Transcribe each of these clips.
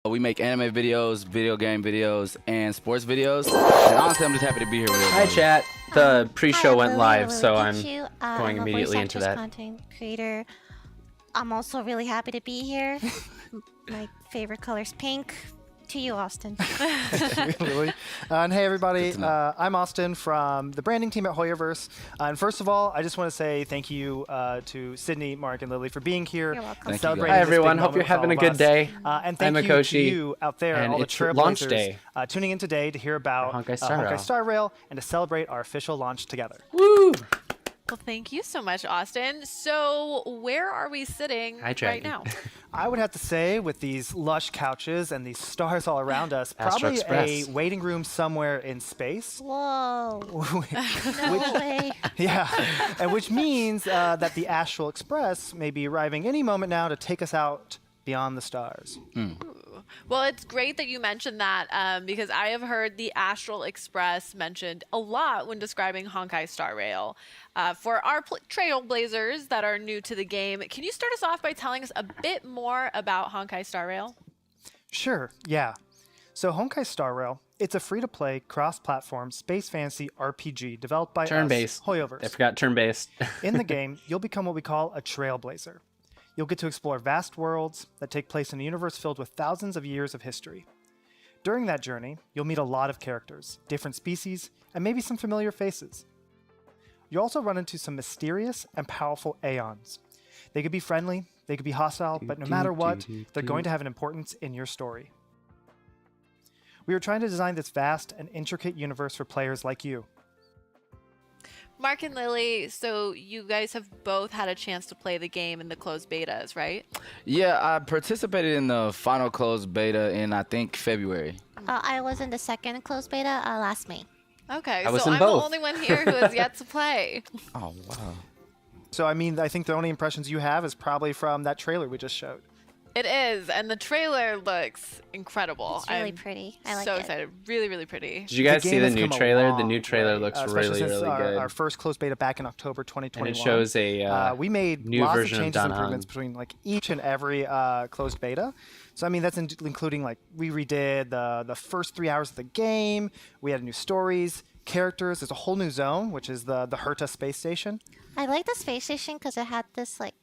We make anime videos, video game videos, and sports videos. And honestly, I'm just happy to be here with Hi, everybody. chat. The pre-show went live, Lily so I'm Pichu. going immediately into that. Content creator. I'm also really happy to be here. My favorite color is pink. To you, Austin. Lily. And hey, everybody. I'm Austin from the branding team at Hoyoverse. And first of all, I just want to say thank you to Sydney, Mark, and Lily for being here. You're welcome. And Thank you, celebrating Hi, this big everyone. Hope moment you're with having all a of good us. day. And thank I'm you Mikoshi, to you out there, and all the it's launch trailblazers, day. tuning in today to hear about Honkai Star Rail. Honkai Star Rail and to celebrate our official launch together. Woo! Well, thank you so much, Austin. So where are we sitting Hi, right Jackie. now? I would have to say, with these lush couches and these stars all around us, Astro probably Express. a waiting room somewhere in space. Whoa. No way. Yeah, and which means that the Astral Express may be arriving any moment now to take us out beyond the stars. Well, it's great that you mentioned that because I have heard the Astral Express mentioned a lot when describing Honkai Star Rail. For our trailblazers that are new to the game, can you start us off by telling us a bit more about Honkai Star Rail? Sure, yeah. So Honkai Star Rail, it's a free-to-play, cross-platform, space fantasy RPG developed by Turn-based. us, Hoyoverse. I forgot turn-based. In the game, you'll become what we call a trailblazer. You'll get to explore vast worlds that take place in a universe filled with thousands of years of history. During that journey, you'll meet a lot of characters, different species, and maybe some familiar faces. You'll also run into some mysterious and powerful Aeons. They could be friendly, they could be hostile, but no matter what, they're going to have an importance in your story. We are trying to design this vast and intricate universe for players like you. Mark and Lily, so you guys have both had a chance to play the game in the closed betas, right? Yeah, I participated in the final closed beta in, I think, February. I was in the second closed beta last May. Okay, I was so in I'm both. the only one here who has yet to play. Oh, wow. So, I mean, I think the only impressions you have is probably from that trailer we just showed. It is, and the trailer looks incredible. It's really I'm pretty. I like so it. excited. Really, really pretty. Did you guys The see game the has new come a trailer? The long new trailer way, looks especially really, since really good. our first closed beta back in October 2021. And it shows a we made new lots of version of changes and Dan improvements Han. between like each and every closed beta. So I mean that's including like we redid the first 3 hours of the game. We had new stories, characters. There's a whole new zone, which is the Herta space station. I like the space station because it had this like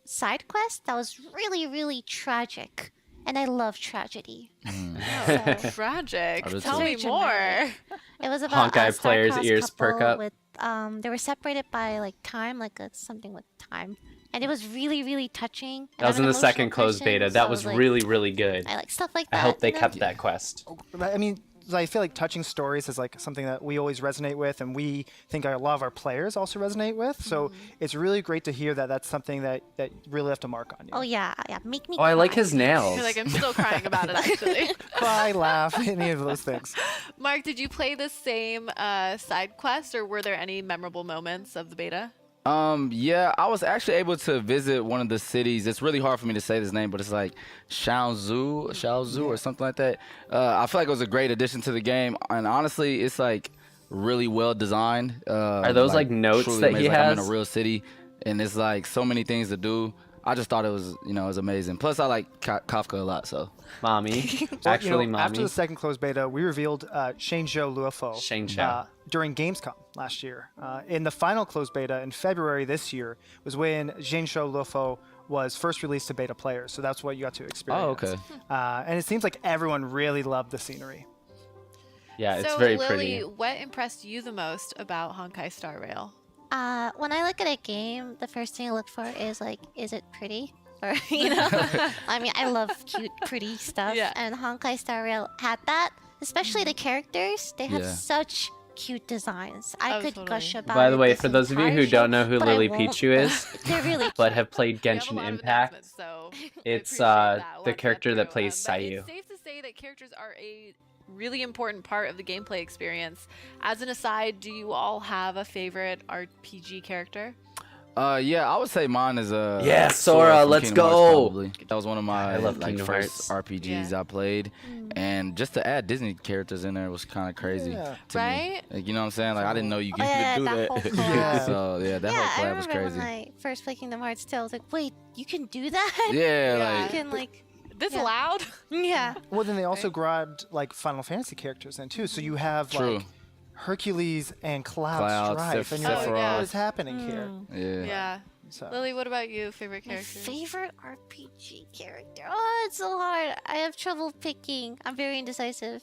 side quest that was really, really tragic. And I love tragedy. Oh, tragic. I do Tell too. me Very more. dramatic. It was about Honkai a players' star-crossed ears perk couple up. With, they were separated by like time, like something with time. And it was really, really touching. That was in the second closed beta. That was like, really, really good. I like stuff like I that. hope they you know? kept that quest. I mean, I feel like touching stories is like something that we always resonate with, and we think a lot of our players also resonate with. So it's really great to hear that that's something that really left a mark on you. Oh yeah, yeah. Make me. Oh, I like cry. his nails. I feel like I'm still crying about it, actually. Cry, laugh, any of those things. Mark, did you play the same side quest, or were there any memorable moments of the beta? Yeah, I was actually able to visit one of the cities. It's really hard for me to say this name, but it's like Shaozu or something like that. I feel like it was a great addition to the game, and honestly, it's like really well designed. Are those like notes truly that amazing. he Like, I'm in has? a real city, and it's like so many things to do. I just thought it was, it was amazing. Plus, I like Kafka a lot, so. Mommy. Well, Actually, after mommy. the second closed beta, we revealed Shenzhou Luofo Shenzhou. during Gamescom last year. In the final closed beta in February this year was when Shenzhou Luofo was first released to beta players. So that's what you got to experience. Oh, okay. And it seems like everyone really loved the scenery. Yeah, it's so, very Lily, pretty. what impressed you the most about Honkai Star Rail? When I look at a game, the first thing I look for is like, is it pretty? Or you know, I mean, I love cute, pretty stuff, Yeah. and Honkai Star Rail had that. Especially the characters, they have Yeah. such cute designs. I Oh, could totally. gush about. By the it way, this for those of you entire who show, don't know who but I Lily won't. Pichu is, They're really but have played We have a Genshin lot of Impact, announcements, so it's, we appreciate that. We'll the have to character get that through, plays but Sayu. It's safe to say that characters are a really important part of the gameplay experience. As an aside, do you all have a favorite RPG character? Yeah, I would say mine is Yeah, Sora, from let's Kingdom Hearts, go. probably. That was one of my I love like Kingdom first Hearts. RPGs I played, and just to add Disney characters in there was kind of crazy Yeah. to me. Right? Like, you know what I'm saying? Like I didn't know you could yeah, do that that. whole collab. So yeah, that yeah, whole I collab was remember crazy. when I first played Kingdom Hearts too. I was like, wait, you can do that? Yeah, Yeah. You like can like. this Yeah. loud? Yeah. Well, then they also grabbed like Final Fantasy characters in too. So you have True. like Hercules and Cloud Cloud, Strife, and you're like, Sephiroth. what is happening here? Yeah. Yeah. So Lily, what about you? Favorite My character? favorite RPG character. Oh, it's so hard. I have trouble picking. I'm very indecisive.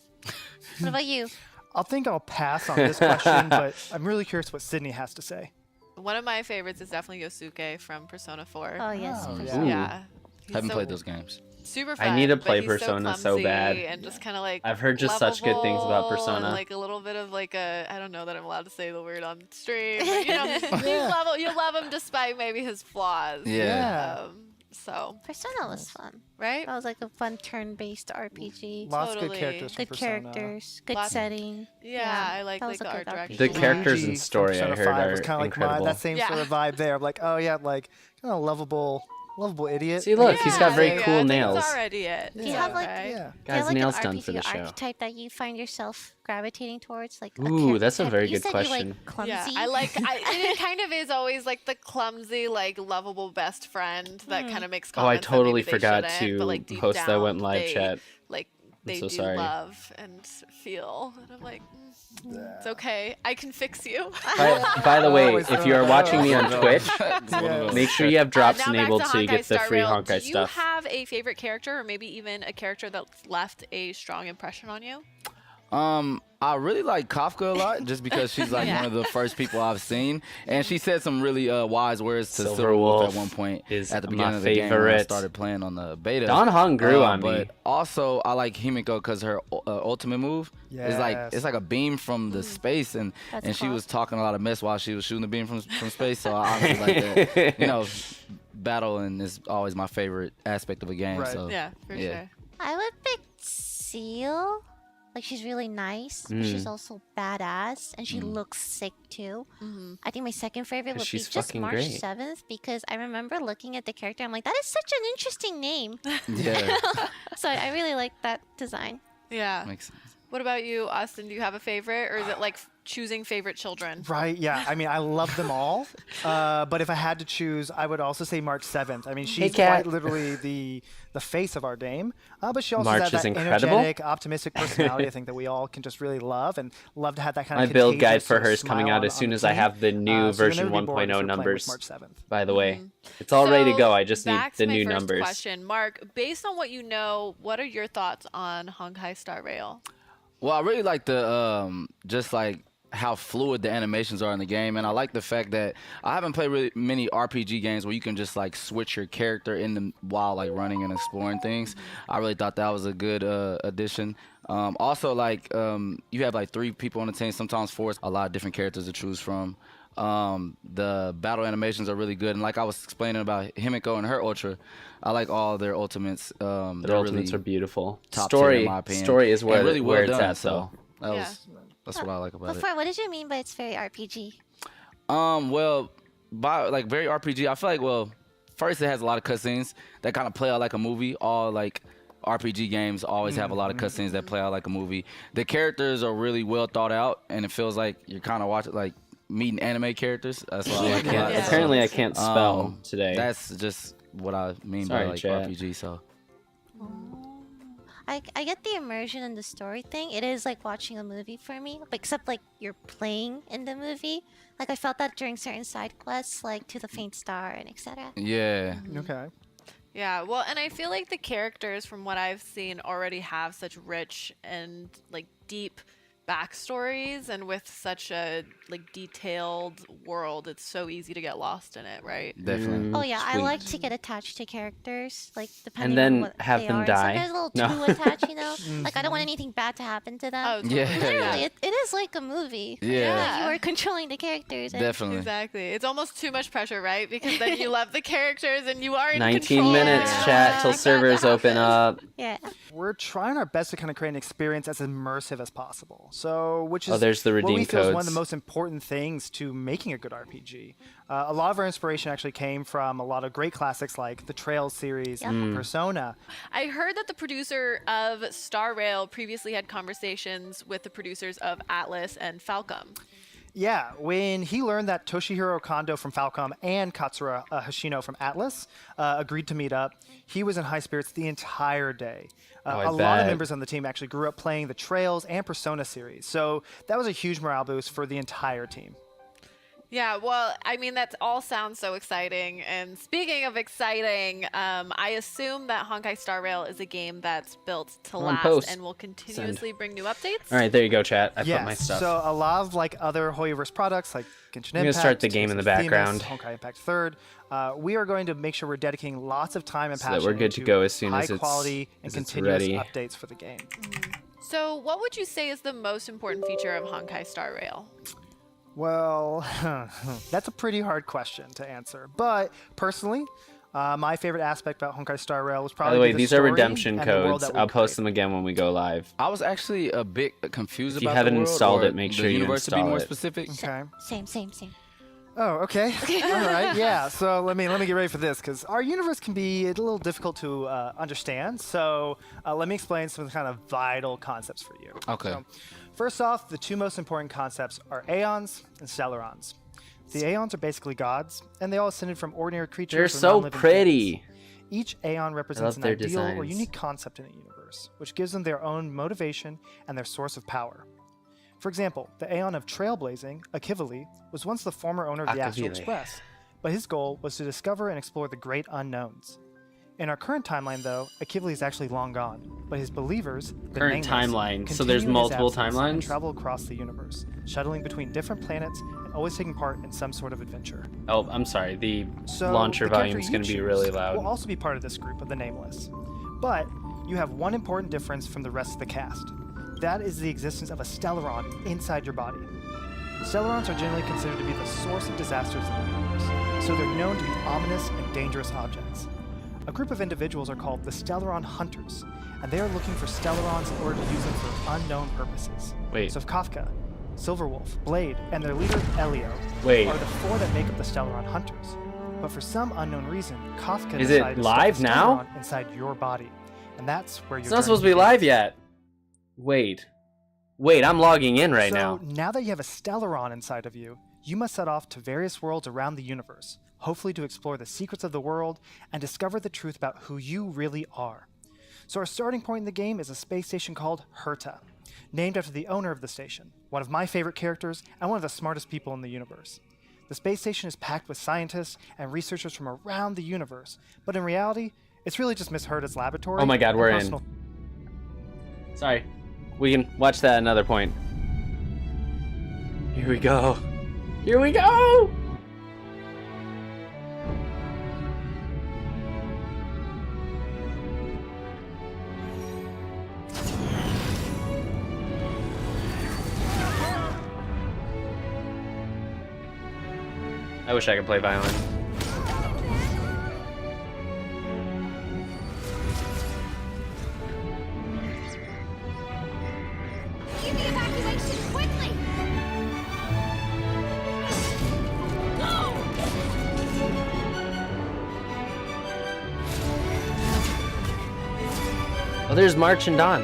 What about you? I think I'll pass on this question, but I'm really curious what Sydney has to say. One of my favorites is definitely Yosuke from Persona 4. Oh, yes. Oh, for yeah. sure. Yeah. He's Haven't so played those games. Super I fun. need to but play he's Persona so clumsy bad. And just kind of like. I've heard just such good things about lovable Persona. And like a little bit of like a. I don't know that I'm allowed to say the word on stream. But, you know, you love him despite maybe his flaws. Yeah. So, Persona was fun. right? That was like a fun turn-based RPG. Lots of good Totally. characters from Good Persona. characters, good Lots- setting. Yeah, I like that was the a art good direction. The RPG. characters Luigi and story from I Persona heard 5 was are kind of like incredible. that same sort of vibe there. I'm like, oh yeah, like kind of lovable idiot. See, look, he's got very Yeah, cool I think nails. It's already it. Do you have like Yeah. do you Guys, have, like, nails an done RPG for the show. archetype that you find yourself gravitating towards? Like Ooh, that's a very you good said question. You like clumsy. Yeah, I like. It kind of is always like the clumsy, like lovable best friend that kind of makes Oh, I comments. that totally maybe they forgot shouldn't, to but, like, deep post that down, went live they, chat. Like they so do sorry. love and feel, and I'm like, it's okay. I can fix you. By the way, Always if you are watching me on Twitch, Yeah. make sure you have drops now back enabled to so you Honkai get the Star free Rail. Honkai Do you stuff. have a favorite character, or maybe even a character that left a strong impression on you? I really like Kafka a lot, just because she's like one of the first people I've seen, and she said some really wise words to Silver Silverwolf Wolf at one point is at the my beginning of the game when I favorite. started playing on the beta. Don Hong grew on me. But also, I like Himiko because her ultimate move is like Yes. it's like a beam from the space, and That's she cool. was talking a lot of mess while she was shooting the beam from space. So I honestly like that. You know, battling is always my favorite aspect of a game. Right. So Yeah, for yeah. sure. I would pick Seal. Like she's really nice, but she's also badass, and she looks sick too. I think my second favorite 'Cause would be she's just fucking March great. 7th because I remember looking at the character. I'm like, that is such an interesting name. Yeah, So I really like that design. Yeah. makes sense. What about you, Austin? Do you have a favorite, or is it like choosing favorite children? Right, yeah. I mean, I love them all. But if I had to choose, I would also say March 7th. I mean, she's Kat. quite literally the face of our game. But she also March has is that incredible. energetic, optimistic personality I think that we all can just really love and love to have that kind My of build guide contagious for sort of her is coming smile out on- as soon on the as I team. have the new So you'll version never be bored if 1.0 you're playing with numbers. March 7th. By the way, it's all ready to go. I just need back the to my new first numbers. Question, Mark. Based on what you know, what are your thoughts on Honkai Star Rail? Well, I really like the just like how fluid the animations are in the game, and I like the fact that I haven't played really many RPG games where you can just like switch your character in the while like running and exploring things. I really thought that was a good addition. Also, like you have like 3 people on the team, sometimes 4. A lot of different characters to choose from. The battle animations are really good, and like I was explaining about Himiko and her ultra, I like all their ultimates. Their They're ultimates really are beautiful. top tier, Story, in my opinion. story is And where, really well where it's done, at, so though. that's what I like about it. Before, what did you mean by it's very RPG? Well, by like very RPG, I feel like first it has a lot of cutscenes that kind of play out like a movie. All like RPG games always have a lot of cutscenes that play out like a movie. The characters are really well thought out, and it feels like you're kind of watching like meeting anime characters. That's what I like a lot. Yeah. Apparently, I can't spell today. That's just what I mean Sorry, by like chat. RPG. So I get the immersion in the story thing. It is like watching a movie for me, but except like you're playing in the movie. Like I felt that during certain side quests, like To the Faint Star and etc. yeah, Okay. Yeah, well, and I feel like the characters, from what I've seen, already have such rich and like deep backstories, and with such a like detailed world, it's so easy to get lost in it, right? definitely. Oh yeah, I Sweet. like to get attached to characters, like depending then on what have they them are. die. Sometimes a little No. too attached, you know. Like I don't want anything bad to happen to them. Oh, totally. Yeah, Literally, yeah. it is like a movie. Yeah. Like you are controlling the characters. And Definitely. Exactly. It's almost too much pressure, right? Because then you love the characters and you are in 19 control. minutes, Yeah. chat, till Like that servers open happens. up. Yeah. We're trying our best to kind of create an experience as immersive as possible. So, which is Oh, there's the what we redeem feel is one of codes. the most important things to making a good RPG. A lot of our inspiration actually came from a lot of great classics like the Trails series Yep. and Persona. I heard that the producer of Star Rail previously had conversations with the producers of Atlas and Falcom. Yeah, when he learned that Toshihiro Kondo from Falcom and Katsura Hashino from Atlas agreed to meet up, he was in high spirits the entire day. I A lot of bet. members on the team actually grew up playing the Trails and Persona series, so that was a huge morale boost for the entire team. Yeah, well, I mean, that all sounds so exciting. And speaking of exciting, I assume that Honkai Star Rail is a game that's built to On last post. and will continuously bring new updates. All right, there you go, chat. I put my Yes, stuff. so a lot of like other Hoyoverse products like Genshin Impact, I'm gonna start the game in the Tales of background. Themis, Honkai Impact 3rd. We are going to make sure we're dedicating lots of time and So that passion we're good to into go as soon as high it's- quality and as it's continuous ready. updates for the game. So, what would you say is the most important feature of Honkai Star Rail? Well, that's a pretty hard question to answer. But personally, my favorite aspect about Honkai Star Rail was By probably the way, the these are story redemption and the world codes. that we I'll post created. them again when we go live. I was actually a bit confused If you about haven't the world, installed or it, make the sure you universe to be install more it. specific. Okay. Same. Oh, okay. All right. Yeah. So let me get ready for this because our universe can be a little difficult to understand. So let me explain some of the kind of vital concepts for you. Okay. So, first off, the two most important concepts are aeons and stellarons. The aeons are basically gods, and they all ascended from ordinary creatures. They're or so non-living pretty. beings. Each aeon represents an their ideal or designs. unique concept in the universe, which gives them their own motivation and their source of power. For example, the Aeon of Trailblazing, Akivali, was once the former owner of the Astral Akivali. Express, but his goal was to discover and explore the great unknowns. In our current timeline, though, Akivali is actually long gone, but his believers, the Current Nameless, timeline, so there's continue in his multiple absence timelines? and travel across the universe, shuttling between different planets and always taking part in some sort of adventure. Oh, I'm sorry. The So launcher the character volume is you going to be choose really loud. will also be part of this group of the Nameless. But you have one important difference from the rest of the cast. That is the existence of a Stellaron inside your body. Stellarons are generally considered to be the source of disasters in the universe, so they're known to be ominous and dangerous objects. A group of individuals are called the Stellaron Hunters, and they are looking for Stellarons in order to use them for unknown purposes. Wait. So Kafka, Silverwolf, Blade, and their leader Elio Wait. are the four that make up the Stellaron Hunters. But for some unknown reason, Kafka Is it decided to live stuff a now? Stellaron inside your body, and that's where It's you're not supposed to be live yet. Wait, I'm logging in right now. Now that you have a Stellaron inside of you, you must set off to various worlds around the universe, hopefully to explore the secrets of the world and discover the truth about who you really are. So our starting point in the game is a space station called Herta, named after the owner of the station, one of my favorite characters and one of the smartest people in the universe. The space station is packed with scientists and researchers from around the universe, but in reality, it's really just Miss Herta's laboratory. Oh my God, and we're in. personal- Sorry. We can watch that another point. Here we go. Here we go! I wish I could play violin. Give me evacuation quickly! Go! Oh, there's March and Dawn.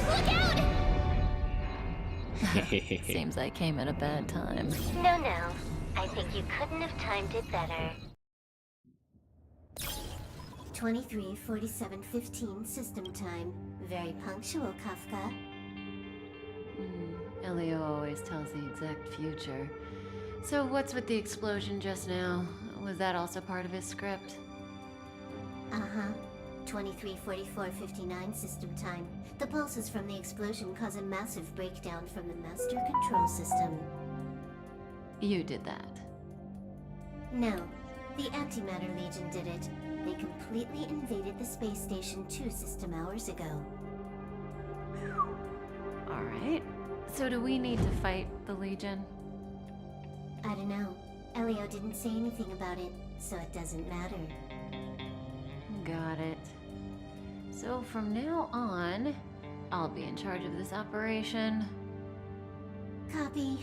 Look out! Seems I came at a bad time. No. I think you couldn't have timed it better. 23:47:15 system time. Very punctual, Kafka. Elio always tells the exact future. So what's with the explosion just now? Was that also part of his script? Uh-huh. 23:44:59 system time. The pulses from the explosion cause a massive breakdown from the master control system. You did that. No. The Antimatter Legion did it. They completely invaded the space station 2 system hours ago. Alright. So do we need to fight the Legion? I don't know. Elio didn't say anything about it, so it doesn't matter. Got it. So from now on, I'll be in charge of this operation. Copy.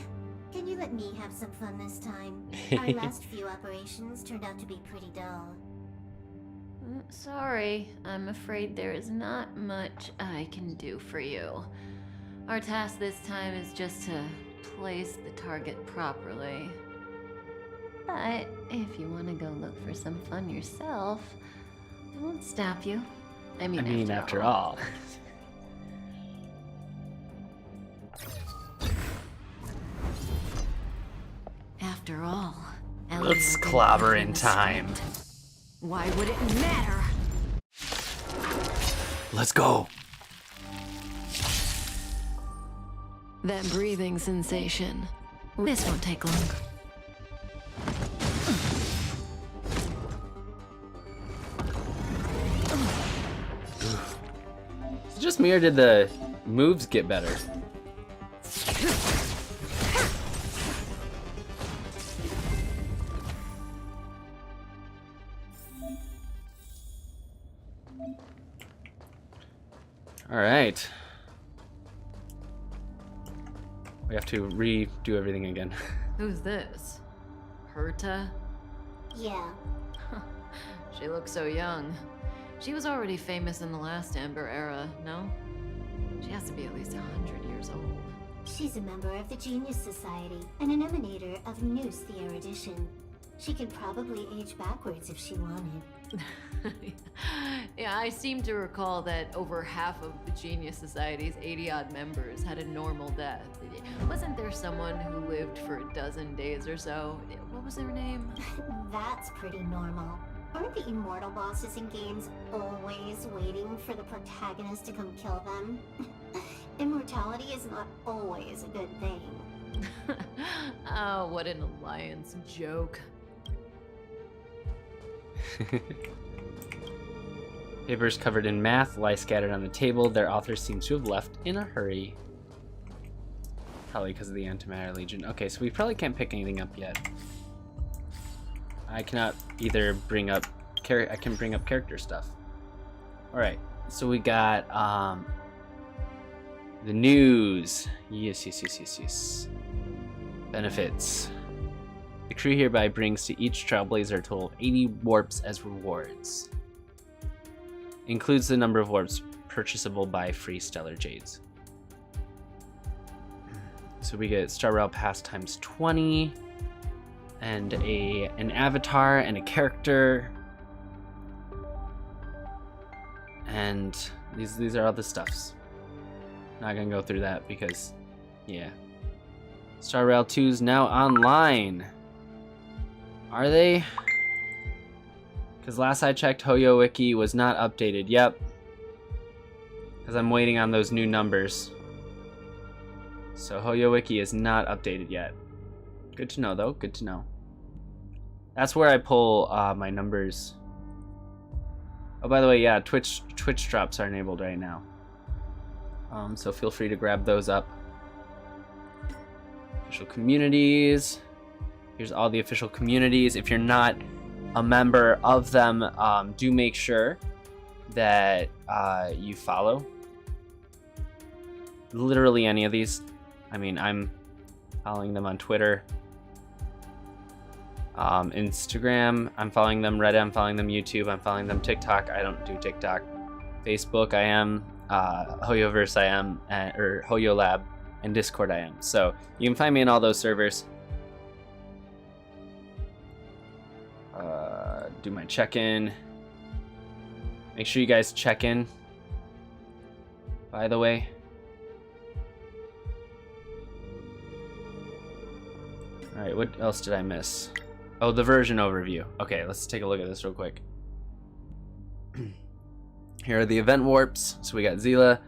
Can you let me have some fun this time? Our last few operations turned out to be pretty dull. Sorry, I'm afraid there is not much I can do for you. Our task this time is just to place the target properly. But if you want to go look for some fun yourself, I won't stop you. I mean, after all. After all, It's Ellie clobbering time. Why would it matter? Let's go. That breathing sensation. This won't take long. Is it just me or did the moves get better? All right. We have to redo everything again. Who's this? Herta? Yeah. She looks so young. She was already famous in the last Amber era, no? She has to be at least 100 years old. She's a member of the Genius Society and an emanator of Noose the Erudition. She could probably age backwards if she wanted. Yeah, I seem to recall that over half of the Genius Society's 80-odd members had a normal death. Wasn't there someone who lived for a dozen days or so? What was their name? That's pretty normal. Aren't the immortal bosses in games always waiting for the protagonist to come kill them? Immortality is not always a good thing. Oh, what an alliance joke. Papers covered in math lie scattered on the table. Their author seems to have left in a hurry. Probably because of the Antimatter Legion. Okay, so we probably can't pick anything up yet. I cannot either bring up I can bring up character stuff. All right, so we got the news. Yes. Benefits. The crew hereby brings to each Trailblazer a total of 80 warps as rewards. Includes the number of warps purchasable by free Stellar Jades. So we get Star Rail Pass times 20, and an avatar and a character. And these are all the stuffs. Not gonna go through that because, yeah. Star Rail 2 is now online. Are they? Because last I checked, Hoyo Wiki was not updated. Yep. Because I'm waiting on those new numbers. So Hoyo Wiki is not updated yet. Good to know, though. Good to know. That's where I pull my numbers. Oh, by the way, yeah, Twitch drops are enabled right now. So feel free to grab those up. Official communities. Here's all the official communities. If you're not a member of them, do make sure that you follow literally any of these. I mean, I'm following them on Twitter, Instagram, I'm following them, Reddit, I'm following them, YouTube, I'm following them, TikTok, I don't do TikTok, Facebook, I am, Hoyoverse, I am, or Hoyo Lab, and Discord, I am. So you can find me in all those servers. Do my check-in. Make sure you guys check in, by the way. All right, what else did I miss? Oh, the version overview. Okay, let's take a look at this real quick. Here are the event warps. So we got Zila,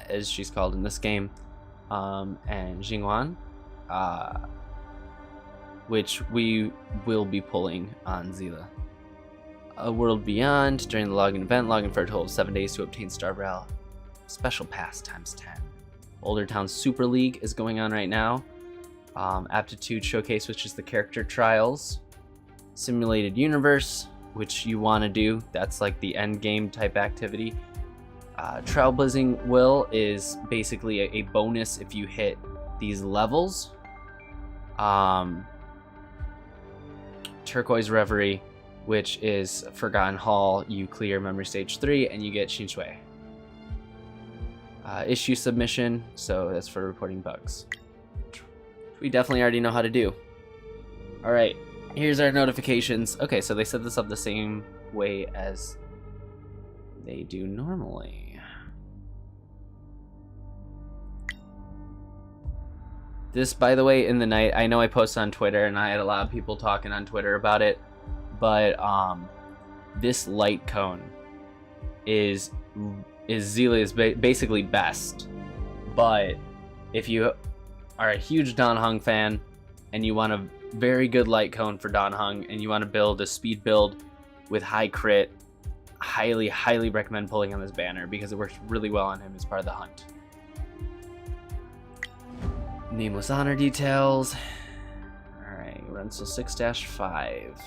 as she's called in this game, and Jingwan, which we will be pulling on Zila. A World Beyond. During the login event, login for a total of 7 days to obtain Star Rail Special Pass times 10. Boulder Town Super League is going on right now. Aptitude Showcase, which is the character trials. Simulated Universe, which you want to do. That's like the end game type activity. Trailblazing Will is basically a bonus if you hit these levels. Turquoise Reverie, which is Forgotten Hall. You clear Memory Stage 3 and you get Shinshui. issue submission, so that's for reporting bugs. We definitely already know how to do. All right, here's our notifications. Okay, so they set this up the same way as they do normally. This, by the way, in the night, I know I posted on Twitter, and I had a lot of people talking on Twitter about it, but this light cone is Zelia's basically best. But if you are a huge Dan Heng fan and you want a very good light cone for Dan Heng and you want to build a speed build with high crit, highly recommend pulling on this banner because it works really well on him as part of the hunt. Nameless honor details. Alright, we're until 6-5.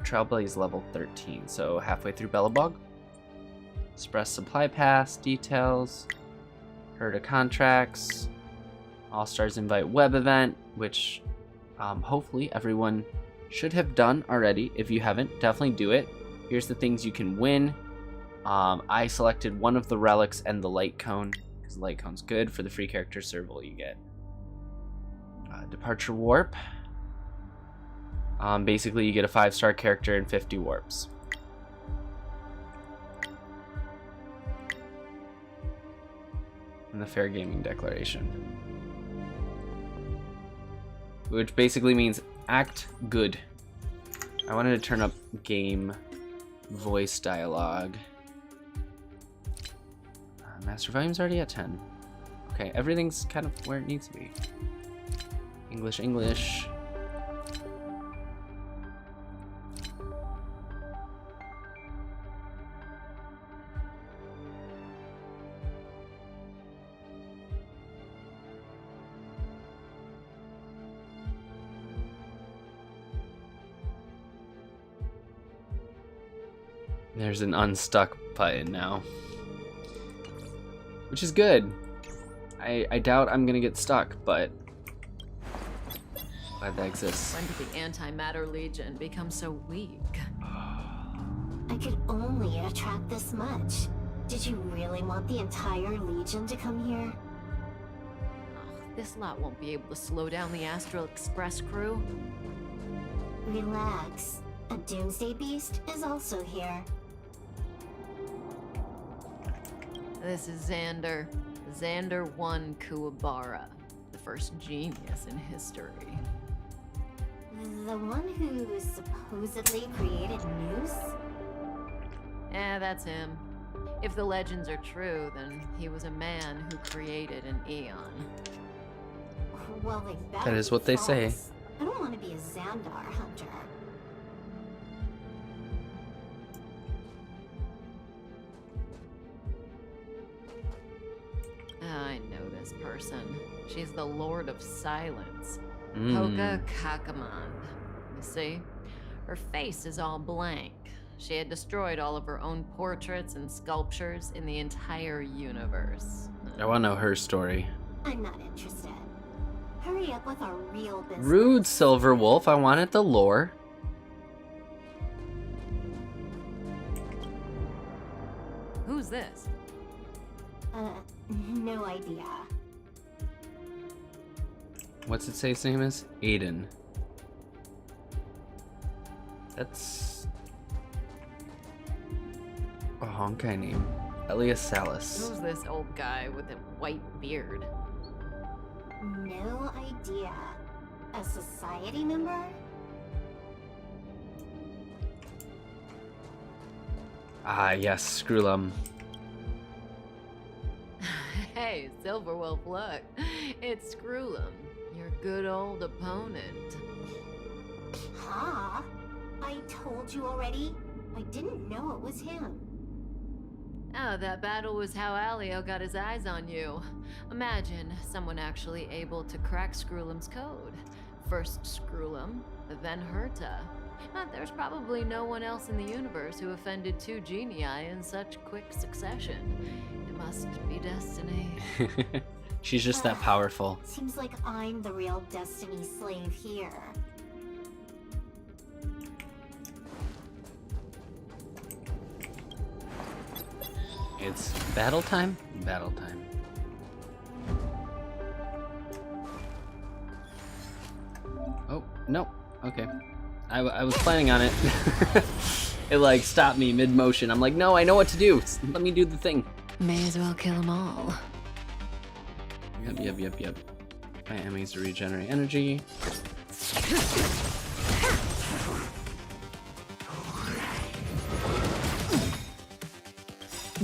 Trailblaze level 13, so halfway through Bellabog. Express supply pass details. Herda contracts. All-Stars invite web event, which hopefully everyone should have done already. If you haven't, definitely do it. Here's the things you can win. I selected one of the relics and the light cone, because the light cone's good for the free character serval you get. Departure warp. Basically, you get a 5-star character and 50 warps. And the Fair Gaming Declaration. Which basically means act good. I wanted to turn up game voice dialogue. Master volume's already at 10. Okay, everything's kind of where it needs to be. English. There's an unstuck button now, which is good. I doubt I'm gonna get stuck, but glad that exists. When did the Antimatter Legion become so weak? I could only attract this much. Did you really want the entire Legion to come here? This lot won't be able to slow down the Astral Express crew. Relax. A Doomsday Beast is also here. This is Xander. Xander 1 Kuwabara, the first genius in history. The one who supposedly created Noose? That's him. If the legends are true, then he was a man who created an Eon. Well, they better That is be what they say. false. I don't want to be a Xandar hunter. I know this person. She's the Lord of Silence. Hoka Kakamand. You see? Her face is all blank. She had destroyed all of her own portraits and sculptures in the entire universe. I want to know her story. I'm not interested. Hurry up with our real business. Rude Silver Wolf, I wanted the lore. Who's this? No idea. What's it say his name is? Aiden. That's a Honkai name. Elias Salas. Who's this old guy with a white beard? No idea. A society member? Ah, yes, Skrullum. Hey, Silverwolf, look. It's Skrullum, your good old opponent. Huh? I told you already. I didn't know it was him. Oh, that battle was how Alio got his eyes on you. Imagine someone actually able to crack Skrullum's code. First Skrullum, then Herta. But there's probably no one else in the universe who offended two genii in such quick succession. It must be destiny. She's just that powerful. Seems like I'm the real Destiny slave here. It's battle time? Battle time. Oh, no. Okay. I was planning on it. It like stopped me mid-motion. I'm like, no, I know what to do. Let me do the thing. May as well kill them all. Yep. My enemies to regenerate energy.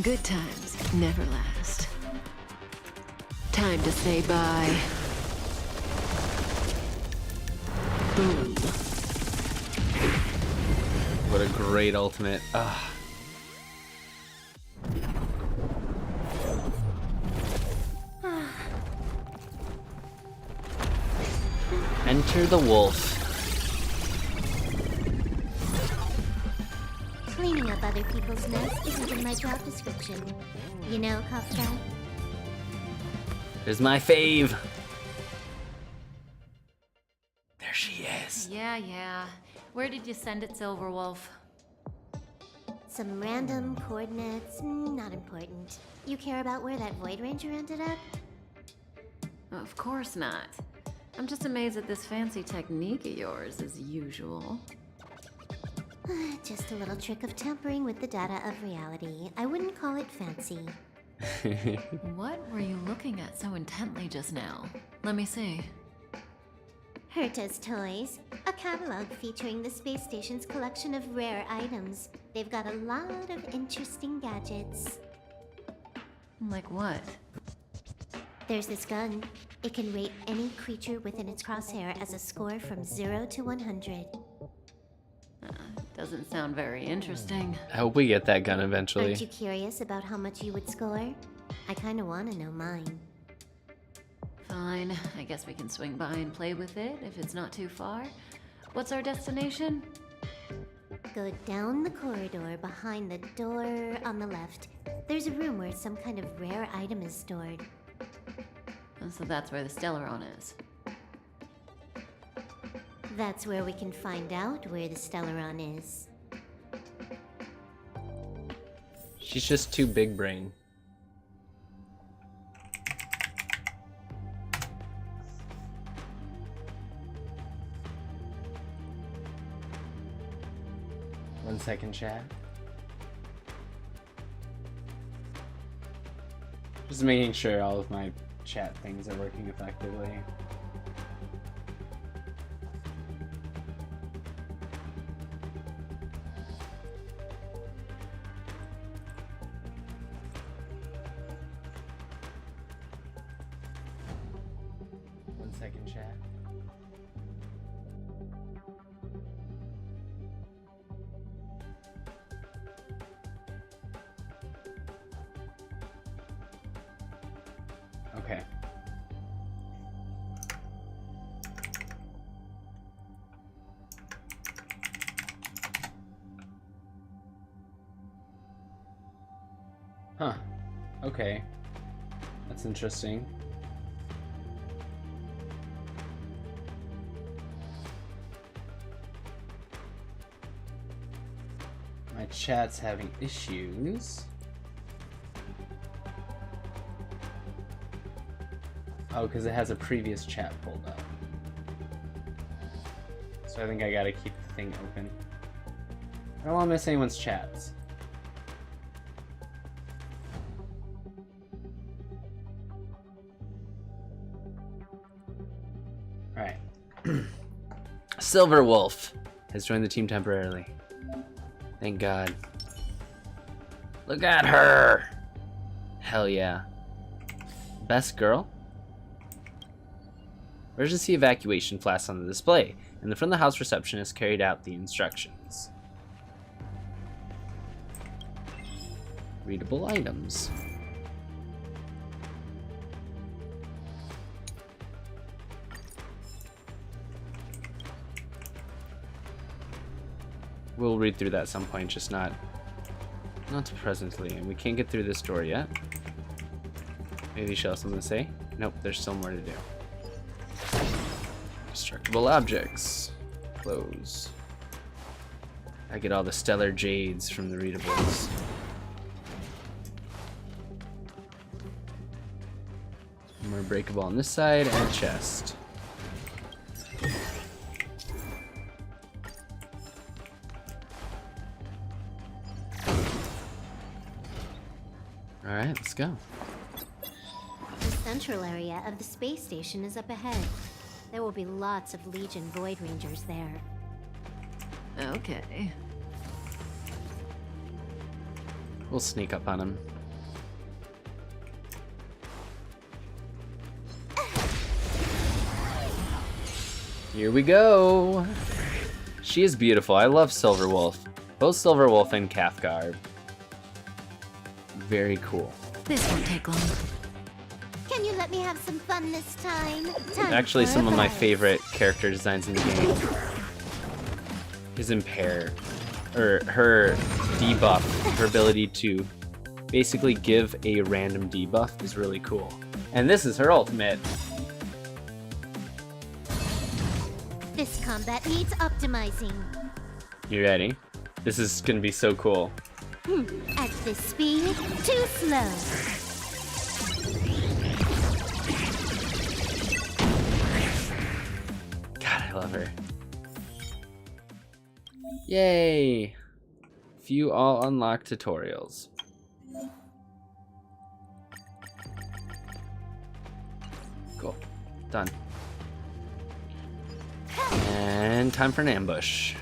Good times never last. Time to say bye. Boom. What a great ultimate. Enter the wolf. Cleaning up other people's nests isn't in my job description. You know, Kafka? There's my fave. There she is. Yeah. Where did you send it, Silverwolf? Some random coordinates, not important. You care about where that Void Ranger ended up? Of course not. I'm just amazed at this fancy technique of yours, as usual. Just a little trick of tampering with the data of reality. I wouldn't call it fancy. What were you looking at so intently just now? Let me see. Herta's Toys, a catalog featuring the space station's collection of rare items. They've got a lot of interesting gadgets. Like what? There's this gun. It can rate any creature within its crosshair as a score from 0 to 100. Doesn't sound very interesting. I hope we get that gun eventually. Aren't you curious about how much you would score? I kinda wanna know mine. Fine, I guess we can swing by and play with it if it's not too far. What's our destination? Go down the corridor behind the door on the left. There's a room where some kind of rare item is stored. So that's where the Stellaron is. That's where we can find out where the Stellaron is. She's just too big brain. One second, chat. Just making sure all of my chat things are working effectively. One second, chat. Okay. Huh. Okay. That's interesting. My chat's having issues. Oh, because it has a previous chat pulled up. So I think I gotta keep the thing open. I don't want to miss anyone's chats. Alright. Silverwolf has joined the team temporarily. Thank God. Look at her! Hell yeah. Best girl? Emergency evacuation flasks on the display. In the front of the house, receptionist carried out the instructions. Readable items. We'll read through that at some point, just not presently. And we can't get through this door yet. Maybe she'll have something to say. Nope, there's still more to do. Destructible objects. Close. I get all the stellar jades from the readables. More breakable on this side and a chest. Alright, let's go. The central area of the space station is up ahead. There will be lots of Legion Void Rangers there. Okay. We'll sneak up on him. Here we go. She is beautiful. I love Silverwolf. Both Silverwolf and Cathgar. Very cool. This won't take long. Can you let me have some fun this time? Actually, some of my favorite. favorite character designs in the game is Impair. Or her debuff, her ability to basically give a random debuff is really cool. And this is her ultimate. This combat needs optimizing. You ready? This is gonna be so cool. At this speed, too slow. God, I love her. Yay! View all unlocked tutorials. Cool. Done. And time for an ambush.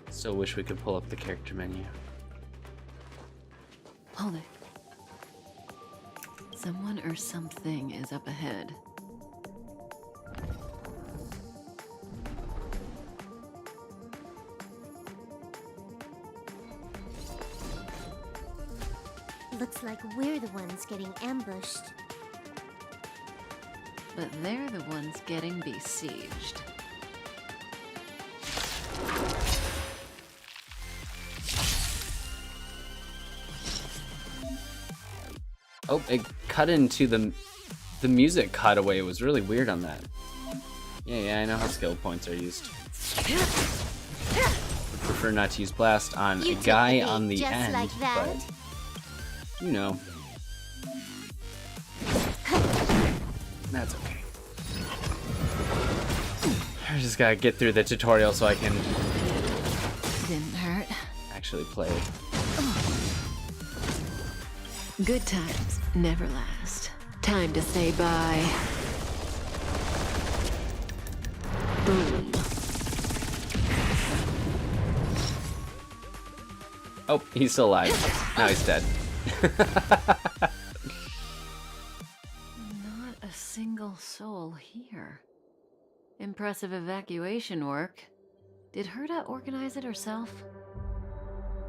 Still wish we could pull up the character menu. Hold it. Someone or something is up ahead. Looks like we're the ones getting ambushed. But they're the ones getting besieged. Oh, it cut into the music cutaway. It was really weird on that. Yeah, I know how skill points are used. Would prefer not to use blast on You a took guy the bait on the just end, like that? but you know, that's okay. I just gotta get through the tutorial so I can Didn't hurt. actually play. Good times never last. Time to say bye. Boom. Oh, he's still alive. Now he's dead. Not a single soul here. Impressive evacuation work. Did Herta organize it herself?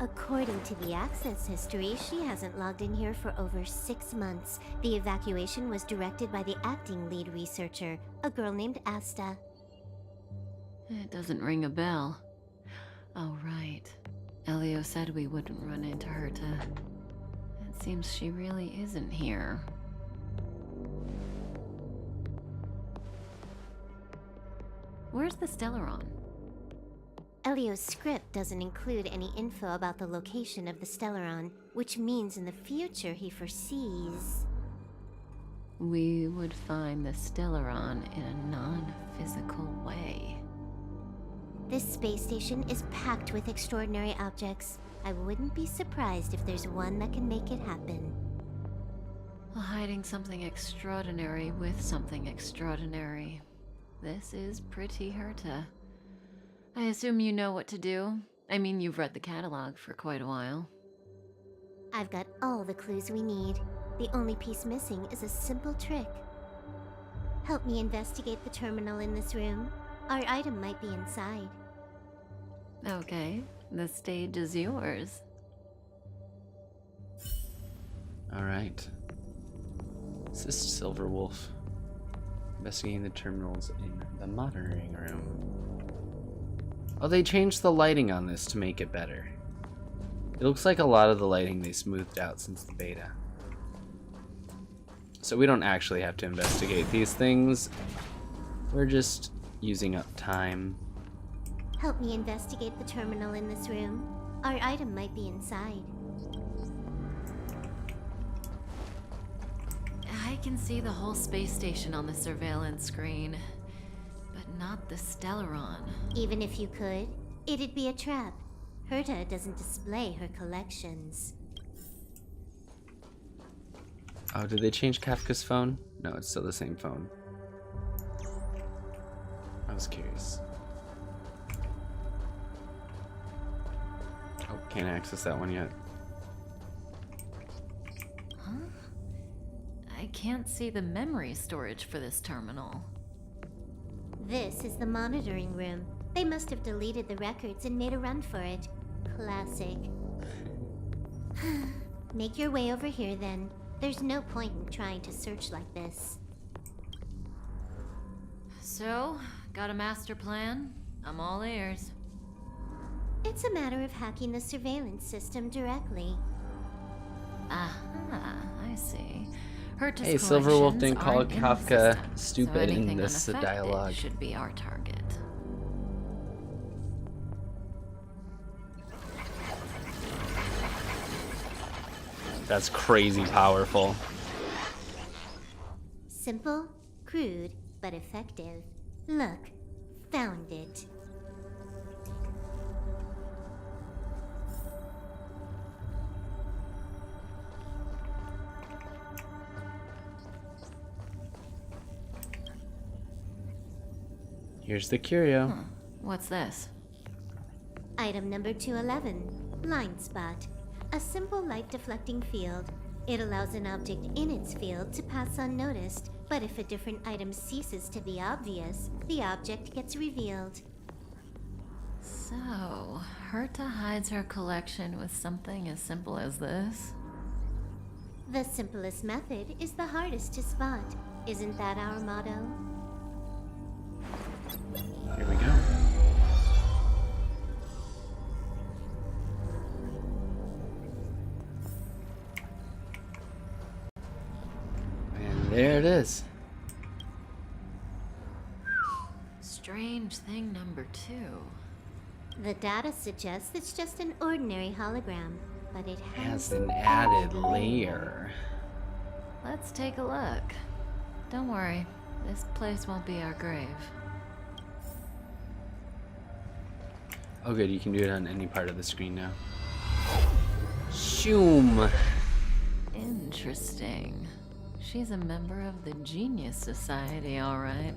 According to the access history, she hasn't logged in here for over 6 months. The evacuation was directed by the acting lead researcher, a girl named Asta. It doesn't ring a bell. Oh, right. Elio said we wouldn't run into Herta. It seems she really isn't here. Where's the Stellaron? Elio's script doesn't include any info about the location of the Stellaron, which means in the future he foresees... We would find the Stellaron in a non-physical way. This space station is packed with extraordinary objects. I wouldn't be surprised if there's one that can make it happen. Hiding something extraordinary with something extraordinary. This is pretty Herta. I assume you know what to do. I mean, you've read the catalog for quite a while. I've got all the clues we need. The only piece missing is a simple trick. Help me investigate the terminal in this room. Our item might be inside. Okay, the stage is yours. Alright. Assist Silverwolf. Investigating the terminals in the monitoring room. Oh, they changed the lighting on this to make it better. It looks like a lot of the lighting they smoothed out since the beta. So we don't actually have to investigate these things. We're just using up time. Help me investigate the terminal in this room. Our item might be inside. I can see the whole space station on the surveillance screen, but not the Stellaron. Even if you could, it'd be a trap. Herta doesn't display her collections. Oh, did they change Kafka's phone? No, it's still the same phone. I was curious. Oh, can't access that one yet. Huh? I can't see the memory storage for this terminal. This is the monitoring room. They must have deleted the records and made a run for it. Classic. Make your way over here then. There's no point in trying to search like this. So, got a master plan? I'm all ears. It's a matter of hacking the surveillance system directly. Aha, I see. Herta's Hey, Silverwolf didn't call collections aren't in the Kafka system, so stupid in anything this unaffected dialogue. should be our target. That's crazy powerful. Simple, crude, but effective. Look, found it. Here's the curio. What's this? Item number 211, line spot. A simple light deflecting field. It allows an object in its field to pass unnoticed, but if a different item ceases to be obvious, the object gets revealed. So, Herta hides her collection with something as simple as this? The simplest method is the hardest to spot. Isn't that our motto? Here we go. And there it is. Strange thing number 2. The data suggests it's just an ordinary hologram, but it Has has an added layer. Let's take a look. Don't worry, this place won't be our grave. Oh good, you can do it on any part of the screen now. Shoom! Interesting. She's a member of the Genius Society, all right.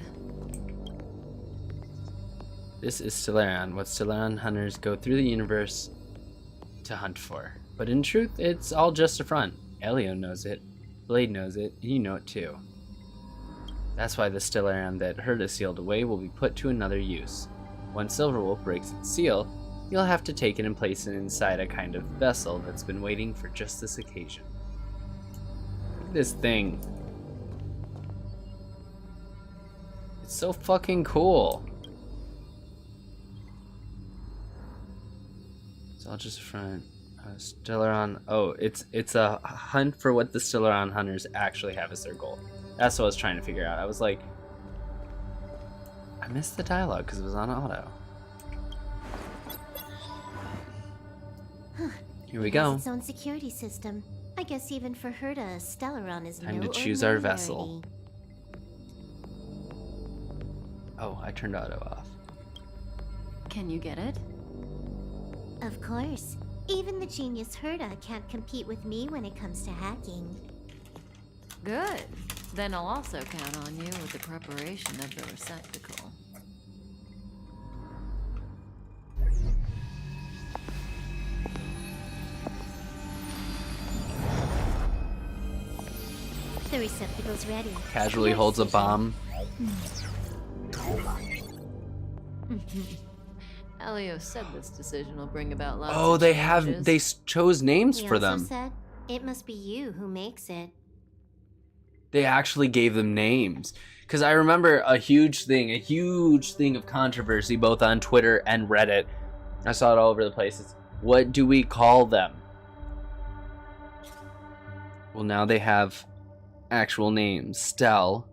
This is Stellaron, what Stellaron hunters go through the universe to hunt for. But in truth, it's all just a front. Elio knows it, Blade knows it, and you know it too. That's why the Stellaron that Herta sealed away will be put to another use. Once Silverwolf breaks its seal, you'll have to take it and place it inside a kind of vessel that's been waiting for just this occasion. Look at this thing. It's so fucking cool. It's all just a front. Stellaron. Oh, it's a hunt for what the Stellaron hunters actually have as their goal. That's what I was trying to figure out. I was like, I missed the dialogue because it was on auto. Here we It has go. its own security system. I guess even for Herta, Stellaron is Time no to choose our ordinary vessel. rarity. Oh, I turned auto off. Can you get it? Of course. Even the genius Herta can't compete with me when it comes to hacking. Good. Then I'll also count on you with the preparation of the receptacle. The receptacle's ready. Casually Your holds a decision. bomb. Elio said this decision will bring about lots Oh, of they have, changes. they chose names He for also them. said, it must be you who makes it. They actually gave them names. Because I remember a huge thing of controversy both on Twitter and Reddit. I saw it all over the place. It's, what do we call them? Well, now they have actual names. Stell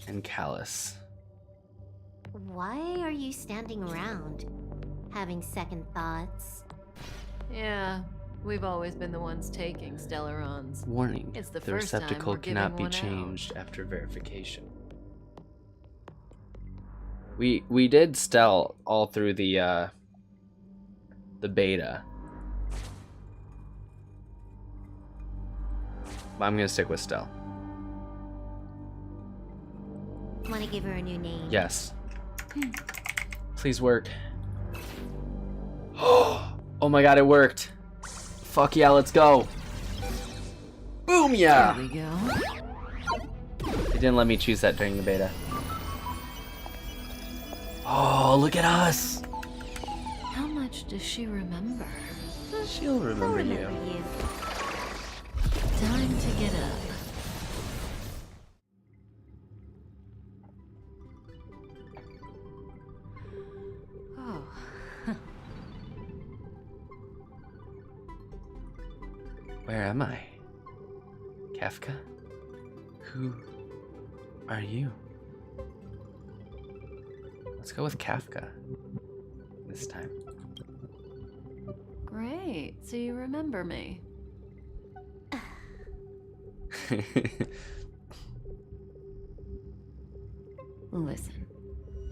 and Callus. Why are you standing around? Having second thoughts? Yeah, We've always been the ones taking Stellarons. Warning. It's the The first time receptacle we're giving cannot be one out. changed after verification. We did stealth all through the beta. But I'm gonna stick with stealth. Want to give her a new name? Yes. Please work. Oh my god, it worked. Fuck yeah, let's go. Boom, yeah. There we go. It didn't let me choose that during the beta. Oh, look at us. How much does she remember? She'll remember you. you. Time to get up. Oh. Where am I? Kafka? Who are you? Let's go with Kafka this time. Great. So you remember me. Listen,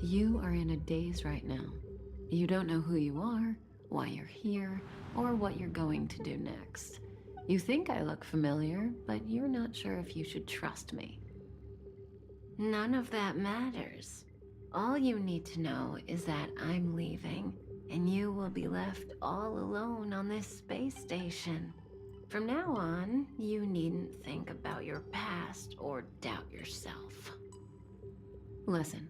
you are in a daze right now. You don't know who you are, why you're here, or what you're going to do next. You think I look familiar, but you're not sure if you should trust me. None of that matters. All you need to know is that I'm leaving, and you will be left all alone on this space station. From now on, you needn't think about your past or doubt yourself. Listen,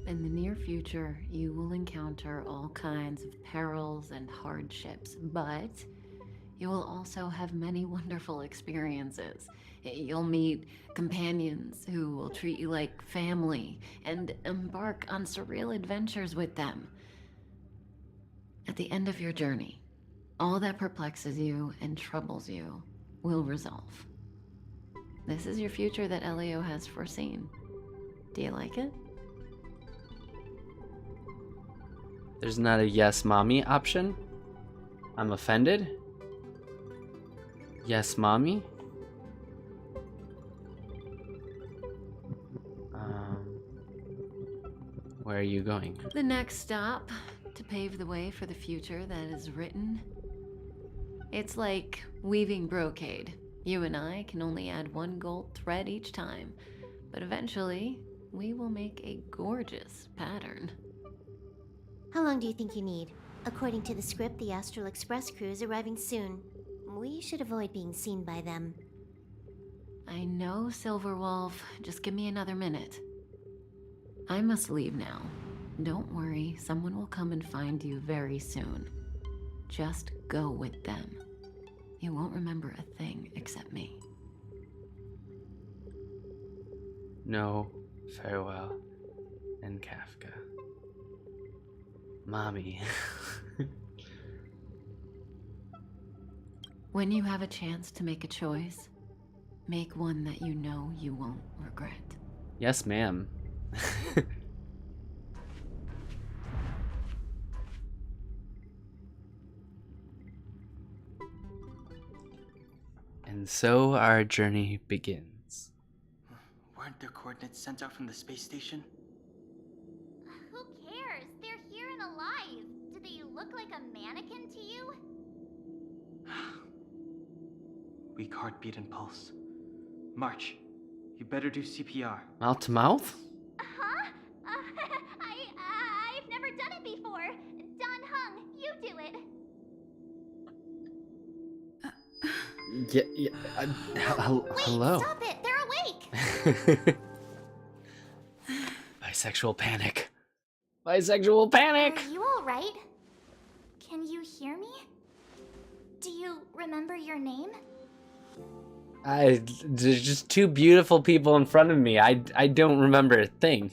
in the near future, you will encounter all kinds of perils and hardships, but you will also have many wonderful experiences. You'll meet companions who will treat you like family and embark on surreal adventures with them. At the end of your journey, all that perplexes you and troubles you will resolve. This is your future that Elio has foreseen. Do you like it? There's not a yes, mommy option? I'm offended? Yes, mommy? Where are you going? The next stop, to pave the way for the future that is written. It's like weaving brocade. You and I can only add one gold thread each time, but eventually, we will make a gorgeous pattern. How long do you think you need? According to the script, the Astral Express crew is arriving soon. We should avoid being seen by them. I know, Silverwolf. Just give me another minute. I must leave now. Don't worry, someone will come and find you very soon. Just go with them. You won't remember a thing except me. No, farewell, and Kafka. Mommy. When you have a chance to make a choice, make one that you know you won't regret. Yes, ma'am. And so our journey begins. Weren't their coordinates sent out from the space station? Who cares? They're here and alive. Do they look like a mannequin to you? Weak heartbeat and pulse. March, you better do CPR. Mouth to mouth? Huh? I've never done it before. Don Hung, you do it. Yeah. Hello. Wait, stop it. They're awake. Bisexual panic. Bisexual panic. Are you all right? Can you hear me? Do you remember your name? There's just two beautiful people in front of me. I don't remember a thing.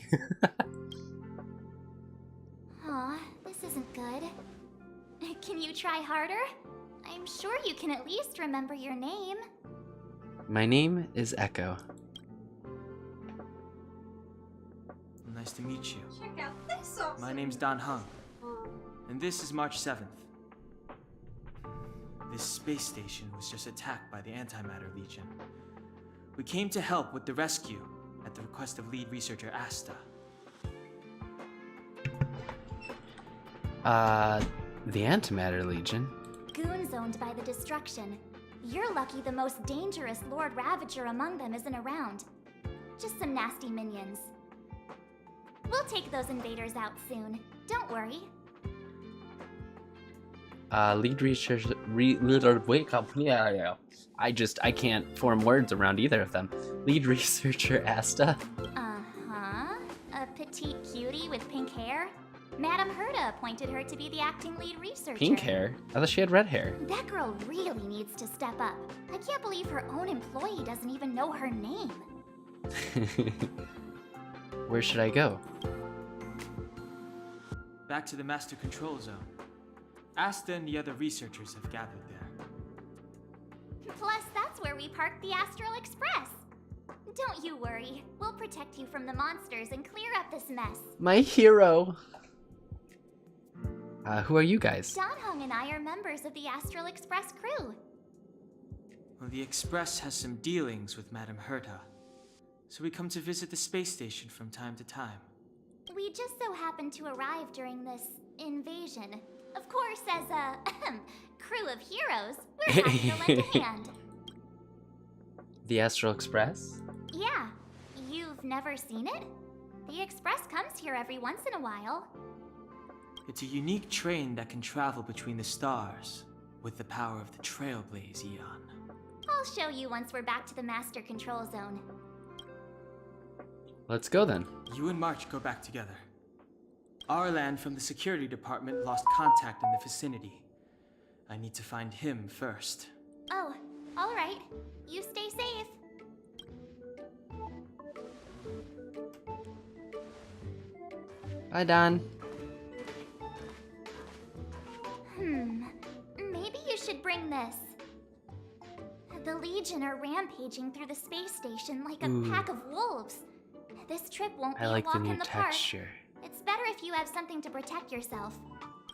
Aw, this isn't good. Can you try harder? I'm sure you can at least remember your name. My name is Echo. Nice to meet you. Check out this sauce. My name's Don Hung. And this is March 7th. this space station was just attacked by the Antimatter Legion. We came to help with the rescue at the request of lead researcher Asta. The Antimatter Legion? Goons owned by the destruction. You're lucky the most dangerous Lord Ravager among them isn't around. Just some nasty minions. We'll take those invaders out soon. Don't worry. Lead researcher. Wake up. Yeah. I can't form words around either of them. Lead researcher Asta. Uh-huh. A petite cutie with pink hair? Madame Herta appointed her to be the acting lead researcher. Pink hair? I thought she had red hair. That girl really needs to step up. I can't believe her own employee doesn't even know her name. Where should I go? Back to the Master Control Zone. Asta and the other researchers have gathered there. Plus, that's where we parked the Astral Express. Don't you worry. We'll protect you from the monsters and clear up this mess. My hero. Who are you guys? Donhung and I are members of the Astral Express crew. Well, the Express has some dealings with Madame Herta, so we come to visit the space station from time to time. We just so happened to arrive during this invasion. Of course, as a crew of heroes, we're happy to lend a hand. The Astral Express? Yeah, you've never seen it? The Express comes here every once in a while. It's a unique train that can travel between the stars with the power of the Trailblaze Eon. I'll show you once we're back to the Master Control Zone. Let's go then. You and March go back together. Arlan from the security department lost contact in the vicinity. I need to find him first. Oh, all right. You stay safe. Bye, Don. Maybe you should bring this. The Legion are rampaging through the space station like a pack of wolves. This trip won't be I like a walk the new in the texture. park. It's better if you have something to protect yourself.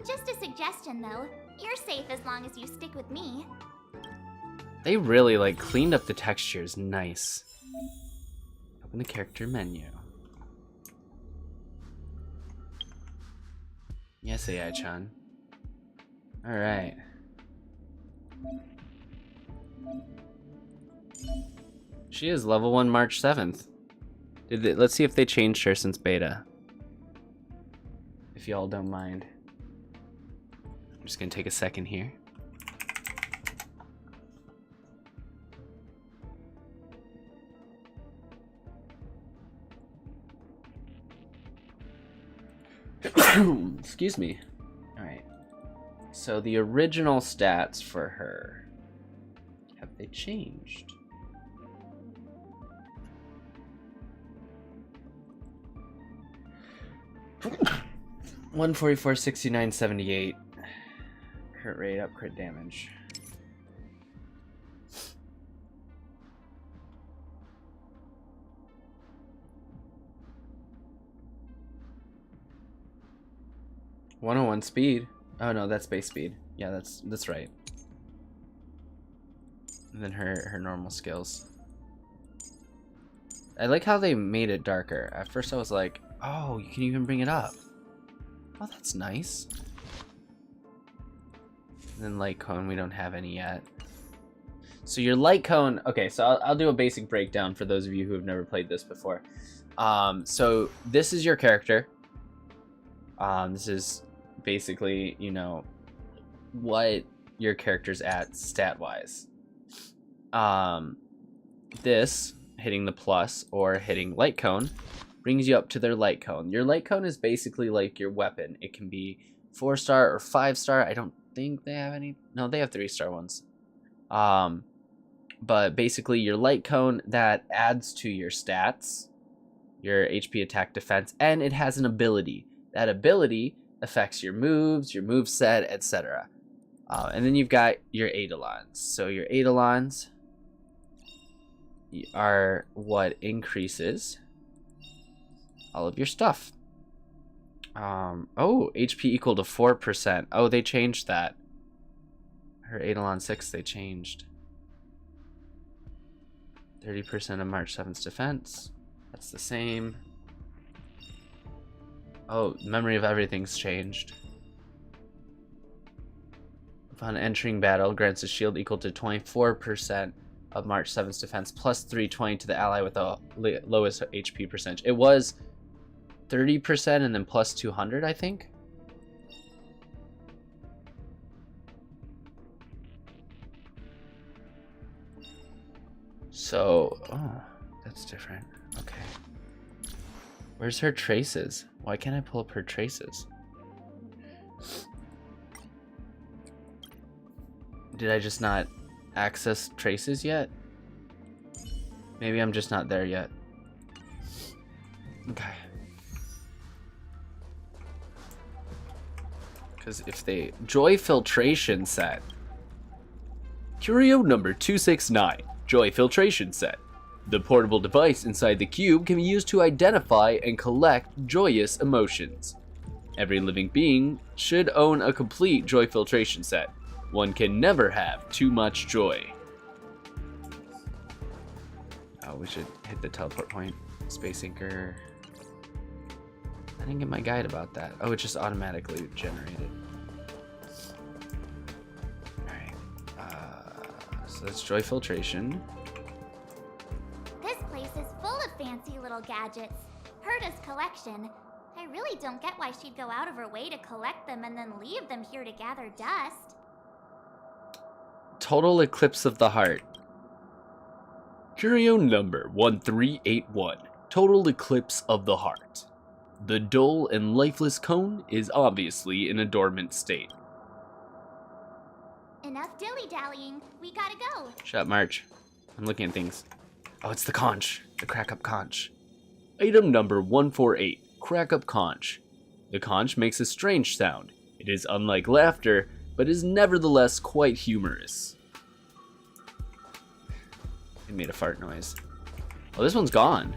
Just a suggestion, though. You're safe as long as you stick with me. They really like cleaned up the textures. Nice. Open the character menu. Yes, AI-chan. Alright. She is level 1 March 7th. Let's see if they changed her since beta. If y'all don't mind. I'm just gonna take a second here. Excuse me. Alright. So the original stats for her, have they changed? (144, 69, 78). Crit rate up, crit damage. (101 speed). Oh no, that's base speed. Yeah, that's right. And then her normal skills. I like how they made it darker. At first I was like, oh, you can even bring it up. Oh, that's nice. And then light cone, we don't have any yet. So your light cone, okay, so I'll do a basic breakdown for those of you who have never played this before. So this is your character. This is basically, you know, what your character's at stat-wise. This, hitting the plus or hitting light cone, brings you up to their light cone. Your light cone is basically like your weapon. It can be 4-star or 5-star. I don't think they have any. No, they have 3-star ones. But basically your light cone that adds to your stats, your HP, attack, defense, and it has an ability. That ability affects your moves, your moveset, etc. And then you've got your Eidolons. So your Eidolons are what increases all of your stuff. Oh, HP equal to 4%. Oh, they changed that. her Eidolon 6 they changed. 30% of March 7th's defense. That's the same. Oh, memory of everything's changed. Upon entering battle, grants a shield equal to 24% of March 7th's defense, plus 320 to the ally with the lowest HP percentage. It was 30% and then plus 200, I think. So, oh, that's different. Okay. Where's her traces? Why can't I pull up her traces? Did I just not access traces yet? Maybe I'm just not there yet. Okay. Because if they... Joy Filtration Set. Curio number 269. Joy Filtration Set. The portable device inside the cube can be used to identify and collect joyous emotions. Every living being should own a complete Joy Filtration Set. One can never have too much joy. Oh, we should hit the teleport point. Space Inker. I didn't get my guide about that. Oh, it just automatically generated. Alright. So that's Joy Filtration. This place is full of fancy little gadgets. Herta's collection. I really don't get why she'd go out of her way to collect them and then leave them here to gather dust. Total Eclipse of the Heart. Curio number 1381. Total Eclipse of the Heart. The dull and lifeless cone is obviously in a dormant state. Enough dilly-dallying. We gotta go. Shut up, March. I'm looking at things. Oh, it's the conch. The crack-up conch. Item number 148. Crack-up conch. The conch makes a strange sound. It is unlike laughter, but is nevertheless quite humorous. It made a fart noise. Oh, this one's gone.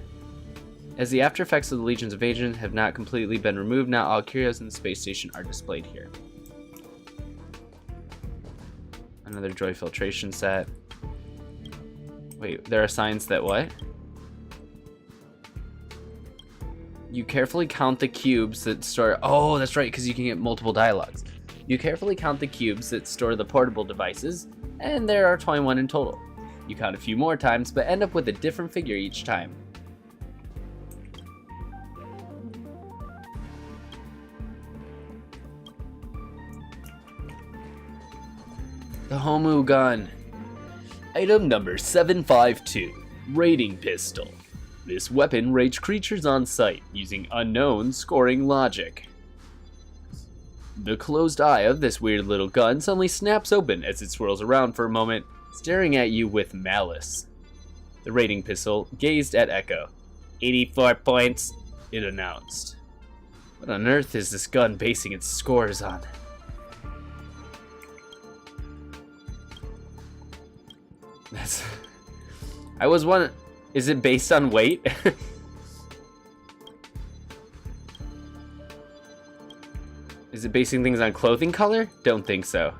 As the after effects of the Legion's invasion have not completely been removed, now all curios in the space station are displayed here. Another Joy Filtration Set. Wait, there are signs that what? You carefully count the cubes that store... Oh, that's right, because you can get multiple dialogues. You carefully count the cubes that store the portable devices, and there are 21 in total. You count a few more times, but end up with a different figure each time. The Homu gun. Item number 752. Raiding Pistol. This weapon raids creatures on sight using unknown scoring logic. The closed eye of this weird little gun suddenly snaps open as it swirls around for a moment, staring at you with malice. The raiding pistol gazed at Echo. 84 points, it announced. What on earth is this gun basing its scores on? That's... I was wondering, is it based on weight? Is it basing things on clothing color? Don't think so.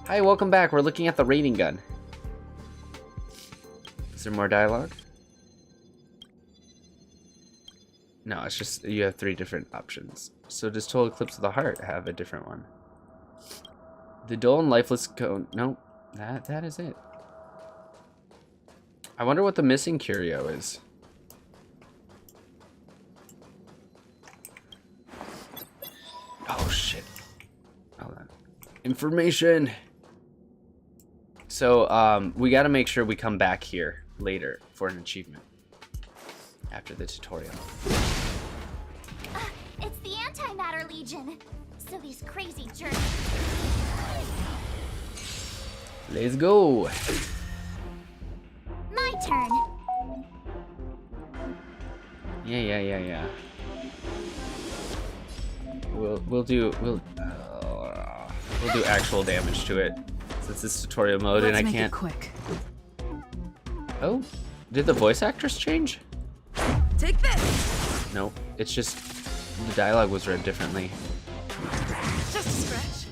Hi, welcome back. We're looking at the raiding gun. Is there more dialogue? No, it's just you have 3 different options. So does Total Eclipse of the Heart have a different one? The dull and lifeless cone. Nope, that is it. I wonder what the missing curio is. Oh shit. Hold on. Information. So we got to make sure we come back here later for an achievement after the tutorial. It's the Antimatter Legion. So these crazy jerks. Let's go. My turn. Yeah. We'll do actual damage to it since it's tutorial mode. Let's and I make can't. it quick. Oh, did the voice actress change? Take this. Nope. It's just the dialogue was read differently. Just a stretch.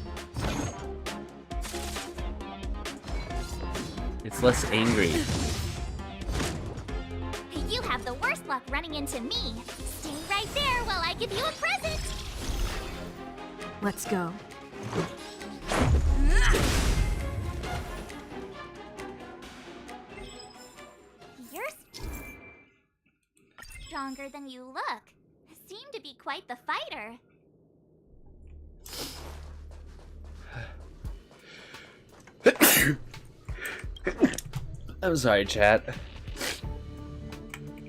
It's less angry. You have the worst luck running into me. Stay right there while I give you a present. Let's go. You're stronger than you look. Seem to be quite the fighter. I'm sorry, chat.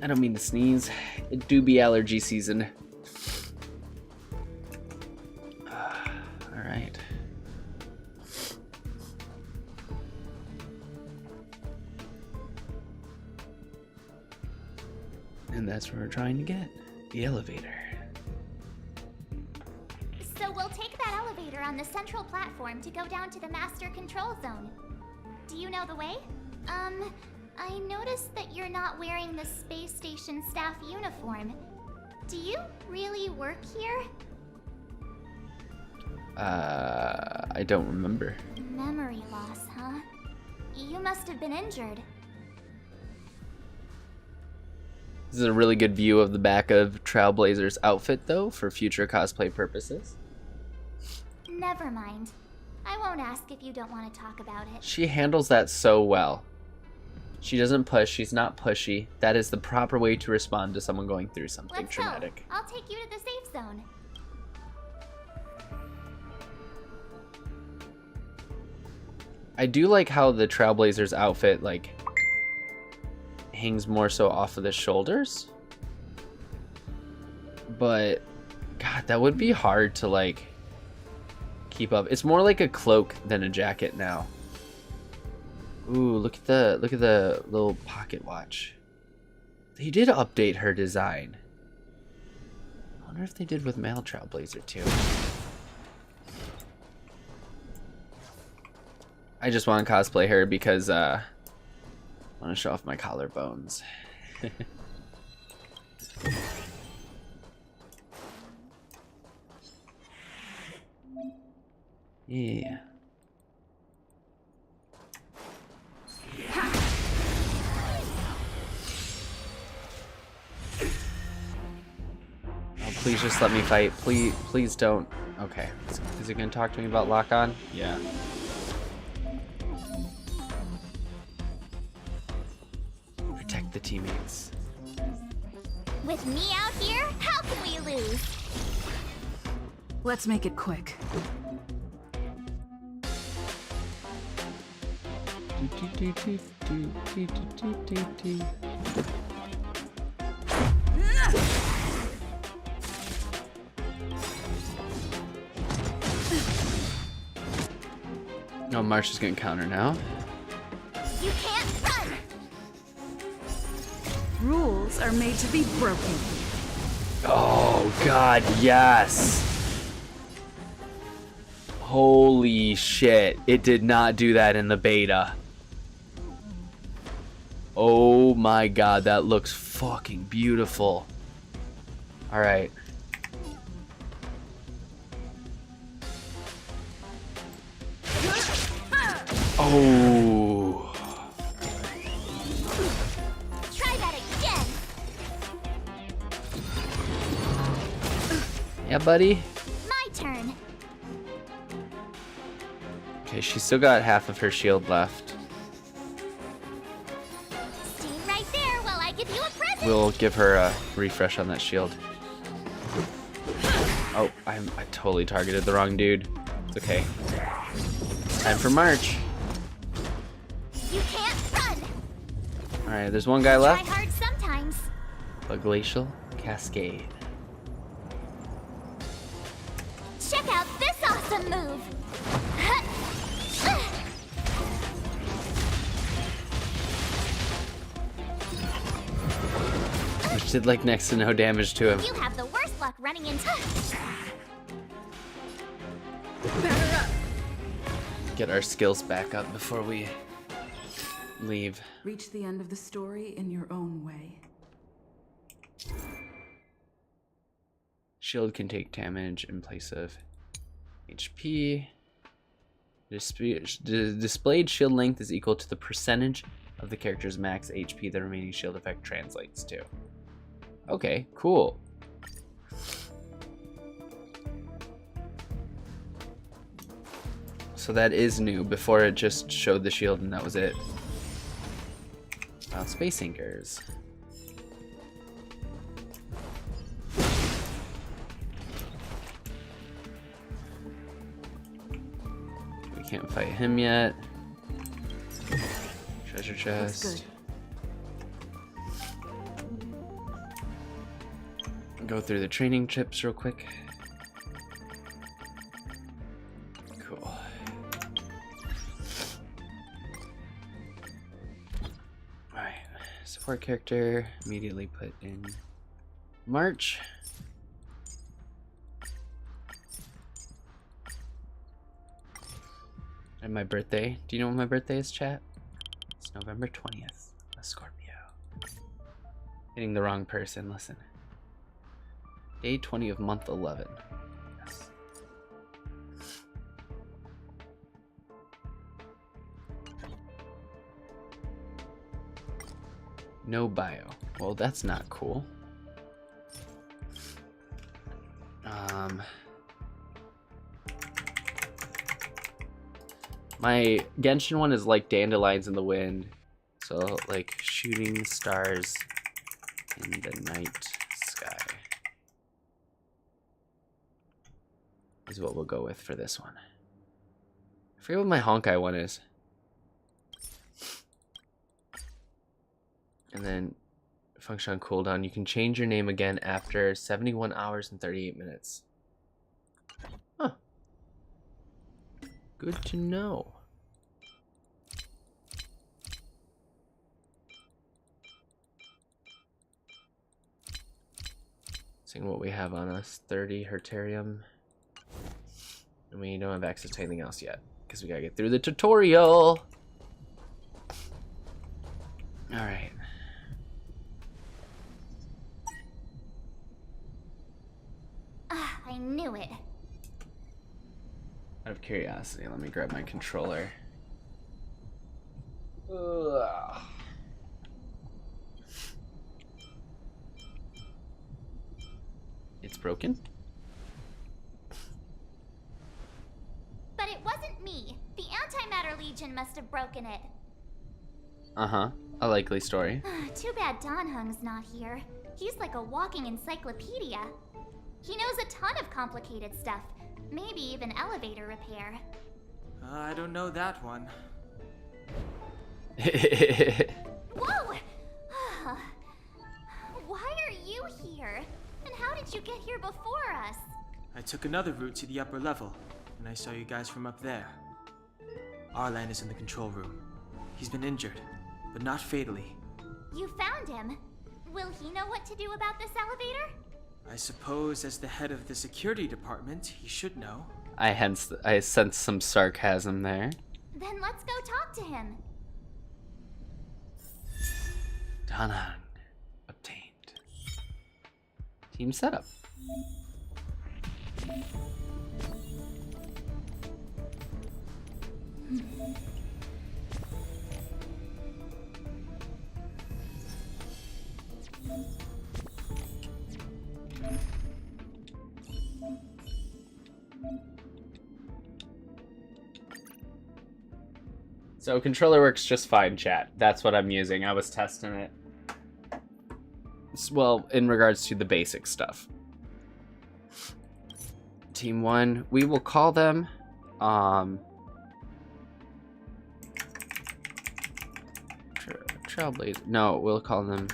I don't mean to sneeze. It do be allergy season. Alright. And that's where we're trying to get. The elevator. So we'll take that elevator on the central platform to go down to the master control zone. Do you know the way? I noticed that you're not wearing the space station staff uniform. Do you really work here? I don't remember. Memory loss, huh? You must have been injured. This is a really good view of the back of Trailblazer's outfit, though, for future cosplay purposes. Never mind. I won't ask if you don't want to talk about it. She handles that so well. She doesn't push, she's not pushy. That is the proper way to respond to someone going through something Let's traumatic. go. I'll take you to the safe zone. I do like how the Trailblazer's outfit, like, hangs more so off of the shoulders. But, God, that would be hard to, like, keep up. It's more like a cloak than a jacket now. Ooh, look at the little pocket watch. They did update her design. I wonder if they did with male Trailblazer too. I just want to cosplay her because I want to show off my collarbones. Yeah. Oh, please just let me fight. Please don't. Okay. Is it gonna talk to me about lock on? Yeah. Protect the teammates. With me out here, how can we lose? Let's make it quick. No, Marsh is gonna counter now. You can't run! Rules are made to be broken. Oh God, yes! Holy shit, it did not do that in the beta. Oh my God, that looks fucking beautiful. Alright. Oh. Try that again! Yeah, buddy. My turn. Okay, she's still got half of her shield left. Stay right there while I give you a present! We'll give her a refresh on that shield. Oh, I totally targeted the wrong dude. It's okay. Time for March. You can't run! Alright, there's one guy Try left. hard sometimes. A glacial cascade. Check out this awesome move! Which did like next to no damage to him. You have the worst luck running into... Batter up. Get our skills back up before we leave. Reach the end of the story in your own way. Shield can take damage in place of HP. Displayed shield length is equal to the percentage of the character's max HP the remaining shield effect translates to. Okay, cool. So that is new. Before it just showed the shield and that was it. Wow, space anchors. We can't fight him yet. Treasure chest. Go through the training chips real quick. Cool. Alright, support character, immediately put in March. And my birthday. Do you know when my birthday is, chat? It's November 20th. A Scorpio. Hitting the wrong person, listen. Day 20 of month 11. Yes. No bio. Well, that's not cool. My Genshin one is like dandelions in the wind. So, like shooting stars in the night sky is what we'll go with for this one. I forget what my Honkai one is. And then function on cooldown. You can change your name again after 71 hours and 38 minutes. Huh. Good to know. Seeing what we have on us. 30 Hertarium. And we don't have access to anything else yet. Because we gotta get through the tutorial. Alright. I knew it. Out of curiosity, let me grab my controller. Ugh. It's broken? But it wasn't me. The Antimatter Legion must have broken it. Uh-huh. A likely story. Too bad Danhung's not here. He's like a walking encyclopedia. He knows a ton of complicated stuff. Maybe even elevator repair. I don't know that one. Whoa! Why are you here? And how did you get here before us? I took another route to the upper level, and I saw you guys from up there. Arlan is in the control room. He's been injured, but not fatally. You found him. Will he know what to do about this elevator? I suppose as the head of the security department, he should know. I sense some sarcasm there. Then let's go talk to him. Danhung obtained. Team setup. So controller works just fine, chat. That's what I'm using. I was testing it. Well, in regards to the basic stuff. Team 1, we will call them Trailblazer. No, we'll call them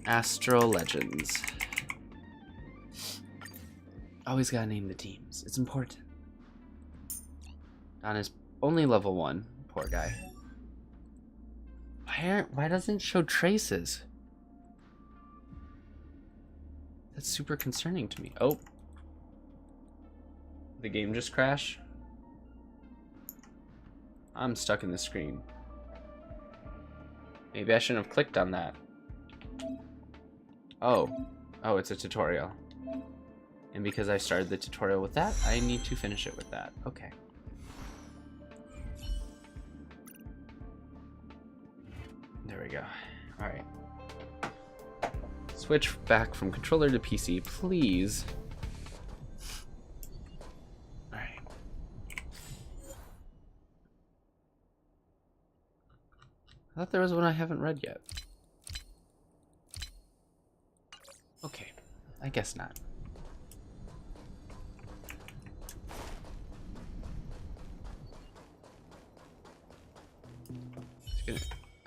Astral Legends. Always gotta name the teams. It's important. Don is only level 1. Poor guy. Why doesn't it show traces? That's super concerning to me. Oh. The game just crashed? I'm stuck in the screen. Maybe I shouldn't have clicked on that. Oh. Oh, it's a tutorial. And because I started the tutorial with that, I need to finish it with that. Okay. There we go. All right. Switch back from controller to PC, please. All right. I thought there was one I haven't read yet. Okay, I guess not.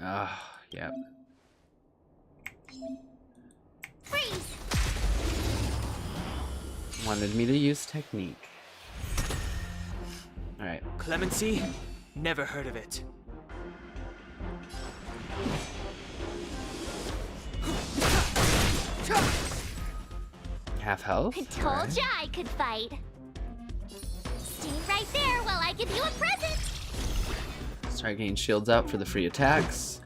Ah, yep. Freeze! Wanted me to use technique. Alright. Clemency? Never heard of it. Half health? I told ya I could fight. Stay right there while I give you a present. Start getting shields out for the free attacks.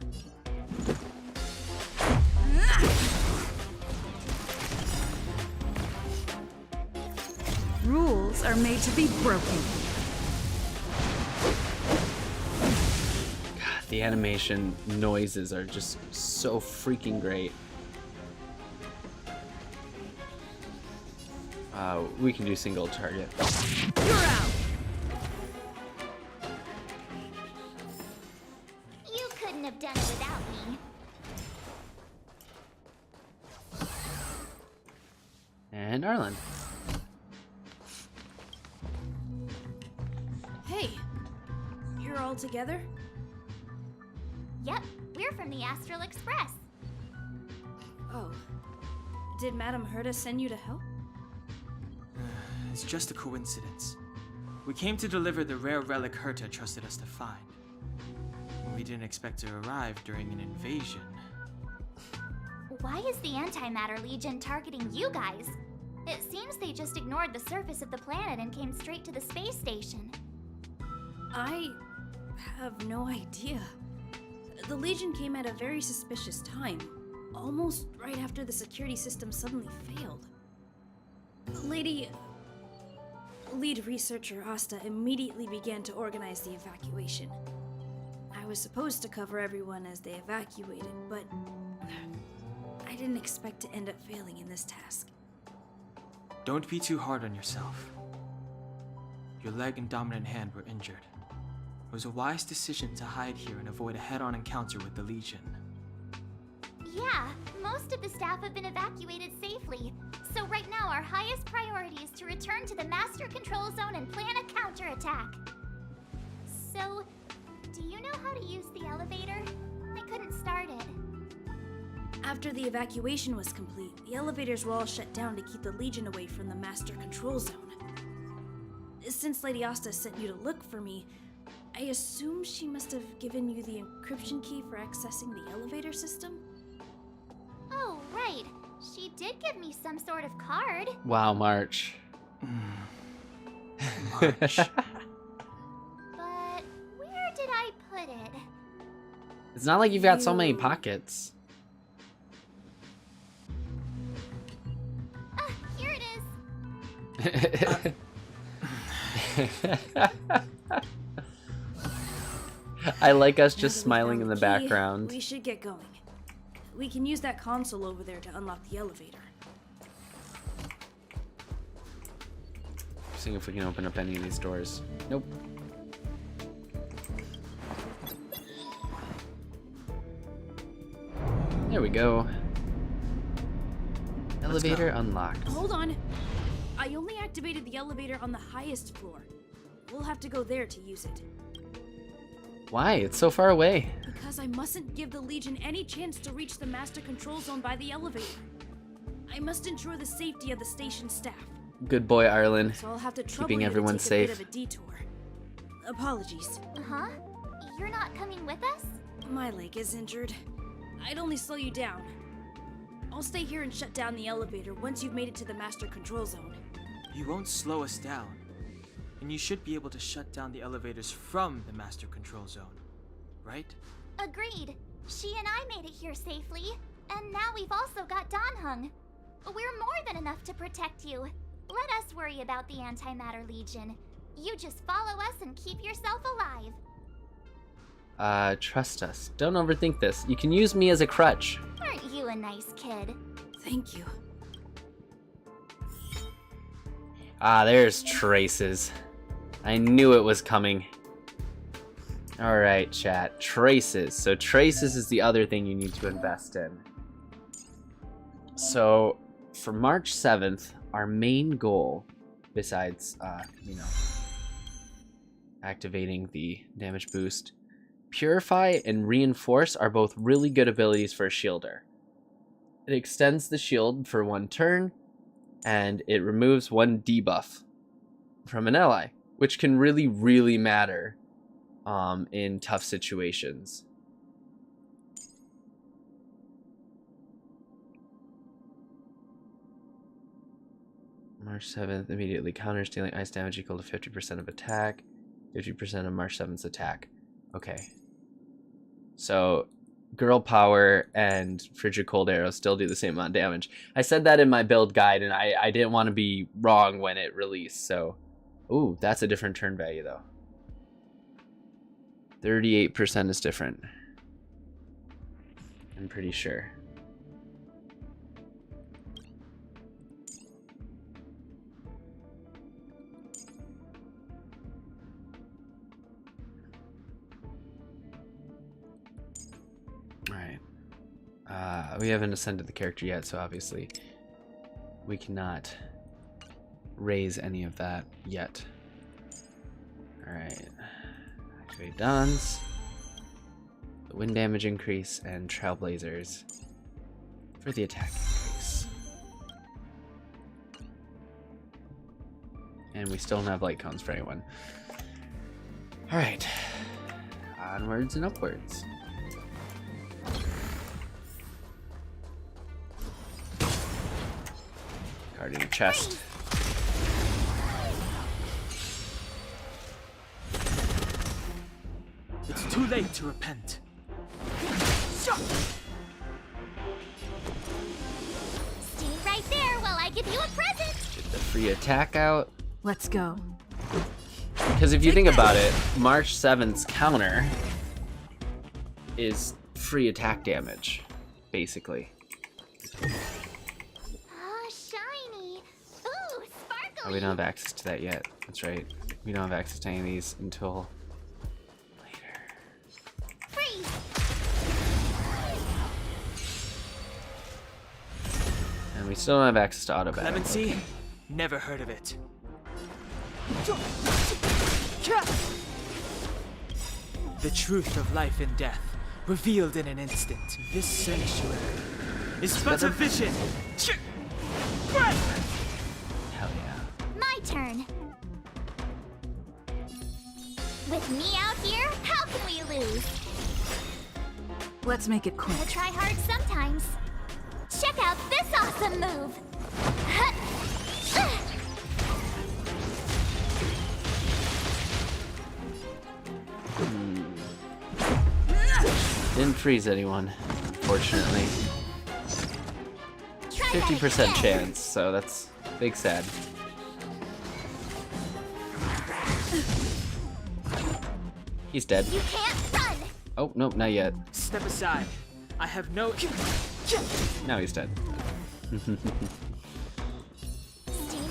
Rules are made to be broken. God, the animation noises are just so freaking great. We can do single target. You're out. You couldn't have done it without me. And Arlen. Hey, you're all together? Yep, we're from the Astral Express. Oh. Did Madame Herta send you to help? It's just a coincidence. We came to deliver the rare relic Herta trusted us to find. We didn't expect to arrive during an invasion. Why is the Antimatter Legion targeting you guys? It seems they just ignored the surface of the planet and came straight to the space station. I have no idea. The Legion came at a very suspicious time, almost right after the security system suddenly failed. Lead researcher Asta immediately began to organize the evacuation. I was supposed to cover everyone as they evacuated, but I didn't expect to end up failing in this task. Don't be too hard on yourself. Your leg and dominant hand were injured. It was a wise decision to hide here and avoid a head-on encounter with the Legion. Yeah, most of the staff have been evacuated safely. So right now our highest priority is to return to the Master Control Zone and plan a counterattack. So, do you know how to use the elevator? I couldn't start it. After the evacuation was complete, the elevators were all shut down to keep the Legion away from the Master Control Zone. Since Lady Asta sent you to look for me, I assume she must have given you the encryption key for accessing the elevator system? Oh, right. She did give me some sort of card. Wow, March. March. But where did I put it? It's not like you've got so many pockets. Here it is. I like us Now just that we smiling found in the key, background. We should get going. We can use that console over there to unlock the elevator. Seeing if we can open up any of these doors. Nope. There we go. Elevator unlocked. Hold on. I only activated the elevator on the highest floor. We'll have to go there to use it. Why? It's so far away. Because I mustn't give the Legion any chance to reach the Master Control Zone by the elevator. I must ensure the safety of the station staff. Good boy, Arlen. So I'll have to trouble Keeping you everyone to take safe. a bit of a detour. Apologies. Huh? You're not coming with us? My leg is injured. I'd only slow you down. I'll stay here and shut down the elevator once you've made it to the Master Control Zone. You won't slow us down. And you should be able to shut down the elevators from the Master Control Zone, right? Agreed. She and I made it here safely. And now we've also got Danhung. We're more than enough to protect you. Let us worry about the Antimatter Legion. You just follow us and keep yourself alive. Trust us. Don't overthink this. You can use me as a crutch. Aren't you a nice kid? Thank you. Ah, there's traces. I knew it was coming. Alright, chat. Traces. So traces is the other thing you need to invest in. So, for March 7th, our main goal, besides, you know, activating the damage boost, Purify and Reinforce are both really good abilities for a shielder. It extends the shield for 1 turn, and it removes 1 debuff from an ally, which can really, really matter in tough situations. March 7th immediately counters, dealing ice damage equal to 50% of attack, 50% of March 7th's attack. Okay. So, Girl Power and Frigid Cold Arrow still do the same amount of damage. I said that in my build guide, and I didn't want to be wrong when it released, so... Ooh, that's a different turn value, though. 38% is different. I'm pretty sure. Alright. We haven't ascended the character yet, so obviously we cannot raise any of that yet. Alright. Activate Dons. The wind damage increase and Trailblazers for the attack increase. And we still don't have light cones for anyone. Alright. Onwards and upwards. Card in the chest. It's too late to repent. Stay right there while I give you a present. Get the free attack out. Let's go. Because if you think about it, March 7th's counter is free attack damage, basically. Ah, shiny. Ooh, sparkly. Oh, we don't have access to that yet. That's right. We don't have access to any of these until later. Freeze. And we still don't have access to auto battle. Clemency? Never heard of it. The truth of life and death, revealed in an instant. This sanctuary is but a vision. Hell yeah. My turn. With me out here, how can we lose? Let's make it quick. Gotta try hard sometimes. Check out this awesome move. Didn't freeze anyone, unfortunately. 50% chance, so that's big sad. He's dead. You can't run. Oh, nope, not yet. Step aside. I have no... Now he's dead. Stay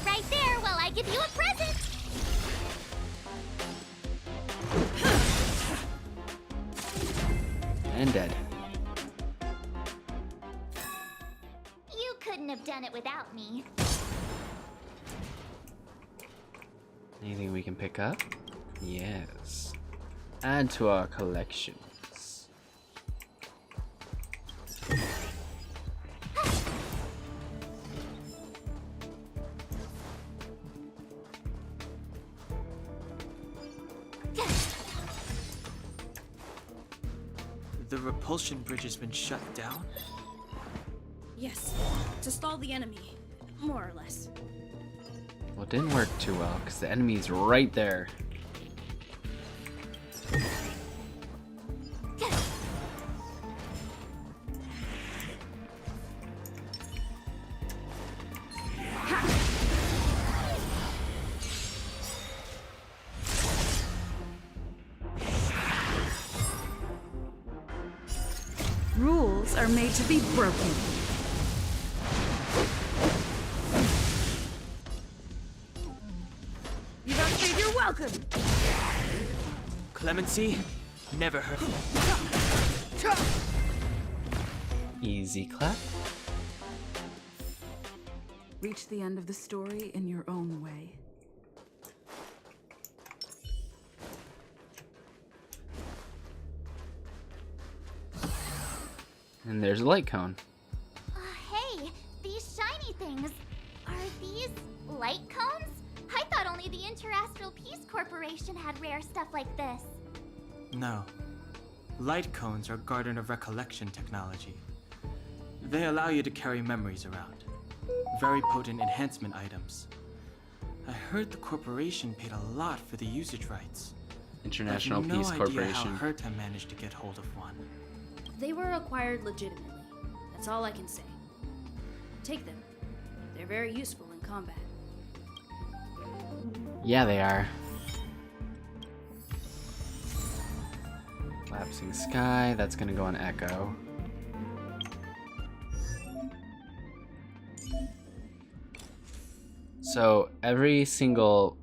right there while I give you a present. And dead. You couldn't have done it without me. Anything we can pick up? Yes. Add to our collections. The repulsion bridge has been shut down? Yes, to stall the enemy, more or less. Well, it didn't work too well, because the enemy's right there. Rules are made to be broken. You don't say you're welcome. Clemency? Never heard. Easy clap. Reach the end of the story in your own way. And there's a light cone. Hey, these shiny things. Are these light cones? I thought only the Interastral Peace Corporation had rare stuff like this. No. Light cones are Garden of Recollection technology. They allow you to carry memories around. Very potent enhancement items. I heard the corporation paid a lot for the usage rights. International I have no Peace idea Corporation. how Herta managed to get hold of one. They were acquired legitimately. That's all I can say. Take them. They're very useful in combat. Yeah, they are. Collapsing sky, that's gonna go on Echo. So every single,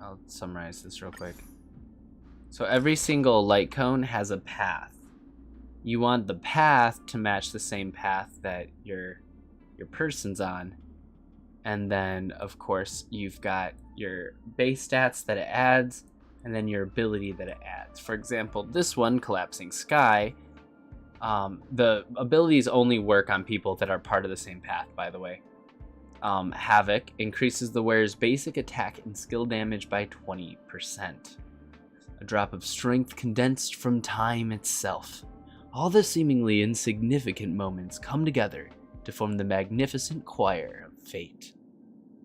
I'll summarize this real quick. So every single light cone has a path. You want the path to match the same path that your person's on. And then, of course, you've got your base stats that it adds, and then your ability that it adds. For example, this one, Collapsing Sky, the abilities only work on people that are part of the same path, by the way. Havoc increases the wearer's basic attack and skill damage by 20%. A drop of strength condensed from time itself. All the seemingly insignificant moments come together to form the magnificent choir of fate.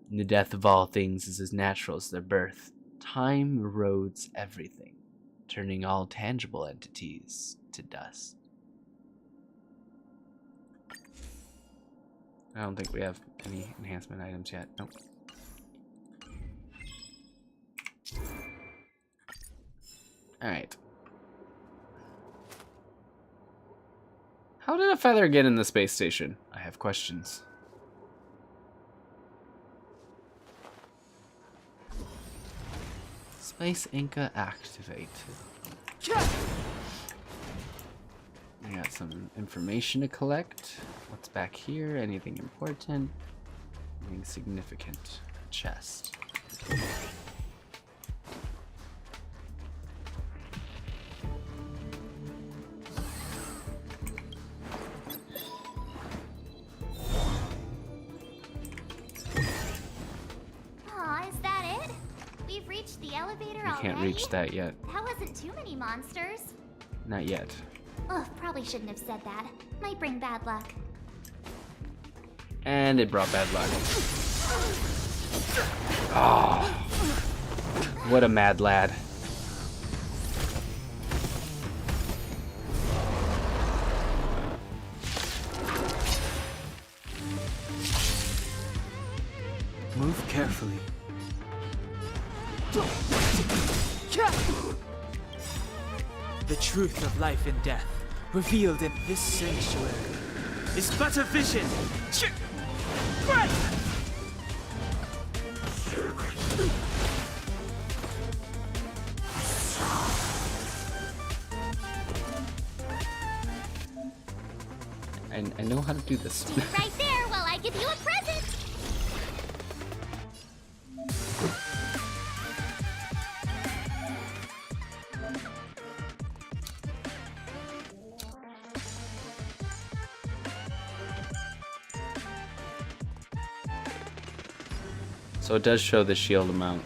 And the death of all things is as natural as their birth. Time erodes everything, turning all tangible entities to dust. I don't think we have any enhancement items yet. Nope. Alright. How did a feather get in the space station? I have questions. Space Inca activate. We got some information to collect. What's back here? Anything important? Anything significant? A chest. Aw, is that it? We've reached the elevator already? We can't reach that yet. That wasn't too many monsters. Not yet. Ugh, probably shouldn't have said that. Might bring bad luck. And it brought bad luck. Oh, what a mad lad. Move carefully. The truth of life and death, revealed in this sanctuary, is but a vision. Right! I know how to do this. Stay right there while I give you a present. So it does show the shield amount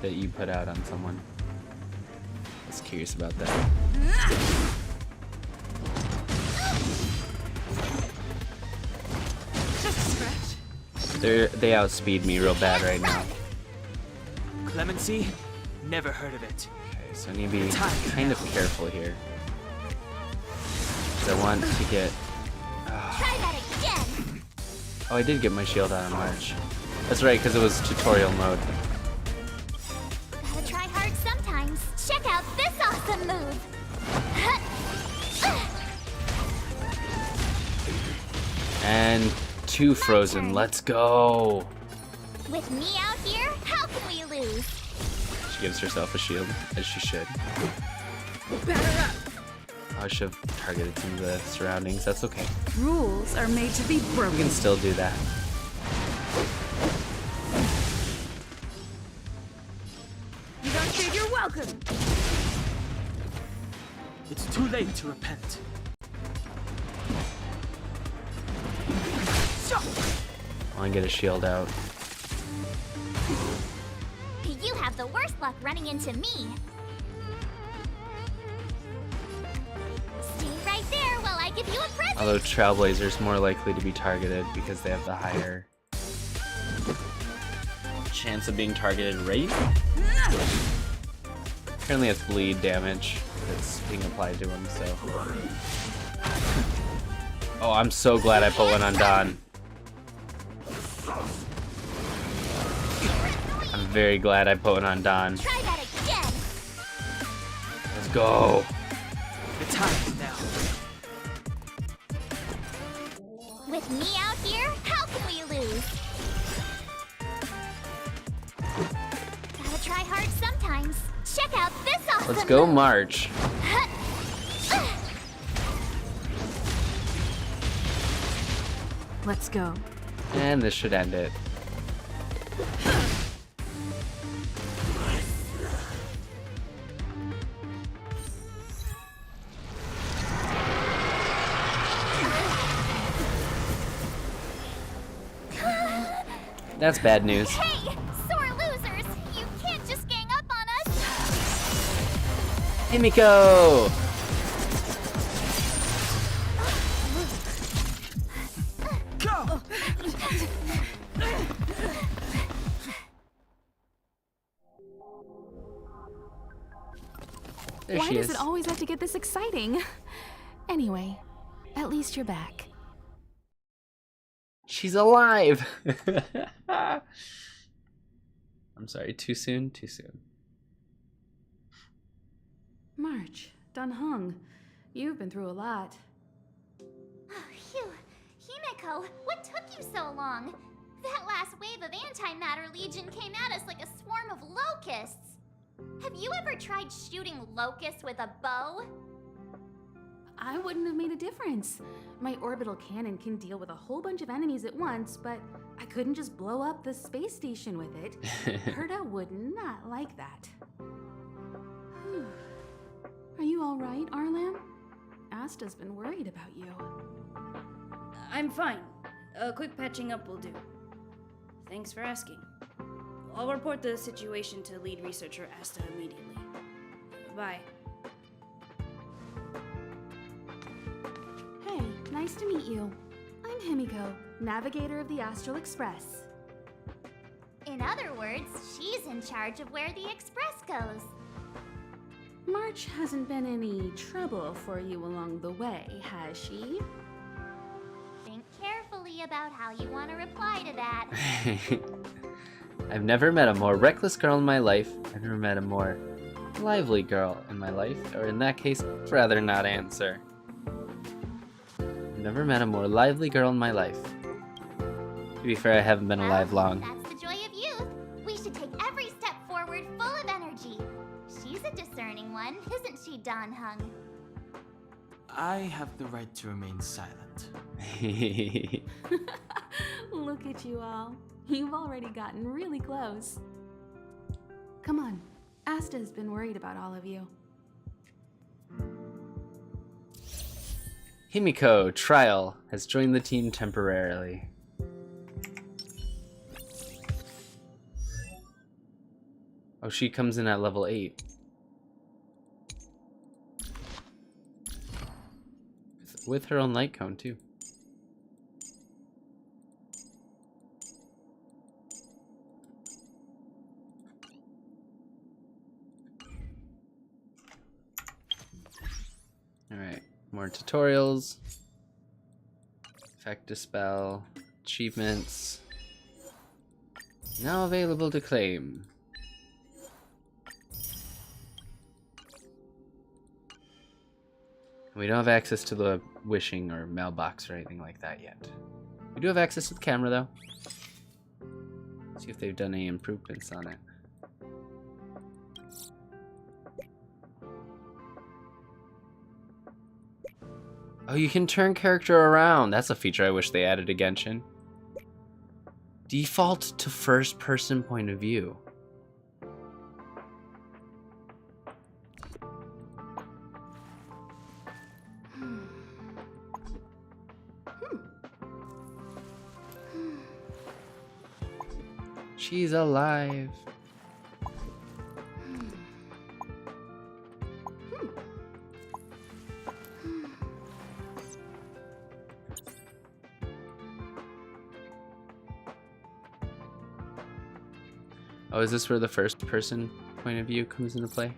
that you put out on someone. I was curious about that. Just a scratch. They outspeed me real bad right now. Clemency? Never heard of it. Okay, so I need to be kind of careful here. 'Cause I want to get... Try that again. Oh, I did get my shield out of March. That's right, because it was tutorial mode. Gotta try hard sometimes. Check out this awesome move. And 2 frozen. Let's go. With me out here, how can we lose? She gives herself a shield, as she should. I should have targeted some of the surroundings. That's okay. Rules are made to be We broken. can still do that. You don't trade your welcome. It's too late to repent. I want to get a shield out. You have the worst luck running into me. Stay right there while I give you a present. Although Trailblazer's more likely to be targeted because they have the higher chance of being targeted rate. Apparently it's bleed damage that's being applied to him, so. Oh, I'm so glad I put one on Don. I'm very glad I put one on Don. Try that again. Let's go. The time is now. With me out here, how can we lose? Gotta try hard sometimes. Check out this awesome Let's go move. March. Let's go. And this should end it. That's bad news. Hey, sore losers! You can't just gang up on us! Himiko! Go! There Why she does is. it always have to get this exciting? Anyway, at least you're back. She's alive! I'm sorry, too soon? Too soon. March, Dunhung, you've been through a lot. Oh, phew. Himiko, what took you so long? That last wave of antimatter legion came at us like a swarm of locusts. Have you ever tried shooting locusts with a bow? I wouldn't have made a difference. My orbital cannon can deal with a whole bunch of enemies at once, but I couldn't just blow up the space station with it. Herta would not like that. Whew. Are you all right, Arlan? Asta's been worried about you. I'm fine. A quick patching up will do. Thanks for asking. I'll report the situation to lead researcher Asta immediately. Bye. Hey, nice to meet you. I'm Himiko, navigator of the Astral Express. In other words, she's in charge of where the express goes. March hasn't been any trouble for you along the way, has she? Think carefully about how you want to reply to that. I've never met a more reckless girl in my life. I've never met a more lively girl in my life. Or in that case, rather not answer. I've never met a more lively girl in my life. To be fair, I haven't been alive long. That's the joy of youth. We should take every step forward full of energy. She's a discerning one, isn't she, Donhung? I have the right to remain silent. Look at you all. You've already gotten really close. Come on. Asta's been worried about all of you. Himiko, Trial, has joined the team temporarily. Oh, she comes in at level 8. With her own light cone, too. Alright, more tutorials. Effect Dispel. Achievements. Now available to claim. We don't have access to the wishing or mailbox or anything like that yet. We do have access to the camera though. See if they've done any improvements on it. Oh, you can turn character around. That's a feature I wish they added to Genshin. Default to first person point of view. She's alive. Oh, is this where the first person point of view comes into play?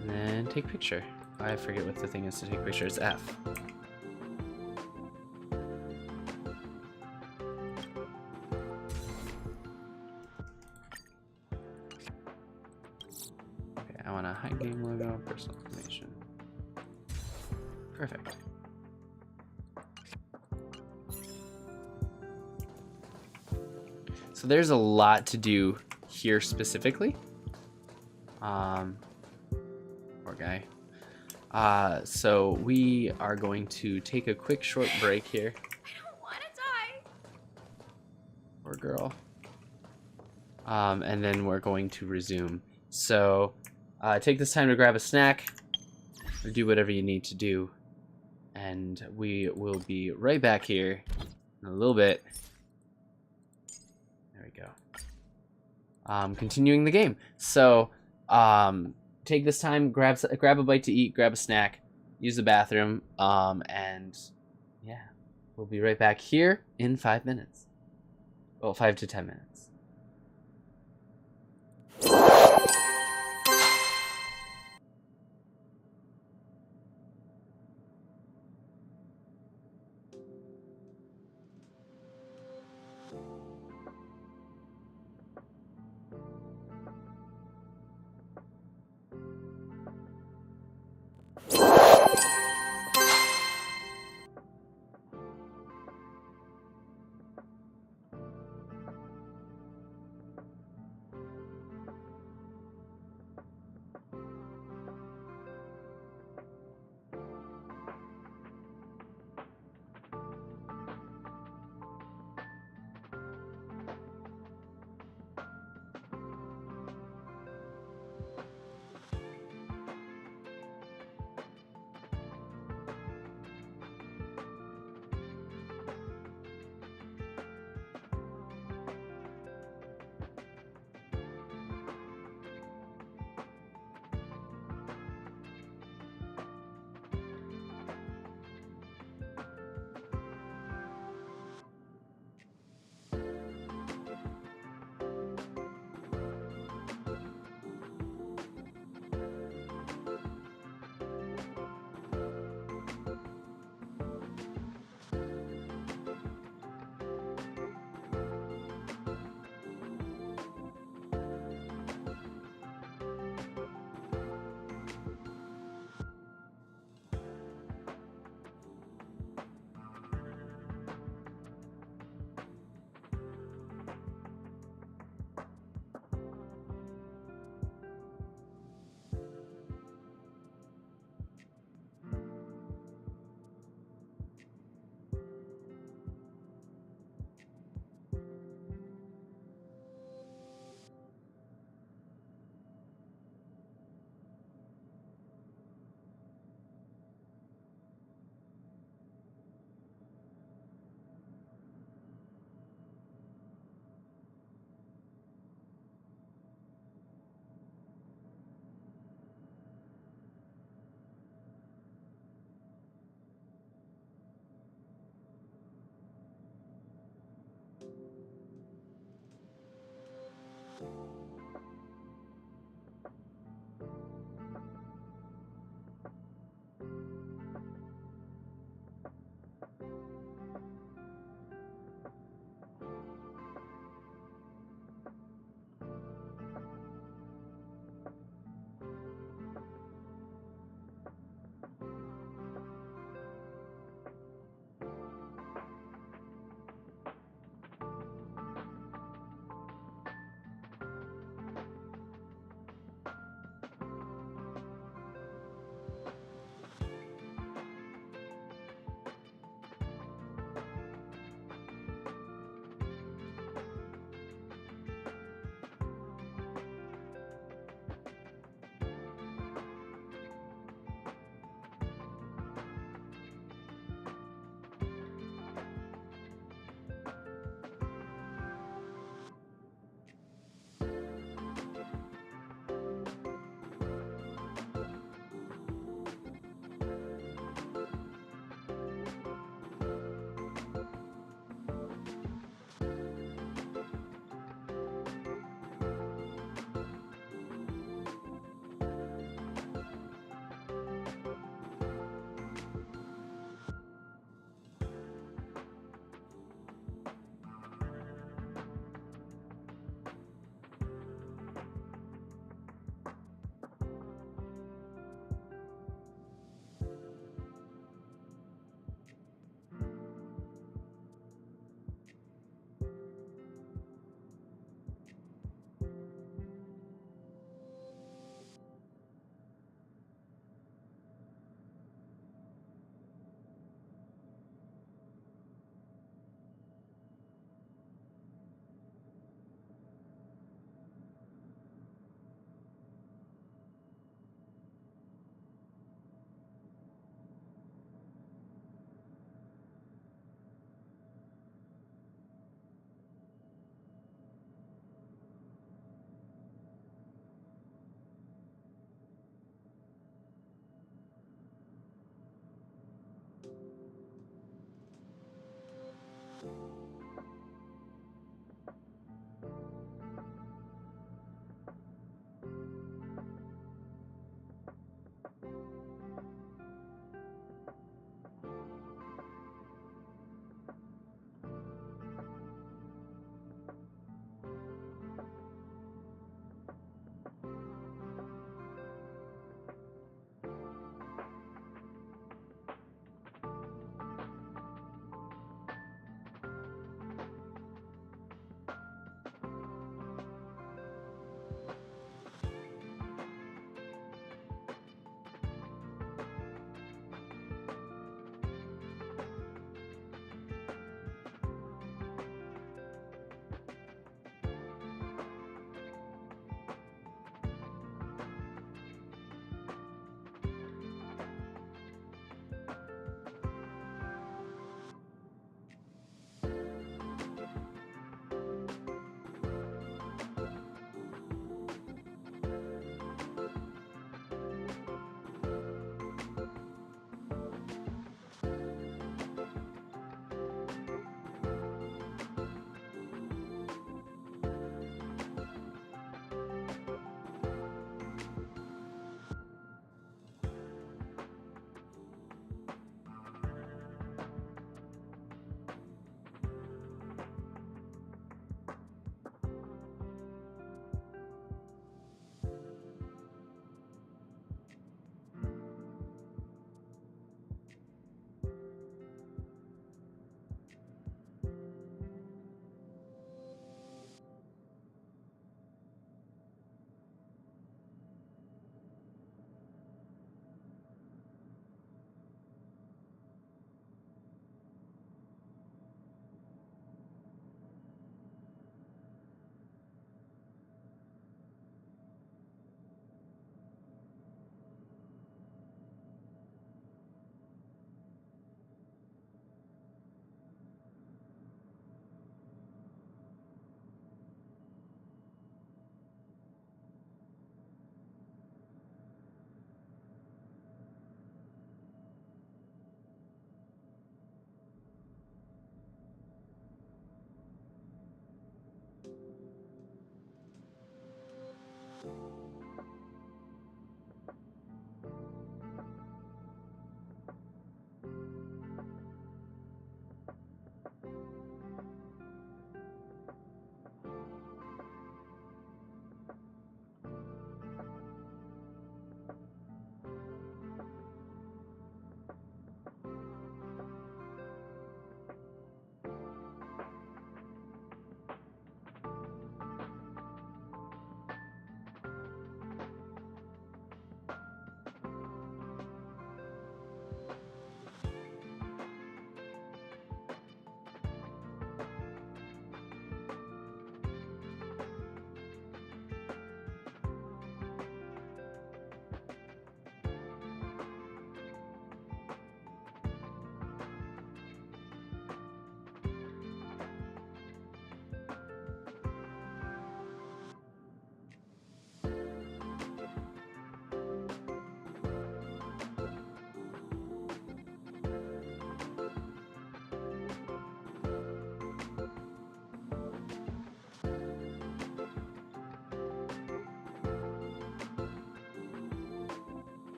And then take picture. I forget what the thing is to take picture. It's F. I want to hide game logo, personal information. Perfect. So there's a lot to do here specifically. Poor guy. So we are going to take a quick short break here. I don't want to die. Poor girl. And then we're going to resume. So take this time to grab a snack or do whatever you need to do. And we will be right back here in a little bit. There we go. Continuing the game. So take this time, grab a bite to eat, grab a snack, use the bathroom, and yeah, we'll be right back here in 5 minutes. Well, 5 to 10 minutes.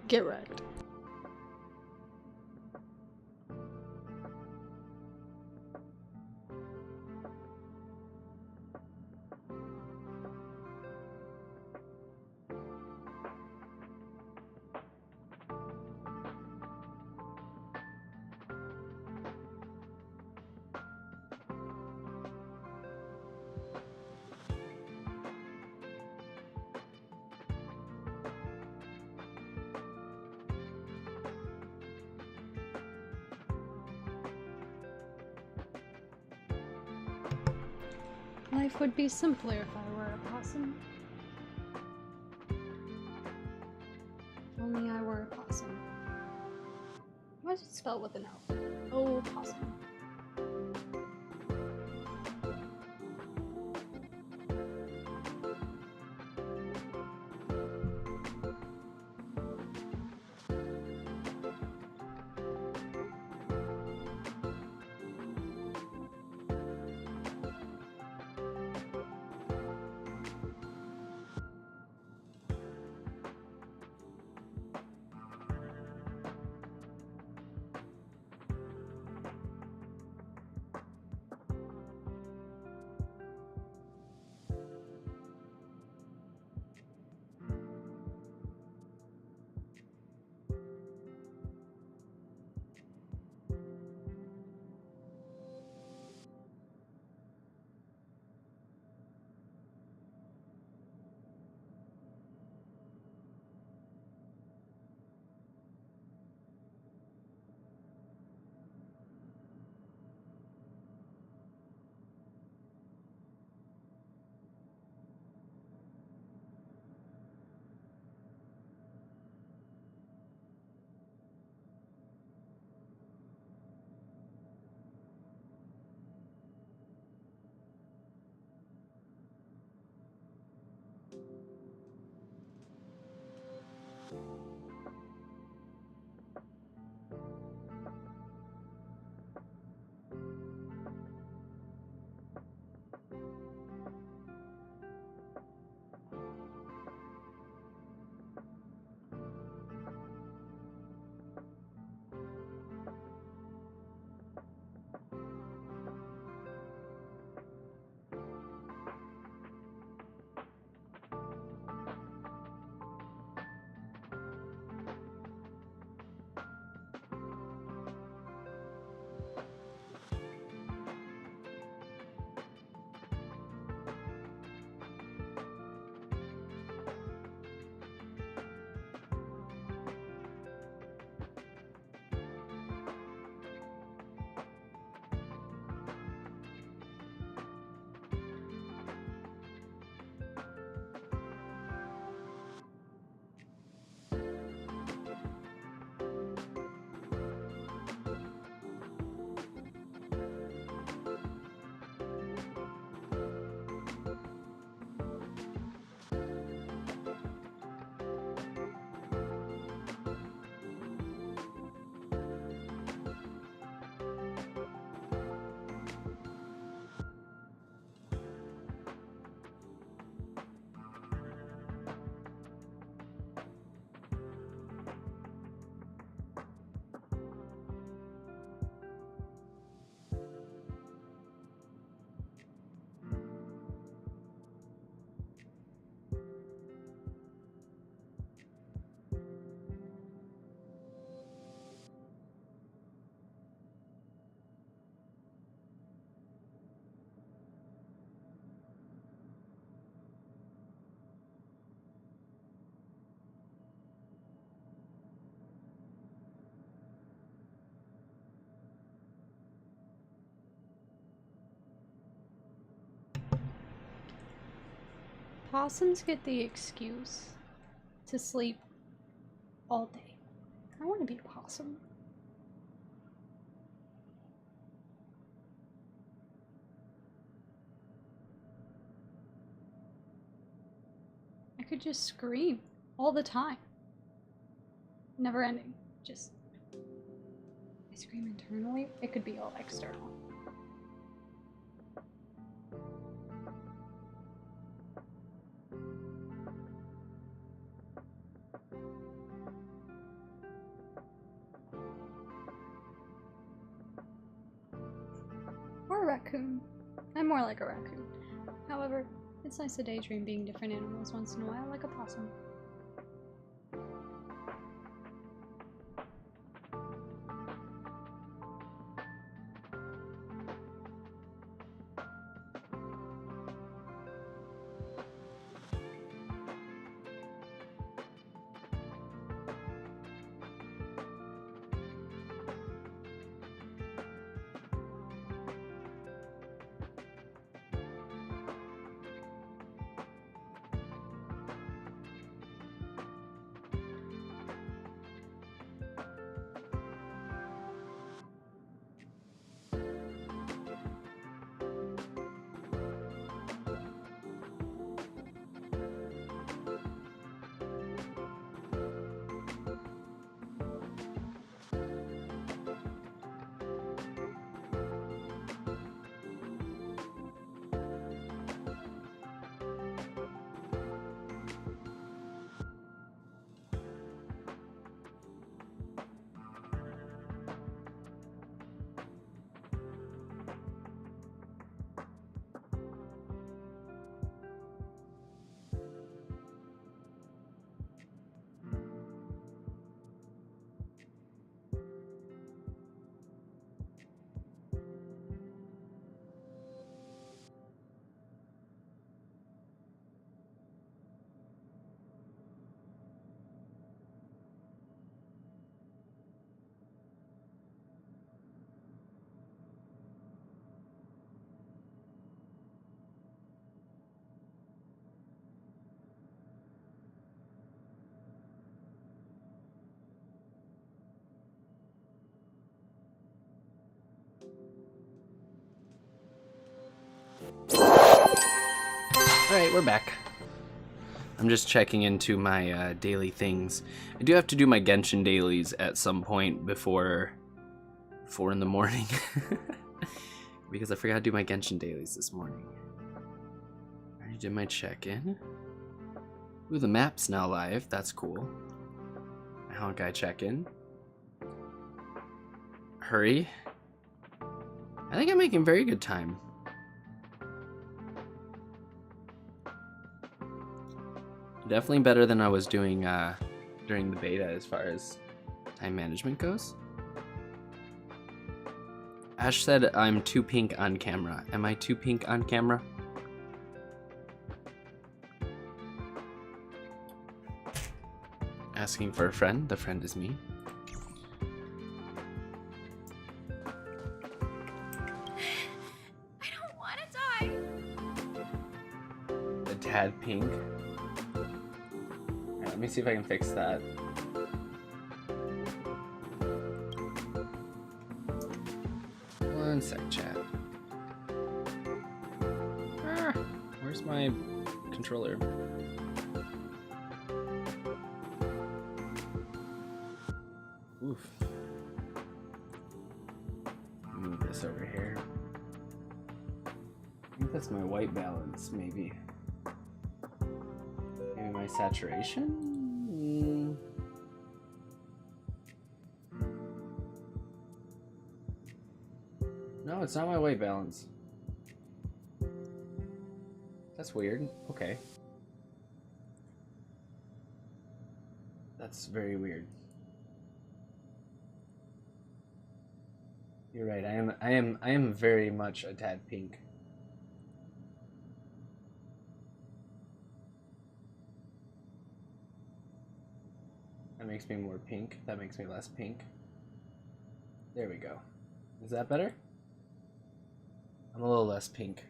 Get wrecked. Life would be simpler if I were a possum. If only I were a possum. Why is it spelled with an L? Oh, possum. Possums get the excuse to sleep all day. I want to be a possum. I could just scream all the time. Never ending. Just I scream internally? It could be all external. Or a raccoon. I'm more like a raccoon. However, it's nice to daydream being different animals once in a while, like a possum. Alright, we're back. I'm just checking into my daily things. I do have to do my Genshin dailies at some point before 4 in the morning. Because I forgot to do my Genshin dailies this morning. I already did my check-in. Ooh, the map's now live. That's cool. My Honkai check-in. Hurry. I think I'm making very good time. Definitely better than I was doing during the beta as far as time management goes. Ash said I'm too pink on camera. Am I too pink on camera? Asking for a friend. The friend is me. I don't want to die. A tad pink. Alright, let me see if I can fix that. One sec, chat. Where's my controller? Oof. Move this over here. I think that's my white balance, maybe. Maybe my saturation? No, it's not my white balance. That's weird. Okay. That's very weird. You're right. I am very much a tad pink. That makes me more pink. That makes me less pink. There we go. Is that better? I'm a little less pink.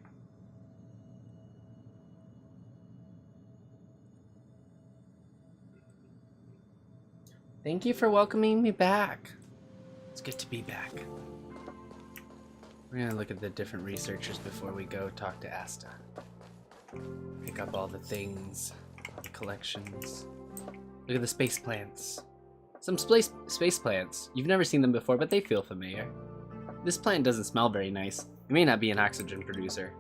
Thank you for welcoming me back. It's good to be back. We're gonna look at the different researchers before we go talk to Asta. Pick up all the things, all the collections. Look at the space plants. Some space plants. You've never seen them before, but they feel familiar. This plant doesn't smell very nice. It may not be an oxygen producer.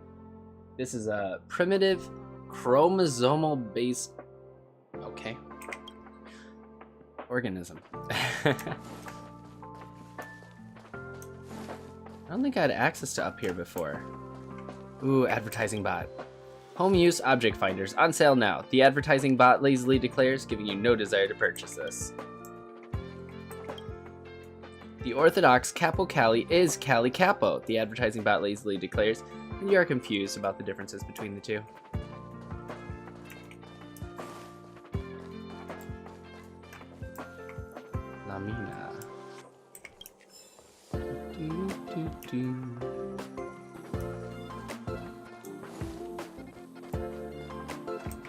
This is a primitive chromosomal-based... Okay. Organism. I don't think I had access to up here before. Ooh, advertising bot. Home use object finders on sale now. The advertising bot lazily declares, giving you no desire to purchase this. The orthodox Capo Cali is Cali Capo, the advertising bot lazily declares, and you are confused about the differences between the two. Lamina.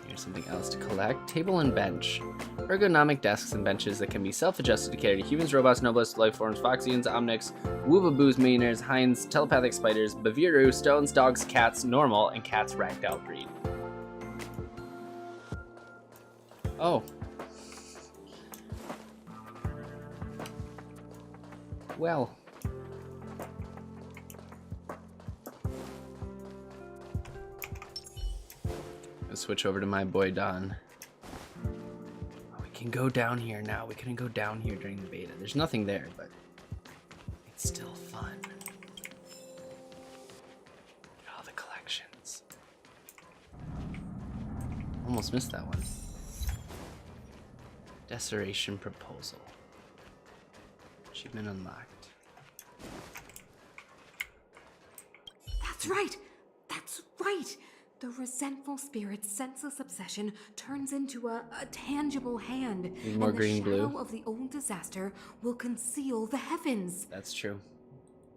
Here's something else to collect. Table and bench. Ergonomic desks and benches that can be self-adjusted to cater to humans, robots, noblest life forms, foxians, omnics, woobaboos, millionaires, hinds, telepathic spiders, baviru, stones, dogs, cats, normal, and cats ragdoll breed. Oh. Well. Let's switch over to my boy Don. Can go down here now. We couldn't go down here during the beta. There's nothing there, but it's still fun. Look at all the collections. Almost missed that one. Decoration proposal. Achievement unlocked. That's right! That's right! The resentful spirit's senseless obsession turns into a tangible hand, Need more and green, the shadow blue. of the old disaster will conceal the heavens. That's true.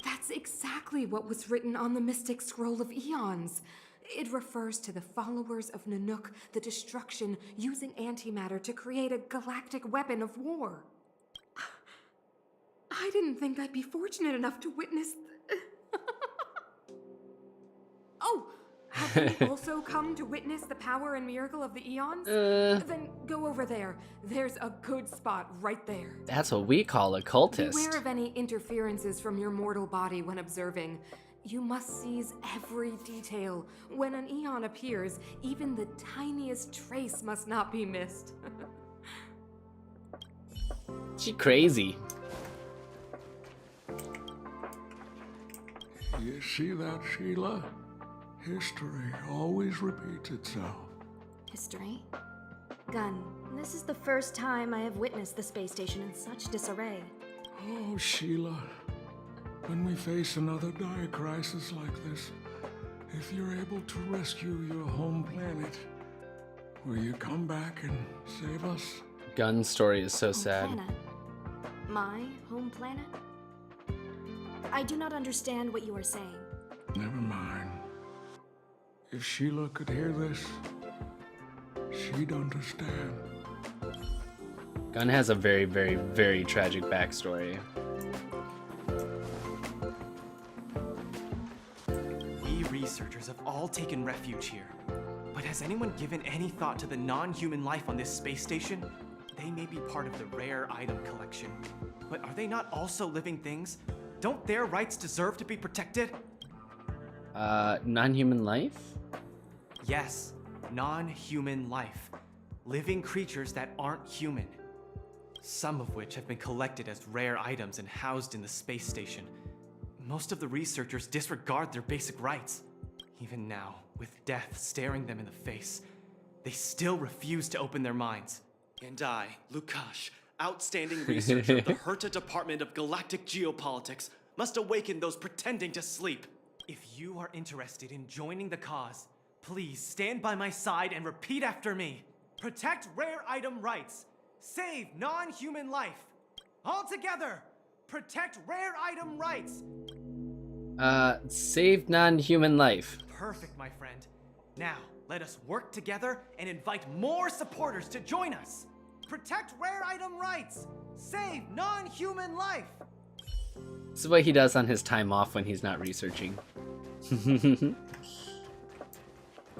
That's exactly what was written on the Mystic Scroll of Eons. It refers to the followers of Nanook, the destruction, using antimatter to create a galactic weapon of war. I didn't think I'd be fortunate enough to witness... Oh! Have you also come to witness the power and miracle of the Eons? Then go over there. There's a good spot right there. That's what we call a cultist. Beware of any interferences from your mortal body when observing. You must seize every detail. When an Eon appears, even the tiniest trace must not be missed. She crazy. You see that, Sheila? History always repeats itself. History? Gun, this is the first time I have witnessed the space station in such disarray. Oh, Sheila. When we face another dire crisis like this, if you're able to rescue your home planet, will you come back and save us? Gun's story is so Home sad. planet? My home planet? I do not understand what you are saying. Never mind. If Sheila could hear this, she'd understand. Gun has a very, very, very tragic backstory. We researchers have all taken refuge here. But has anyone given any thought to the non-human life on this space station? They may be part of the rare item collection. But are they not also living things? Don't their rights deserve to be protected? Non-human life? Yes, non-human life. Living creatures that aren't human. Some of which have been collected as rare items and housed in the space station. Most of the researchers disregard their basic rights. Even now, with death staring them in the face, they still refuse to open their minds. And I, Lukash, outstanding researcher of the Herta Department of Galactic Geopolitics, must awaken those pretending to sleep. If you are interested in joining the cause, please stand by my side and repeat after me. Protect rare item rights. Save non-human life. All together, protect rare item rights. Save non-human life. Perfect, my friend. Now, let us work together and invite more supporters to join us. Protect rare item rights. Save non-human life. This is what he does on his time off when he's not researching.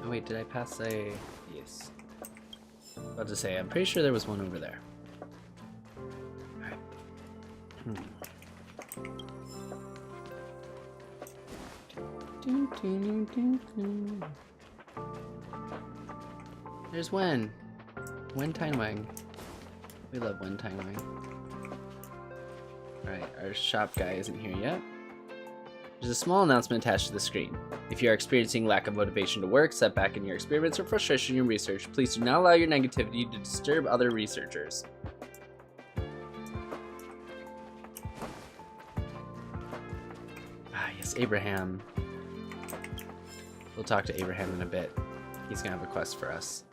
Oh wait, did I pass a... Yes. About to say, I'm pretty sure there was one over there. There's Wen. Wen Wang. We love Wen Wang. Alright, our shop guy isn't here yet. There's a small announcement attached to the screen. If you are experiencing lack of motivation to work, setback in your experiments, or frustration in your research, please do not allow your negativity to disturb other researchers. Ah, yes, Abraham. We'll talk to Abraham in a bit. He's gonna have a quest for us.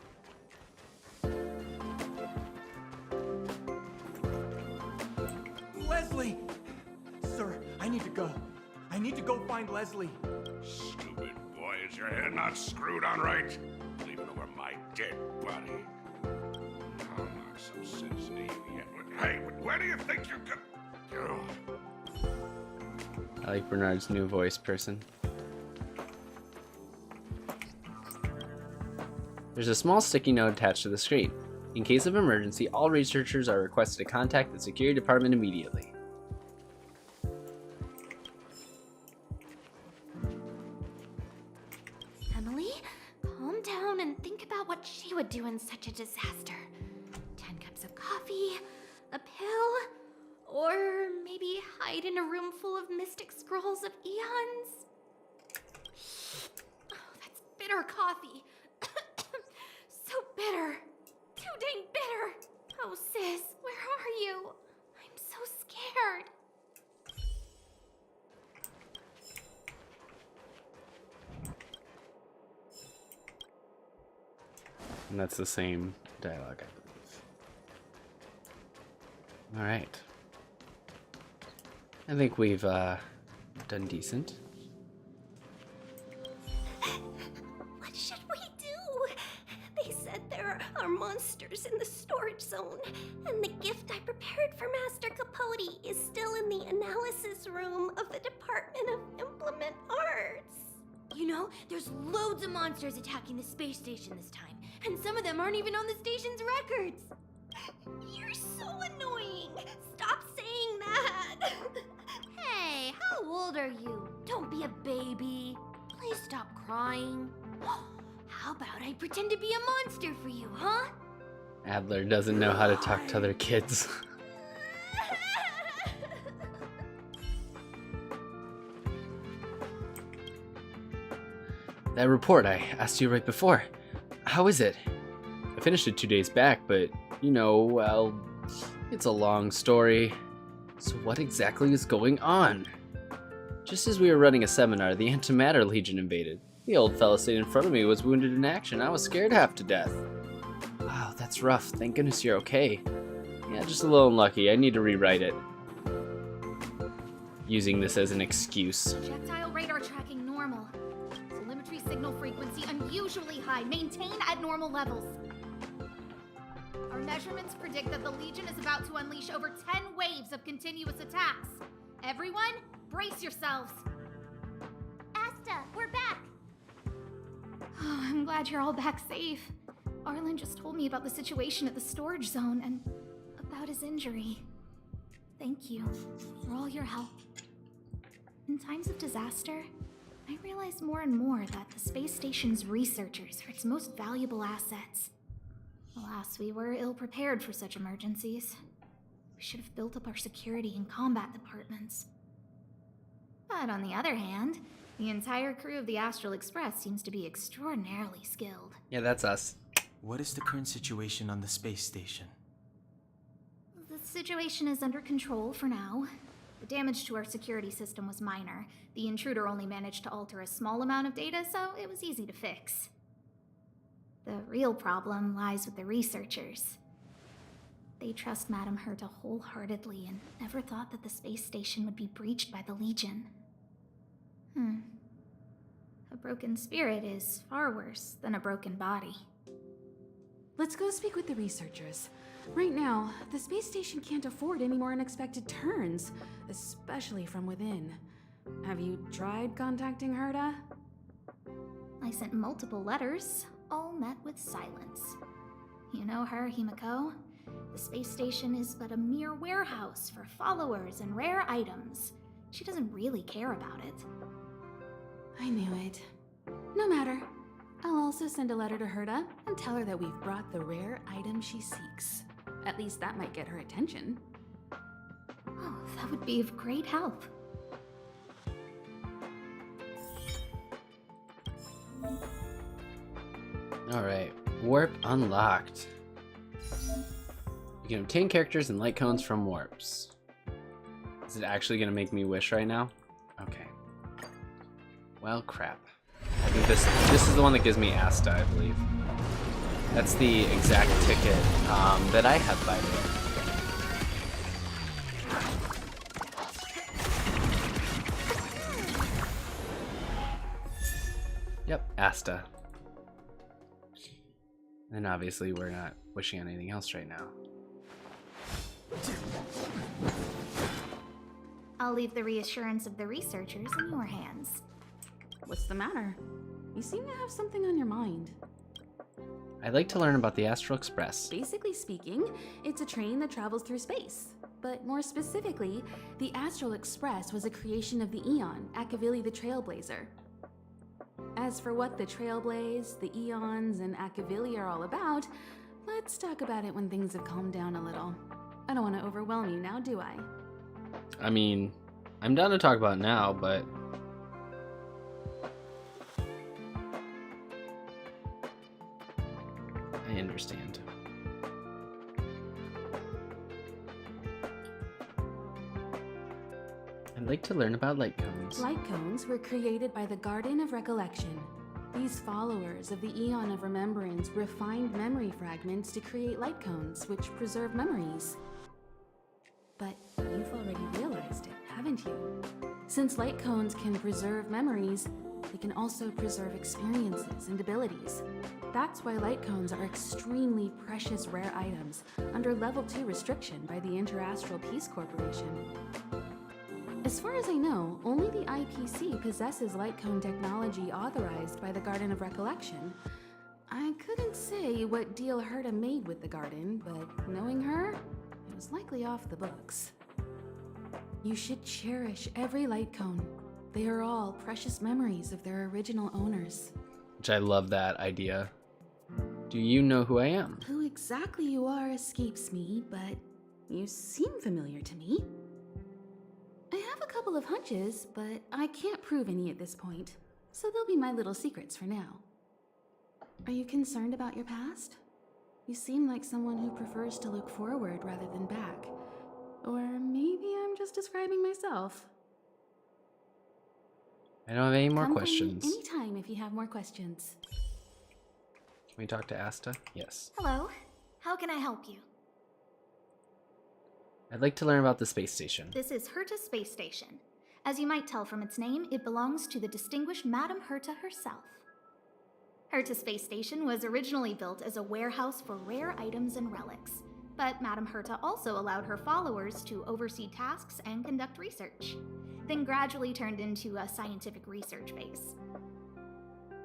Leslie! Sir, I need to go. I need to go find Leslie. Stupid boy, is your head not screwed on right? Leaving over my dead body. I'll knock some sense into you yet. Hey, where do you think you're going? I like Bernard's new voice person. There's a small sticky note attached to the screen. In case of emergency, all researchers are requested to contact the security department immediately. Emily, calm down and think about what she would do in such a disaster. 10 cups of coffee, a pill, or maybe hide in a room full of mystic scrolls of eons. Oh, that's bitter coffee. So bitter. Too dang bitter. Oh, sis, where are you? I'm so scared. And that's the same dialogue, I believe. Alright. I think we've done decent. What should we do? They said there are monsters in the storage zone, and the gift I prepared for Master Capote is still in the analysis room of the Department of Implement Arts. You know, there's loads of monsters attacking the space station this time, and some of them aren't even on the station's records. You're so annoying. Stop saying that. Hey, how old are you? Don't be a baby. Please stop crying. How about I pretend to be a monster for you, huh? Adler doesn't know how to talk to other kids. That report I asked you right before. How is it? I finished it 2 days back, but, you know, well, it's a long story. So what exactly is going on? Just as we were running a seminar, the Antimatter Legion invaded. The old fella sitting in front of me was wounded in action. I was scared half to death. Wow, that's rough. Thank goodness you're okay. Yeah, just a little unlucky. I need to rewrite it. Using this as an excuse. Projectile radar tracking normal. Telemetry signal frequency unusually high. Maintain at normal levels. Our measurements predict that the Legion is about to unleash over 10 waves of continuous attacks. Everyone, brace yourselves. Asta, we're back. Oh, I'm glad you're all back safe. Arlen just told me about the situation at the storage zone and about his injury. Thank you for all your help. In times of disaster, I realize more and more that the space station's researchers are its most valuable assets. Alas, we were ill-prepared for such emergencies. We should have built up our security and combat departments. But on the other hand, the entire crew of the Astral Express seems to be extraordinarily skilled. Yeah, that's us. What is the current situation on the space station? The situation is under control for now. The damage to our security system was minor. The intruder only managed to alter a small amount of data, so it was easy to fix. The real problem lies with the researchers. They trust Madame Herta wholeheartedly and never thought that the space station would be breached by the Legion. A broken spirit is far worse than a broken body. Let's go speak with the researchers. Right now, the space station can't afford any more unexpected turns, especially from within. Have you tried contacting Herta? I sent multiple letters, all met with silence. You know her, Himiko? The space station is but a mere warehouse for followers and rare items. She doesn't really care about it. I knew it. No matter. I'll also send a letter to Herta and tell her that we've brought the rare item she seeks. At least that might get her attention. Oh, that would be of great help. Alright, warp unlocked. You can obtain characters and light cones from warps. Is it actually gonna make me wish right now? Okay. Well, crap. I think this is the one that gives me Asta, I believe. That's the exact ticket that I have, by the way. Yep, Asta. And obviously we're not wishing on anything else right now. I'll leave the reassurance of the researchers in your hands. What's the matter? You seem to have something on your mind. I'd like to learn about the Astral Express. Basically speaking, it's a train that travels through space. But more specifically, the Astral Express was a creation of the Eon, Akavili the Trailblazer. As for what the Trailblaze, the Eons, and Akavili are all about, let's talk about it when things have calmed down a little. I don't want to overwhelm you now, do I? I mean, I'm down to talk about it now, but... I understand. I'd like to learn about light cones. Light cones were created by the Garden of Recollection. These followers of the Eon of Remembrance refined memory fragments to create light cones, which preserve memories. But you've already realized it, haven't you? Since light cones can preserve memories, they can also preserve experiences and abilities. That's why light cones are extremely precious rare items under Level 2 restriction by the Interastral Peace Corporation. As far as I know, only the IPC possesses light cone technology authorized by the Garden of Recollection. I couldn't say what deal Herta made with the Garden, but knowing her, it was likely off the books. You should cherish every light cone. They are all precious memories of their original owners. Which I love that idea. Do you know who I am? Who exactly you are escapes me, but you seem familiar to me. I have a couple of hunches, but I can't prove any at this point, so they'll be my little secrets for now. Are you concerned about your past? You seem like someone who prefers to look forward rather than back. Or maybe I'm just describing myself. I don't have any more Come questions. find me anytime if you have more questions. Can we talk to Asta? Yes. Hello. How can I help you? I'd like to learn about the space station. This is Herta Space Station. As you might tell from its name, it belongs to the distinguished Madame Herta herself. Herta Space Station was originally built as a warehouse for rare items and relics, but Madame Herta also allowed her followers to oversee tasks and conduct research, then gradually turned into a scientific research base.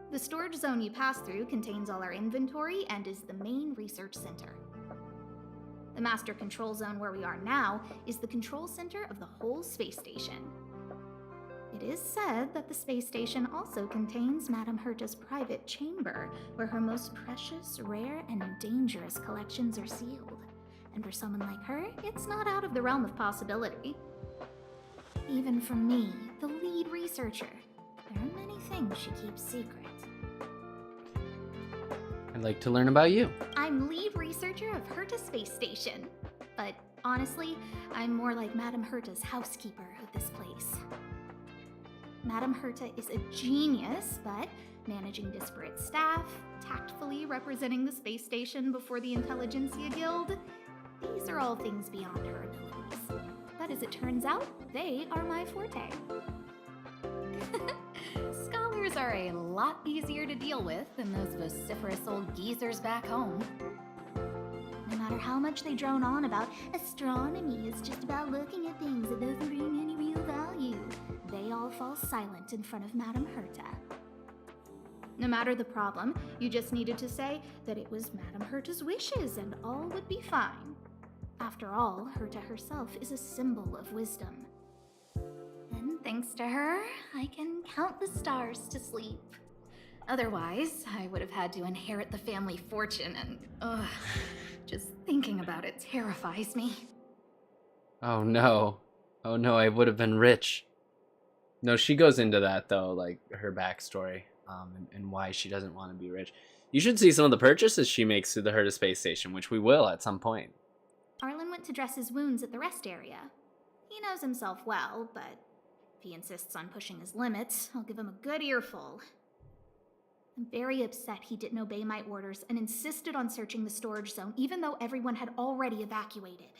The storage zone you pass through contains all our inventory and is the main research center. The master control zone where we are now is the control center of the whole space station. It is said that the space station also contains Madame Herta's private chamber, where her most precious, rare, and dangerous collections are sealed. And for someone like her, it's not out of the realm of possibility. Even from me, the lead researcher, there are many things she keeps secret. I'd like to learn about you. I'm lead researcher of Herta Space Station, but honestly, I'm more like Madame Herta's housekeeper of this place. Madame Herta is a genius, but managing disparate staff, tactfully representing the space station before the Intelligentsia Guild, these are all things beyond her abilities. But as it turns out, they are my forte. Scholars are a lot easier to deal with than those vociferous old geezers back home. No matter how much they drone on about astronomy is just about looking at things that doesn't bring any real value, they all fall silent in front of Madame Herta. No matter the problem, you just needed to say that it was Madame Herta's wishes and all would be fine. After all, Herta herself is a symbol of wisdom. And Thanks to her, I can count the stars to sleep. Otherwise, I would have had to inherit the family fortune and, just thinking about it terrifies me. Oh no. Oh no, I would have been rich. No, she goes into that though, like her backstory, and why she doesn't want to be rich. You should see some of the purchases she makes through the Herta space station, which we will at some point. Arlen went to dress his wounds at the rest area. He knows himself well, but if he insists on pushing his limits, I'll give him a good earful. I'm very upset he didn't obey my orders and insisted on searching the storage zone, even though everyone had already evacuated.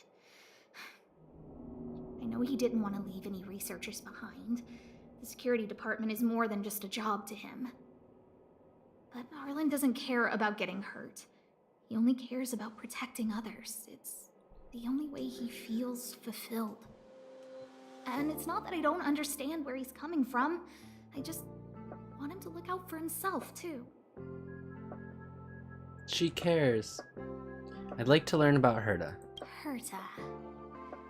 I know he didn't want to leave any researchers behind. The security department is more than just a job to him. But Arlen doesn't care about getting hurt. He only cares about protecting others. It's the only way he feels fulfilled. And it's not that I don't understand where he's coming from. I just want him to look out for himself, too. She cares. I'd like to learn about Herta. Herta.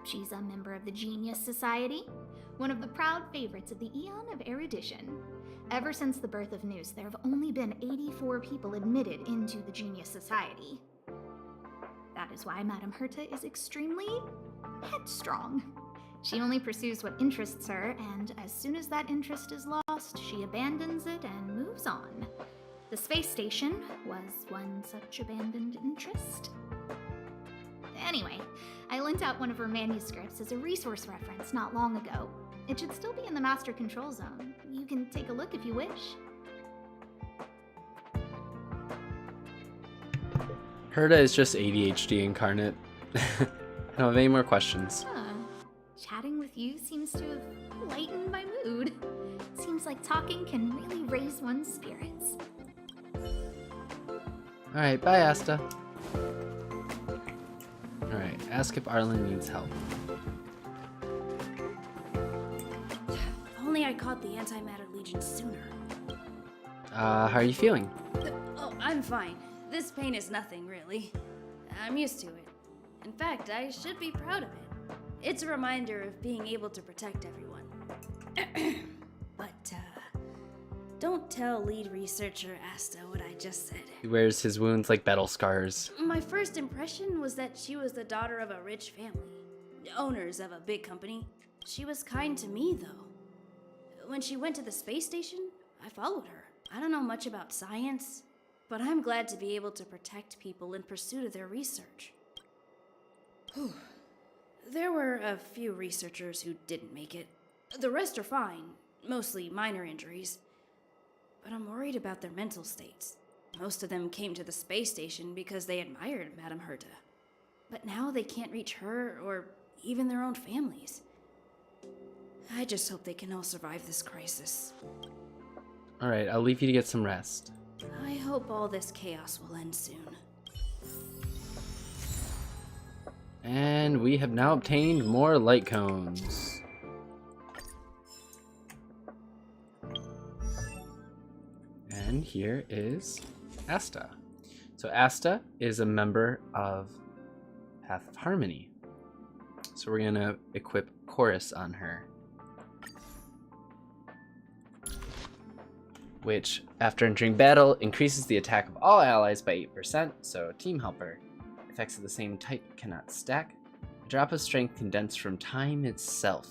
She's a member of the Genius Society, one of the proud favorites of the Eon of Erudition. Ever since the birth of Noose, there have only been 84 people admitted into the Genius Society. That is why Madame Herta is extremely headstrong. She only pursues what interests her, and as soon as that interest is lost, she abandons it and moves on. The space station was one such abandoned interest. Anyway, I lent out one of her manuscripts as a resource reference not long ago. It should still be in the master control zone. You can take a look if you wish. Herta is just ADHD incarnate. I don't have any more questions. Chatting with you seems to have lightened my mood. Seems like talking can really raise one's spirits. Alright, bye Asta. Alright, ask if Arlen needs help. If only I caught the Antimatter Legion sooner. How are you feeling? Oh, I'm fine. This pain is nothing, really. I'm used to it. In fact, I should be proud of it. It's a reminder of being able to protect everyone. But, don't tell lead researcher Asta what I just said. He wears his wounds like battle scars. My first impression was that she was the daughter of a rich family, owners of a big company. She was kind to me, though. When she went to the space station, I followed her. I don't know much about science, but I'm glad to be able to protect people in pursuit of their research. Whew. There were a few researchers who didn't make it. The rest are fine, mostly minor injuries. But I'm worried about their mental states. Most of them came to the space station because they admired Madame Herta. But now they can't reach her or even their own families. I just hope they can all survive this crisis. Alright, I'll leave you to get some rest. I hope all this chaos will end soon. And we have now obtained more light cones. And here is Asta. So Asta is a member of Path of Harmony. So we're gonna equip Chorus on her. Which, after entering battle, increases the attack of all allies by 8%, so Team Helper. Effects of the same type cannot stack. A drop of strength condensed from time itself.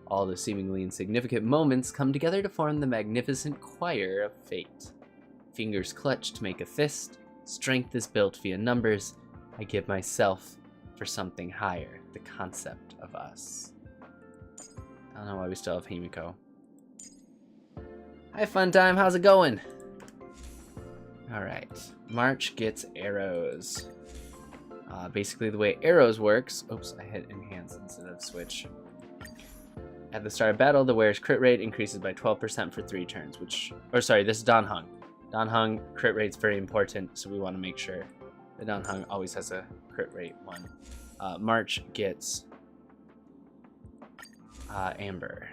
All the seemingly insignificant moments come together to form the magnificent choir of fate. Fingers clutch to make a fist. Strength is built via numbers. I give myself for something higher, the concept of us. I don't know why we still have Himiko. Hi, fun time. How's it going? Alright. March gets arrows. Basically, the way arrows works... Oops, I hit enhance instead of switch. At the start of battle, the wearer's crit rate increases by 12% for 3 turns, which... Or sorry, this is Dan Heng. Dan Heng crit rate's very important, so we want to make sure that Dan Heng always has a crit rate 1. March gets... Amber.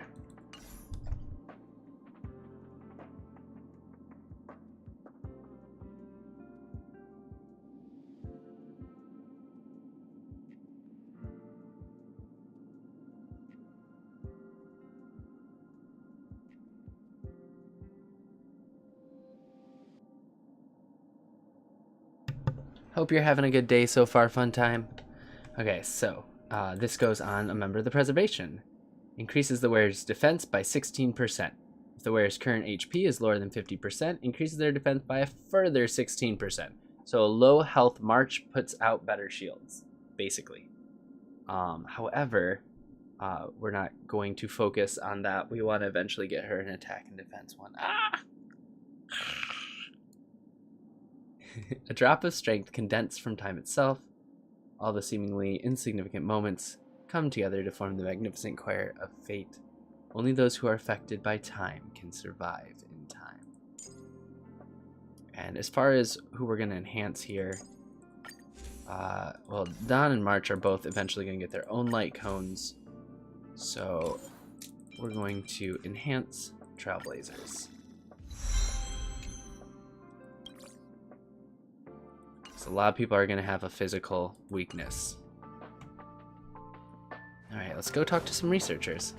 Hope you're having a good day so far, fun time. Okay, so this goes on a member of the preservation. Increases the wearer's defense by 16%. If the wearer's current HP is lower than 50%, increases their defense by a further 16%. So a low health March puts out better shields, basically. However, we're not going to focus on that. We want to eventually get her an attack and defense one. Ah! A drop of strength condensed from time itself. All the seemingly insignificant moments come together to form the magnificent choir of fate. Only those who are affected by time can survive in time. And as far as who we're going to enhance here, well, Dawn and March are both eventually going to get their own light cones. So we're going to enhance Trailblazers. So a lot of people are going to have a physical weakness. Alright, let's go talk to some researchers.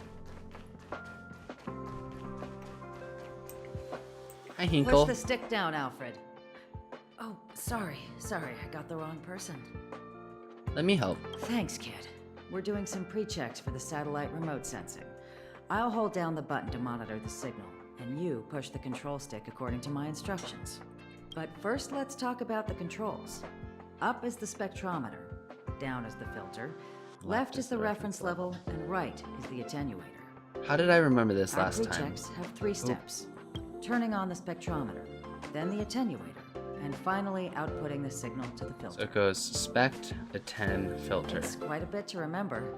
Hi, Hinkle. Push the stick down, Alfred. Oh, sorry, I got the wrong person. Let me help. Thanks, kid. We're doing some pre-checks for the satellite remote sensing. I'll hold down the button to monitor the signal, and you push the control stick according to my instructions. But first, let's talk about the controls. Up is the spectrometer, down is the filter, left is the reference level, and right is the attenuator. How did I remember this Our last time? pre-checks have 3 steps. Turning on the spectrometer, then the attenuator, and finally outputting the signal to the filter. So it goes spect, attend, filter. It's quite a bit to remember.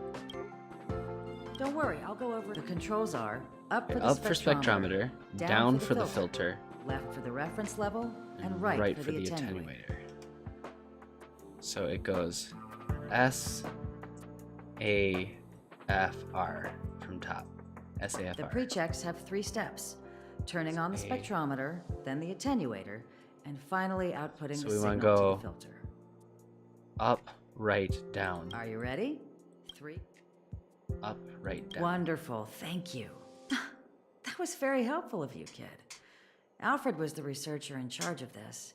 Don't worry, I'll go over. The controls are up for the Up for spectrometer, down for the filter, left for the reference level, and right for the attenuator. So it goes S, A, F, R from top. S, A, F, The R. pre-checks have 3 steps. Turning on the spectrometer, then the attenuator, and finally outputting So the we want signal to go to the filter. up, right, down. Are you ready? 3. Up, right, down. Wonderful, thank you. That was very helpful of you, kid. Alfred was the researcher in charge of this.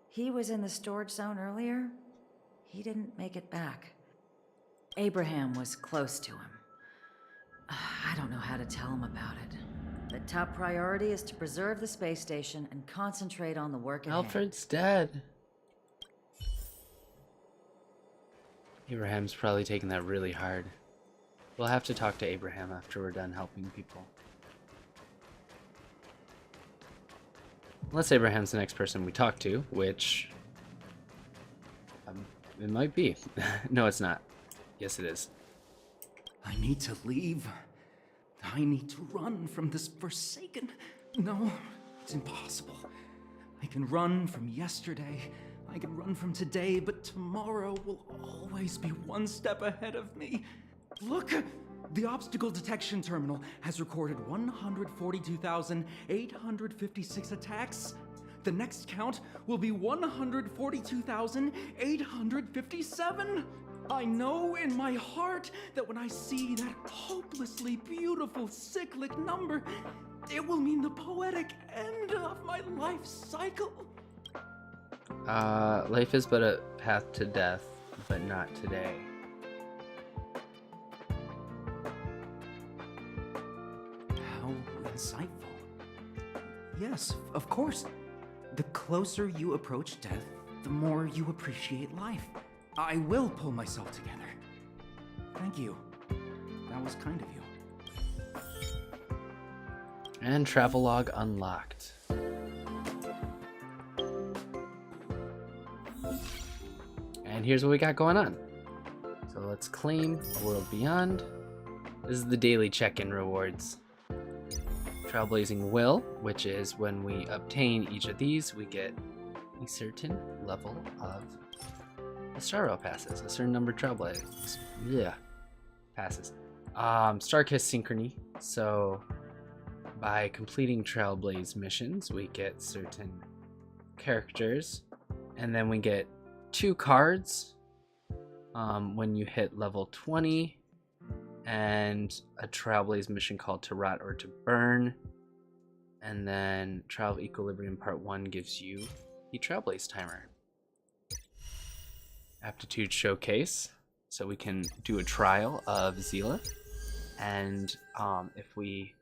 He was in the storage zone earlier. He didn't make it back. Abraham was close to him. I don't know how to tell him about it. The top priority is to preserve the space station and concentrate on the work at hand. Alfred's dead. Abraham's probably taking that really hard. We'll have to talk to Abraham after we're done helping people. Unless Abraham's the next person we talk to, which... it might be. No, it's not. Yes, it is. I need to leave. I need to run from this forsaken... No, it's impossible. I can run from yesterday. I can run from today, but tomorrow will always be one step ahead of me. Look! The obstacle detection terminal has recorded 142,856 attacks. The next count will be 142,857. I know in my heart that when I see that hopelessly beautiful cyclic number, it will mean the poetic end of my life cycle. Life is but a path to death, but not today. How insightful. Yes, of course. The closer you approach death, the more you appreciate life. I will pull myself together. Thank you. That was kind of you. And travelogue unlocked. And here's what we got going on. So let's claim a world beyond. This is the daily check-in rewards. Trailblazing Will, which is when we obtain each of these, we get a certain level of Star Rail passes, a certain number of Trailblazers. Yeah, passes. Starkiss Synchrony. So by completing Trailblaze missions, we get certain characters, and then we get 2 cards when you hit level 20, and a Trailblaze mission called To Rot or To Burn, and then Trial of Equilibrium Part 1 gives you the Trailblaze timer. aptitude showcase, so we can do a trial of Zila. And if we,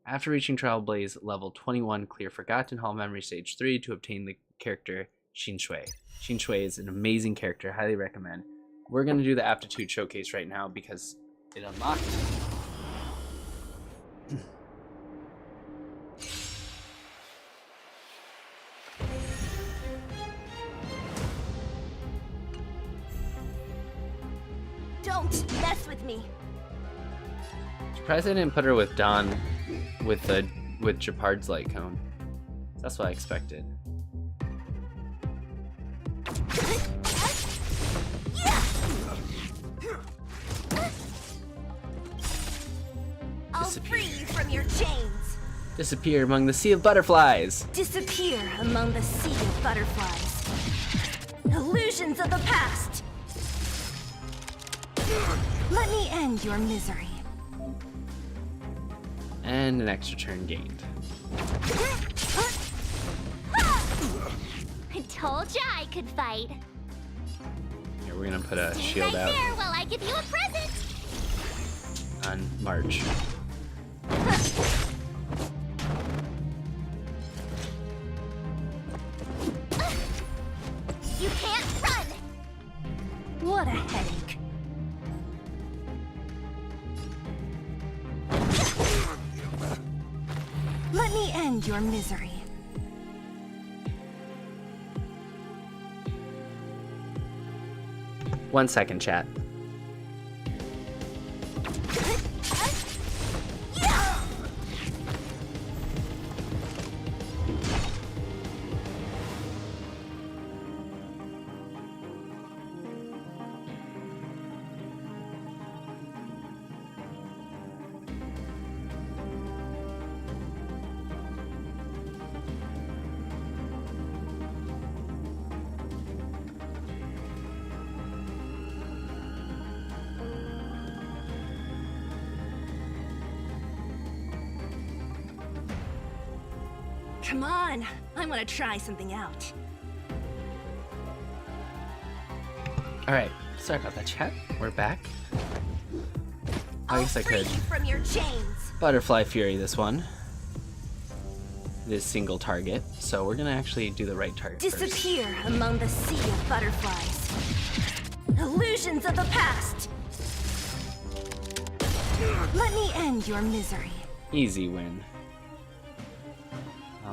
after reaching Trial Blaze level 21, clear Forgotten Hall Memory Stage 3 to obtain the character Xin Shui. Xin Shui is an amazing character, highly recommend. We're going to do the aptitude showcase right now because it unlocked. Don't mess with me. Surprised I didn't put her with Dawn with Japard's light cone. That's what I expected. I'll free you from your chains. Disappear among the sea of butterflies. Disappear among the sea of butterflies. Illusions of the past. Let me end your misery. And an extra turn gained. I told ya I could fight. Here, we're gonna put a shield Right out there while I give you a present. on March. You can't run. What a headache. Let me end your misery. One second, chat. Come on, I want to try something out. Alright, sorry about that, chat. We're back. I guess I could. From your chains. Butterfly Fury this one. This single target. So we're gonna actually do the right target first. Disappear among the sea of butterflies. Illusions of the past. Let me end your misery. Easy win.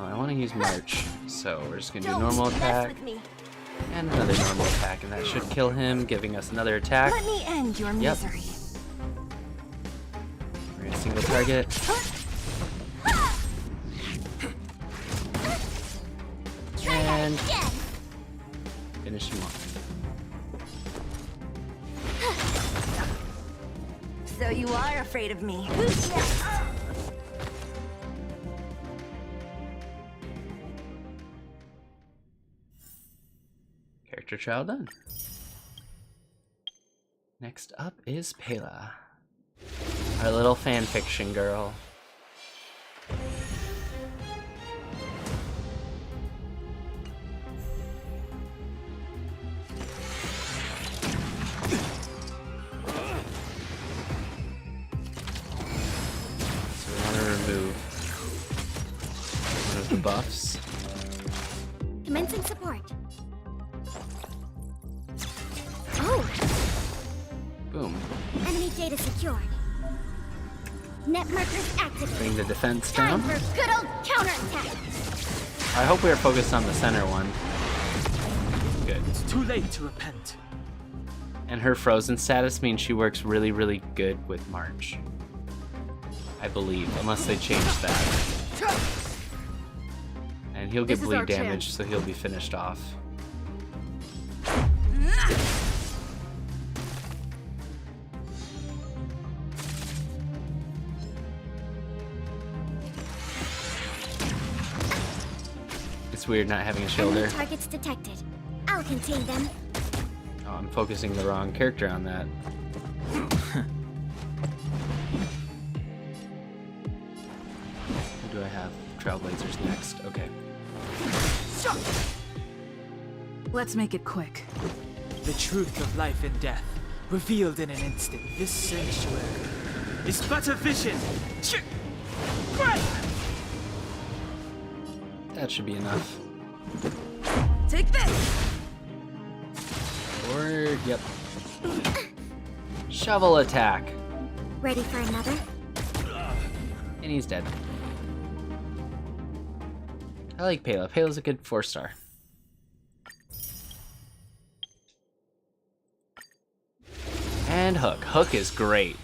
I want to use March, so we're just gonna do normal attack and another normal attack, and that should kill him, giving us another attack. Let me end your misery. We're gonna single target. And finish him off. So you are afraid of me. Who's next? Character trial done. Next up is Pela, our little fanfiction girl. So we want to remove one of the buffs. Commencing support. Oh! Boom. Enemy data secured. Net markers activated. Bring the defense Time down. for good old counterattack. I hope we are focused on the center one. Good. It's too late to repent. And her frozen status means she works really, really good with March. I believe, unless they change that. And he'll get bleed damage, so he'll be finished off. It's weird not having a shoulder. Enemy targets detected. I'll contain them. Oh, I'm focusing the wrong character on that. Who do I have? Trailblazers next. Okay. Let's make it quick. The truth of life and death, revealed in an instant. This sanctuary is but a vision. That should be enough. Take this! Or, yep. Shovel attack. Ready for another? And he's dead. I like Pela. Pela's a good 4-star. And Hook. Hook is great.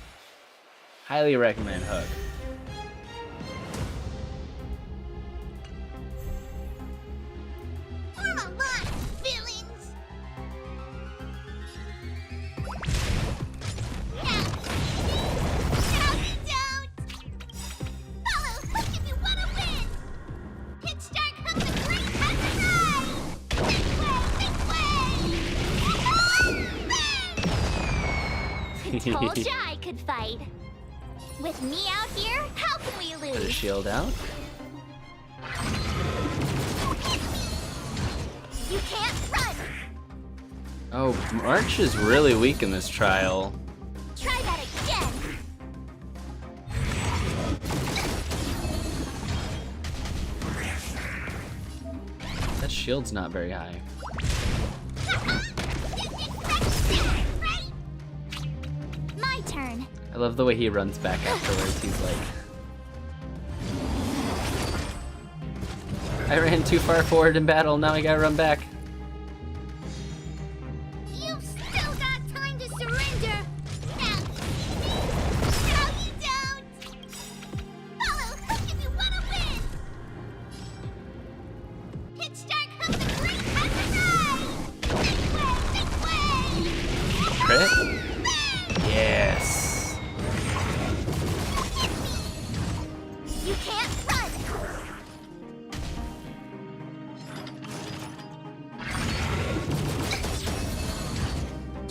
Highly recommend Hook. Come on, villains! Don't! Follow Hook if you want to win! Hit start Hook the great hazard ride! This way! Told ya I could fight. With me out here, how can we lose? Put a shield out. You can't run! Oh, March is really weak in this trial. Try that again! That shield's not very high. My turn. I love the way he runs back afterwards. He's like, I ran too far forward in battle, now I gotta run back. You've still got time to surrender! Now you don't! Follow Hook if you want to win! Hit start Hook the great hazard ride! Crit? Yes. You can't run!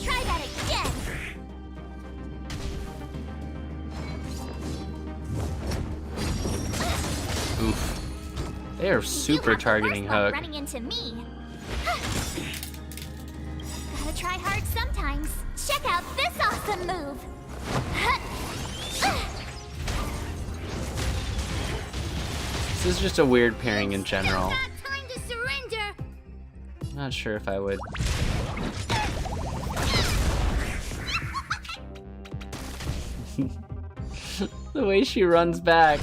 Try that again! Oof. They are super targeting Hook. Running into me. Gotta try hard sometimes. Check out this awesome move. This is just a weird pairing in general. Time to surrender. Not sure if I would. The way she runs back.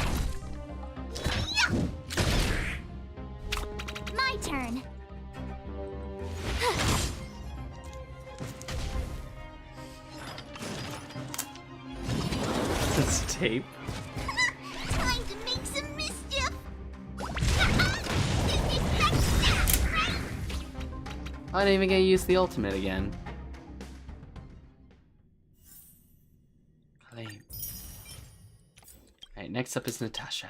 My turn. This tape. Time to make some mischief. I didn't even get to use the ultimate again. Claim. Alright, next up is Natasha.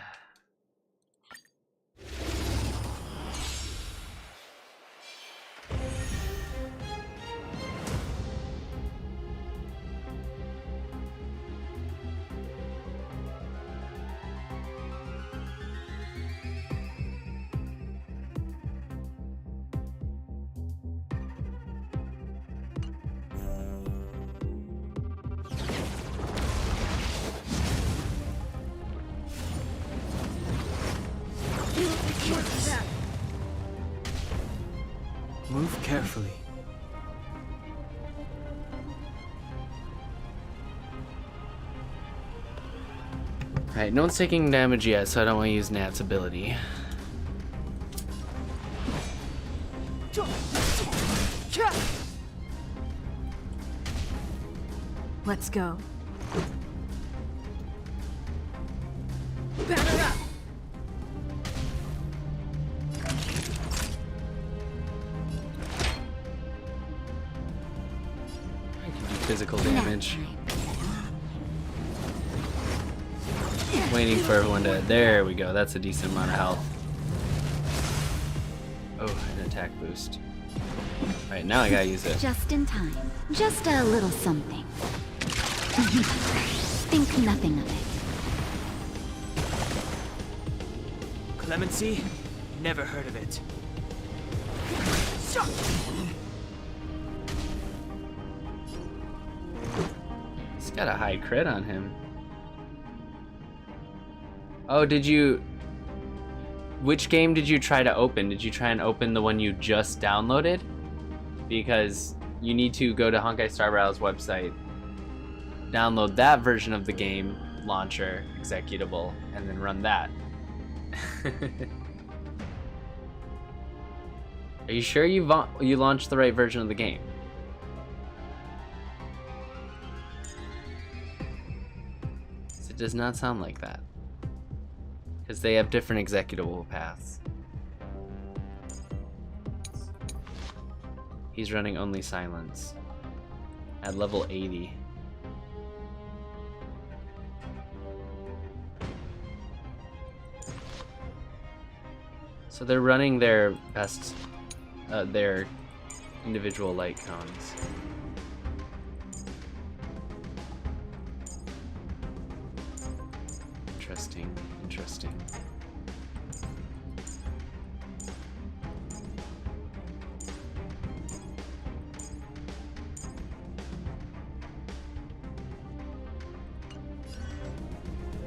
Move carefully. Alright, no one's taking damage yet, so I don't want to use Nat's ability. Let's go. Batter up! Physical damage. Waiting for everyone to. There we go. That's a decent amount of health. Oh, an attack boost. Alright, now I gotta use it. Just in time. Just a little something. Think nothing of it. Clemency? Never heard of it. Got a high crit on him. Oh, did you... Which game did you try to open? Did you try and open the one you just downloaded? Because you need to go to Honkai Star Rail's website, download that version of the game launcher executable, and then run that. Are you sure you launched the right version of the game? It does not sound like that. Because they have different executable paths. He's running only silence at level 80. So they're running their best, their individual light cones. Interesting, interesting.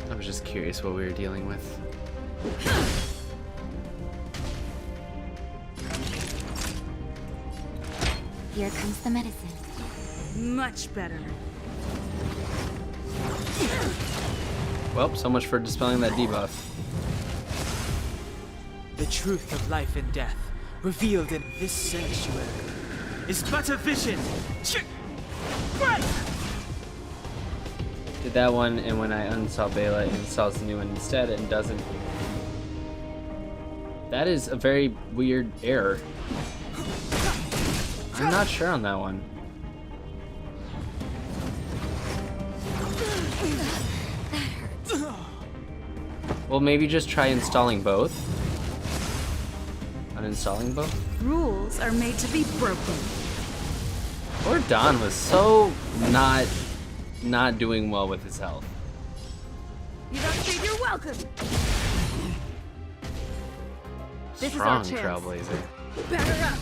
I was just curious what we were dealing with. Here comes the medicine. Much better. Well, so much for dispelling that debuff. The truth of life and death, revealed in this sanctuary, is but a vision. Did that one, and when I uninstall Bela, it installs the new one instead and doesn't. That is a very weird error. I'm not sure on that one. Well, maybe just try installing both. Uninstalling both. Rules are made to be broken. Poor Don was so not doing well with his health. You don't think you're welcome. This Strong is our chance. Trailblazer. Batter up.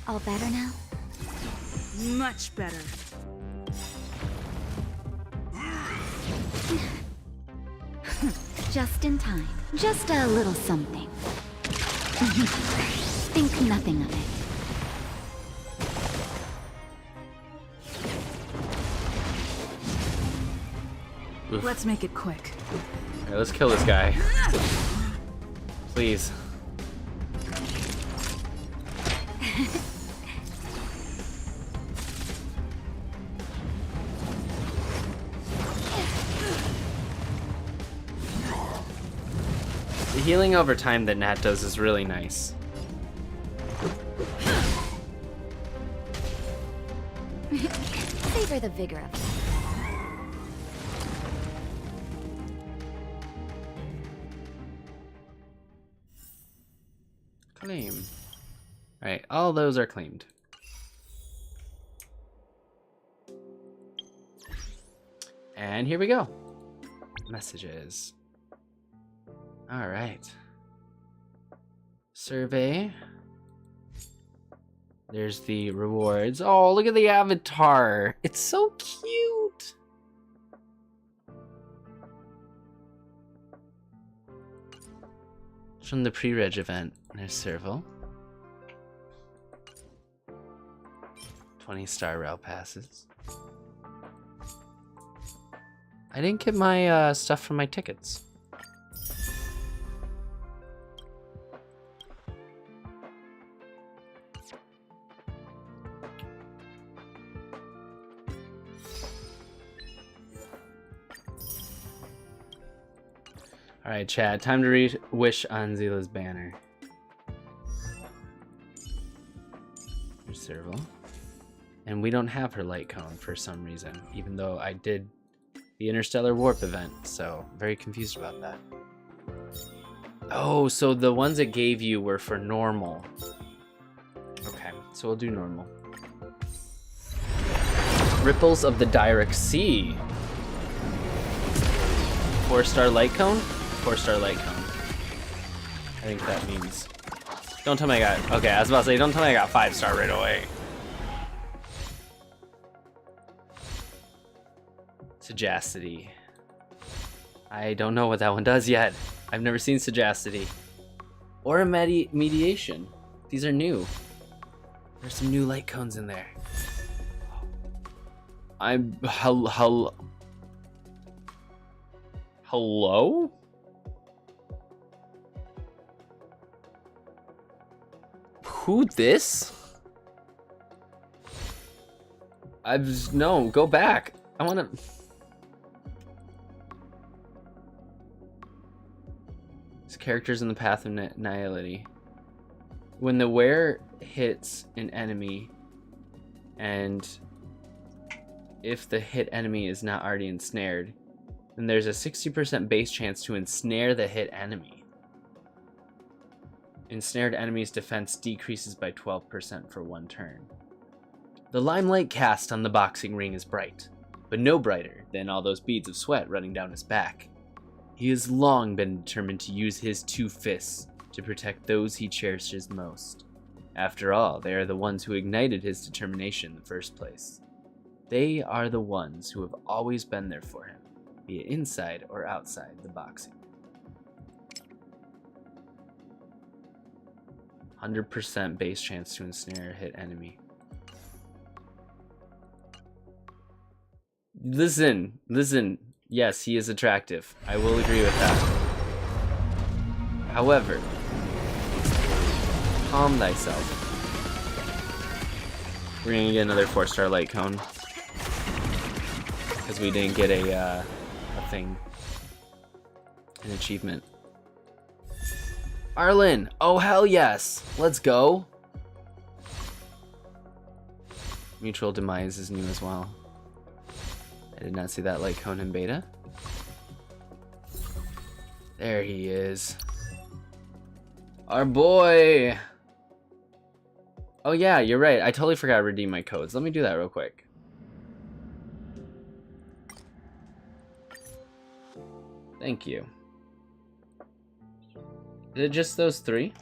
All better now? Much better. Just in time. Just a little something. Think nothing of it. Oof. Let's make it quick. Alright, let's kill this guy. Please. The healing over time that Nat does is really nice. Savor the vigor of it. Claim. Alright, all those are claimed. And here we go. Messages. Alright. Survey. There's the rewards. Oh, look at the avatar. It's so cute. It's from the pre-reg event. There's Serval. 20 Star Rail passes. I didn't get my stuff from my tickets. Alright, Chad, time to wish on Zila's banner. There's Serval. And we don't have her light cone for some reason, even though I did the Interstellar Warp event, so very confused about that. Oh, so the ones it gave you were for normal. Okay, so we'll do normal. Ripples of the Direct Sea. 4-star light cone? 4-star light cone. I think that means... Don't tell me I got... Okay, I was about to say, don't tell me I got 5-star right away. Sagacity. I don't know what that one does yet. I've never seen Sagacity. Or a mediation. These are new. There's some new light cones in there. Hello? Who this? No, go back. I wanna... This character's in the path of nihility. When the wear hits an enemy, and if the hit enemy is not already ensnared, then there's a 60% base chance to ensnare the hit enemy. Ensnared enemy's defense decreases by 12% for 1 turn. The limelight cast on the boxing ring is bright, but no brighter than all those beads of sweat running down his back. He has long been determined to use his 2 fists to protect those he cherishes most. After all, they are the ones who ignited his determination in the first place. They are the ones who have always been there for him, be it inside or outside the boxing. 100% base chance to ensnare a hit enemy. Listen. Yes, he is attractive. I will agree with that. However, calm thyself. We're gonna get another 4-star light cone. Because we didn't get a thing. An achievement. Arlen! Oh, hell yes! Let's go! Mutual Demise is new as well. I did not see that light cone in beta. There he is. Our boy! Oh yeah, you're right. I totally forgot to redeem my codes. Let me do that real quick. Thank you. Is it just those 3?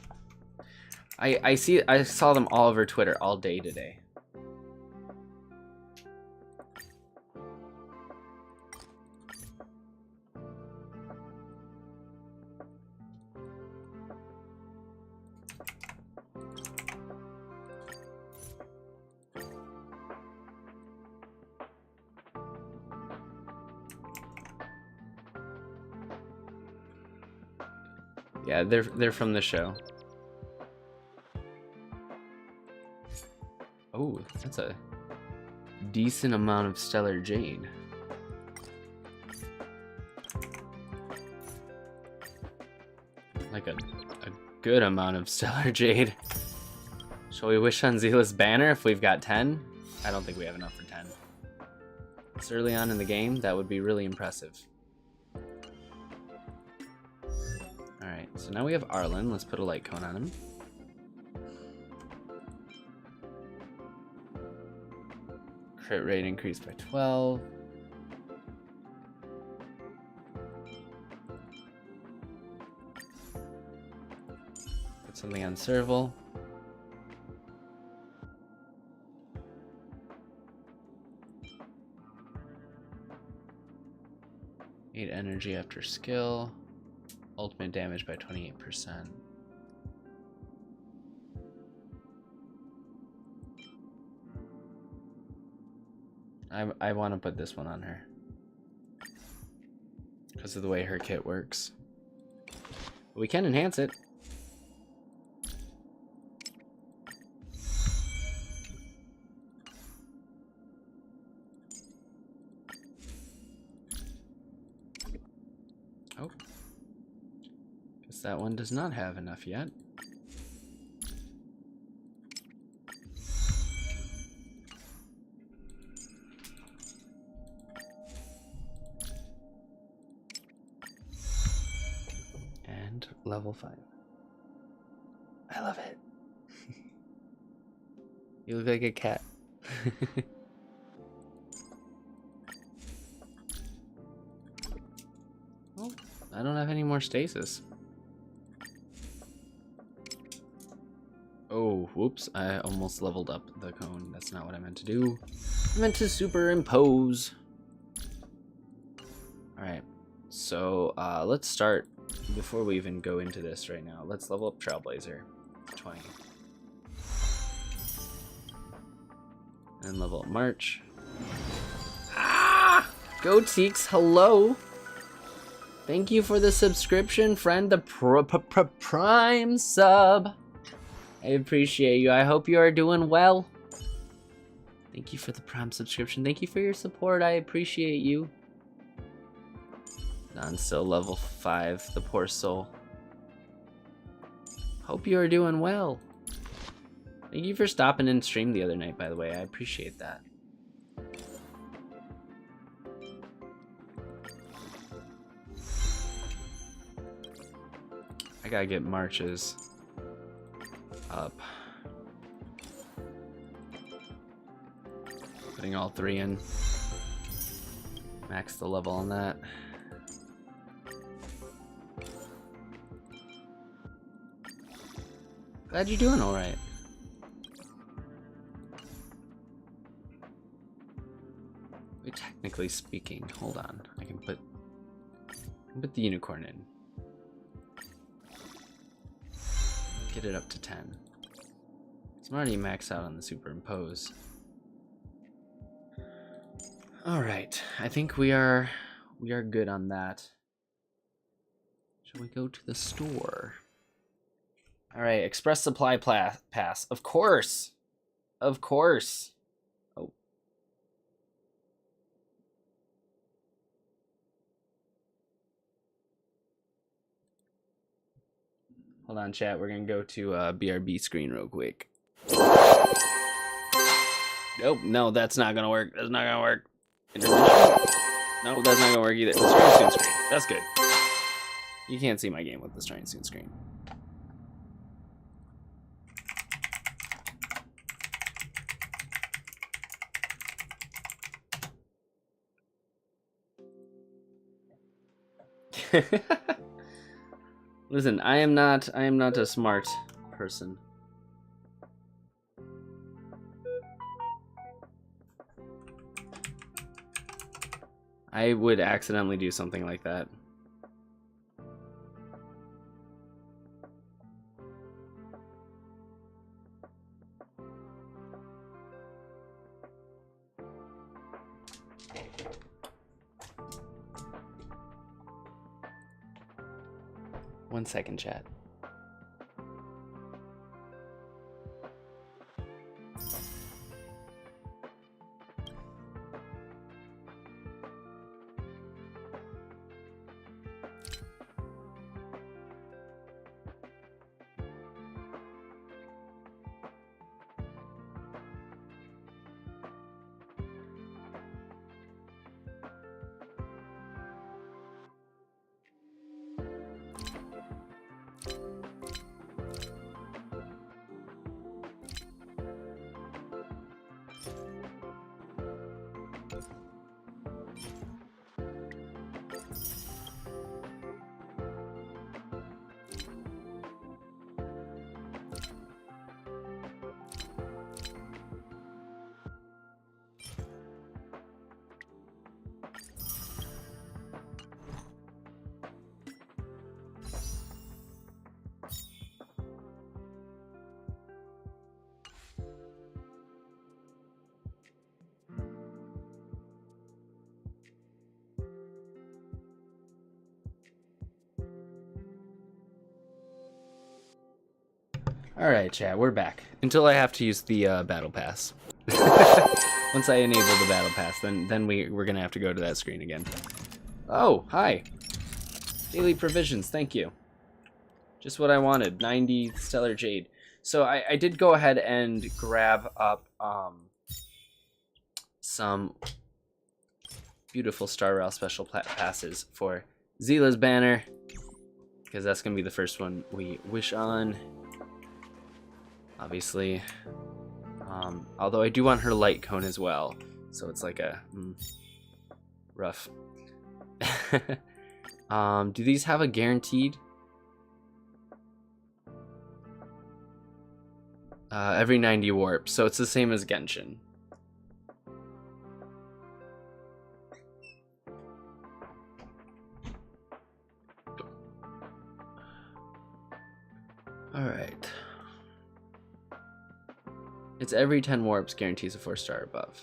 I saw them all over Twitter all day today. Yeah, they're from the show. Oh, that's a decent amount of stellar jade. Like a good amount of stellar jade. Shall we wish on Zila's banner if we've got 10? I don't think we have enough for 10. It's early on in the game. That would be really impressive. Alright, so now we have Arlen. Let's put a light cone on him. Crit rate increased by 12. Put something on Serval. Eight energy after skill. Ultimate damage by 28%. I want to put this one on her because of the way her kit works. We can enhance it. Oh. Guess that one does not have enough yet. And level 5. I love it. You look like a cat. Oh, I don't have any more stasis. Oh, whoops. I almost leveled up the cone. That's not what I meant to do. I meant to superimpose. Alright, so let's start, before we even go into this right now, let's level up Trailblazer to 20. And level up March. Ah! Go Teeks, hello! Thank you for the subscription, friend, the Prime sub. I appreciate you. I hope you are doing well. Thank you for the Prime subscription. Thank you for your support. I appreciate you. Don's still level 5, the poor soul. Hope you are doing well. Thank you for stopping in stream the other night, by the way. I appreciate that. I gotta get Marches up. Putting all 3 in. Max the level on that. Glad you're doing alright. Wait, technically speaking, hold on. I can put the unicorn in. Get it up to 10. I'm already maxed out on the superimpose. Alright, I think we are good on that. Shall we go to the store? Alright, Express Supply Pass. Of course! Of course! Oh. Hold on, chat. We're gonna go to BRB screen real quick. Nope, no, that's not gonna work. That's not gonna work. No, that's not gonna work either. Starting soon screen. That's good. You can't see my game with the starting soon screen. Listen, I am not a smart person. I would accidentally do something like that. One second, chat. Alright, chat, we're back. Until I have to use the battle pass. Once I enable the battle pass, then we're gonna have to go to that screen again. Oh, hi. Daily provisions, thank you. Just what I wanted, 90 Stellar Jade. So I did go ahead and grab up some beautiful Star Rail special passes for Zila's banner, because that's gonna be the first one we wish on. Obviously, although I do want her light cone as well, so it's like a rough. Do these have a guaranteed? Every 90 warp, so it's the same as Genshin. Alright. It's every 10 warps guarantees a 4-star above.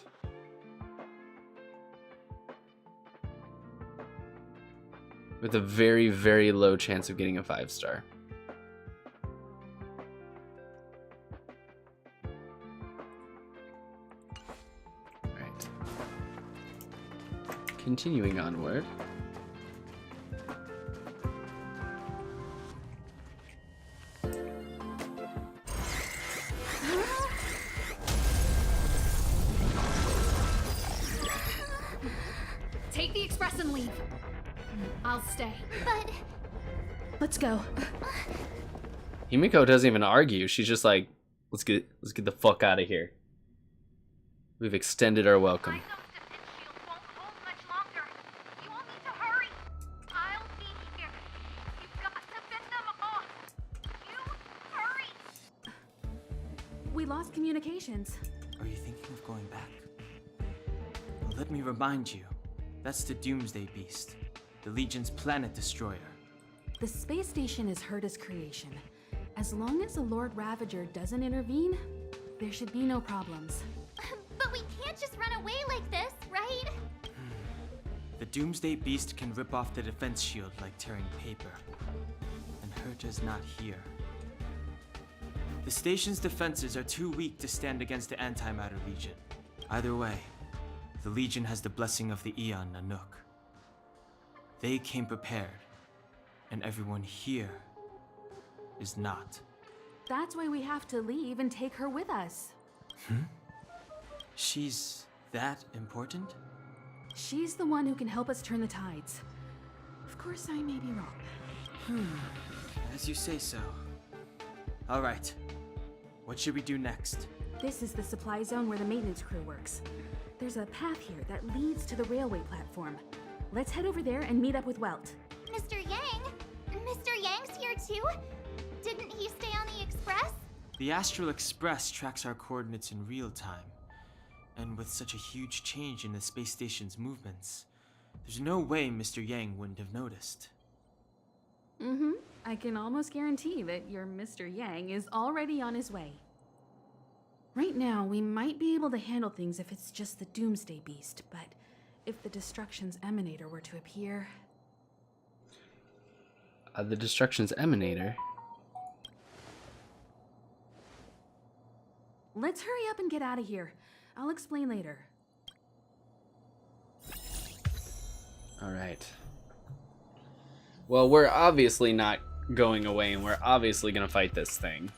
With a very, very low chance of getting a 5-star. Alright. Continuing onward. Take the express and leave. I'll stay. But Let's go. Himiko doesn't even argue. She's just like, let's get the fuck out of here. We've extended our welcome. We lost communications. Are you thinking of going back? Well, let me remind you. That's the Doomsday Beast. The Legion's planet destroyer. The space station is Herta's creation. As long as the Lord Ravager doesn't intervene, there should be no problems. But we can't just run away like this, right? The Doomsday Beast can rip off the defense shield like tearing paper. And Herta's not here. The station's defenses are too weak to stand against the Antimatter Legion. Either way, the Legion has the blessing of the Aeon Nanook. They came prepared, and everyone here is not. That's why we have to leave and take her with us. She's that important? She's the one who can help us turn the tides. Of course, I may be wrong. As you say so. All right. What should we do next? This is the supply zone where the maintenance crew works. There's a path here that leads to the railway platform. Let's head over there and meet up with Welt. Mr. Yang? Mr. Yang's here too? Didn't he stay on the Express? The Astral Express tracks our coordinates in real time. And with such a huge change in the space station's movements, there's no way Mr. Yang wouldn't have noticed. I can almost guarantee that your Mr. Yang is already on his way. Right now, we might be able to handle things if it's just the Doomsday Beast, but if the Destruction's Emanator were to appear... The Destruction's Emanator? Let's hurry up and get out of here. I'll explain later. Alright. Well, we're obviously not going away, and we're obviously gonna fight this thing.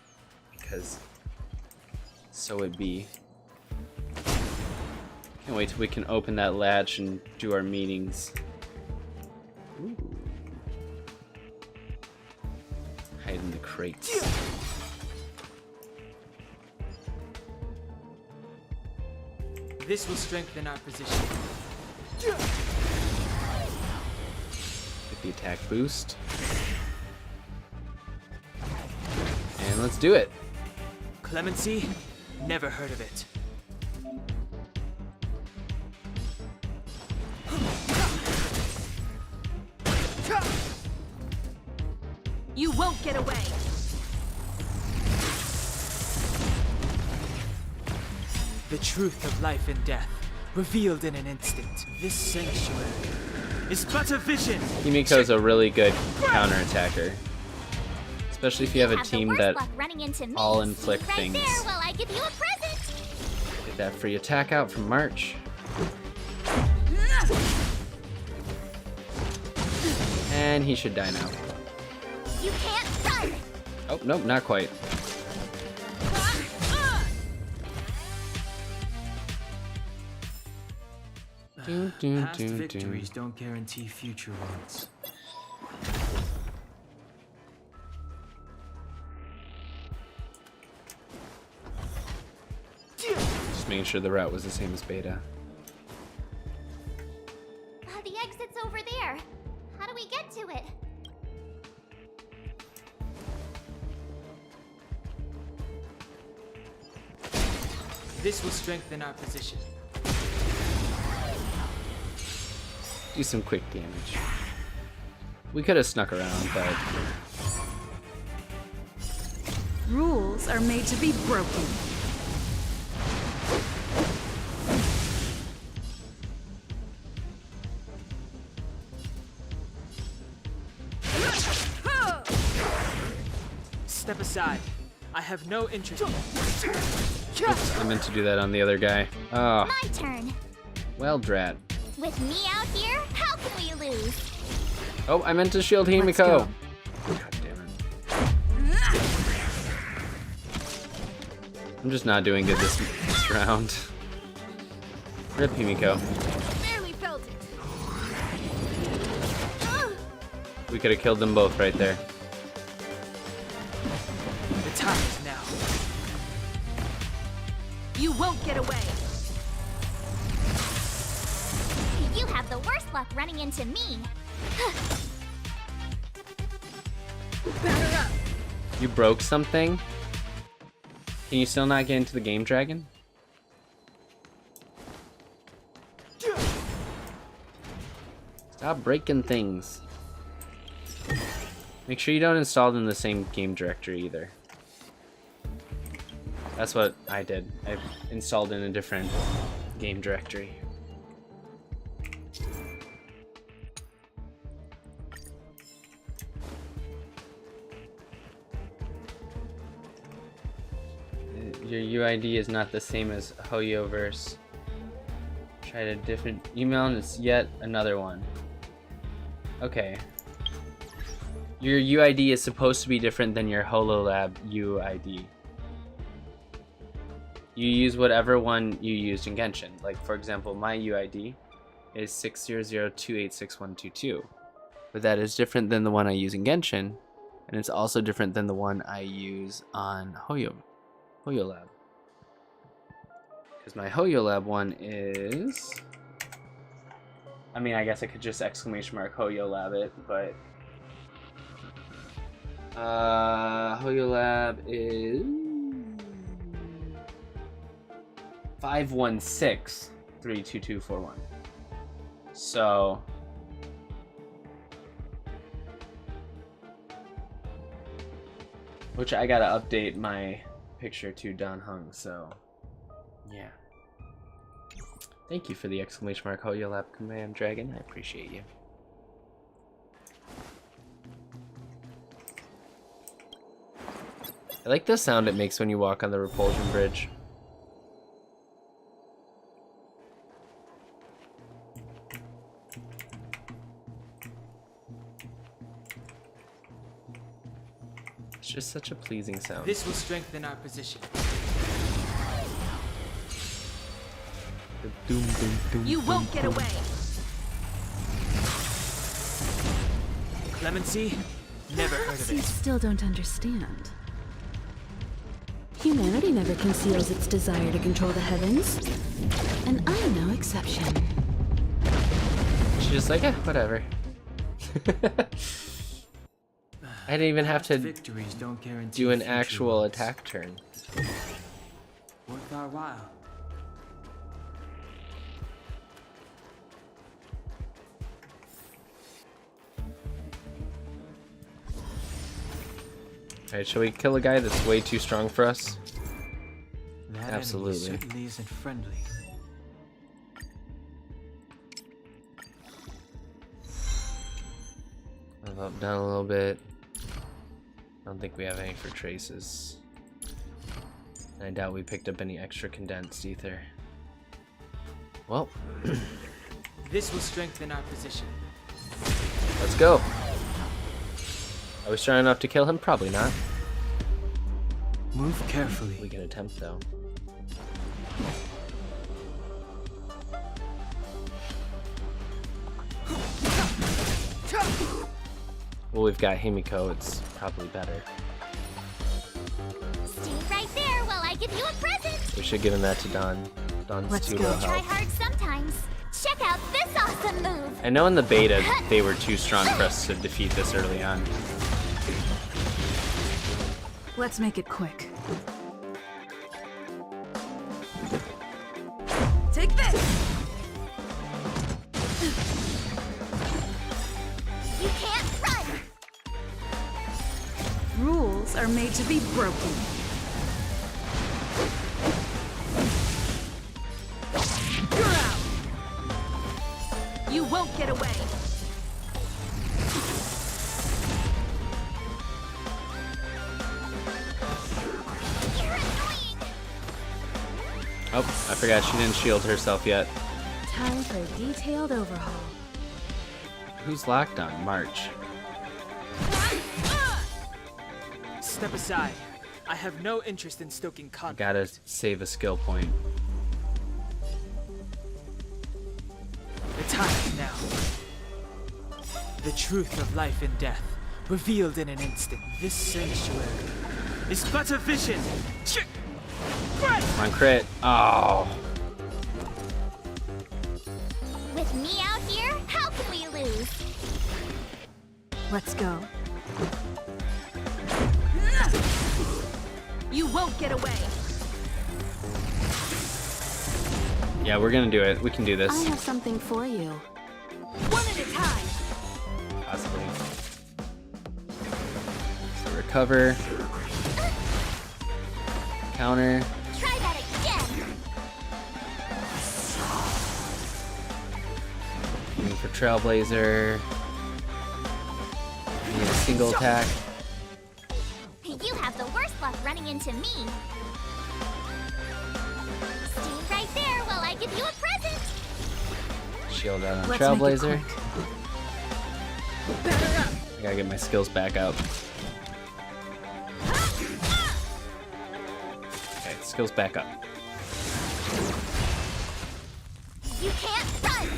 Because so it be. Can't wait till we can open that latch and do our meetings. Ooh. Hide in the crates. This will strengthen our position. Get the attack boost. And let's do it. Clemency? Never heard of it. You won't get away. The truth of life and death, revealed in an instant. This sanctuary is but a vision. Himiko's a really good counterattacker. Especially if you have a team that all inflict things. There while I give you a present. Get that free attack out from March. And he should die now. You can't run. Oh, nope, not quite. Past victories don't guarantee future ones. Just making sure the route was the same as beta. The exit's over there. How do we get to it? This will strengthen our position. Do some quick damage. We could have snuck around, but Rules are made to be broken. Step aside. I have no interest. Oops, I meant to do that on the other guy. Oh, My turn. well, drat. With me out here, how can we lose? Oh, I meant to shield Let's Himiko. go. God damn it. I'm just not doing good this round. Rip Himiko. Barely felt it. We could have killed them both right there. The time is now. You won't get away. You have the worst luck running into me. Batter up. You broke something? Can you still not get into the game, Dragon? Stop breaking things. Make sure you don't install them in the same game directory either. That's what I did. I installed in a different game directory. Your UID is not the same as HoYoverse. Tried a different email and it's yet another one. Okay. Your UID is supposed to be different than your HoloLab UID. You use whatever one you used in Genshin. Like, for example, my UID is 600286122. But that is different than the one I use in Genshin, and it's also different than the one I use on HoYoLab. Because my HoYoLab one is... I mean, I guess I could just exclamation mark HoYoLab it, but... HoYoLab is... 516-32241. So... Which I gotta update my picture to Don Hung, so... Yeah. Thank you for the exclamation mark HoYoLab command, Dragon. I appreciate you. I like the sound it makes when you walk on the repulsion bridge. It's just such a pleasing sound. This will strengthen our position. Doom, doom, doom, You won't get away. Clemency? Never heard of Perhaps you it. still don't understand. Humanity never conceals its desire to control the heavens. And I'm no exception. She's just like, eh, whatever. I didn't even have to Victories don't guarantee do an future actual ones. attack turn. Worth our while. Alright, shall we kill a guy that's way too strong for us? That enemy Absolutely. certainly isn't friendly. Move up, down a little bit. I don't think we have any for traces. And I doubt we picked up any extra condensed ether. Well, This will strengthen our position. let's go. Are we strong enough to kill him? Probably not. Move carefully. We can attempt though. Well, we've got Himiko, it's probably better. Stay right there while I give you a present. We should give him that to Don. Don's Let's too go. low Try health. hard sometimes. Check out this awesome move. I know in the beta they were too strong for us to defeat this early on. Let's make it quick. Take this! You can't run. Rules Rules are made to be broken. You're out! You won't get away! Oh, I forgot she didn't shield herself yet. Time for a detailed overhaul. Who's locked on? March. Step aside. I have no interest in stoking I conflict. gotta save a skill point. The time is now. The truth of life and death, revealed in an instant. This sanctuary is but a vision. Come on, crit. Oh. With me out here, how can we lose? Let's go. You won't get away. Yeah, we're gonna do it. We can do this. I have something for you. One at a time. Possibly. So recover. Counter. Try that again. Aiming for Trailblazer. Need a single attack. You have the worst luck running into me. Stay right there while I give you a present. Shield out on Let's make it Trailblazer. quick. I gotta get my skills back up. Okay, skills back up. You can't run.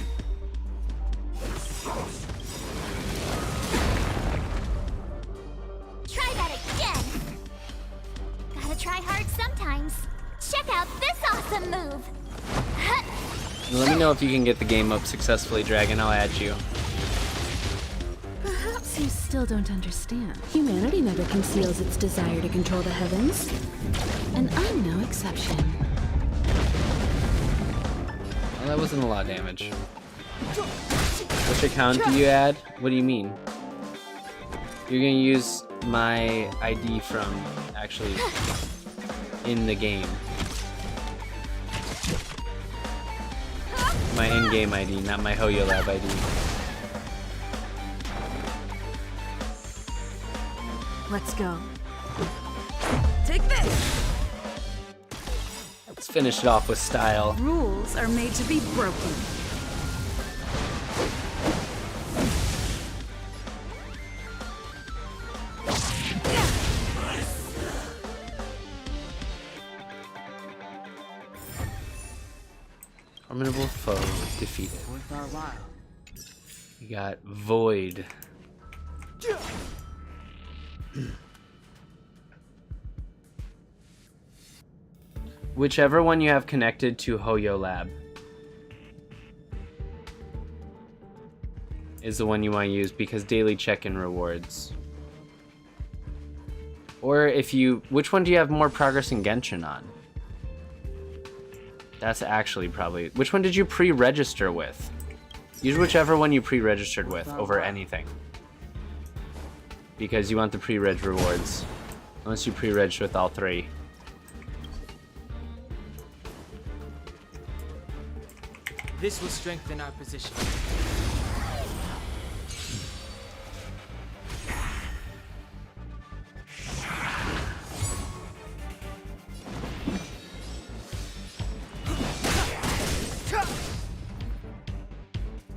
Try that again. Gotta try hard sometimes. Check out this awesome move. Let me know if you can get the game up successfully, Dragon. I'll add you. Perhaps you still don't understand. Humanity never conceals its desire to control the heavens. And I'm no exception. Well, that wasn't a lot of damage. Which account do you add? What do you mean? You're gonna use my ID from actually in the game. My in-game ID, not my HoYoLab ID. Let's go. Take this! Let's finish it off with style. Rules are made to be broken. Formidable foe defeated. Worth our while. We got Void. Whichever one you have connected to HoYoLab is the one you want to use because daily check-in rewards. Or if you, which one do you have more progress in Genshin on? That's actually probably, which one did you pre-register with? Use whichever one you pre-registered with over anything. Because you want the pre-reg rewards. Unless you pre-reg with all three. This will strengthen our position.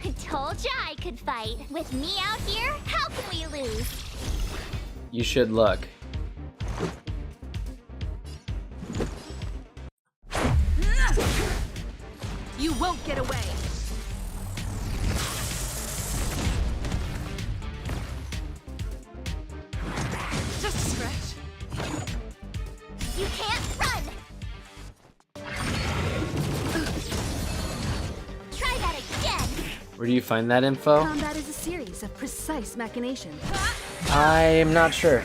I told ya I could fight. With me out here, how can we lose? You should look. You won't get away. Just a scratch. You can't run. Try that again. Where do you find that info? Combat is a series of precise machinations. I'm not sure.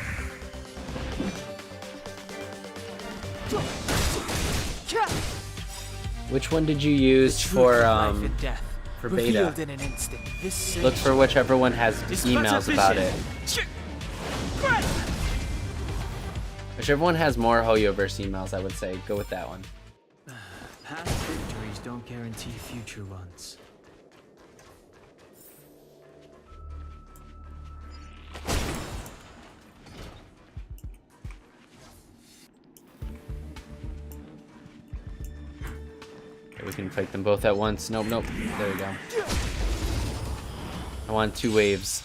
Which one did you use for beta? Revealed in an instant. This Look for whichever one has emails about it. Whichever one has more Hoyoverse emails, I would say go with that one. Past victories don't guarantee future ones. Okay, we can fight them both at once. Nope, nope. There we go. I want 2 waves.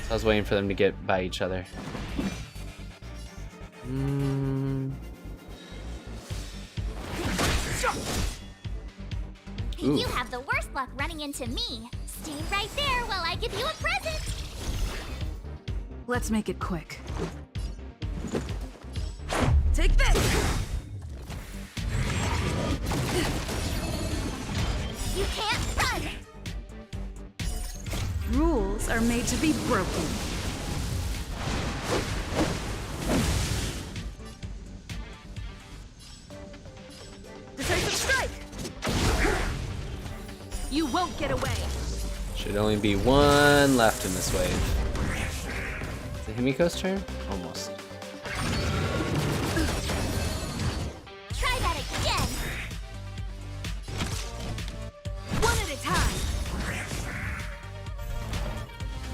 So I was waiting for them to get by each other. Ooh. You have the worst luck running into me. Stay right there while I give you a present. Let's make it quick. Take this! You can't run! Rules are made to be broken. Decisive strike! You won't get away! Should only be 1 left in this wave. Is it Himiko's turn? Almost. Try that again! One at a time!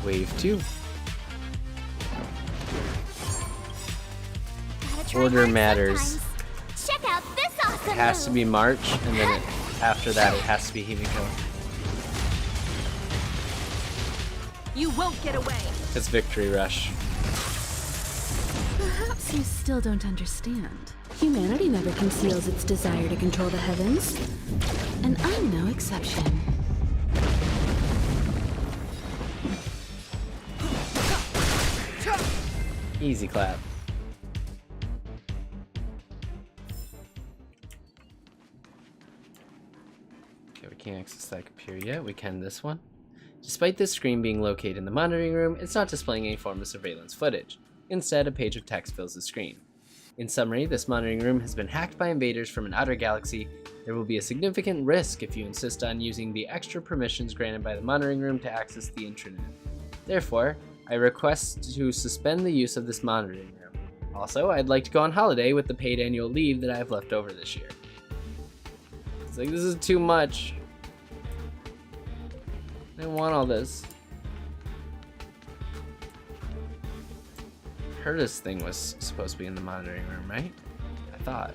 Wave 2. Gotta try Order hard matters. sometimes. Check out this awesome It has to move. be March, and then after that it has to be Himiko. You won't get away! It's Victory Rush. Perhaps you still don't understand. Humanity never conceals its desire to control the heavens. And I'm no exception. Easy clap. Okay, we can't access that computer yet. We can this one. Despite this screen being located in the monitoring room, it's not displaying any form of surveillance footage. Instead, a page of text fills the screen. In summary, this monitoring room has been hacked by invaders from an outer galaxy. There will be a significant risk if you insist on using the extra permissions granted by the monitoring room to access the intranet. Therefore, I request to suspend the use of this monitoring room. Also, I'd like to go on holiday with the paid annual leave that I have left over this year. It's like, this is too much. I don't want all this. Herta's thing was supposed to be in the monitoring room, right? I thought.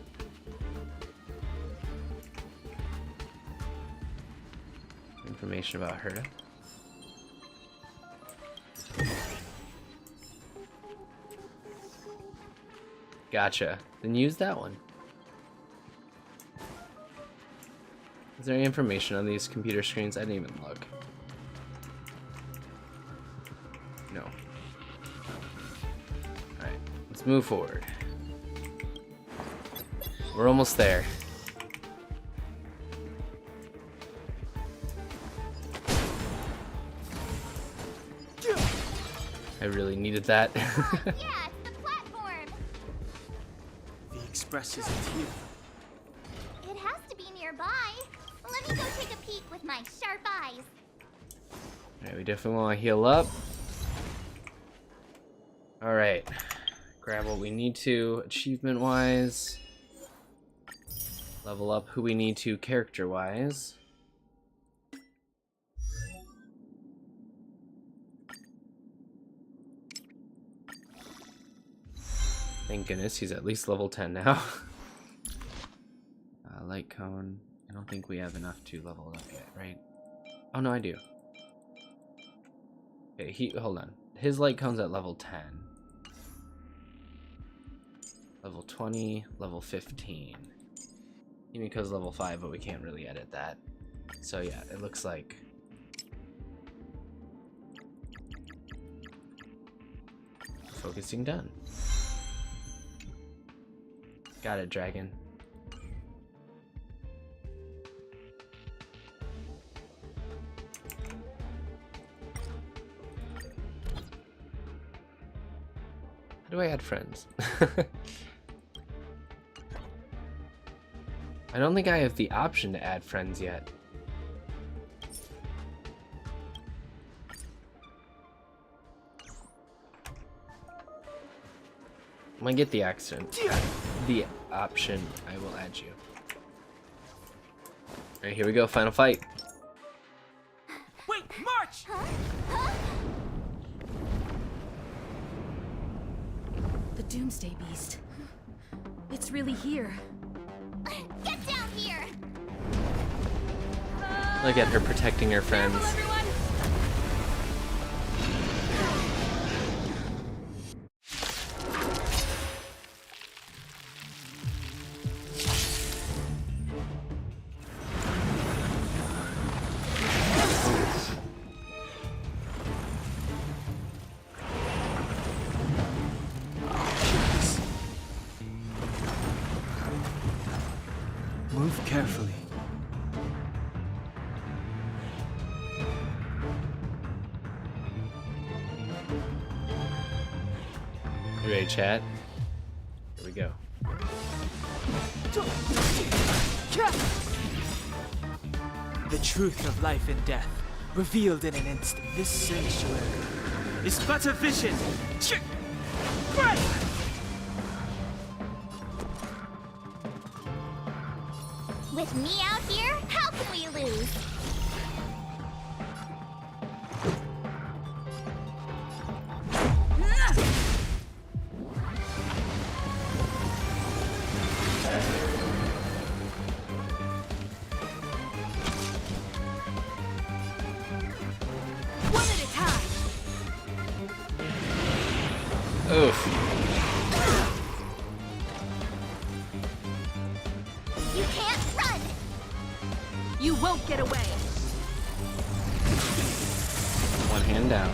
Information about Herta. Gotcha. Then use that one. Is there any information on these computer screens? I didn't even look. No. Alright, let's move forward. We're almost there. I really needed that. Yeah, it's the platform. The express isn't here. It has to be nearby. Let me go take a peek with my sharp eyes. Alright, we definitely want to heal up. Alright. Grab what we need to achievement-wise. Level up who we need to character-wise. Thank goodness he's at least level 10 now. Light cone. I don't think we have enough to level it up yet, right? Oh no, I do. Okay, hold on. His light cone's at level 10. Level 20, level 15. Himiko's level 5, but we can't really edit that. So yeah, it looks like focusing done. Got it, dragon. How do I add friends? I don't think I have the option to add friends yet. When I get the accent, the option, I will add you. All right, here we go. Final fight. Wait, march! The Doomsday Beast. It's really here. Get down here! Look at her protecting her friends. Move carefully. You ready, chat? Here we go. The truth of life and death, revealed in an instant. This sanctuary is but a vision. With me out here, how can we lose? One at a time. Oof. You can't run! You won't get away. One hand down.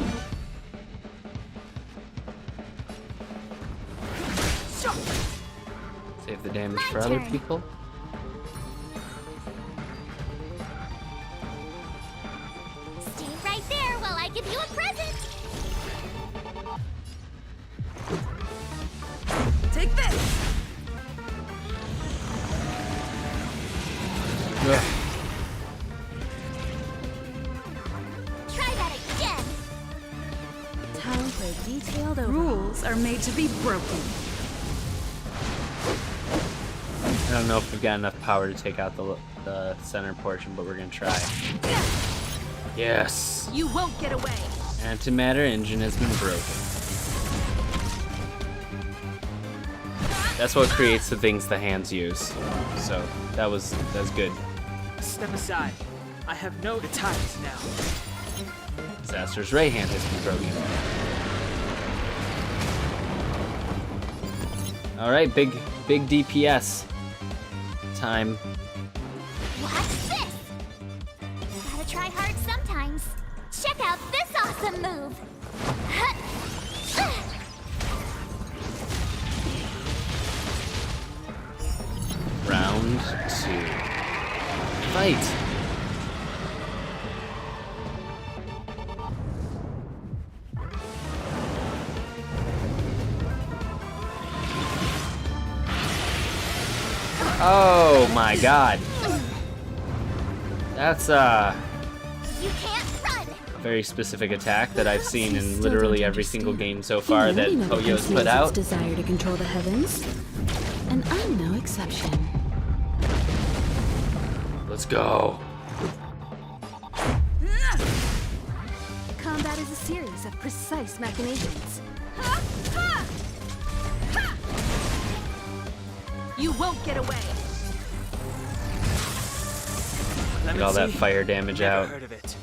Save the damage for other people. Stay right there while I give you a present! Take this. Try that again! Time for a detailed overhaul. Rules are made to be broken. I don't know if we've got enough power to take out the center portion, but we're gonna try. Yes! You won't get away. Antimatter engine has been broken. That's what creates the things the hands use. So that's good. Step aside. I have no times now. Disaster's right hand has been broken. All right, big DPS time. Watch this! Gotta try hard sometimes. Check out this awesome move! Round 2. Fight. Oh my god. That's You can't run! a very specific attack that I've seen in literally every single game so far that Poyo's put out. Desire to control the heavens, and I'm no exception. Let's go. Combat is a series of precise machinations. You won't get away. Get all that fire damage Never out. heard of it.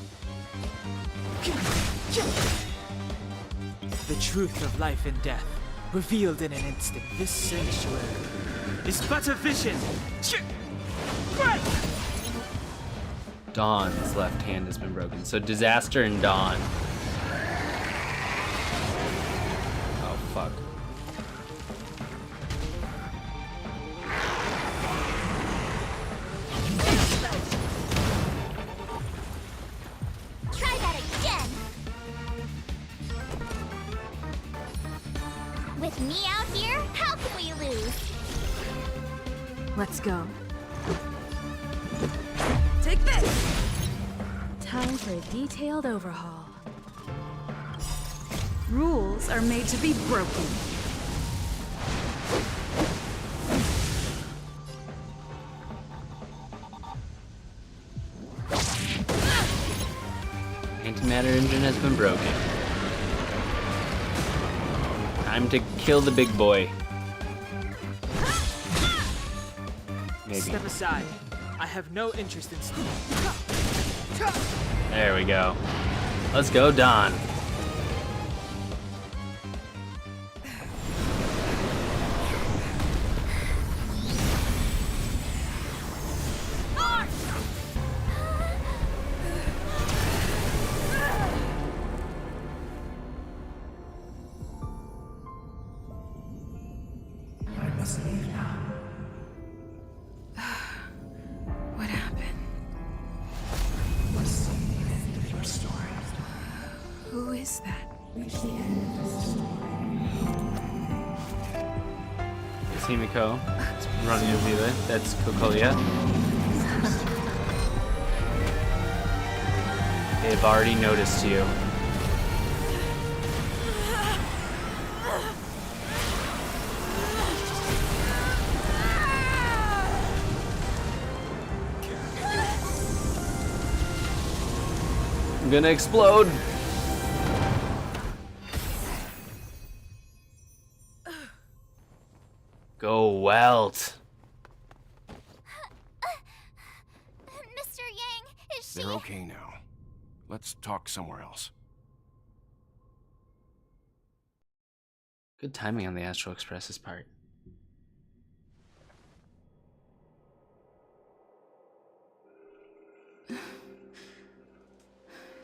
The truth of life and death, revealed in an instant. This sanctuary is but a vision. Dawn's left hand has been broken. So Disaster and Dawn. Oh fuck. Try that again! With me out here, how can we lose? Let's go. Take this! Time for a detailed overhaul. Rules are made to be broken. has been broken. Time to kill the big boy. Maybe. Step aside. I have no interest in stealing. There we go. Let's go, Don. I must leave now. What happened? Must see the end of your story. Who is that? Reach the end of the story. It's Himiko. It's running a Zila. That's Kokolia. They've already noticed you. I'm gonna explode. Go Welt. Mr. Yang, is she? They're okay now. Let's talk somewhere else. Good timing on the Astral Express's part.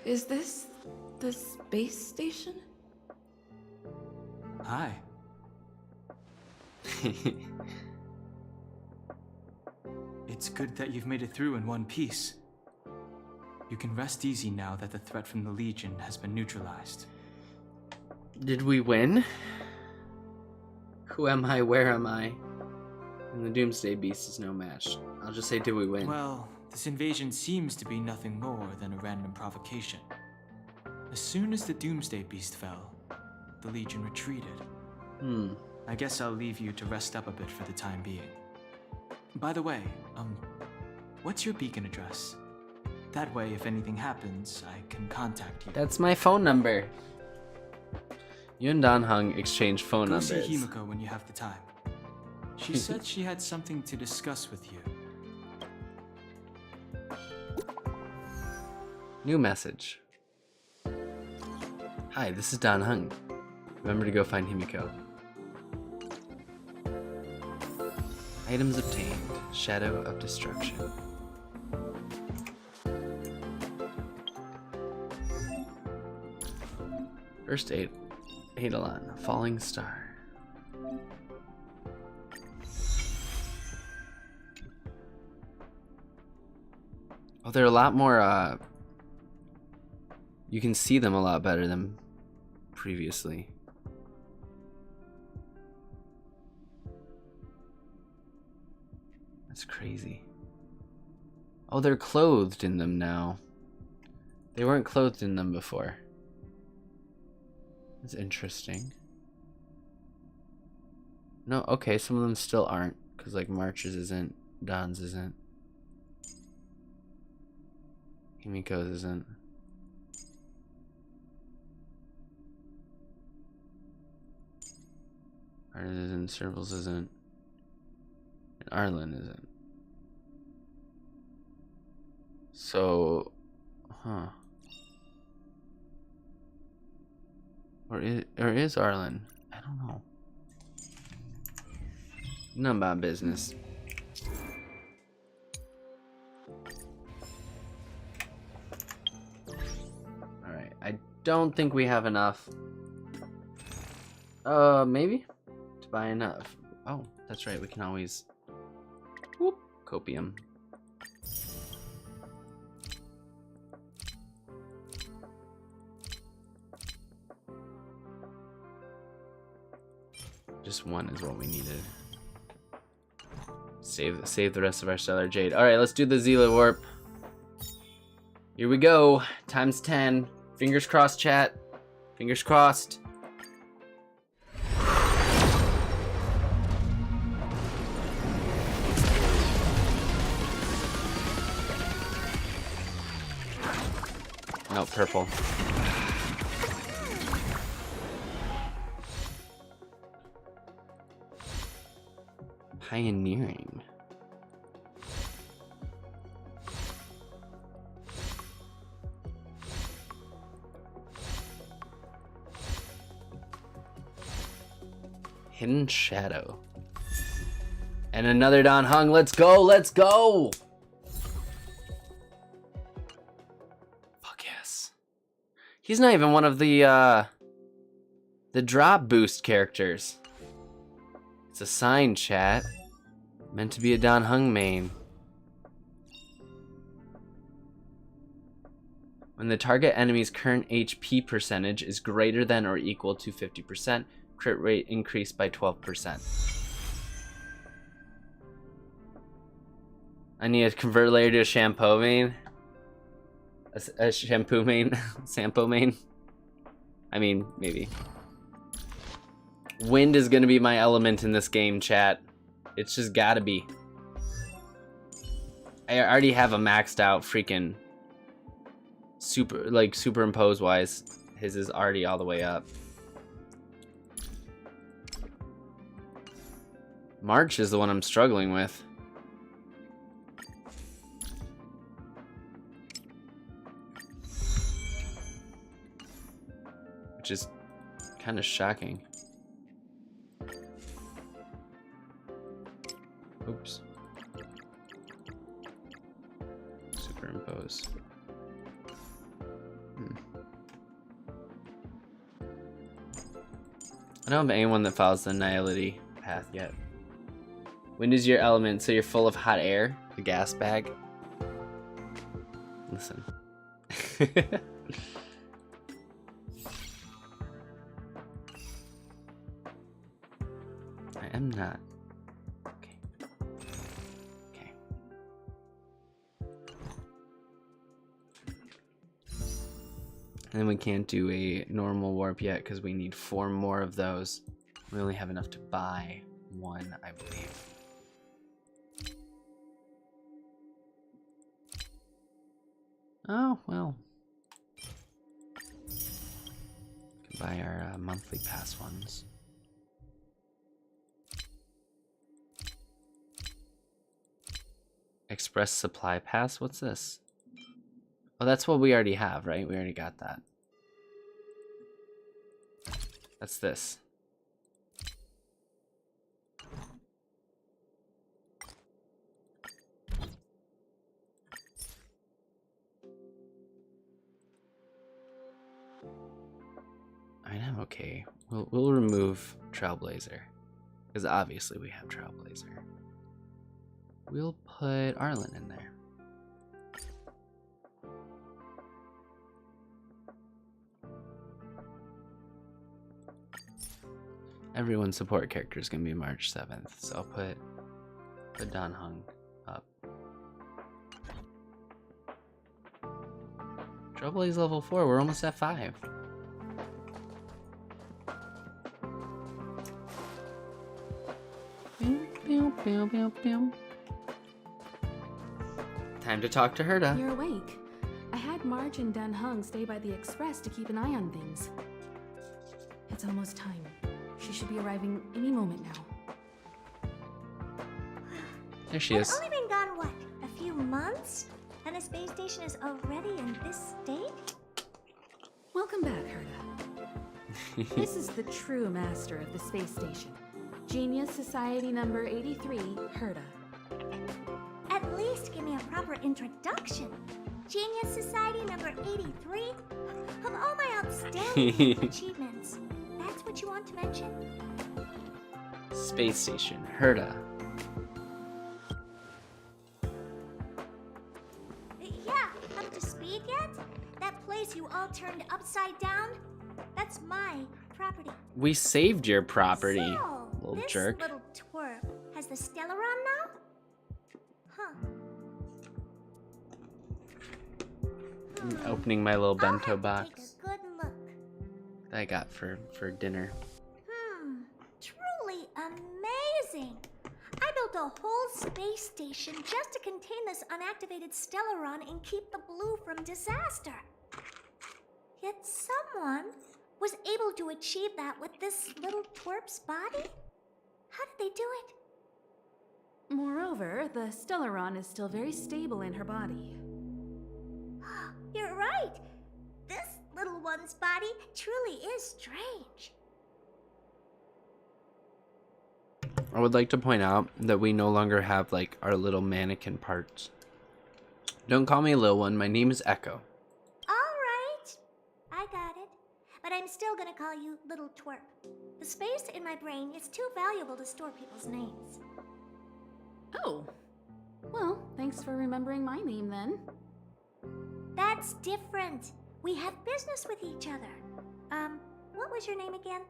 Is this the space station? Hi. It's good that you've made it through in one piece. You can rest easy now that the threat from the Legion has been neutralized. Did we win? Who am I? Where am I? And the Doomsday Beast is no match. I'll just say, did we win? Well, this invasion seems to be nothing more than a random provocation. As soon as the Doomsday Beast fell, the Legion retreated. I guess I'll leave you to rest up a bit for the time being. By the way, what's your beacon address? That way, if anything happens, I can contact you. That's my phone number. You and Don Hung exchanged phone Go numbers. see Himiko when you have the time. She said she had something to discuss with you. New message. Hi, this is Don Hung. Remember to go find Himiko. Items obtained. Shadow of Destruction. First aid. Eidolon. Falling Star. Oh, they're a lot more, you can see them a lot better than previously. That's crazy. Oh, they're clothed in them now. They weren't clothed in them before. That's interesting. No, okay, some of them still aren't. Because, like, March's isn't. Don's isn't. Himiko's isn't. Arden's isn't. Serval's isn't. And Arlen isn't. So, huh. Or is Arlen? I don't know. None of my business. Alright, I don't think we have enough. Maybe? To buy enough. Oh, that's right, we can always... Whoop, copium. Just one is what we needed. Save the rest of our stellar jade. All right, let's do the Zila warp. Here we go. Times 10. Fingers crossed, chat. Fingers crossed. No, purple. Pioneering. Hidden Shadow. And another Don Hung. Let's go, let's go! Fuck yes. He's not even one of the drop boost characters. It's a sign, chat. Meant to be a Don Hung main. When the target enemy's current HP percentage is greater than or equal to 50%, crit rate increased by 12%. I need to convert layer to a shampoo main. A shampoo main? Sampo main? I mean, maybe. Wind is gonna be my element in this game, chat. It's just gotta be. I already have a maxed out freaking superimpose wise. His is already all the way up. March is the one I'm struggling with. Which is kind of shocking. Oops. Superimpose. I don't have anyone that follows the Nihility path yet. Wind is your element, so you're full of hot air, a gas bag. Listen. I am not. Okay. Okay. And then we can't do a normal warp yet because we need 4 more of those. We only have enough to buy 1, I believe. Oh, well. We can buy our monthly pass ones. Express Supply Pass? What's this? Oh, that's what we already have, right? We already got that. That's this. I mean, I'm okay. We'll remove Trailblazer, because obviously we have Trailblazer. We'll put Arlen in there. Everyone's support character is gonna be March 7th, so I'll put Don Hung up. Trailblaze level 4. We're almost at 5. Time to talk to Herta. You're awake. I had March and Dun Hung stay by the express to keep an eye on things. It's almost time. She should be arriving any moment now. There she is. I've only been gone, what, a few months? And the space station is already in this state? Welcome back, Herta. This is the true master of the space station. Genius Society number 83, Herta. At least give me a proper introduction. Genius Society number 83? Of all my outstanding achievements, that's what you want to mention? Space Station, Herta. Yeah, up to speed yet? That place you all turned upside down? That's my property. We saved your property, So, little this jerk. little twerp has the Stellaron now? Huh. I'm opening my little bento box Take a good look. that I got for dinner. Truly amazing. I built a whole space station just to contain this unactivated Stellaron and keep the blue from disaster. Yet someone was able to achieve that with this little twerp's body? How did they do it? Moreover, the Stellaron is still very stable in her body. You're right. This little one's body truly is strange. I would like to point out that we no longer have, like, our little mannequin parts. Don't call me a little one. My name is Echo. All right. I got it. But I'm still gonna call you Little Twerp. The space in my brain is too valuable to store people's names. Oh. Well, thanks for remembering my name then. That's different. We have business with each other. What was your name again?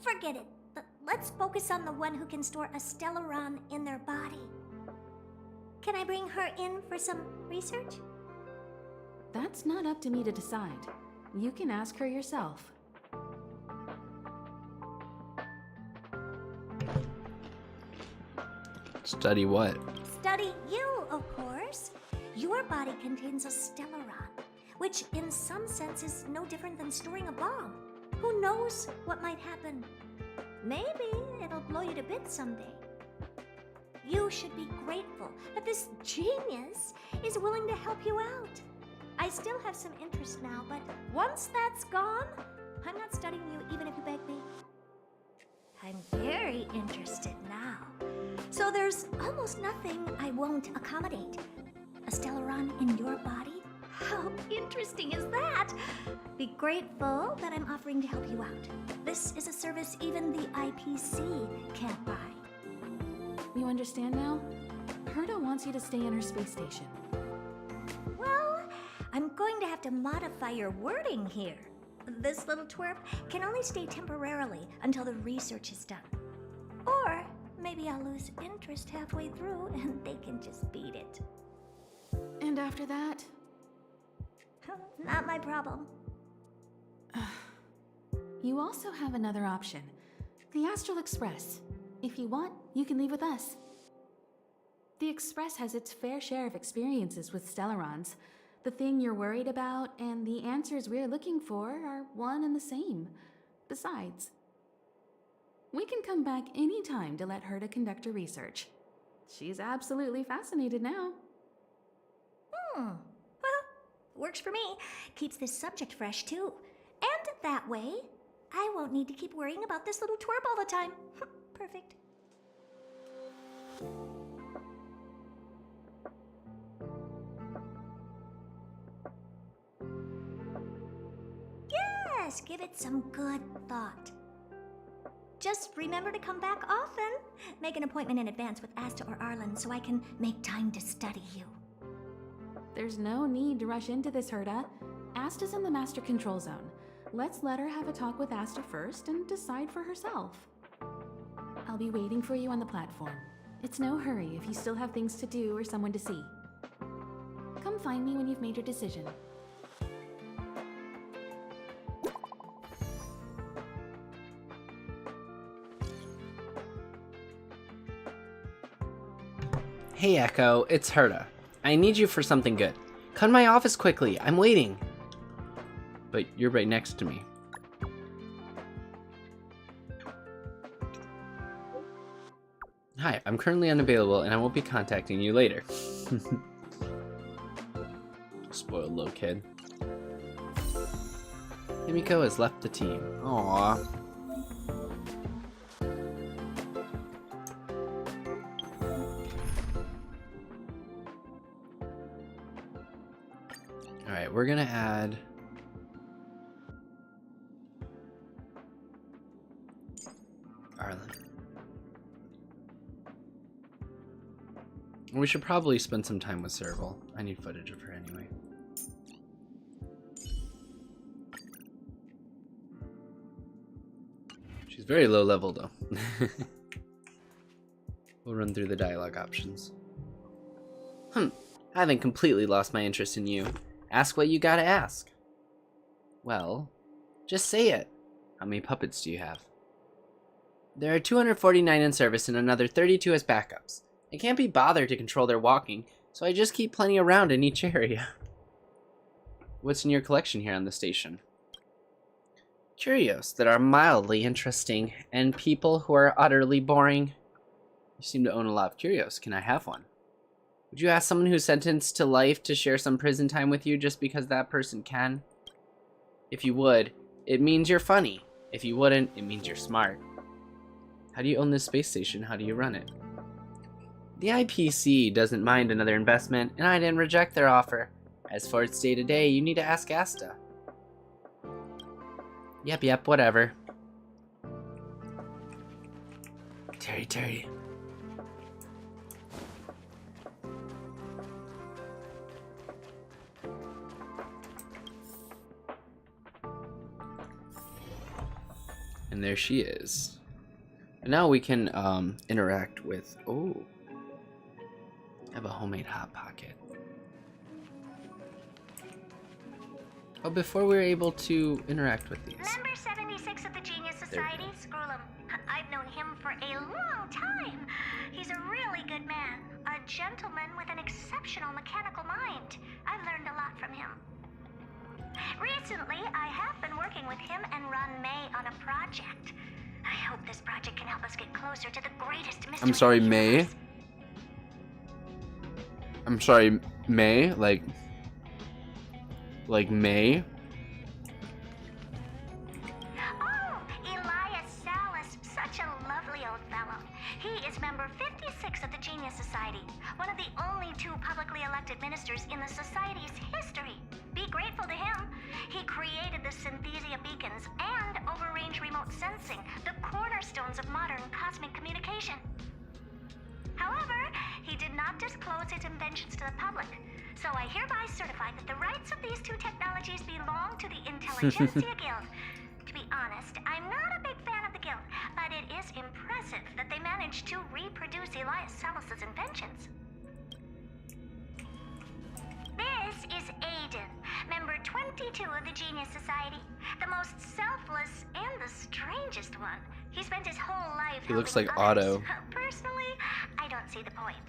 Forget it. Let's focus on the one who can store a Stellaron in their body. Can I bring her in for some research? That's not up to me to decide. You can ask her yourself. Study what? Study you, of course. Your body contains a Stellaron, which in some sense is no different than storing a bomb. Who knows what might happen? Maybe it'll blow you to bits someday. You should be grateful that this genius is willing to help you out. I still have some interest now, but once that's gone, I'm not studying you even if you beg me. I'm very interested now. So there's almost nothing I won't accommodate. A Stellaron in your body? How interesting is that? Be grateful that I'm offering to help you out. This is a service even the IPC can't buy. You understand now? Herta wants you to stay in her space station. Well, I'm going to have to modify your wording here. This little twerp can only stay temporarily until the research is done. Or maybe I'll lose interest halfway through and they can just beat it. And after that? Not my problem. You also have another option. The Astral Express. If you want, you can leave with us. The Express has its fair share of experiences with Stellarons. The thing you're worried about and the answers we're looking for are one and the same. Besides, we can come back any time to let Herta conduct her research. She's absolutely fascinated now. Well, works for me. Keeps this subject fresh, too. And that way, I won't need to keep worrying about this little twerp all the time. Perfect. Yes, give it some good thought. Just remember to come back often. Make an appointment in advance with Asta or Arlen so I can make time to study you. There's no need to rush into this, Herta. Asta's in the Master Control Zone. Let's let her have a talk with Asta first and decide for herself. I'll be waiting for you on the platform. It's no hurry if you still have things to do or someone to see. Come find me when you've made your decision. Hey Echo, it's Herta. I need you for something good. Come to my office quickly, I'm waiting. But you're right next to me. Hi, I'm currently unavailable and I won't be contacting you later. Spoiled little kid. Himiko has left the team. Aww. Alright, we're gonna add Arlen. We should probably spend some time with Serval. I need footage of her anyway. She's very low level though. We'll run through the dialogue options. I haven't completely lost my interest in you. Ask what you gotta ask. Well, just say it. How many puppets do you have? There are 249 in service and another 32 as backups. I can't be bothered to control their walking, so I just keep plenty around in each area. What's in your collection here on the station? Curios that are mildly interesting, and people who are utterly boring. You seem to own a lot of curios. Can I have one? Would you ask someone who's sentenced to life to share some prison time with you just because that person can? If you would, it means you're funny. If you wouldn't, it means you're smart. How do you own this space station? How do you run it? The IPC doesn't mind another investment, and I didn't reject their offer. As for its day-to-day, you need to ask Asta. Yep, whatever. Terry. And there she is. And now we can interact with... Oh. I have a homemade Hot Pocket. Oh, before we're able to interact with these. Member 76 of the Genius Society, Scrollum. I've known him for a long time. He's a really good man. A gentleman with an exceptional mechanical mind. I've learned a lot from him. Recently, I have been working with him and Ron May on a project. I hope this project can help us get closer to the greatest mystery. I'm sorry, May? I'm sorry, May? Like May? Oh, Elias Salas, such a lovely old fellow. He is member 56 of the Genius Society, one of the only 2 publicly elected ministers in the Society's history. Be grateful to him. He created the Synthesia beacons and overrange remote sensing, the cornerstones of modern cosmic communication. However, he did not disclose his inventions to the public, so I hereby certify that the rights of these 2 technologies belong to the Intelligentsia Guild. To be honest, I'm not a big fan of the guild, but it is impressive that they managed to reproduce Elias Salas's inventions. This is Aiden, member 22 of the Genius Society, the most selfless and the strangest one. He spent his whole life He looks like helping others. Otto. Personally, I don't see the point.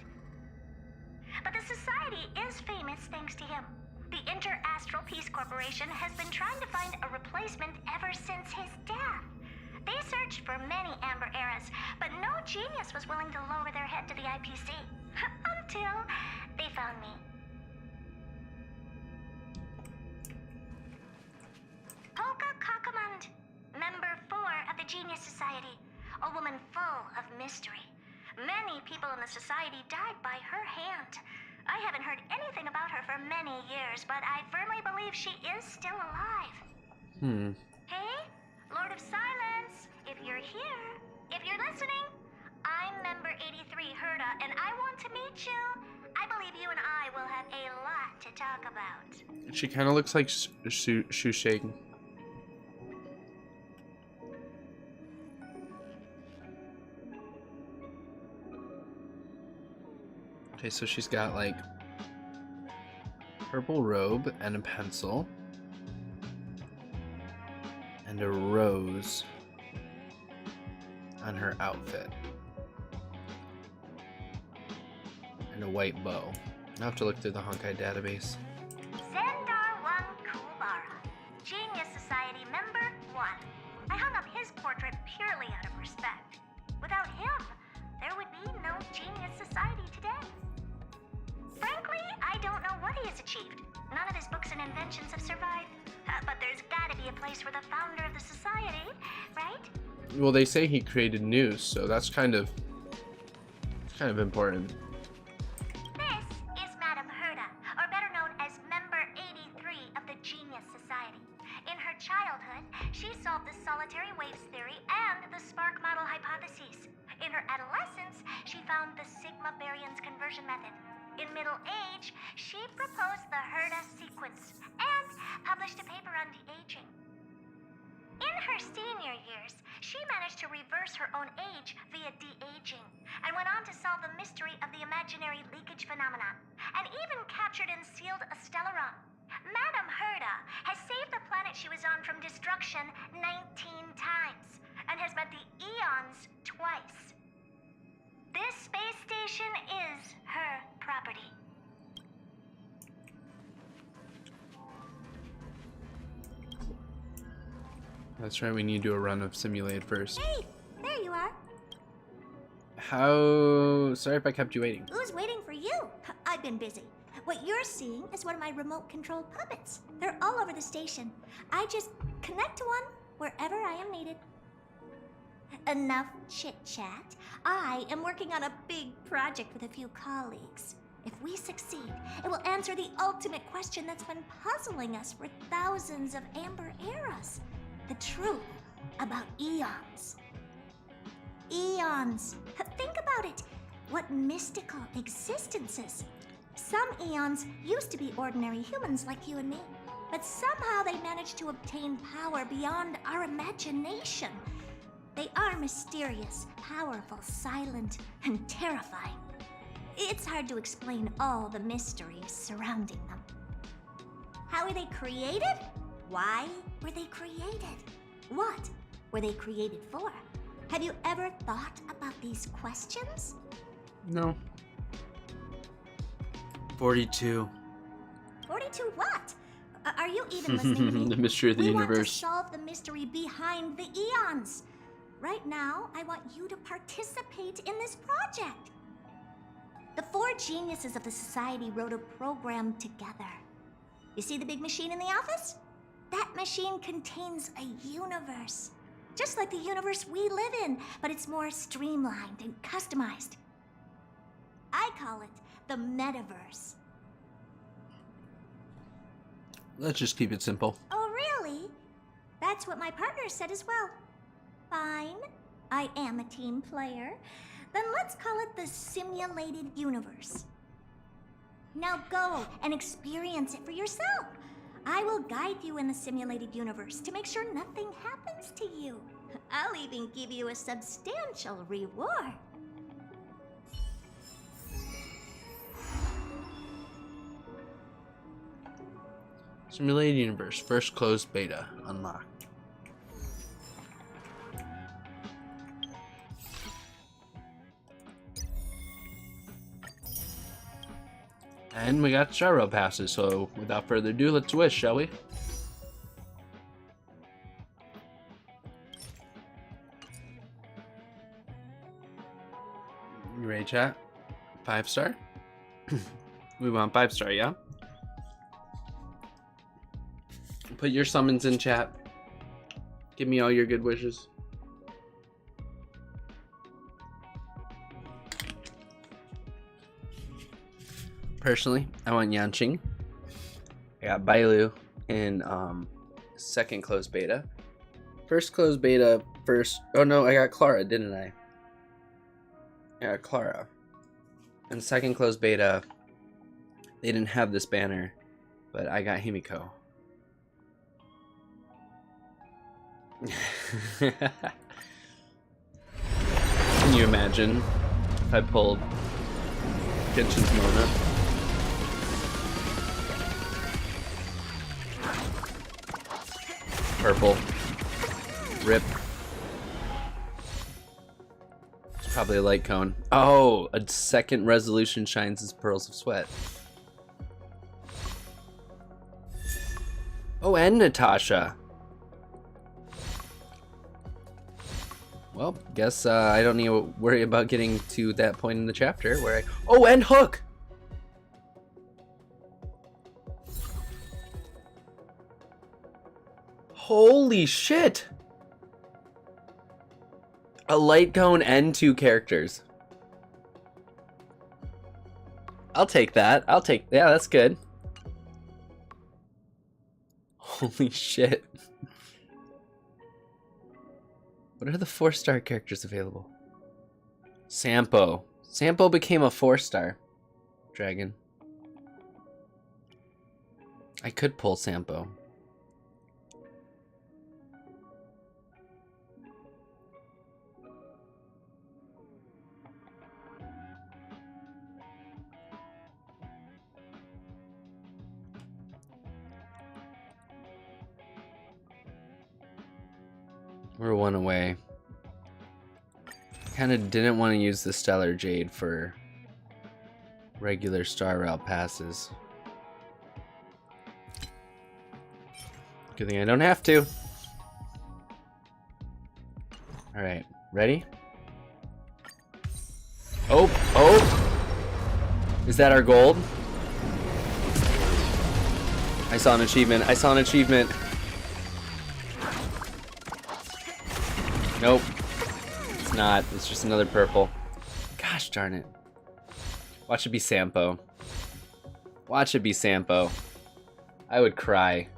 But the Society is famous thanks to him. The Inter-Astral Peace Corporation has been trying to find a replacement ever since his death. They searched for many Amber Eras, but no genius was willing to lower their head to the IPC. Until they found me. Polka Kakamund, member 4 of the Genius Society, a woman full of mystery. Many people in the Society died by her hand. I haven't heard anything about her for many years, but I firmly believe she is still alive. Hey, Lord of Silence, if you're here, if you're listening, I'm member 83, Herda, and I want to meet you. I believe you and I will have a lot to talk about. She kind of looks like Shusheng. Okay, so she's got like purple robe and a pencil and a rose on her outfit and a white bow. I'll have to look through the Honkai database. Zendar 1 Kubara, Genius Society member 1. I hung up his portrait purely out of respect. Without him, there would be no Genius Society today. Frankly, I don't know what he has achieved. None of his books and inventions have survived. But there's gotta be a place for the founder of the society, right? Well, they say he created news, so that's kind of important. This is Madame Herda, or better known as member 83 of the Genius Society. In her childhood, she solved the solitary waves theory and the spark model hypotheses. In her adolescence, she found the sigma baryons conversion method. In middle age, she proposed the Herda sequence and published a paper on de-aging. In her senior years, she managed to reverse her own age via de-aging and went on to solve the mystery of the imaginary leakage phenomenon and even captured and sealed a stellaron. Madame Herda has saved the planet she was on from destruction 19 times and has met the eons twice. This space station is her property. That's right, we need to do a run of Simulate first. Hey, there you are. How... Sorry if I kept you waiting. Who's waiting for you? I've been busy. What you're seeing is one of my remote-controlled puppets. They're all over the station. I just connect to one wherever I am needed. Enough chit-chat. I am working on a big project with a few colleagues. If we succeed, it will answer the ultimate question that's been puzzling us for thousands of amber eras. The truth about eons. Eons. Think about it. What mystical existences. Some eons used to be ordinary humans like you and me, but somehow they managed to obtain power beyond our imagination. They are mysterious, powerful, silent, and terrifying. It's hard to explain all the mysteries surrounding them. How were they created? Why were they created? What were they created for? Have you ever thought about these questions? No. 42. 42 what? Are you even listening to me? The mystery of the we want to universe. solve the mystery behind the eons. Right now, I want you to participate in this project. The 4 geniuses of the society wrote a program together. You see the big machine in the office? That machine contains a universe. Just like the universe we live in, but it's more streamlined and customized. I call it the metaverse. Let's just keep it simple. Oh, really? That's what my partner said as well. Fine. I am a team player. Then let's call it the simulated universe. Now go and experience it for yourself. I will guide you in the simulated universe to make sure nothing happens to you. I'll even give you a substantial reward. Simulated universe, first closed beta, unlocked. And we got Star Rail passes, so without further ado, let's wish, shall we? You ready, chat? 5-star? We want 5-star, yeah? Put your summons in chat. Give me all your good wishes. Personally, I want Yanqing. I got Bailu in second closed beta. First closed beta, oh no, I got Clara, didn't I? I got Clara. And second closed beta, they didn't have this banner, but I got Himiko. Can you imagine if I pulled Genshin's Mona? Purple. Rip. It's probably a light cone. Oh, a second resolution shines as pearls of sweat. Oh, and Natasha. Well, guess I don't need to worry about getting to that point in the chapter where I... Oh, and Hook! Holy shit! A light cone and 2 characters. I'll take that. Yeah, that's good. Holy shit. What are the 4-star characters available? Sampo. Sampo became a 4-star dragon. I could pull Sampo. We're 1 away. Kinda didn't want to use the Stellar Jade for regular Star Rail passes. Good thing I don't have to. Alright, ready? Oh, oh. Is that our gold? I saw an achievement. I saw an achievement. Nope. It's not. It's just another purple. Gosh darn it. Watch it be Sampo. Watch it be Sampo. I would cry.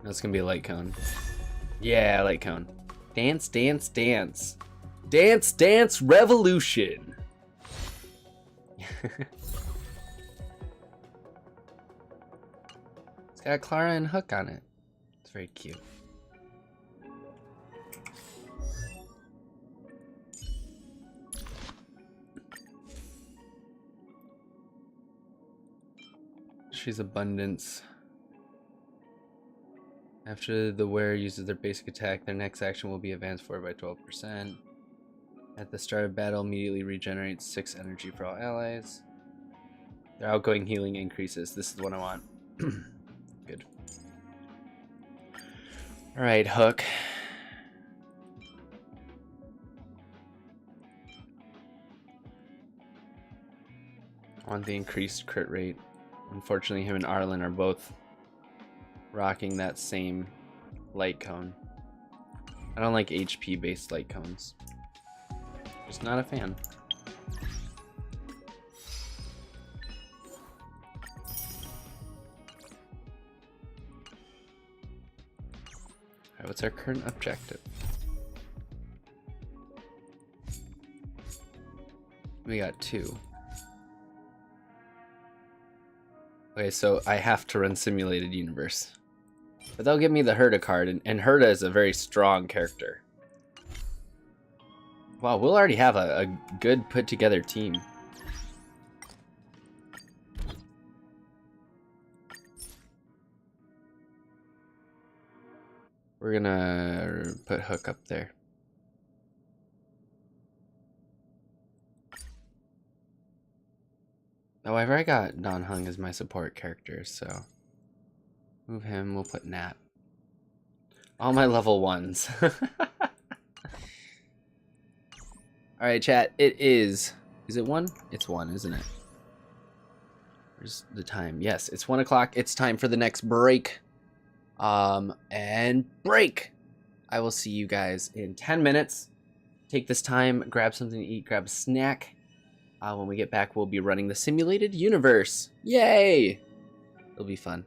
That's gonna be a light cone. Yeah, light cone. Dance, dance, dance. Dance, dance, revolution. It's got Clara and Hook on it. It's very cute. She's abundance. After the wearer uses their basic attack, their next action will be advanced forward by 12%. At the start of battle, immediately regenerates 6 energy for all allies. Their outgoing healing increases. This is the one I want. Good. Alright, Hook. I want the increased crit rate. Unfortunately, him and Arlen are both rocking that same light cone. I don't like HP based light cones. Just not a fan. Alright, what's our current objective? We got 2. Okay, so I have to run Simulated Universe. But they'll give me the Herda card, and Herda is a very strong character. Wow, we'll already have a good put together team. We're gonna put Hook up there. Oh, I've already got Don Hung as my support character, so move him, we'll put Nat. All my level 1s. Alright, chat, it is it 1? It's 1, isn't it? Where's the time? Yes, it's 1 o'clock. It's time for the next break. And break! I will see you guys in 10 minutes. Take this time, grab something to eat, grab a snack. When we get back, we'll be running the Simulated Universe. Yay! It'll be fun.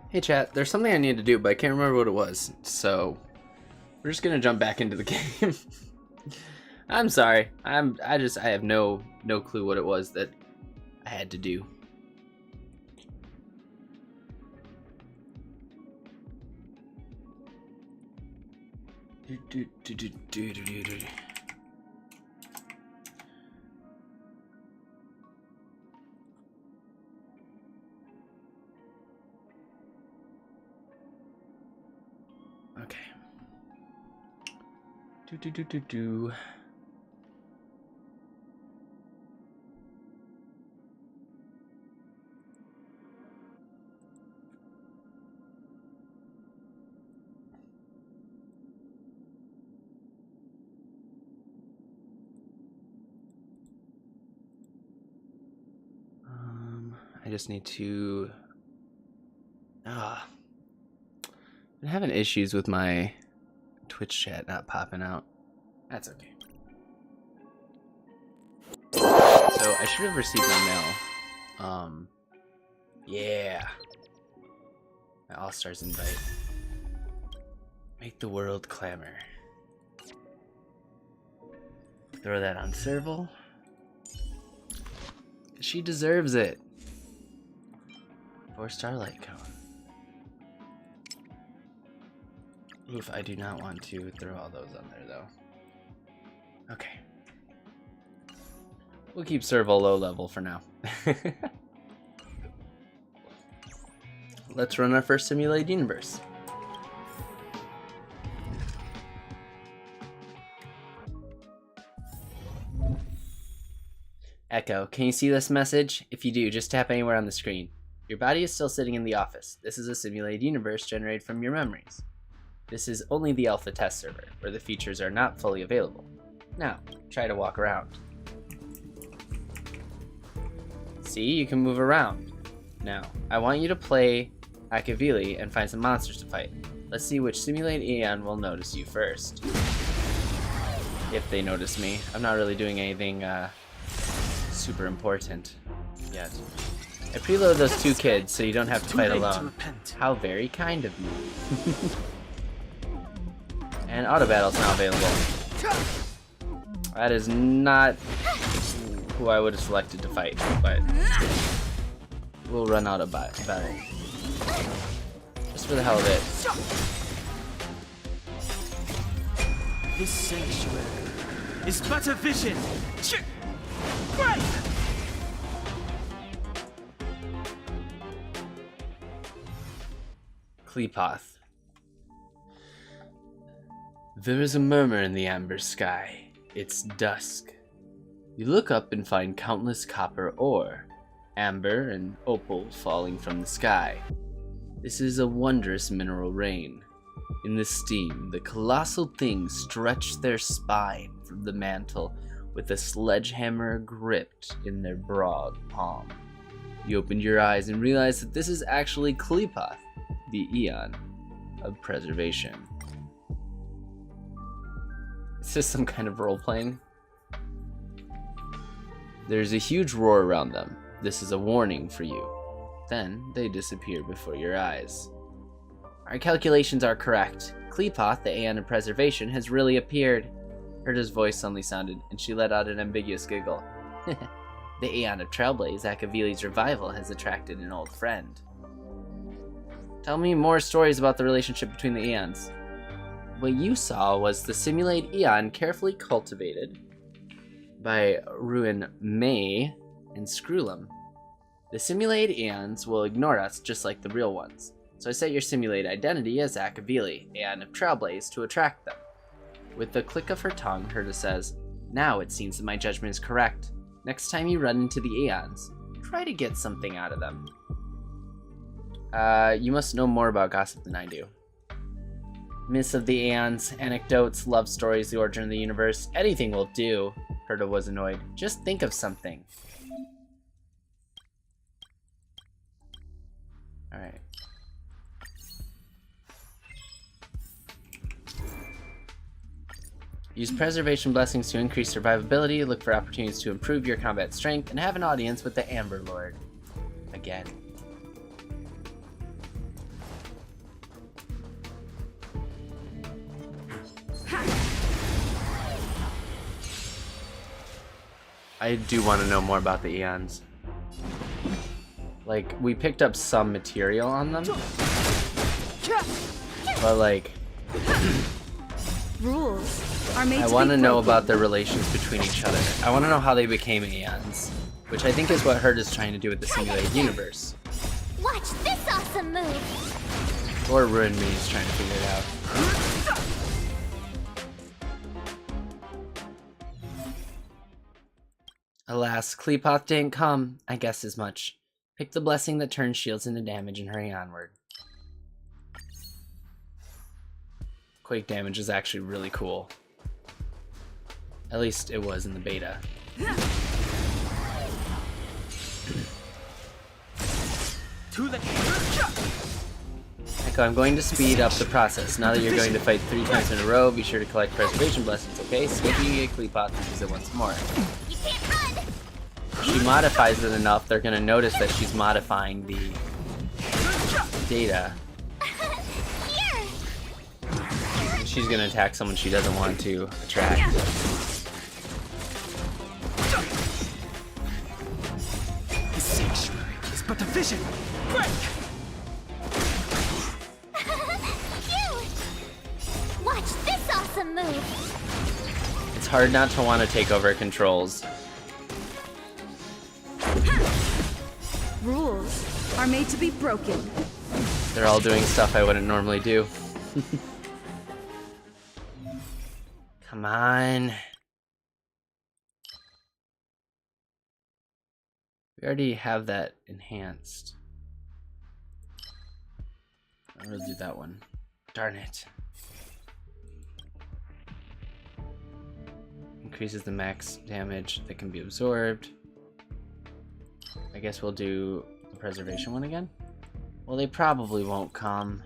Hey chat, there's something I need to do, but I can't remember what it was. So we're just gonna jump back into the game. I'm sorry. I have no clue what it was that I had to do. Okay. I just need to... I'm having issues with my Twitch chat not popping out. That's okay. So I should have received my mail. Yeah. My All-Stars invite. Make the world clamor. Throw that on Serval. She deserves it. 4-star light cone. Oof, I do not want to throw all those on there though. Okay. We'll keep Serval low level for now. Let's run our first simulated universe. Echo, can you see this message? If you do, just tap anywhere on the screen. Your body is still sitting in the office. This is a simulated universe generated from your memories. This is only the alpha test server, where the features are not fully available. Now, try to walk around. See, you can move around. Now, I want you to play Akavili and find some monsters to fight. Let's see which simulated Aeon will notice you first. If they notice me. I'm not really doing anything super important yet. I preload those 2 kids so you don't have to fight alone. How very kind of you. And auto battle's now available. That is not who I would have selected to fight, but we'll run out of battle. Just for the hell of it. This sanctuary is but a vision. Right. Kleepoth. There is a murmur in the amber sky. It's dusk. You look up and find countless copper ore, amber and opal falling from the sky. This is a wondrous mineral rain. In the steam, the colossal things stretch their spine from the mantle with a sledgehammer gripped in their broad palm. You opened your eyes and realized that this is actually Kleepoth, the Aeon of Preservation. Is this some kind of role-playing? There's a huge roar around them. This is a warning for you. Then they disappear before your eyes. Our calculations are correct. Kleepoth, the Aeon of Preservation, has really appeared. Herda's voice suddenly sounded, and she let out an ambiguous giggle. The Aeon of Trailblaze, Akavili's revival, has attracted an old friend. Tell me more stories about the relationship between the Aeons. What you saw was the simulated Aeon carefully cultivated by Ruin May and Screwlum. The simulated Aeons will ignore us just like the real ones, so I set your simulated identity as Akavili, Aeon of Trailblaze, to attract them. With the click of her tongue, Herda says, "Now it seems that my judgment is correct. Next time you run into the Aeons, try to get something out of them." You must know more about gossip than I do. Myths of the Aeons, anecdotes, love stories, the origin of the universe, anything will do. Herda was annoyed. Just think of something. Alright. Use preservation blessings to increase survivability, look for opportunities to improve your combat strength, and have an audience with the Amber Lord. Again. I do want to know more about the eons. Like, we picked up some material on them, but like, Rules are made I to want be to know broken. about their relations between each other. I want to know how they became eons, which I think is what Herd is trying to do with the simulated universe. Watch this awesome move! Or Ruin Me is trying to figure it out. Alas, Kleepoth didn't come. I guessed as much. Pick the blessing that turns shields into damage and hurry onward. Quake damage is actually really cool. At least it was in the beta. Echo, I'm going to speed up the process. Now that you're going to fight 3 times in a row, be sure to collect preservation blessings, okay? See if you can get Kleepoth to use it once more. If she modifies it enough, they're going to notice that she's modifying the data. And she's going to attack someone she doesn't want to attract. The sanctuary is but a vision. Break! Watch this awesome move! It's hard not to want to take over controls. Rules are made to be broken. They're all doing stuff I wouldn't normally do. Come on. We already have that enhanced. I'm gonna do that one. Darn it. Increases the max damage that can be absorbed. I guess we'll do the preservation one again. Well, they probably won't come.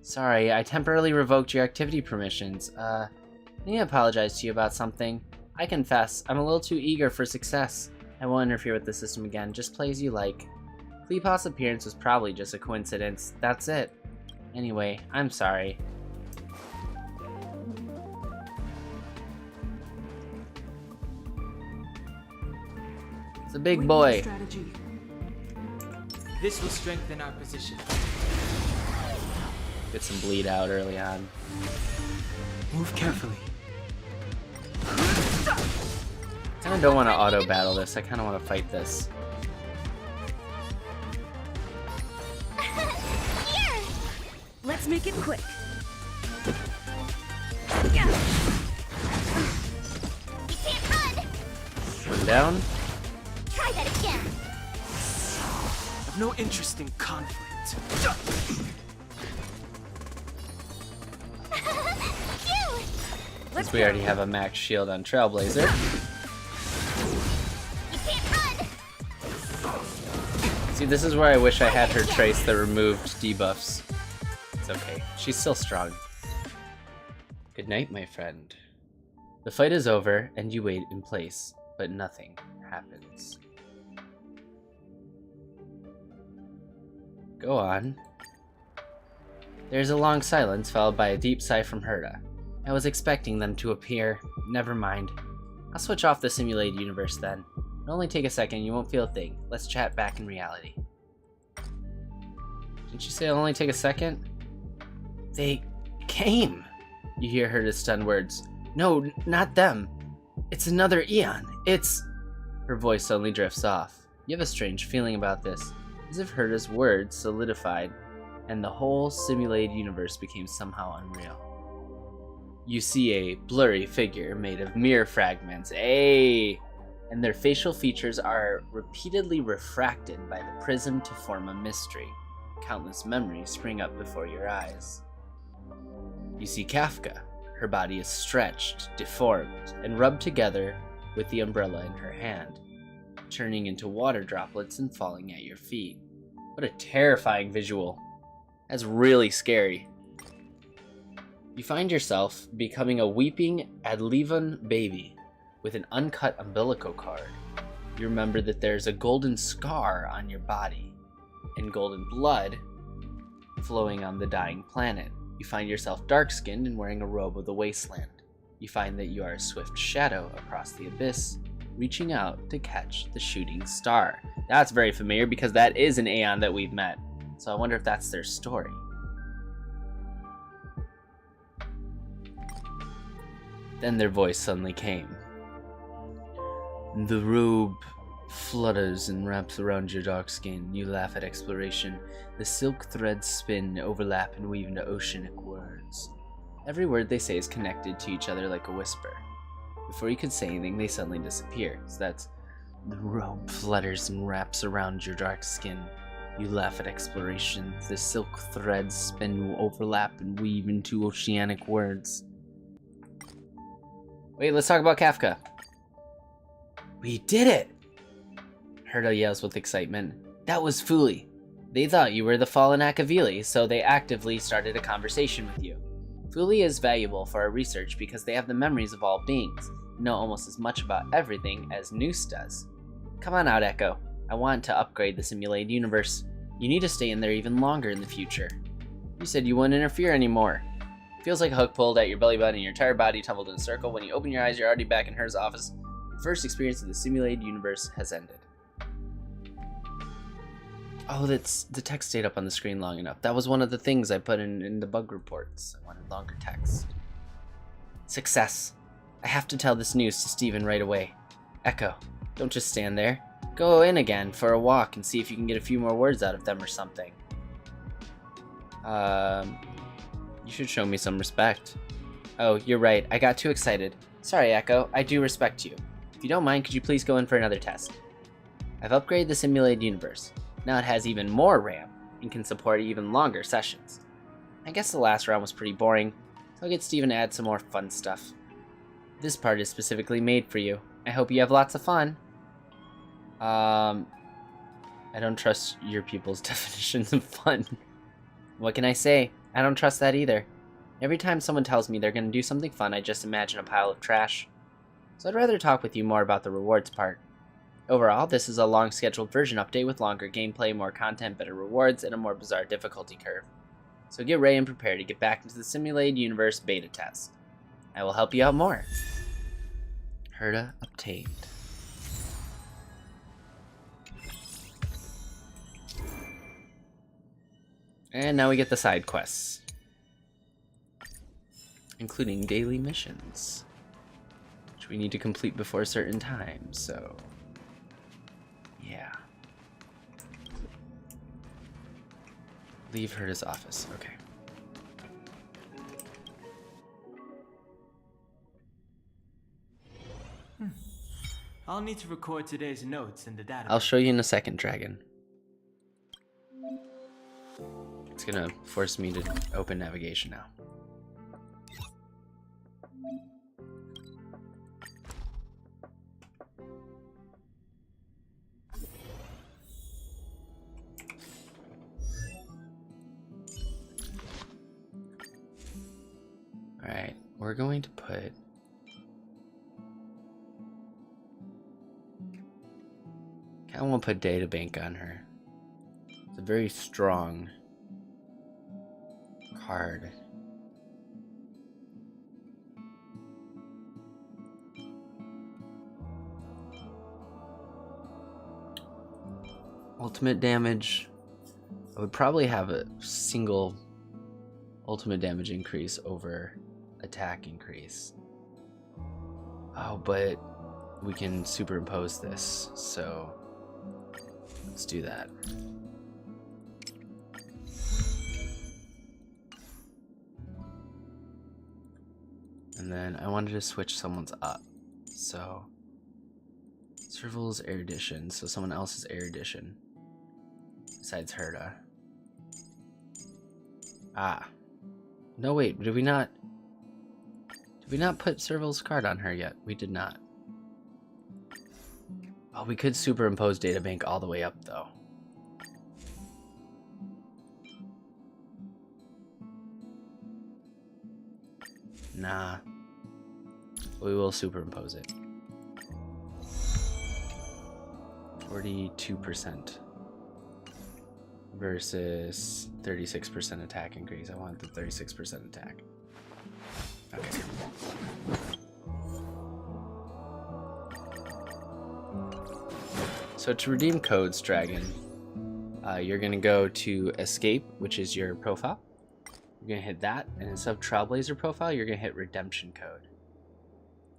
Sorry, I temporarily revoked your activity permissions. I need to apologize to you about something. I confess, I'm a little too eager for success. I won't interfere with the system again, just play as you like. Kleepoth's appearance was probably just a coincidence, that's it. Anyway, I'm sorry. It's a big boy. This will strengthen our position. Get some bleed out early on. Move carefully. I kinda don't want to auto battle this, I kinda want to fight this. Here! Let's make it quick. One down. Try that again! I've no interest in conflict. Since we already have a max shield on Trailblazer. See, this is where I wish I had her trace the removed debuffs. It's okay. She's still strong. Good night, my friend. The fight is over, and you wait in place, but nothing happens. Go on. There's a long silence, followed by a deep sigh from Herta. I was expecting them to appear. Never mind. I'll switch off the simulated universe then. It'll only take a second, you won't feel a thing. Let's chat back in reality. Didn't you say it'll only take a second? They came! You hear Herta's stunned words. No, not them. It's another Eon. It's... Her voice suddenly drifts off. You have a strange feeling about this, as if Herta's words solidified, and the whole simulated universe became somehow unreal. You see a blurry figure made of mirror fragments, and their facial features are repeatedly refracted by the prism to form a mystery. Countless memories spring up before your eyes. You see Kafka. Her body is stretched, deformed, and rubbed together with the umbrella in her hand, turning into water droplets and falling at your feet. What a terrifying visual. That's really scary. You find yourself becoming a weeping Adlevon baby with an uncut umbilical cord. You remember that there's a golden scar on your body and golden blood flowing on the dying planet. You find yourself dark-skinned and wearing a robe of the wasteland. You find that you are a swift shadow across the abyss, reaching out to catch the shooting star. That's very familiar because that is an Aeon that we've met. So I wonder if that's their story. Then their voice suddenly came. The robe flutters and wraps around your dark skin. You laugh at exploration. The silk threads spin, overlap, and weave into oceanic words. Every word they say is connected to each other like a whisper. Before you could say anything, they suddenly disappear. So that's the robe flutters and wraps around your dark skin. You laugh at exploration. The silk threads spin, overlap, and weave into oceanic words. Wait, let's talk about Kafka. We did it! Herta yells with excitement. That was Fuli. They thought you were the fallen Akavili, so they actively started a conversation with you. Fuli is valuable for our research because they have the memories of all beings, and know almost as much about everything as Noose does. Come on out, Echo. I want to upgrade the simulated universe. You need to stay in there even longer in the future. You said you wouldn't interfere anymore. Feels like a hook pulled at your belly button and your entire body tumbled in a circle. When you open your eyes, you're already back in Her's office. The first experience of the simulated universe has ended. Oh, that's the text stayed up on the screen long enough. That was one of the things I put in the bug reports. I wanted longer text. Success. I have to tell this news to Steven right away. Echo, don't just stand there. Go in again for a walk and see if you can get a few more words out of them or something. You should show me some respect. Oh, you're right. I got too excited. Sorry, Echo. I do respect you. If you don't mind, could you please go in for another test? I've upgraded the simulated universe. Now it has even more RAM and can support even longer sessions. I guess the last round was pretty boring, so I'll get Steven to add some more fun stuff. This part is specifically made for you. I hope you have lots of fun. I don't trust your people's definitions of fun. What can I say? I don't trust that either. Every time someone tells me they're going to do something fun, I just imagine a pile of trash. So I'd rather talk with you more about the rewards part. Overall, this is a long scheduled version update with longer gameplay, more content, better rewards, and a more bizarre difficulty curve. So get ready and prepare to get back into the simulated universe beta test. I will help you out more. Herta obtained. And now we get the side quests, including daily missions, which we need to complete before a certain time, so yeah. Leave Herta's office, okay. I'll need to record today's notes in the database. I'll show you in a second, Dragon. It's gonna force me to open navigation now. Alright, we're going to put I want to put data bank on her. It's a very strong card. Ultimate damage. I would probably have a single ultimate damage increase over attack increase. Oh, but we can superimpose this, so let's do that. And then I wanted to switch someone's up, so Serval's erudition, so someone else's erudition besides Herta. Ah, no, wait, did we not put Serval's card on her yet? We did not. Oh, we could superimpose databank all the way up though. Nah, we will superimpose it. 42% versus 36% attack increase. I want the 36% attack. Okay. So to redeem codes, Dragon, you're gonna go to Escape, which is your profile. You're gonna hit that, and instead of Trailblazer profile, you're gonna hit Redemption Code.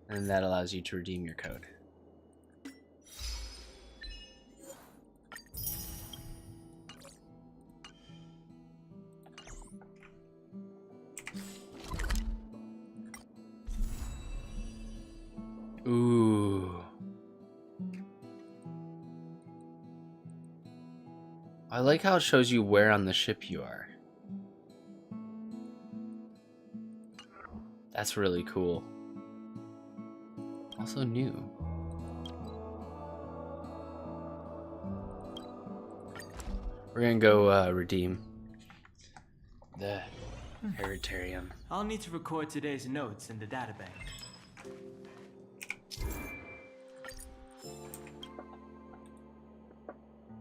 And that allows you to redeem your code. Ooh. I like how it shows you where on the ship you are. That's really cool. Also new. We're gonna go redeem the Heritarium. I'll need to record today's notes in the databank.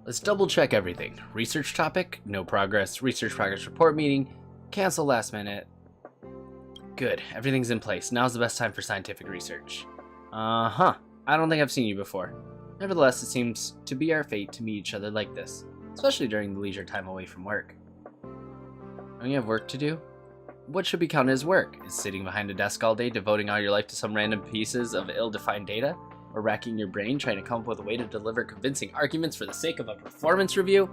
Let's double check everything. Research topic, no progress. Research progress report meeting, cancel last minute. Good, everything's in place. Now's the best time for scientific research. I don't think I've seen you before. Nevertheless, it seems to be our fate to meet each other like this, especially during the leisure time away from work. Don't you have work to do? What should be counted as work? Is sitting behind a desk all day devoting all your life to some random pieces of ill-defined data? Or racking your brain trying to come up with a way to deliver convincing arguments for the sake of a performance review?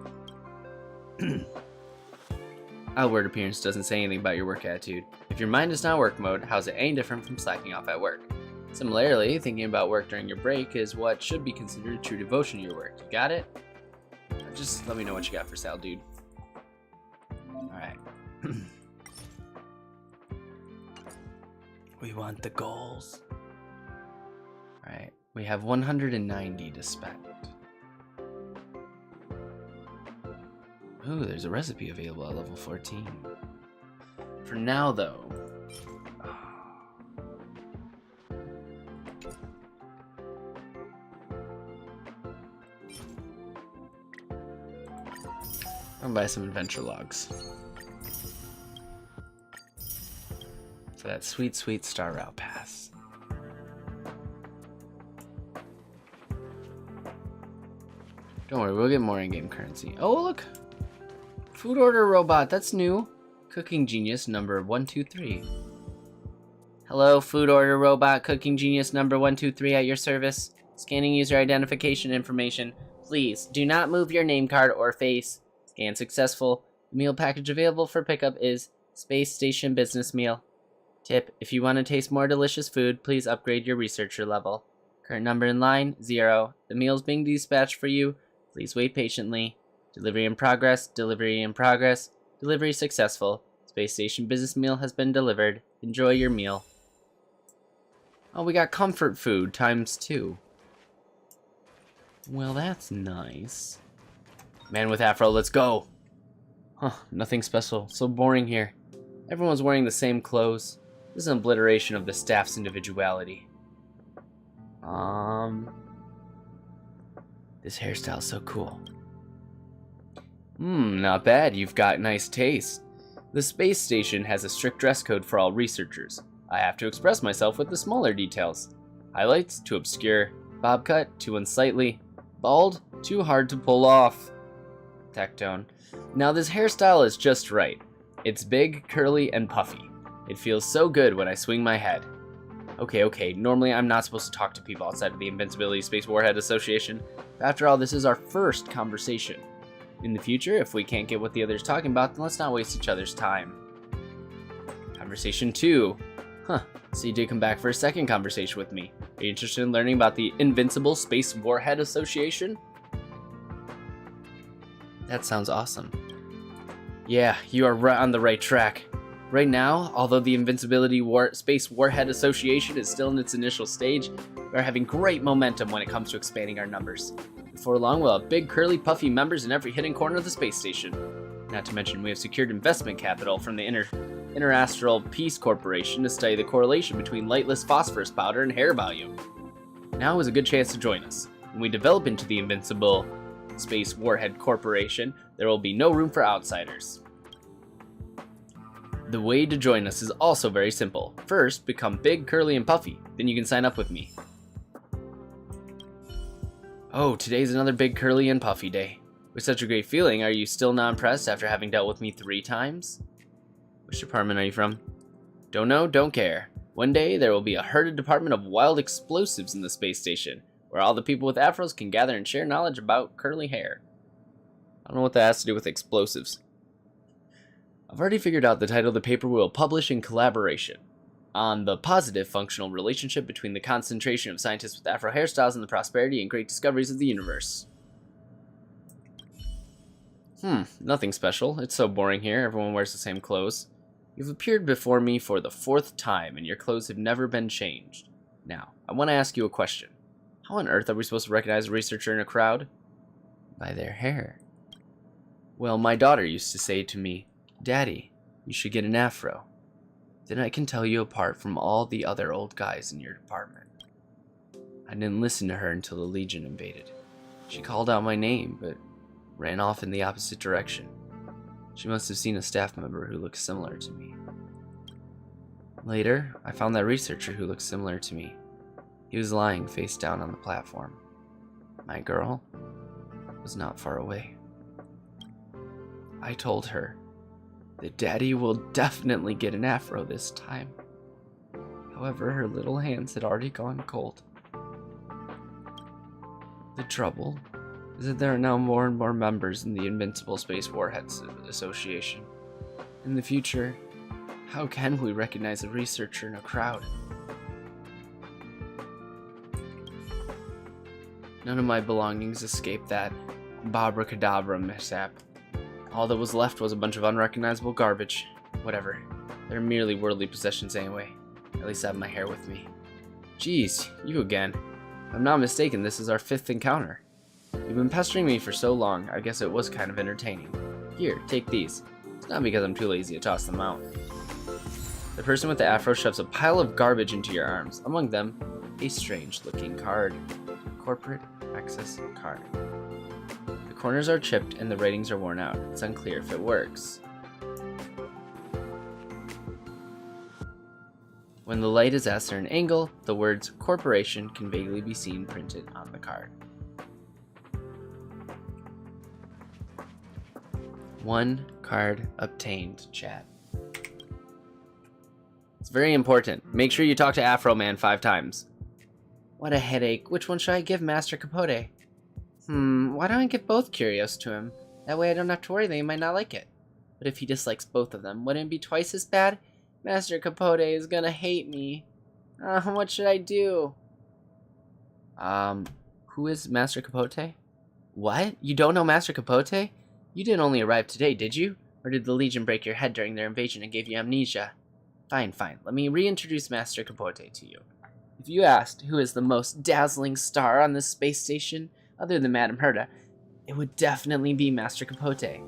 Outward appearance doesn't say anything about your work attitude. If your mind is not work mode, how's it any different from slacking off at work? Similarly, thinking about work during your break is what should be considered true devotion to your work. You got it? Just let me know what you got for Sal, dude. Alright. We want the goals. Alright. We have 190 to spend. Ooh, there's a recipe available at level 14. For now, though. I'm gonna buy some adventure logs. For that sweet, sweet Star Route Pass. Don't worry, we'll get more in-game currency. Oh, look! Food order robot, that's new. Cooking Genius number 123. Hello, food order robot, Cooking Genius number 123 at your service. Scanning user identification information. Please, do not move your name card or face. Scan successful. The meal package available for pickup is Space Station Business Meal. Tip, if you want to taste more delicious food, please upgrade your researcher level. Current number in line, 0. The meal is being dispatched for you. Please wait patiently. Delivery in progress, delivery in progress, delivery successful. Space Station Business Meal has been delivered. Enjoy your meal. Oh, we got comfort food times 2. Well, that's nice. Man with Afro, let's go. Huh, nothing special. So boring here. Everyone's wearing the same clothes. This is an obliteration of the staff's individuality. This hairstyle's so cool. Not bad. You've got nice taste. The space station has a strict dress code for all researchers. I have to express myself with the smaller details. Highlights, too obscure. Bob cut, too unsightly. Bald, too hard to pull off. Tactone. Now this hairstyle is just right. It's big, curly, and puffy. It feels so good when I swing my head. Okay, normally I'm not supposed to talk to people outside of the Invincibility Space Warhead Association. After all, this is our first conversation. In the future, if we can't get what the other's talking about, then let's not waste each other's time. Conversation 2. Huh, so you did come back for a second conversation with me. Are you interested in learning about the Invincible Space Warhead Association? That sounds awesome. Yeah, you are right on the right track. Right now, although the Invincibility Space Warhead Association is still in its initial stage, we are having great momentum when it comes to expanding our numbers. Before long, we'll have big, curly, puffy members in every hidden corner of the space station. Not to mention, we have secured investment capital from the Interastral Peace Corporation to study the correlation between lightless phosphorus powder and hair volume. Now is a good chance to join us. When we develop into the Invincible Space Warhead Corporation, there will be no room for outsiders. The way to join us is also very simple. First, become big, curly, and puffy. Then you can sign up with me. Oh, today's another big, curly, and puffy day. With such a great feeling, are you still not impressed after having dealt with me 3 times? Which department are you from? Don't know, don't care. One day, there will be a herded department of wild explosives in the space station, where all the people with afros can gather and share knowledge about curly hair. I don't know what that has to do with explosives. I've already figured out the title of the paper we will publish in collaboration on the positive functional relationship between the concentration of scientists with afro hairstyles and the prosperity and great discoveries of the universe. Nothing special. It's so boring here. Everyone wears the same clothes. You've appeared before me for the 4th time, and your clothes have never been changed. Now, I want to ask you a question. How on earth are we supposed to recognize a researcher in a crowd? By their hair. Well, my daughter used to say to me, "Daddy, you should get an afro. Then I can tell you apart from all the other old guys in your department." I didn't listen to her until the Legion invaded. She called out my name, but ran off in the opposite direction. She must have seen a staff member who looked similar to me. Later, I found that researcher who looked similar to me. He was lying face down on the platform. My girl was not far away. I told her that Daddy will definitely get an afro this time. However, her little hands had already gone cold. The trouble is that there are now more and more members in the Invincible Space Warheads Association. In the future, how can we recognize a researcher in a crowd? None of my belongings escaped that Abracadabra mishap. All that was left was a bunch of unrecognizable garbage. Whatever. They're merely worldly possessions anyway. At least I have my hair with me. Geez, you again. If I'm not mistaken, this is our 5th encounter. You've been pestering me for so long, I guess it was kind of entertaining. Here, take these. It's not because I'm too lazy to toss them out. The person with the afro shoves a pile of garbage into your arms. Among them, a strange-looking card. Corporate access card. The corners are chipped and the ratings are worn out. It's unclear if it works. When the light is at a certain angle, the words corporation can vaguely be seen printed on the card. 1 card obtained, chat. It's very important. Make sure you talk to Afro Man 5 times. What a headache. Which one should I give Master Capote? Why don't I give both Curios to him? That way I don't have to worry that he might not like it. But if he dislikes both of them, wouldn't it be twice as bad? Master Capote is gonna hate me. What should I do? Who is Master Capote? What? You don't know Master Capote? You didn't only arrive today, did you? Or did the Legion break your head during their invasion and gave you amnesia? Fine. Let me reintroduce Master Capote to you. If you asked who is the most dazzling star on this space station, other than Madame Herta, it would definitely be Master Capote.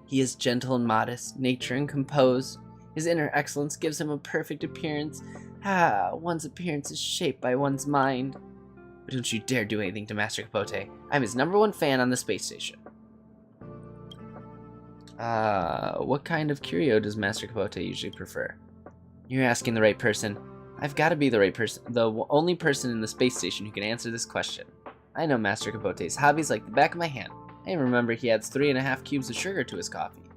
He is gentle and modest, nature and composed. His inner excellence gives him a perfect appearance. One's appearance is shaped by one's mind. But don't you dare do anything to Master Capote. I'm his #1 fan on the space station. What kind of curio does Master Capote usually prefer? You're asking the right person. I've got to be the right person, the only person in the space station who can answer this question. I know Master Capote's hobbies like the back of my hand. I remember he adds 3.5 cubes of sugar to his coffee.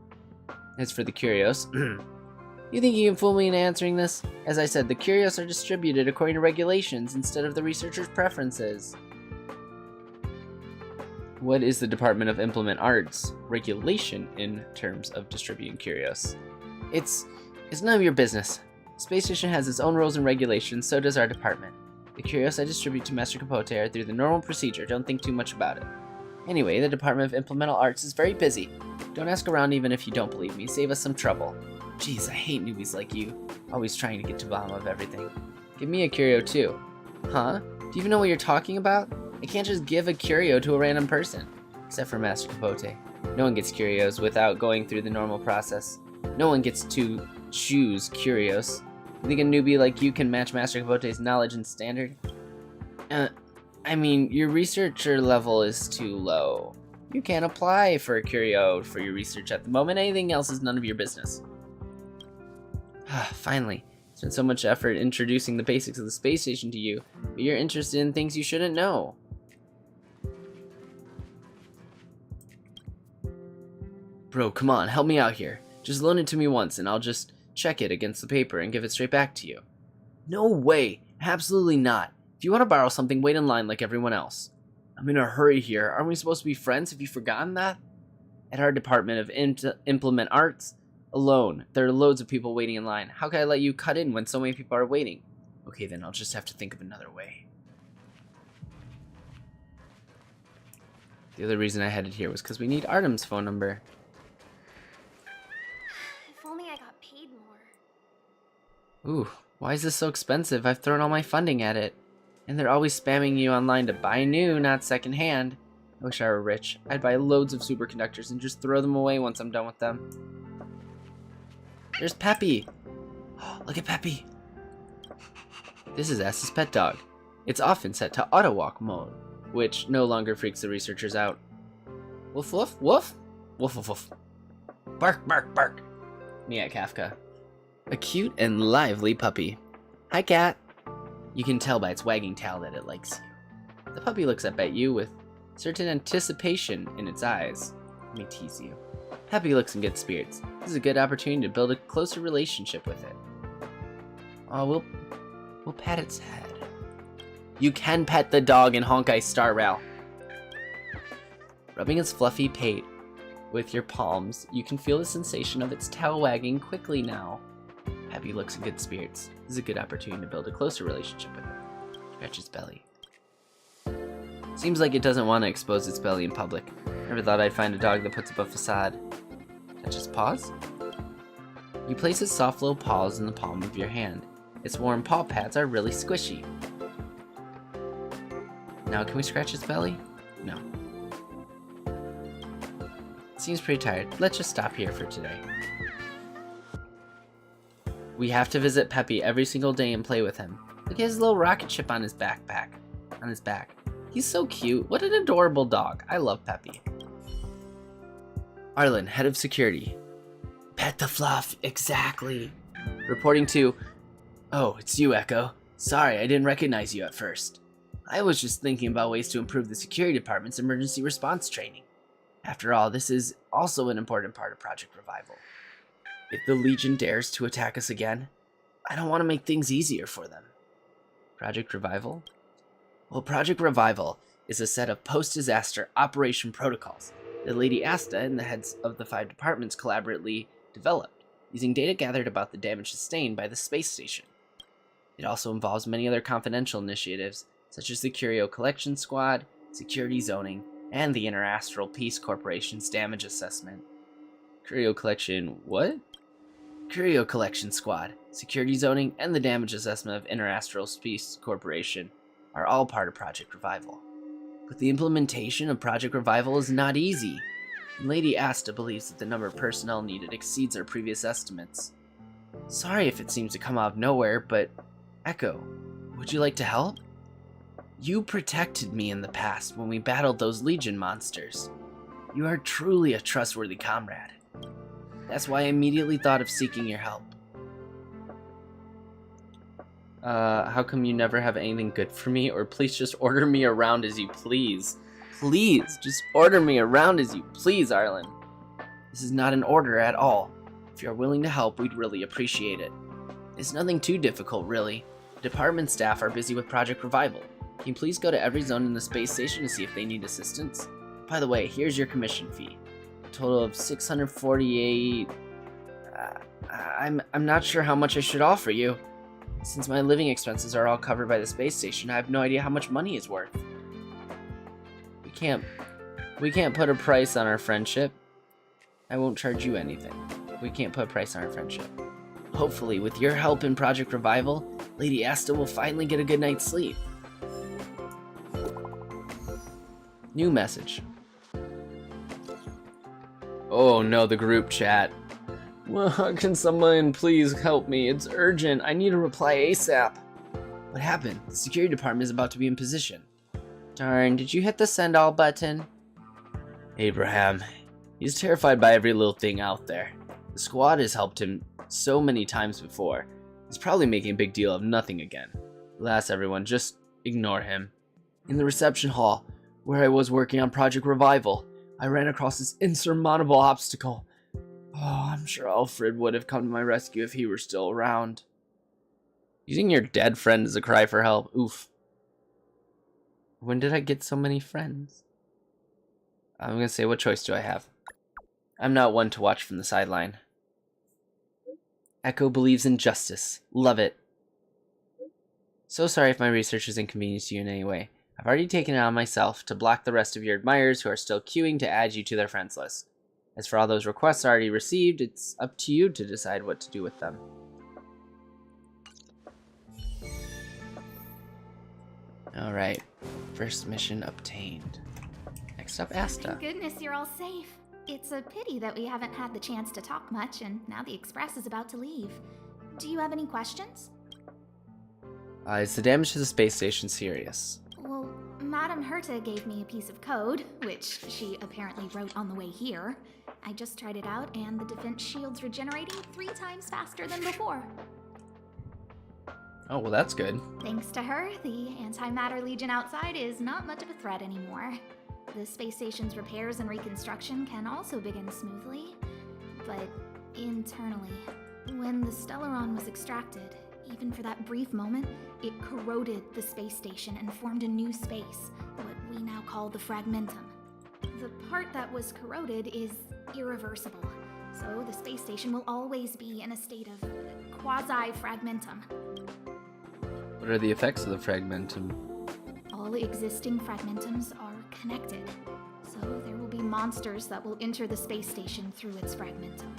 As for the curios, you think you can fool me into answering this? As I said, the curios are distributed according to regulations instead of the researcher's preferences. What is the Department of Implement Arts regulation in terms of distributing curios? It's none of your business. Space Station has its own rules and regulations, so does our department. The curios I distribute to Master Capote are through the normal procedure, don't think too much about it. Anyway, the Department of Implemental Arts is very busy. Don't ask around even if you don't believe me, save us some trouble. Jeez, I hate newbies like you, always trying to get to the bottom of everything. Give me a curio too. Huh? Do you even know what you're talking about? I can't just give a curio to a random person. Except for Master Capote. No one gets curios without going through the normal process. No one gets to choose curios. You think a newbie like you can match Master Capote's knowledge and standard? I mean, your researcher level is too low. You can't apply for a curio for your research at the moment. Anything else is none of your business. Finally. Spent so much effort introducing the basics of the space station to you, but you're interested in things you shouldn't know. Bro, come on, help me out here. Just loan it to me once and I'll just check it against the paper and give it straight back to you. No way! Absolutely not. If you want to borrow something, wait in line like everyone else. I'm in a hurry here. Aren't we supposed to be friends? Have you forgotten that? At our Department of Implement Arts alone, there are loads of people waiting in line. How can I let you cut in when so many people are waiting? Okay, then I'll just have to think of another way. The other reason I headed here was because we need Artem's phone number. If only I got paid more. Ooh, why is this so expensive? I've thrown all my funding at it. And they're always spamming you online to buy new, not secondhand. I wish I were rich. I'd buy loads of superconductors and just throw them away once I'm done with them. There's Peppy! Look at Peppy! This is S's pet dog. It's often set to auto-walk mode, which no longer freaks the researchers out. Woof woof woof? Woof woof woof. Bark bark bark! Me at Kafka. A cute and lively puppy. Hi, cat. You can tell by its wagging tail that it likes you. The puppy looks up at you with certain anticipation in its eyes. Let me tease you. Peppy looks in good spirits. This is a good opportunity to build a closer relationship with it. Oh, we'll pat its head. You can pet the dog in Honkai Star Rail. Rubbing its fluffy pate with your palms, you can feel the sensation of its tail wagging quickly now. Peppy looks in good spirits. This is a good opportunity to build a closer relationship with it. Scratch its belly. Seems like it doesn't want to expose its belly in public. Never thought I'd find a dog that puts up a facade. Touch its paws? You place its soft little paws in the palm of your hand. Its warm paw pads are really squishy. Now can we scratch its belly? No. It seems pretty tired. Let's just stop here for today. We have to visit Peppy every single day and play with him. Look at his little rocket ship on his backpack. On his back. He's so cute. What an adorable dog. I love Peppy. Arlen, head of security. Pet the fluff. Exactly. Reporting to... Oh, it's you, Echo. Sorry, I didn't recognize you at first. I was just thinking about ways to improve the security department's emergency response training. After all, this is also an important part of Project Revival. If the Legion dares to attack us again, I don't want to make things easier for them. Project Revival? Well, Project Revival is a set of post-disaster operation protocols that Lady Asta and the heads of the 5 departments collaboratively developed, using data gathered about the damage sustained by the space station. It also involves many other confidential initiatives, such as the Curio Collection Squad, Security Zoning, and the Interastral Peace Corporation's damage assessment. Curio Collection what? Curio Collection Squad, Security Zoning, and the damage assessment of Interastral Peace Corporation are all part of Project Revival. But the implementation of Project Revival is not easy, and Lady Asta believes that the number of personnel needed exceeds our previous estimates. Sorry if it seems to come out of nowhere, but Echo, would you like to help? You protected me in the past when we battled those Legion monsters. You are truly a trustworthy comrade. That's why I immediately thought of seeking your help. How come you never have anything good for me? Or please just order me around as you please. Please, just order me around as you please, Arlen. This is not an order at all. If you're willing to help, we'd really appreciate it. It's nothing too difficult, really. The department staff are busy with Project Revival. Can you please go to every zone in the space station to see if they need assistance? By the way, here's your commission fee. A total of 648... I'm not sure how much I should offer you. Since my living expenses are all covered by the space station, I have no idea how much money is worth. We can't put a price on our friendship. I won't charge you anything. We can't put a price on our friendship. Hopefully, with your help in Project Revival, Lady Asta will finally get a good night's sleep. New message. Oh no, the group chat. Well, can someone please help me? It's urgent. I need a reply ASAP. What happened? The security department is about to be in position. Darn, did you hit the send all button? Abraham. He's terrified by every little thing out there. The squad has helped him so many times before. He's probably making a big deal of nothing again. Alas, everyone, just ignore him. In the reception hall, where I was working on Project Revival, I ran across this insurmountable obstacle. Oh, I'm sure Alfred would have come to my rescue if he were still around. Using your dead friend as a cry for help. Oof. When did I get so many friends? I'm gonna say, what choice do I have? I'm not one to watch from the sideline. Echo believes in justice. Love it. So sorry if my research has inconvenienced you in any way. I've already taken it on myself to block the rest of your admirers who are still queuing to add you to their friends list. As for all those requests already received, it's up to you to decide what to do with them. Alright, first mission obtained. Next up, Asta. Thank goodness you're all safe. It's a pity that we haven't had the chance to talk much, and now the Express is about to leave. Do you have any questions? Is the damage to the space station serious? Well, Madame Herta gave me a piece of code, which she apparently wrote on the way here. I just tried it out, and the defense shield's regenerating 3 times faster than before. Oh, well, that's good. Thanks to her, the Antimatter Legion outside is not much of a threat anymore. The space station's repairs and reconstruction can also begin smoothly, but internally, when the Stellaron was extracted, even for that brief moment, it corroded the space station and formed a new space, what we now call the Fragmentum. The part that was corroded is irreversible, so the space station will always be in a state of quasi-fragmentum. What are the effects of the fragmentum? All existing fragmentums are connected, so there will be monsters that will enter the space station through its fragmentum.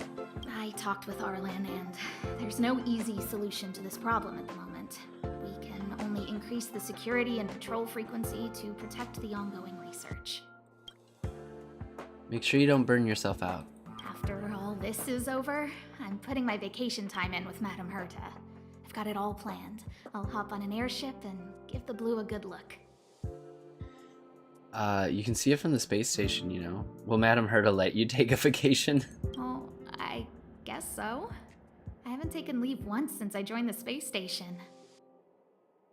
I talked with Arlan, and there's no easy solution to this problem at the moment. We can only increase the security and patrol frequency to protect the ongoing research. Make sure you don't burn yourself out. After all this is over, I'm putting my vacation time in with Madame Herta. I've got it all planned. I'll hop on an airship and give the blue a good look. You can see it from the space station, you know. Will Madame Herta let you take a vacation? Oh, I guess so. I haven't taken leave once since I joined the space station.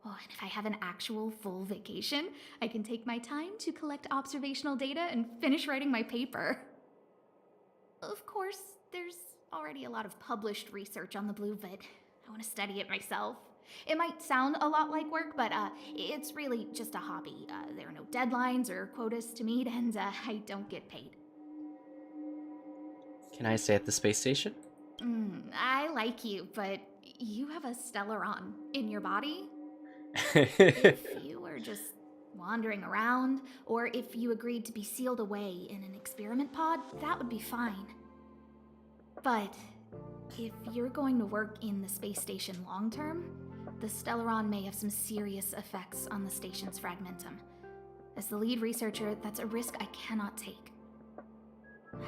Oh, and if I have an actual full vacation, I can take my time to collect observational data and finish writing my paper. Of course, there's already a lot of published research on the blue, but I want to study it myself. It might sound a lot like work, but it's really just a hobby. There are no deadlines or quotas to meet, and I don't get paid. Can I stay at the space station? I like you, but you have a Stellaron in your body? If you were just wandering around, or if you agreed to be sealed away in an experiment pod, that would be fine. But if you're going to work in the space station long term, the Stellaron may have some serious effects on the station's fragmentum. As the lead researcher, that's a risk I cannot take.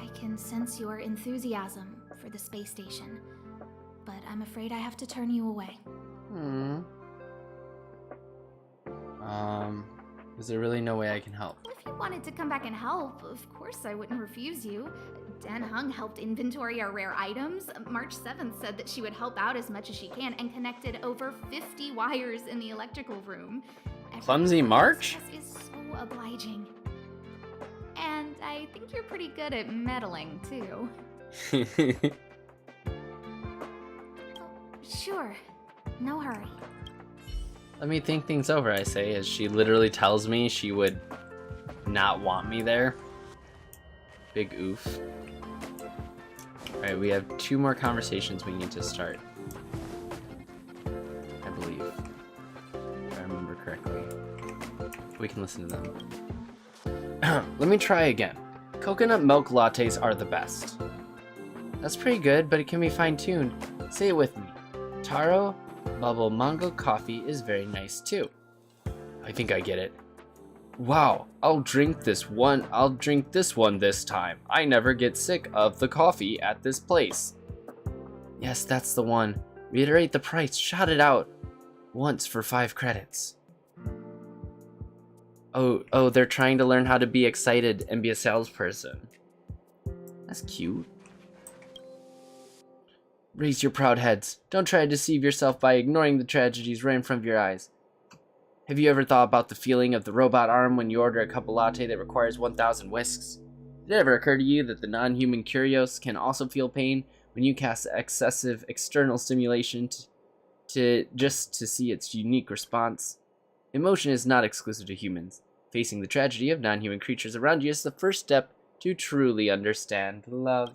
I can sense your enthusiasm for the space station, but I'm afraid I have to turn you away. Is there really no way I can help? If you wanted to come back and help, of course I wouldn't refuse you. Dan Hung helped inventory our rare items. March 7th said that she would help out as much as she can and connected over 50 wires in the electrical room. Clumsy March? Is so obliging. And I think you're pretty good at meddling, too. Sure. No hurry. Let me think things over, I say, as she literally tells me she would not want me there. Big oof. Alright, we have 2 more conversations we need to start. I believe. If I remember correctly. We can listen to them. Let me try again. Coconut milk lattes are the best. That's pretty good, but it can be fine-tuned. Say it with me. Taro Bubble Mango coffee is very nice too. I think I get it. Wow, I'll drink this one this time. I never get sick of the coffee at this place. Yes, that's the one. Reiterate the price, shout it out. Once for 5 credits. Oh, they're trying to learn how to be excited and be a salesperson. That's cute. Raise your proud heads. Don't try to deceive yourself by ignoring the tragedies right in front of your eyes. Have you ever thought about the feeling of the robot arm when you order a cup of latte that requires 1,000 whisks? Did it ever occur to you that the non-human curios can also feel pain when you cast excessive external stimulation to see its unique response? Emotion is not exclusive to humans. Facing the tragedy of non-human creatures around you is the first step to truly understand love.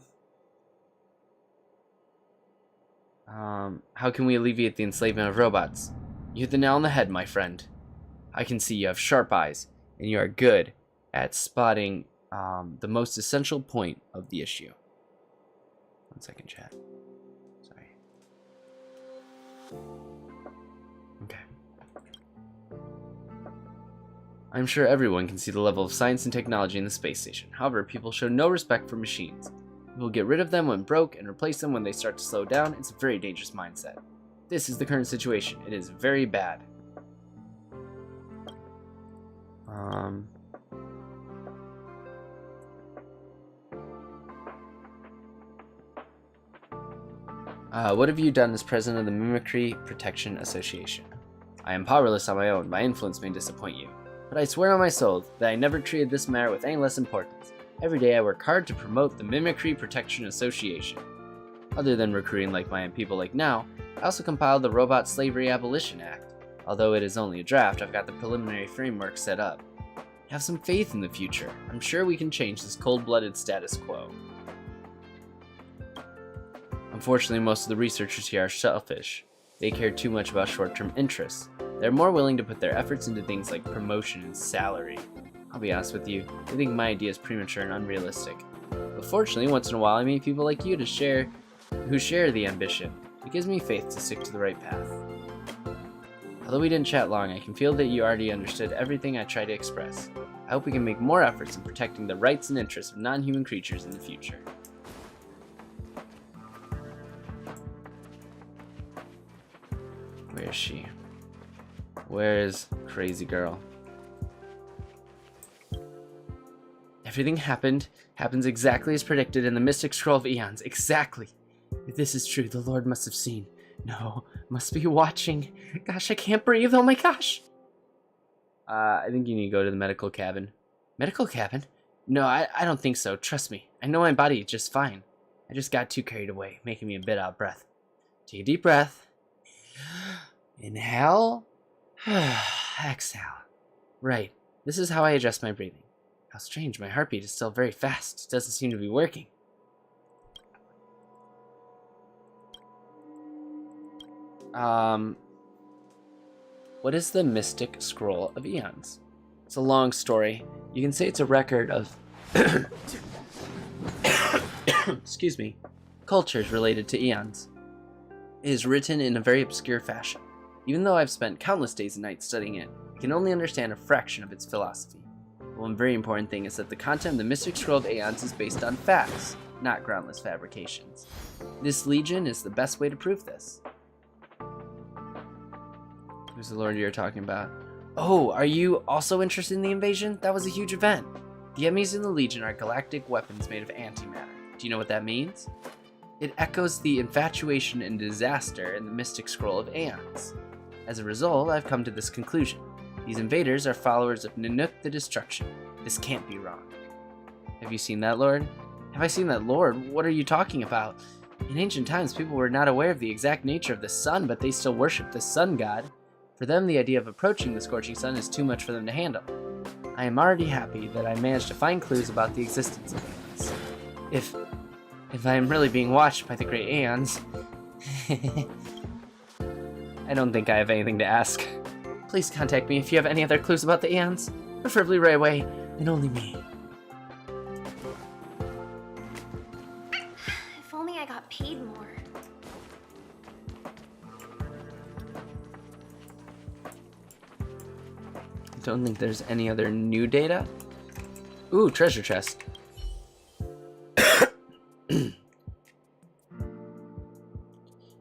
How can we alleviate the enslavement of robots? You hit the nail on the head, my friend. I can see you have sharp eyes, and you are good at spotting the most essential point of the issue. 1 second, chat. Sorry. Okay. I'm sure everyone can see the level of science and technology in the space station. However, people show no respect for machines. People get rid of them when broke and replace them when they start to slow down. It's a very dangerous mindset. This is the current situation. It is very bad. What have you done as president of the Mimicry Protection Association? I am powerless on my own. My influence may disappoint you. But I swear on my soul that I never treated this matter with any less importance. Every day I work hard to promote the Mimicry Protection Association. Other than recruiting like-minded people like now, I also compiled the Robot Slavery Abolition Act. Although it is only a draft, I've got the preliminary framework set up. Have some faith in the future. I'm sure we can change this cold-blooded status quo. Unfortunately, most of the researchers here are selfish. They care too much about short-term interests. They're more willing to put their efforts into things like promotion and salary. I'll be honest with you, I think my idea is premature and unrealistic. But fortunately, once in a while I meet people like you who share the ambition. It gives me faith to stick to the right path. Although we didn't chat long, I can feel that you already understood everything I try to express. I hope we can make more efforts in protecting the rights and interests of non-human creatures in the future. Where is she? Where is Crazy Girl? Everything happens exactly as predicted in the Mystic Scroll of Eons. Exactly. If this is true, the Lord must have seen. No, must be watching. Gosh, I can't breathe. Oh my gosh. I think you need to go to the medical cabin. Medical cabin? No, I don't think so. Trust me. I know my body is just fine. I just got too carried away, making me a bit out of breath. Take a deep breath. Inhale. Exhale. Right. This is how I adjust my breathing. How strange, my heartbeat is still very fast. It doesn't seem to be working. What is the Mystic Scroll of Eons? It's a long story. You can say it's a record of excuse me, cultures related to eons. It is written in a very obscure fashion. Even though I've spent countless days and nights studying it, I can only understand a fraction of its philosophy. One very important thing is that the content of the Mystic Scroll of Aeons is based on facts, not groundless fabrications. This Legion is the best way to prove this. Who's the lord you're talking about? Oh, are you also interested in the invasion? That was a huge event. The enemies in the Legion are galactic weapons made of antimatter. Do you know what that means? It echoes the infatuation and disaster in the Mystic Scroll of Aeons. As a result, I've come to this conclusion. These invaders are followers of Nanook the Destruction. This can't be wrong. Have you seen that, Lord? Have I seen that, Lord? What are you talking about? In ancient times, people were not aware of the exact nature of the sun, but they still worshipped the sun god. For them, the idea of approaching the scorching sun is too much for them to handle. I am already happy that I managed to find clues about the existence of Aeons. If I am really being watched by the great Aeons, I don't think I have anything to ask. Please contact me if you have any other clues about the Aeons, preferably right away, and only me. If only I got paid more. I don't think there's any other new data. Ooh, treasure chest.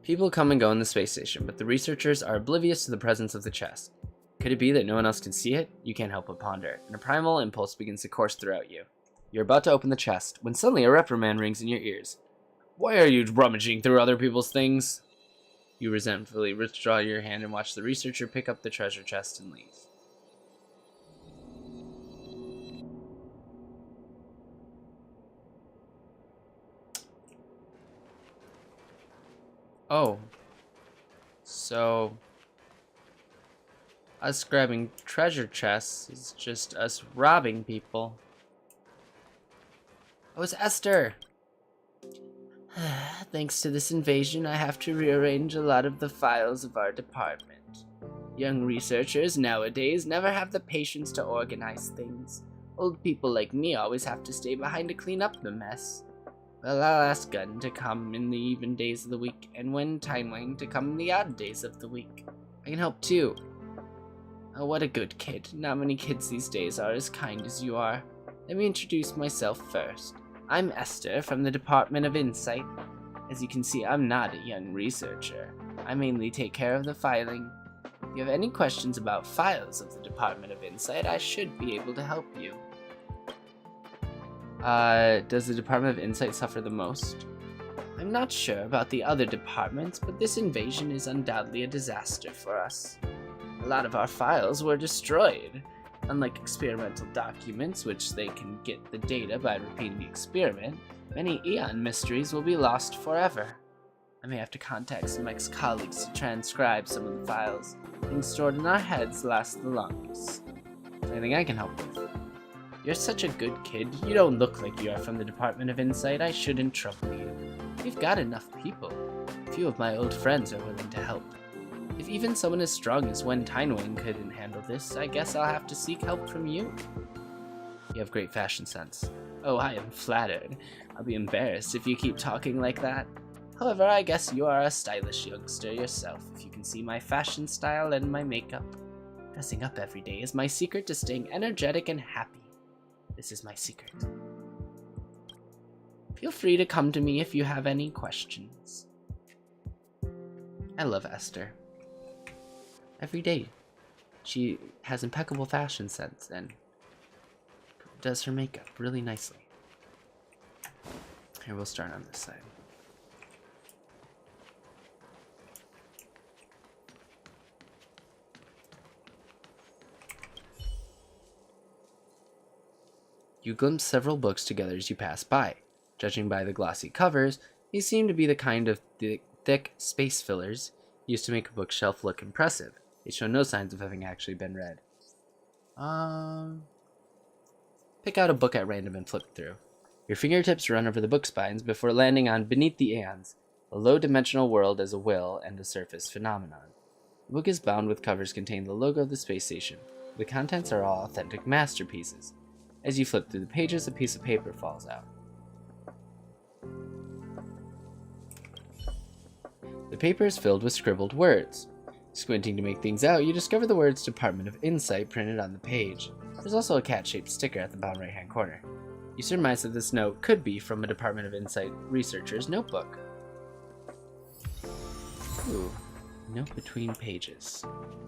People come and go in the space station, but the researchers are oblivious to the presence of the chest. Could it be that no one else can see it? You can't help but ponder, and a primal impulse begins to course throughout you. You're about to open the chest, when suddenly a reprimand rings in your ears. Why are you rummaging through other people's things? You resentfully withdraw your hand and watch the researcher pick up the treasure chest and leave. Oh. So, us grabbing treasure chests is just us robbing people. Oh, it's Esther! Thanks to this invasion, I have to rearrange a lot of the files of our department. Young researchers nowadays never have the patience to organize things. Old people like me always have to stay behind to clean up the mess. Well, I'll ask Gunn to come in the even days of the week, and when Timewing to come in the odd days of the week. I can help too. Oh, what a good kid. Not many kids these days are as kind as you are. Let me introduce myself first. I'm Esther from the Department of Insight. As you can see, I'm not a young researcher. I mainly take care of the filing. If you have any questions about files of the Department of Insight, I should be able to help you. Does the Department of Insight suffer the most? I'm not sure about the other departments, but this invasion is undoubtedly a disaster for us. A lot of our files were destroyed. Unlike experimental documents, which they can get the data by repeating the experiment, many Eon mysteries will be lost forever. I may have to contact some ex-colleagues to transcribe some of the files. Things stored in our heads last the longest. Is there anything I can help with? You're such a good kid. You don't look like you are from the Department of Insight. I shouldn't trouble you. We've got enough people. A few of my old friends are willing to help. If even someone as strong as Wen Tinewing couldn't handle this, I guess I'll have to seek help from you. You have great fashion sense. Oh, I am flattered. I'll be embarrassed if you keep talking like that. However, I guess you are a stylish youngster yourself, if you can see my fashion style and my makeup. Dressing up every day is my secret to staying energetic and happy. This is my secret. Feel free to come to me if you have any questions. I love Esther. Every day, she has impeccable fashion sense and does her makeup really nicely. Here, we'll start on this side. You glimpse several books together as you pass by. Judging by the glossy covers, these seem to be the kind of thick space fillers used to make a bookshelf look impressive. They show no signs of having actually been read. Pick out a book at random and flip through. Your fingertips run over the book spines before landing on Beneath the Aeons, a low-dimensional world as a will and a surface phenomenon. The book is bound with covers containing the logo of the space station. The contents are all authentic masterpieces. As you flip through the pages, a piece of paper falls out. The paper is filled with scribbled words. Squinting to make things out, you discover the words Department of Insight printed on the page. There's also a cat-shaped sticker at the bottom right-hand corner. You surmise that this note could be from a Department of Insight researcher's notebook. Ooh, note between pages.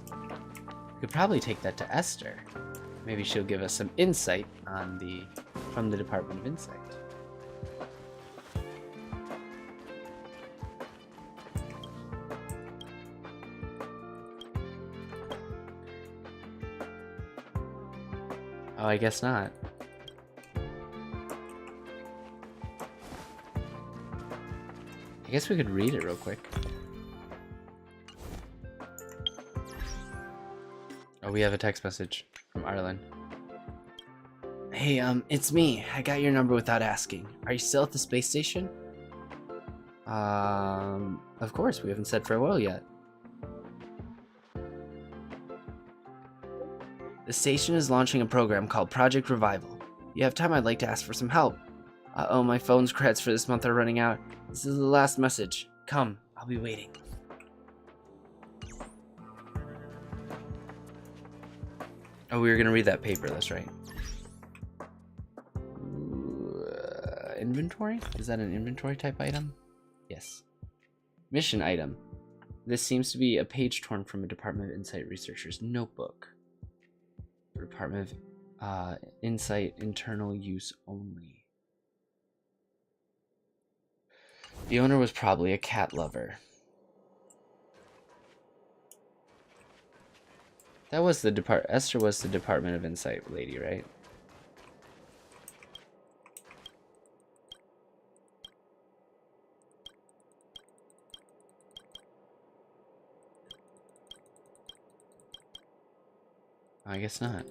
You could probably take that to Esther. Maybe she'll give us some insight on from the Department of Insight. Oh, I guess not. I guess we could read it real quick. Oh, we have a text message from Arlen. Hey, it's me. I got your number without asking. Are you still at the space station? Of course, we haven't said farewell yet. The station is launching a program called Project Revival. If you have time, I'd like to ask for some help. Uh-oh, my phone's credits for this month are running out. This is the last message. Come, I'll be waiting. Oh, we were gonna read that paper, that's right. Inventory? Is that an inventory type item? Yes. Mission item. This seems to be a page torn from a Department of Insight researcher's notebook. Department of Insight internal use only. The owner was probably a cat lover. That was the Esther was the Department of Insight lady, right? I guess not.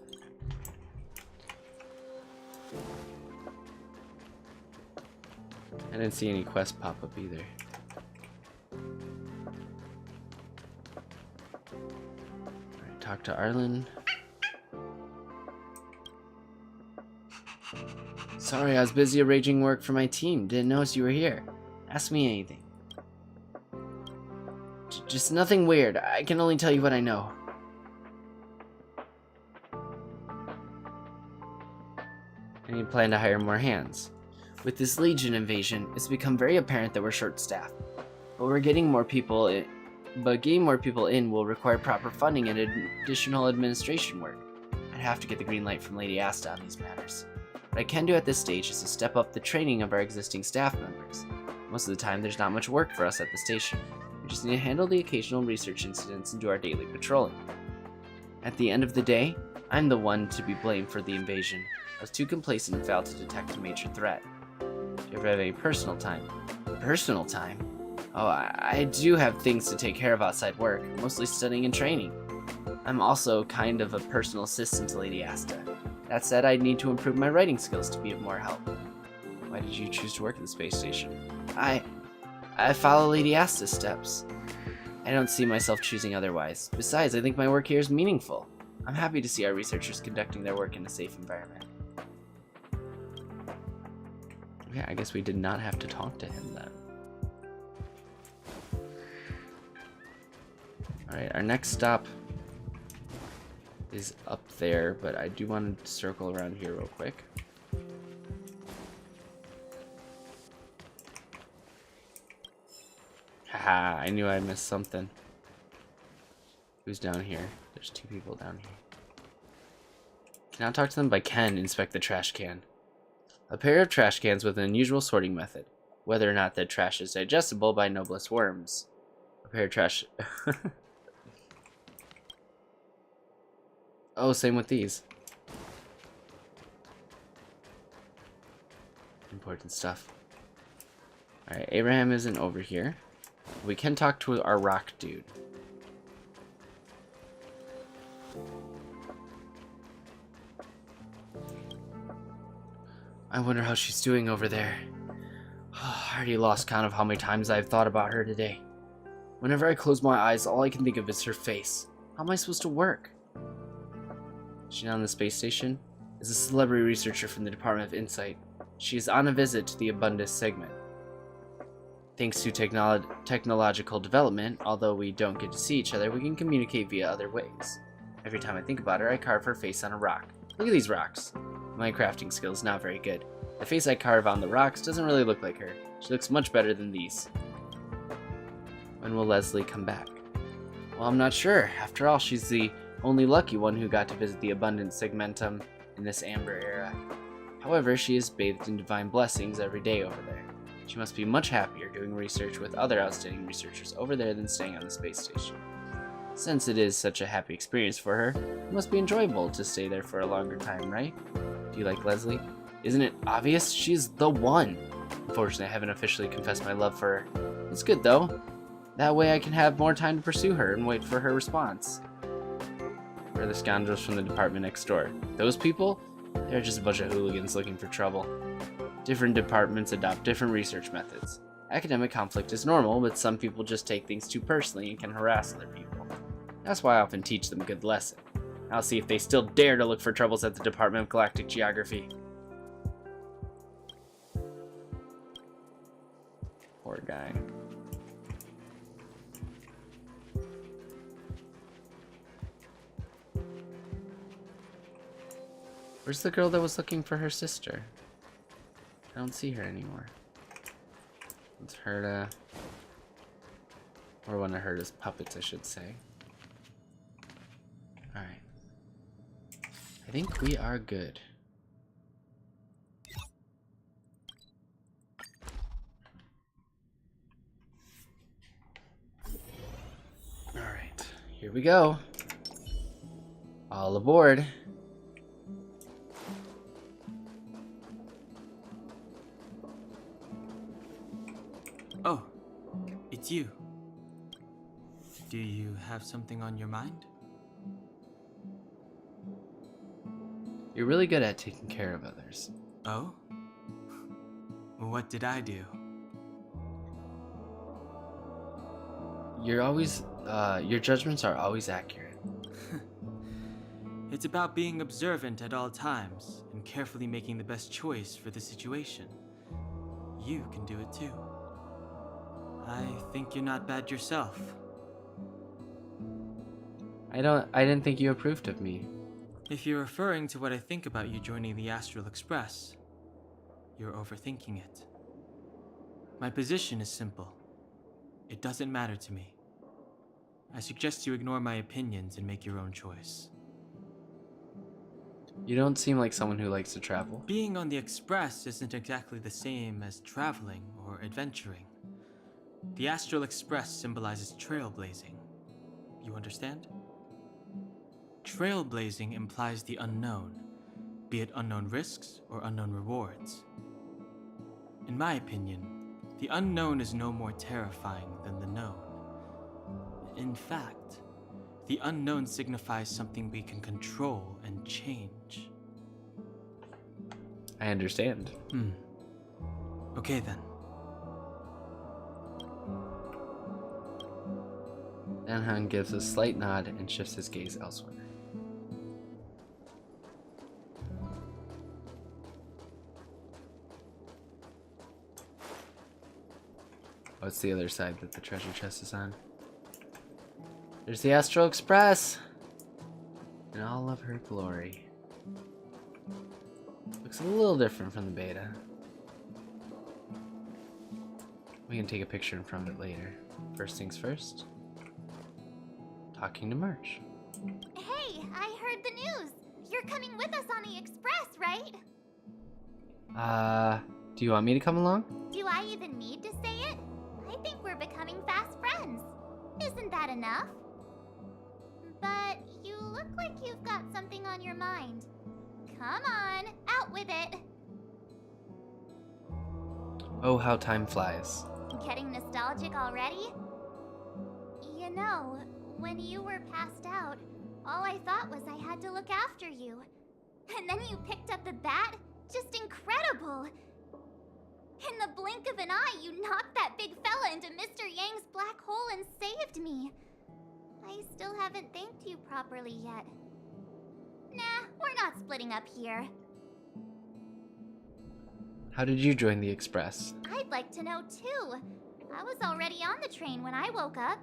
I didn't see any quests pop up either. Alright, talk to Arlen. Sorry, I was busy arranging work for my team. Didn't notice you were here. Ask me anything. Just nothing weird. I can only tell you what I know. And you plan to hire more hands. With this Legion invasion, it's become very apparent that we're short-staffed. But getting more people in will require proper funding and additional administration work. I'd have to get the green light from Lady Asta on these matters. What I can do at this stage is to step up the training of our existing staff members. Most of the time, there's not much work for us at the station. We just need to handle the occasional research incidents and do our daily patrolling. At the end of the day, I'm the one to be blamed for the invasion. I was too complacent and failed to detect a major threat. Do you ever have any personal time? Personal time? Oh, I do have things to take care of outside work, mostly studying and training. I'm also kind of a personal assistant to Lady Asta. That said, I'd need to improve my writing skills to be of more help. Why did you choose to work at the space station? I follow Lady Asta's steps. I don't see myself choosing otherwise. Besides, I think my work here is meaningful. I'm happy to see our researchers conducting their work in a safe environment. Okay, I guess we did not have to talk to him then. Alright, our next stop is up there, but I do want to circle around here real quick. Haha, I knew I missed something. Who's down here? There's two people down here. Can I talk to them? But I can inspect the trash can. A pair of trash cans with an unusual sorting method. Whether or not the trash is digestible by noblest worms. A pair of trash... Oh, same with these. Important stuff. Alright, Abraham isn't over here. We can talk to our rock dude. I wonder how she's doing over there. I already lost count of how many times I've thought about her today. Whenever I close my eyes, all I can think of is her face. How am I supposed to work? Is she not on the space station? Is a celebrity researcher from the Department of Insight. She is on a visit to the Abundus segment. Thanks to technological development, although we don't get to see each other, we can communicate via other ways. Every time I think about her, I carve her face on a rock. Look at these rocks. My crafting skill is not very good. The face I carve on the rocks doesn't really look like her. She looks much better than these. When will Leslie come back? Well, I'm not sure. After all, she's the only lucky one who got to visit the abundant segmentum in this amber era. However, she is bathed in divine blessings every day over there. She must be much happier doing research with other outstanding researchers over there than staying on the space station. Since it is such a happy experience for her, it must be enjoyable to stay there for a longer time, right? Do you like Leslie? Isn't it obvious? She's the one! Unfortunately, I haven't officially confessed my love for her. It's good though. That way I can have more time to pursue her and wait for her response. Where are the scoundrels from the department next door? Those people? They're just a bunch of hooligans looking for trouble. Different departments adopt different research methods. Academic conflict is normal, but some people just take things too personally and can harass other people. That's why I often teach them a good lesson. I'll see if they still dare to look for troubles at the Department of Galactic Geography. Poor guy. Where's the girl that was looking for her sister? I don't see her anymore. It's Herta. Or one of Herta's puppets, I should say. Alright. I think we are good. Here we go. All aboard. Oh, it's you. Do you have something on your mind? You're really good at taking care of others. Oh? What did I do? You're always, your judgments are always accurate. It's about being observant at all times and carefully making the best choice for the situation. You can do it too. I think you're not bad yourself. I didn't think you approved of me. If you're referring to what I think about you joining the Astral Express, you're overthinking it. My position is simple. It doesn't matter to me. I suggest you ignore my opinions and make your own choice. You don't seem like someone who likes to travel. Being on the Express isn't exactly the same as traveling or adventuring. The Astral Express symbolizes trailblazing. You understand? Trailblazing implies the unknown, be it unknown risks or unknown rewards. In my opinion, the unknown is no more terrifying than the known. In fact, the unknown signifies something we can control and change. I understand. Okay then. Anhan gives a slight nod and shifts his gaze elsewhere. Oh, it's the other side that the treasure chest is on. There's the Astral Express! In all of her glory. Looks a little different from the beta. We can take a picture in front of it later. First things first. Talking to March. Hey, I heard the news. You're coming with us on the Express, right? Do you want me to come along? Do I even need to say it? I think we're becoming fast friends. Isn't that enough? But you look like you've got something on your mind. Come on, out with it. Oh, how time flies. Getting nostalgic already? You know, when you were passed out, all I thought was I had to look after you. And then you picked up the bat? Just incredible! In the blink of an eye, you knocked that big fella into Mr. Yang's black hole and saved me. I still haven't thanked you properly yet. Nah, we're not splitting up here. How did you join the Express? I'd like to know too. I was already on the train when I woke up.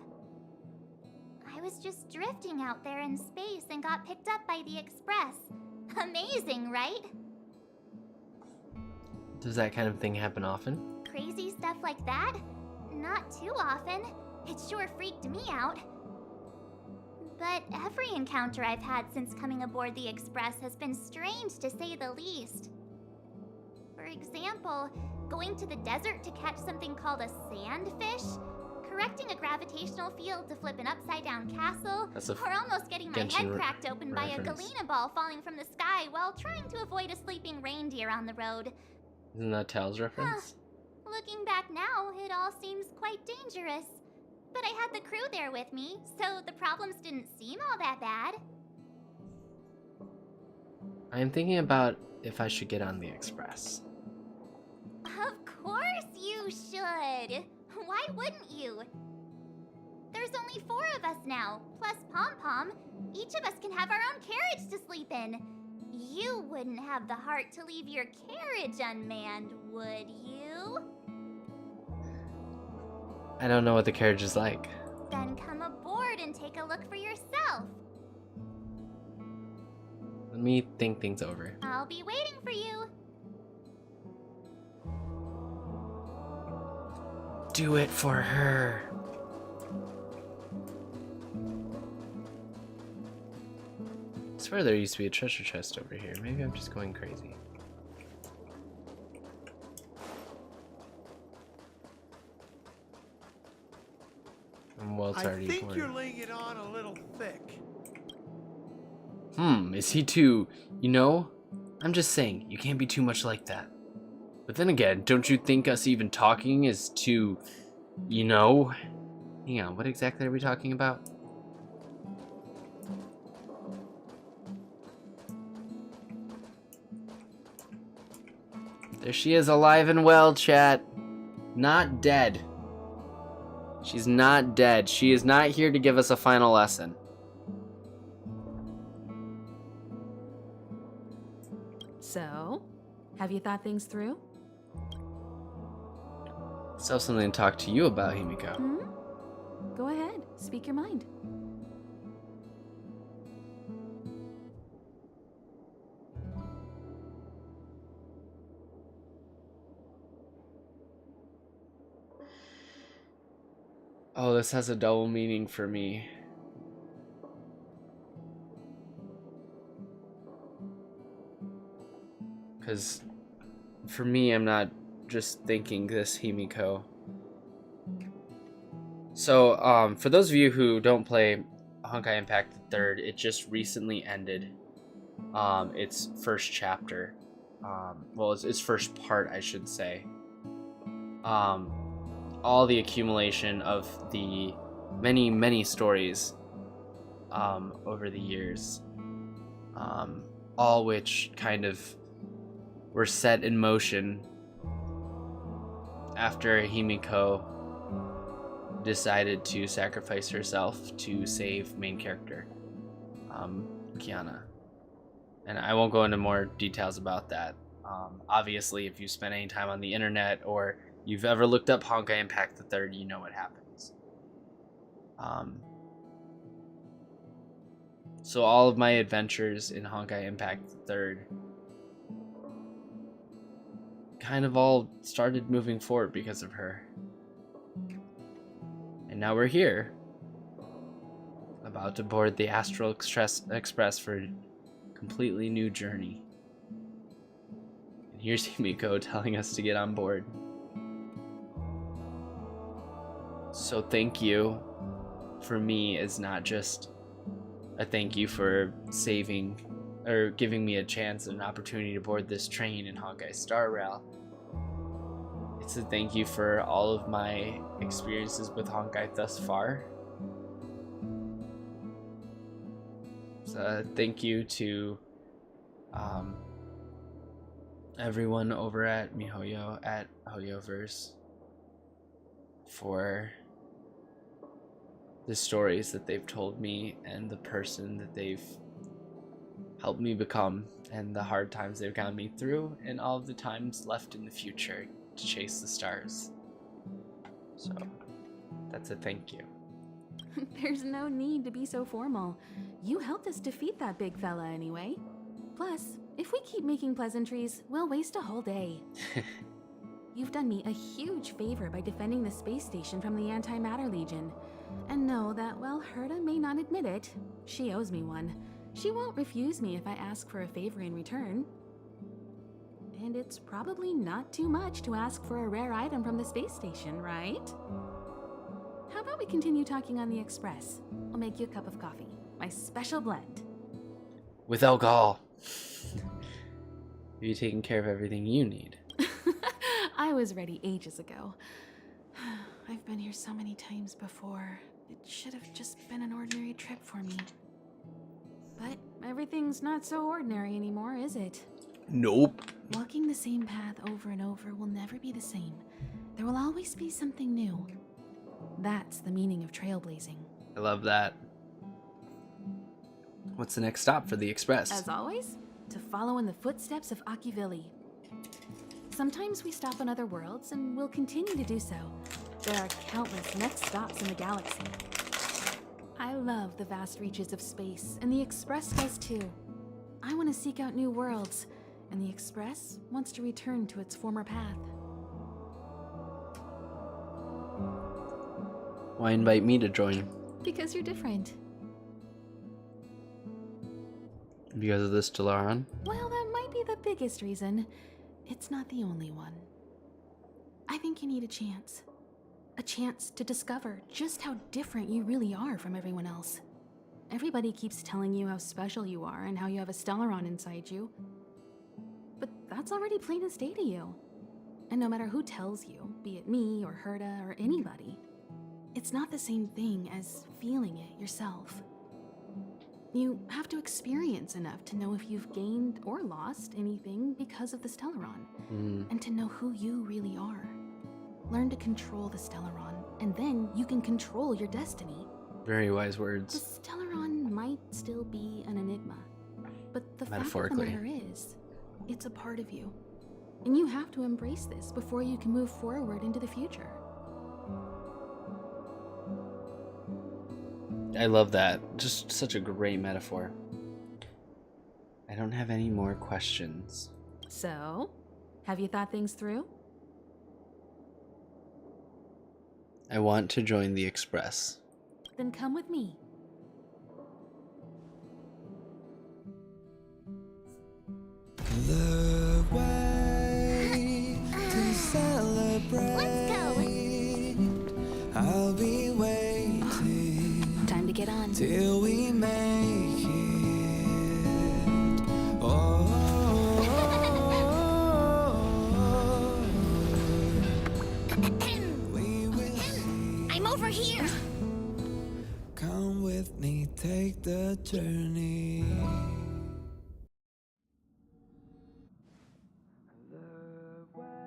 I was just drifting out there in space and got picked up by the Express. Amazing, right? Does that kind of thing happen often? Crazy stuff like that? Not too often. It sure freaked me out. But every encounter I've had since coming aboard the Express has been strange to say the least. For example, going to the desert to catch something called a sandfish, correcting a gravitational field to flip an upside-down castle, or almost getting my head cracked open by a galena ball falling from the sky while trying to avoid a sleeping reindeer on the road. Isn't that Tails reference? Looking back now, it all seems quite dangerous. But I had the crew there with me, so the problems didn't seem all that bad. I'm thinking about if I should get on the Express. Of course you should! Why wouldn't you? There's only 4 of us now, plus Pom Pom. Each of us can have our own carriage to sleep in. You wouldn't have the heart to leave your carriage unmanned, would you? I don't know what the carriage is like. Then come aboard and take a look for yourself. Let me think things over. I'll be waiting for you. Do it for her. I swear there used to be a treasure chest over here. Maybe I'm just going crazy. And well, it's I already think bored. you're laying it on a little thick. Is he too, you know? I'm just saying, you can't be too much like that. But then again, don't you think us even talking is too, you know? Hang on, what exactly are we talking about? There she is, alive and well, chat. Not dead. She's not dead. She is not here to give us a final lesson. So, have you thought things through? Still have something to talk to you about, Himiko. Go ahead, speak your mind. Oh, this has a double meaning for me. Because for me, I'm not just thinking this, Himiko. So, for those of you who don't play Honkai Impact the 3rd, it just recently ended its first chapter. Well, its first part, I should say. All the accumulation of the many, many stories over the years, all which kind of were set in motion after Himiko decided to sacrifice herself to save main character, Kiana. And I won't go into more details about that. Obviously, if you spent any time on the internet or you've ever looked up Honkai Impact the 3rd, you know what happens. So all of my adventures in Honkai Impact the 3rd kind of all started moving forward because of her. And now we're here, about to board the Astral Express for a completely new journey. And here's Himiko telling us to get on board. So thank you for me is not just a thank you for saving or giving me a chance and an opportunity to board this train in Honkai Star Rail. It's a thank you for all of my experiences with Honkai thus far. It's a thank you to everyone over at MiHoYo at HoYoverse for the stories that they've told me and the person that they've helped me become and the hard times they've gotten me through and all of the times left in the future to chase the stars. So that's a thank you. There's no need to be so formal. You helped us defeat that big fella anyway. Plus, if we keep making pleasantries, we'll waste a whole day. You've done me a huge favor by defending the space station from the Antimatter Legion. And know that while Herta may not admit it, she owes me one. She won't refuse me if I ask for a favor in return. And it's probably not too much to ask for a rare item from the space station, right? How about we continue talking on the express? I'll make you a cup of coffee, my special blend. With alcohol. You're taking care of everything you need. I was ready ages ago. I've been here so many times before. It should have just been an ordinary trip for me. But everything's not so ordinary anymore, is it? Nope. Walking the same path over and over will never be the same. There will always be something new. That's the meaning of trailblazing. I love that. What's the next stop for the express? As always, to follow in the footsteps of Akivili. Sometimes we stop on other worlds, and we'll continue to do so. There are countless next stops in the galaxy. I love the vast reaches of space, and the Express does too. I want to seek out new worlds, and the Express wants to return to its former path. Why invite me to join? Because you're different. Because of this Stellaron? Well, that might be the biggest reason. It's not the only one. I think you need a chance. A chance to discover just how different you really are from everyone else. Everybody keeps telling you how special you are and how you have a Stellaron inside you. But that's already plain as day to you. And no matter who tells you, be it me or Herta or anybody, it's not the same thing as feeling it yourself. You have to experience enough to know if you've gained or lost anything because of the Stellaron, and to know who you really are. Learn to control the Stellaron, and then you can control your destiny. Very wise The words. Stellaron might still be an enigma, but the fact of the Metaphorically. matter is, it's a part of you. And you have to embrace this before you can move forward into the future. I love that. Just such a great metaphor. I don't have any more questions. So, have you thought things through? I want to join the Express. Then come with me. The way to celebrate. Let's go. I'll be waiting. Time to get on. Till we make it. Oh. We will see. I'm over here. Come with me, take the journey.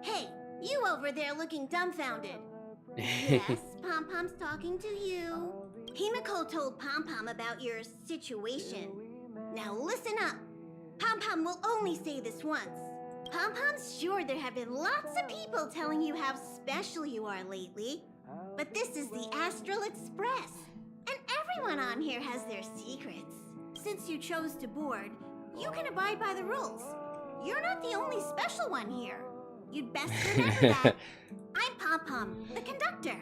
Hey, you over there looking dumbfounded. Yes, Pom Pom's talking to you. Himiko told Pom Pom about your situation. Now listen up. Pom Pom will only say this once. Pom Pom's sure there have been lots of people telling you how special you are lately. But this is the Astral Express. And everyone on here has their secrets. Since you chose to board, you can abide by the rules. You're not the only special one here. You'd best remember that. I'm Pom Pom, the conductor.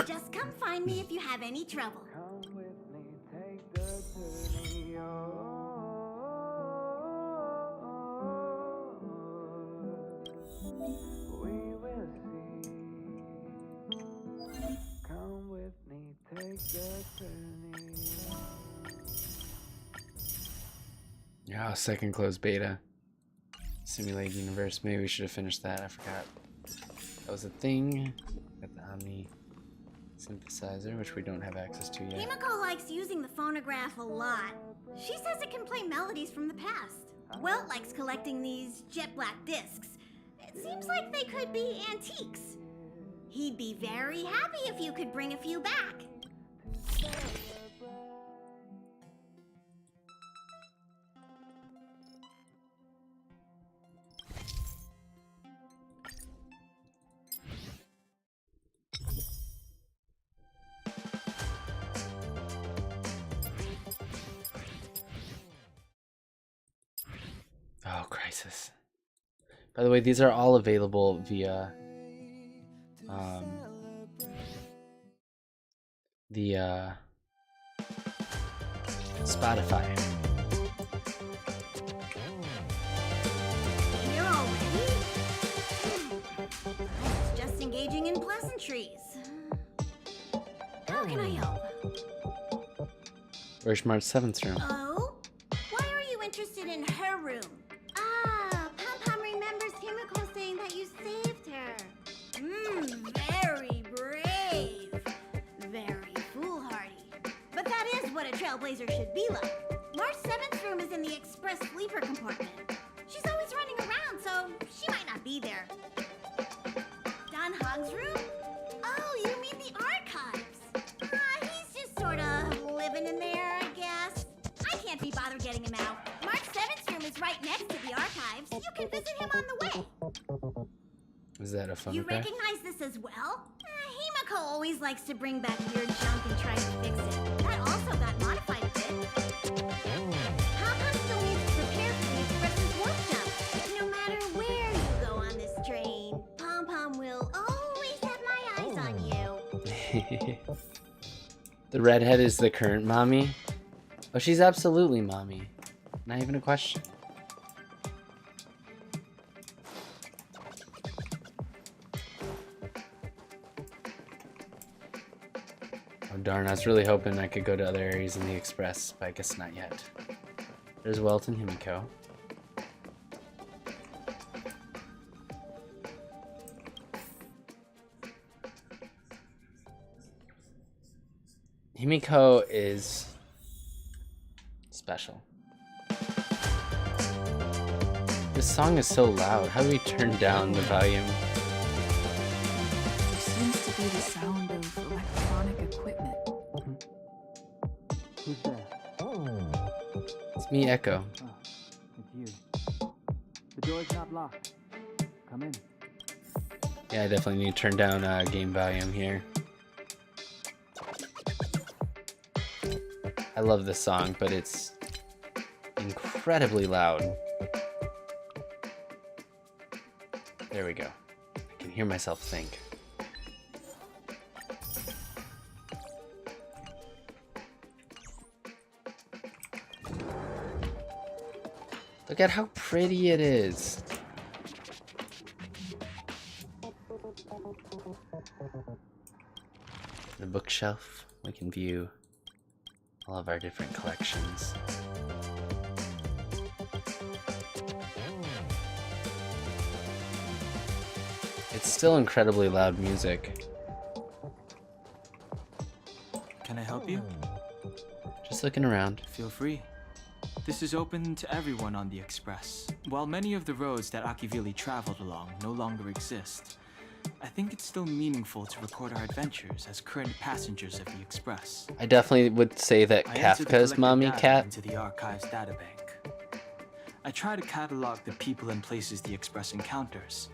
Just come find me if you have any trouble. Come with me, take the journey. Yeah, second closed beta. Simulated universe. Maybe we should have finished that. I forgot. That was a thing. Got the Omni synthesizer, which we don't have access to yet. Himiko likes using the phonograph a lot. She says it can play melodies from the past. Welt likes collecting these jet black discs. It seems like they could be antiques. He'd be very happy if you could bring a few back. Oh, Crisis. By the way, these are all available via the Spotify. Here already? It's just engaging in pleasantries. How can I help? Where's March 7th room? Oh? Why are you interested in her room? Ah, Pom Pom remembers Himiko saying that you saved her. Very brave. Very foolhardy. But that is what a trailblazer should be like. March 7th's room is in the express sleeper compartment. She's always running around, so she might not be there. Don Hogg's room? Oh, you mean the archives. He's just sort of living in there, I guess. I can't be bothered getting him out. March 7th's room is right next to the archives. You can visit him on the way. Is that a phonograph? You recognize this as well? Himiko always likes to bring back weird junk and try to fix it. That also got modified a bit. Pom Pom still needs to prepare for the express's warp jump. No matter where you go on this train, Pom Pom will always have my eyes on you. The redhead is the current mommy? Oh, she's absolutely mommy. Not even a question. darn, I was really hoping I could go to other areas in the Express, but I guess not yet. There's Welt and Himiko. Himiko is special. This song is so loud. How do we turn down the volume? There seems to be the sound of electronic equipment. Who's there? It's me, Echo. Oh, it's you. The door's not locked. Come in. Yeah, I definitely need to turn down game volume here. I love this song, but it's incredibly loud. There we go. I can hear myself think. Look at how pretty it is. The bookshelf, we can view all of our different collections. It's still incredibly loud music. Can I help you? Just looking around. Feel free. This is open to everyone on the Express. While many of the roads that Akivili traveled along no longer exist, I think it's still meaningful to record our adventures as current passengers of the Express. I definitely would say that I entered the Kafka's collected mommy data cat. into the archive's databank. I try to catalog the people and places the Express encounters,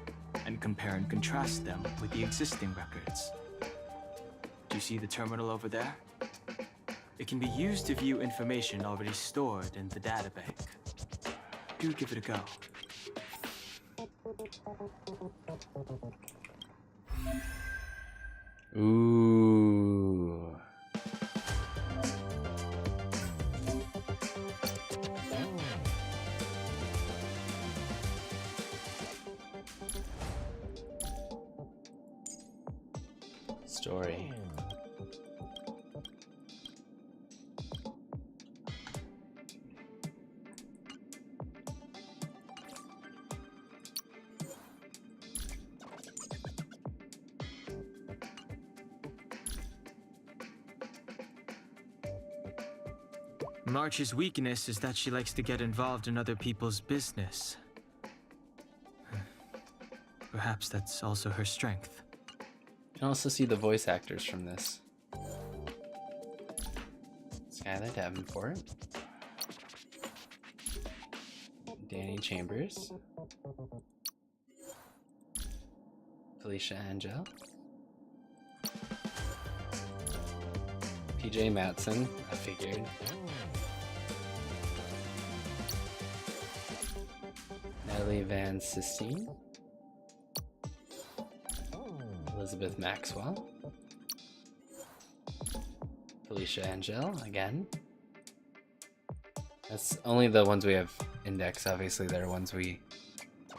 and compare and contrast them with the existing records. Do you see the terminal over there? It can be used to view information already stored in the databank. Do give it a go. Ooh. Story. March's weakness is that she likes to get involved in other people's business. Perhaps that's also her strength. You can also see the voice actors from this. Skylar Davenport. Danny Chambers. Felicia Angel. PJ Matson, I figured. Natalie Van Sistine. Elizabeth Maxwell. Felicia Angel, again. That's only the ones we have index. Obviously, there are ones we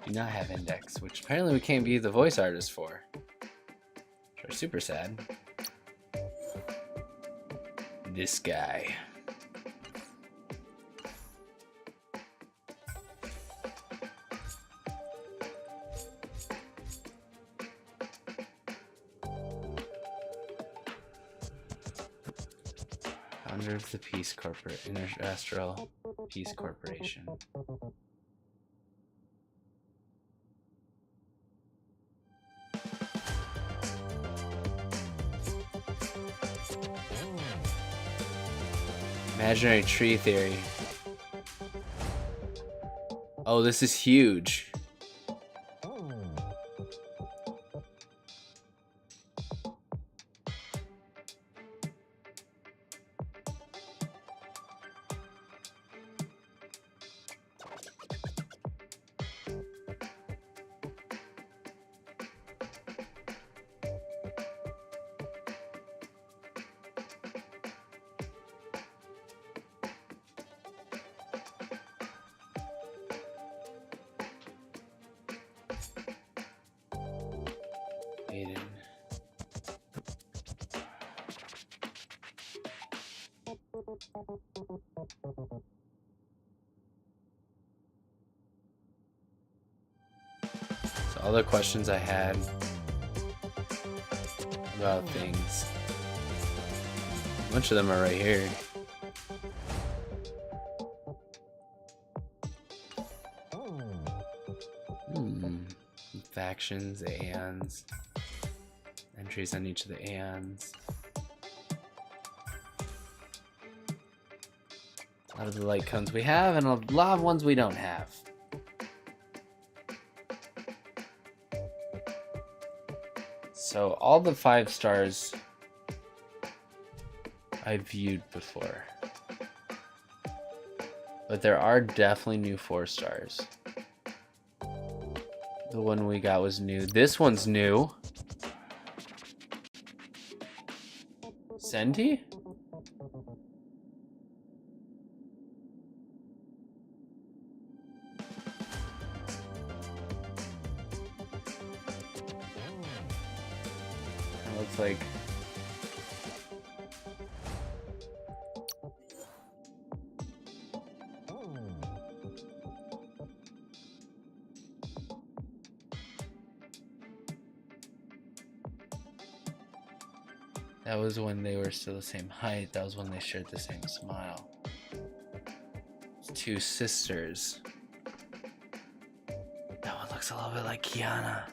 do not have index, which apparently we can't view the voice artist for. Which are super sad. This guy. Founder of the Peace Corporation, International Peace Corporation. Imaginary tree theory. Oh, this is huge. Aiden. So all the questions I had about things, a bunch of them are right here. Factions, Aeons, entries on each of the Aeons. A lot of the light cones we have, and a lot of ones we don't have. So all the 5 stars I've viewed before. But there are definitely new 4 stars. The one we got was new. This one's new. Senti? It looks like that was when they were still the same height. That was when they shared the same smile. 2 sisters. That one looks a little bit like Kiana.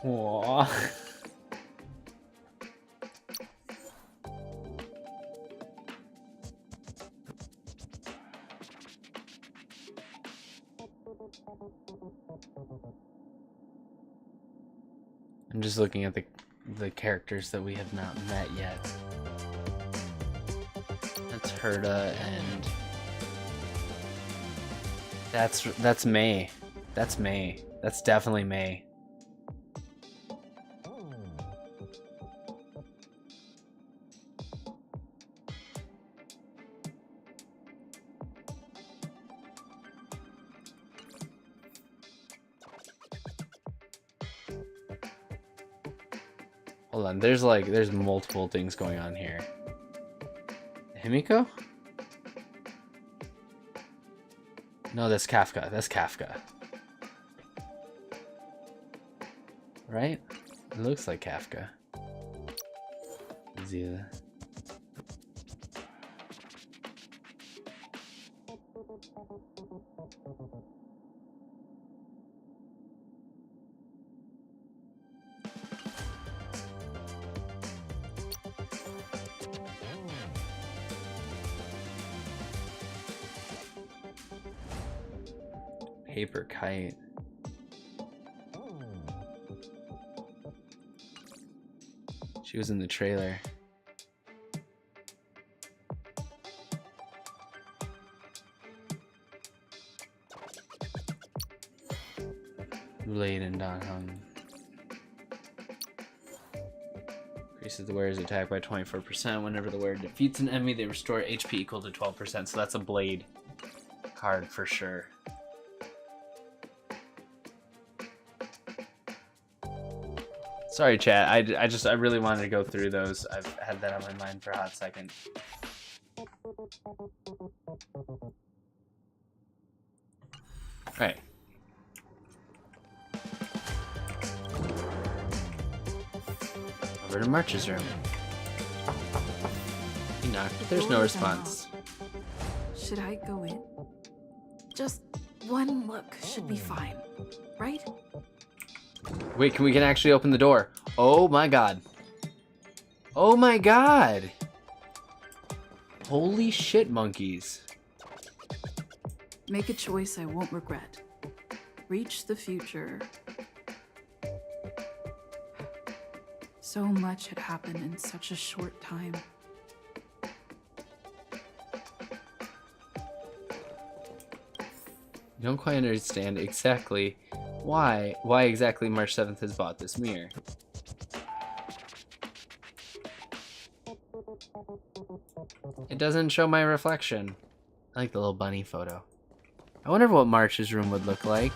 Aww. I'm just looking at the characters that we have not met yet. That's Herda, and that's May. That's May. That's definitely May. Hold on, there's multiple things going on here. Himiko? No, that's Kafka. That's Kafka. Right? It looks like Kafka. Zila. Paper kite. She was in the trailer. Blade and Don Hung. Increases the wearer's attack by 24%. Whenever the wearer defeats an enemy, they restore HP equal to 12%. So that's a Blade card for sure. Sorry, chat. I really wanted to go through those. I've had that on my mind for a hot second. Right. Over to March's room. He knocked, but there's no response. Should I go in? Just one look should be fine, right? Wait, we can actually open the door. Oh my god. Oh my god. Holy shit, monkeys. Make a choice I won't regret. Reach the future. So much had happened in such a short time. I don't quite understand exactly why exactly March 7th has bought this mirror. It doesn't show my reflection. I like the little bunny photo. I wonder what March's room would look like.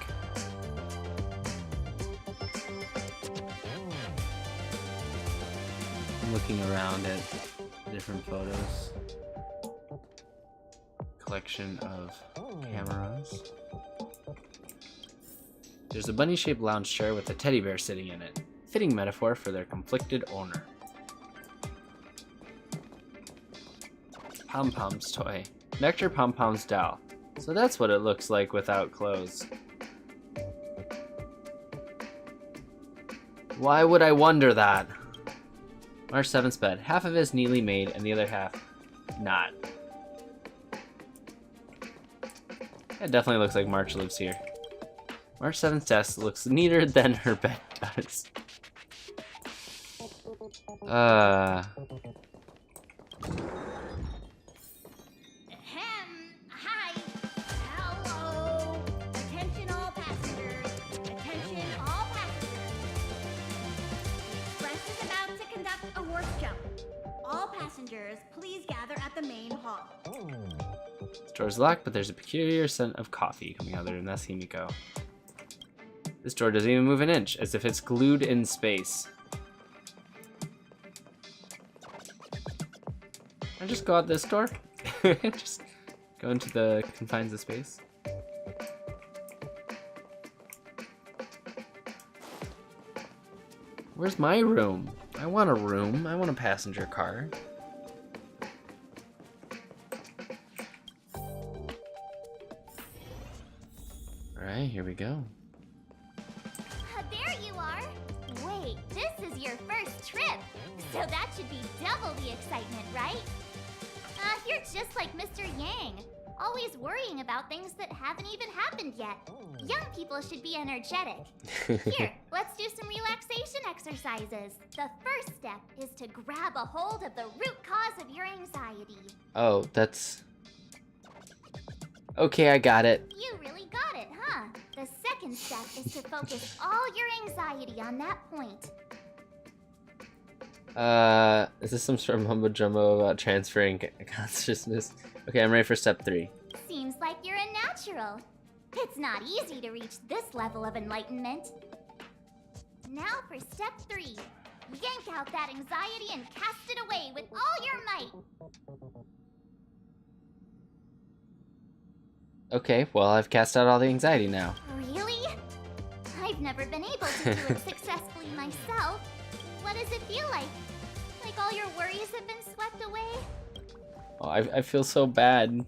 I'm looking around at different photos. Collection of cameras. There's a bunny-shaped lounge chair with a teddy bear sitting in it. Fitting metaphor for their conflicted owner. Pom-Pom's toy. Nectar Pom-Pom's doll. So that's what it looks like without clothes. Why would I wonder that? March 7th's bed. Half of it is neatly made and the other half not. It definitely looks like March lives here. March 7th's desk looks neater than her bed does. Hi. Hello. Attention all passengers. Attention all passengers. Express is about to conduct a warp jump. All passengers, please gather at the main hall. This door's locked, but there's a peculiar scent of coffee coming out of the room. That's Himiko. This door doesn't even move an inch, as if it's glued in space. I just go out this door? Just go into the confines of space? Where's my room? I want a room. I want a passenger car. Alright, here we go. There you are. Wait, this is your first trip. So that should be double the excitement, right? You're just like Mr. Yang. Always worrying about things that haven't even happened yet. Young people should be energetic. Here, let's do some relaxation exercises. The first step is to grab a hold of the root cause of your anxiety. Oh, that's... Okay, I got it. You really got it, huh? The second step is to focus all your anxiety on that point. Is this some sort of mumbo jumbo about transferring consciousness? Okay, I'm ready for step 3. Seems like you're a natural. It's not easy to reach this level of enlightenment. Now for step 3. Yank out that anxiety and cast it away with all your might. Okay, well, I've cast out all the anxiety now. Really? I've never been able to do it successfully myself. What does it feel like? Like all your worries have been swept away? Oh, I feel so bad.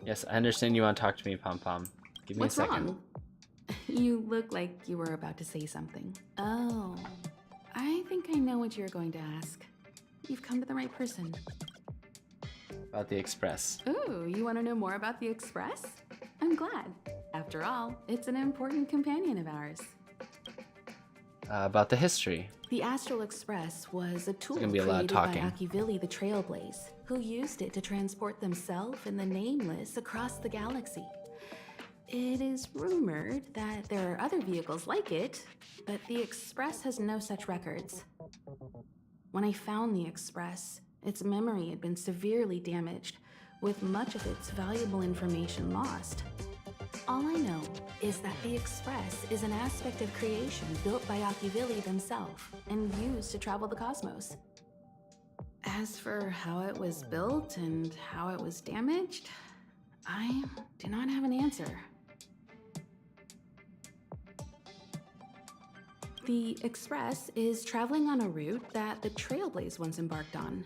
Yes, I understand you want to talk to me, Pom-Pom. Give me What's a second. wrong? You look like you were about to say something. Oh, I think I know what you're going to ask. You've come to the right person. About the Express. Ooh, you want to know more about the Express? I'm glad. After all, it's an important companion of ours. About the history. The Astral Express was a tool gonna be a lot of created by talking. Akivili the Trailblaze, who used it to transport themselves and the Nameless across the galaxy. It is rumored that there are other vehicles like it, but the Express has no such records. When I found the Express, its memory had been severely damaged, with much of its valuable information lost. All I know is that the Express is an aspect of creation built by Akivili themselves and used to travel the cosmos. As for how it was built and how it was damaged, I do not have an answer. The Express is traveling on a route that the Trailblaze once embarked on.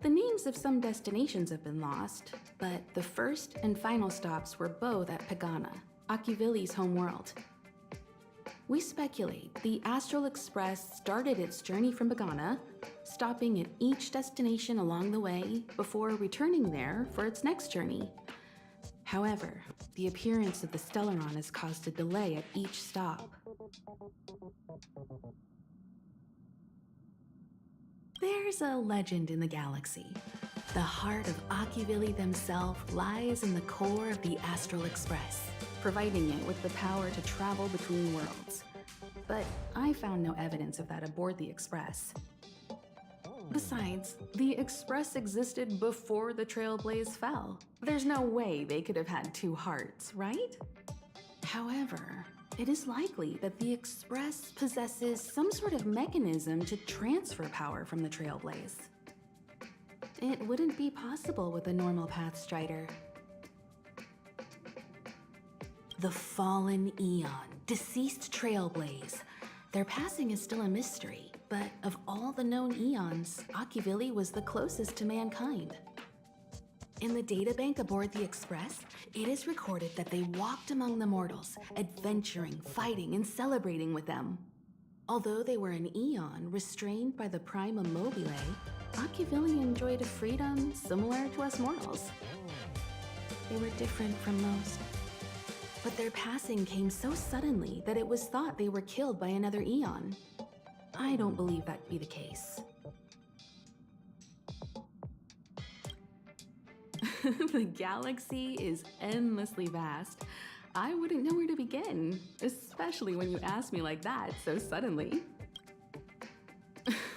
The names of some destinations have been lost, but the first and final stops were both at Pagana, Akivili's homeworld. We speculate the Astral Express started its journey from Pagana, stopping at each destination along the way before returning there for its next journey. However, the appearance of the Stellaron has caused a delay at each stop. There's a legend in the galaxy. The heart of Akivili themselves lies in the core of the Astral Express, providing it with the power to travel between worlds. But I found no evidence of that aboard the Express. Besides, the Express existed before the Trailblaze fell. There's no way they could have had two hearts, right? However, it is likely that the Express possesses some sort of mechanism to transfer power from the Trailblaze. It wouldn't be possible with a normal Pathstrider. The Fallen Eon, deceased Trailblaze. Their passing is still a mystery, but of all the known eons, Akivili was the closest to mankind. In the databank aboard the Express, it is recorded that they walked among the mortals, adventuring, fighting, and celebrating with them. Although they were an eon restrained by the Prima Mobile, Akivili enjoyed a freedom similar to us mortals. They were different from most. But their passing came so suddenly that it was thought they were killed by another eon. I don't believe that to be the case. The galaxy is endlessly vast. I wouldn't know where to begin, especially when you ask me like that so suddenly.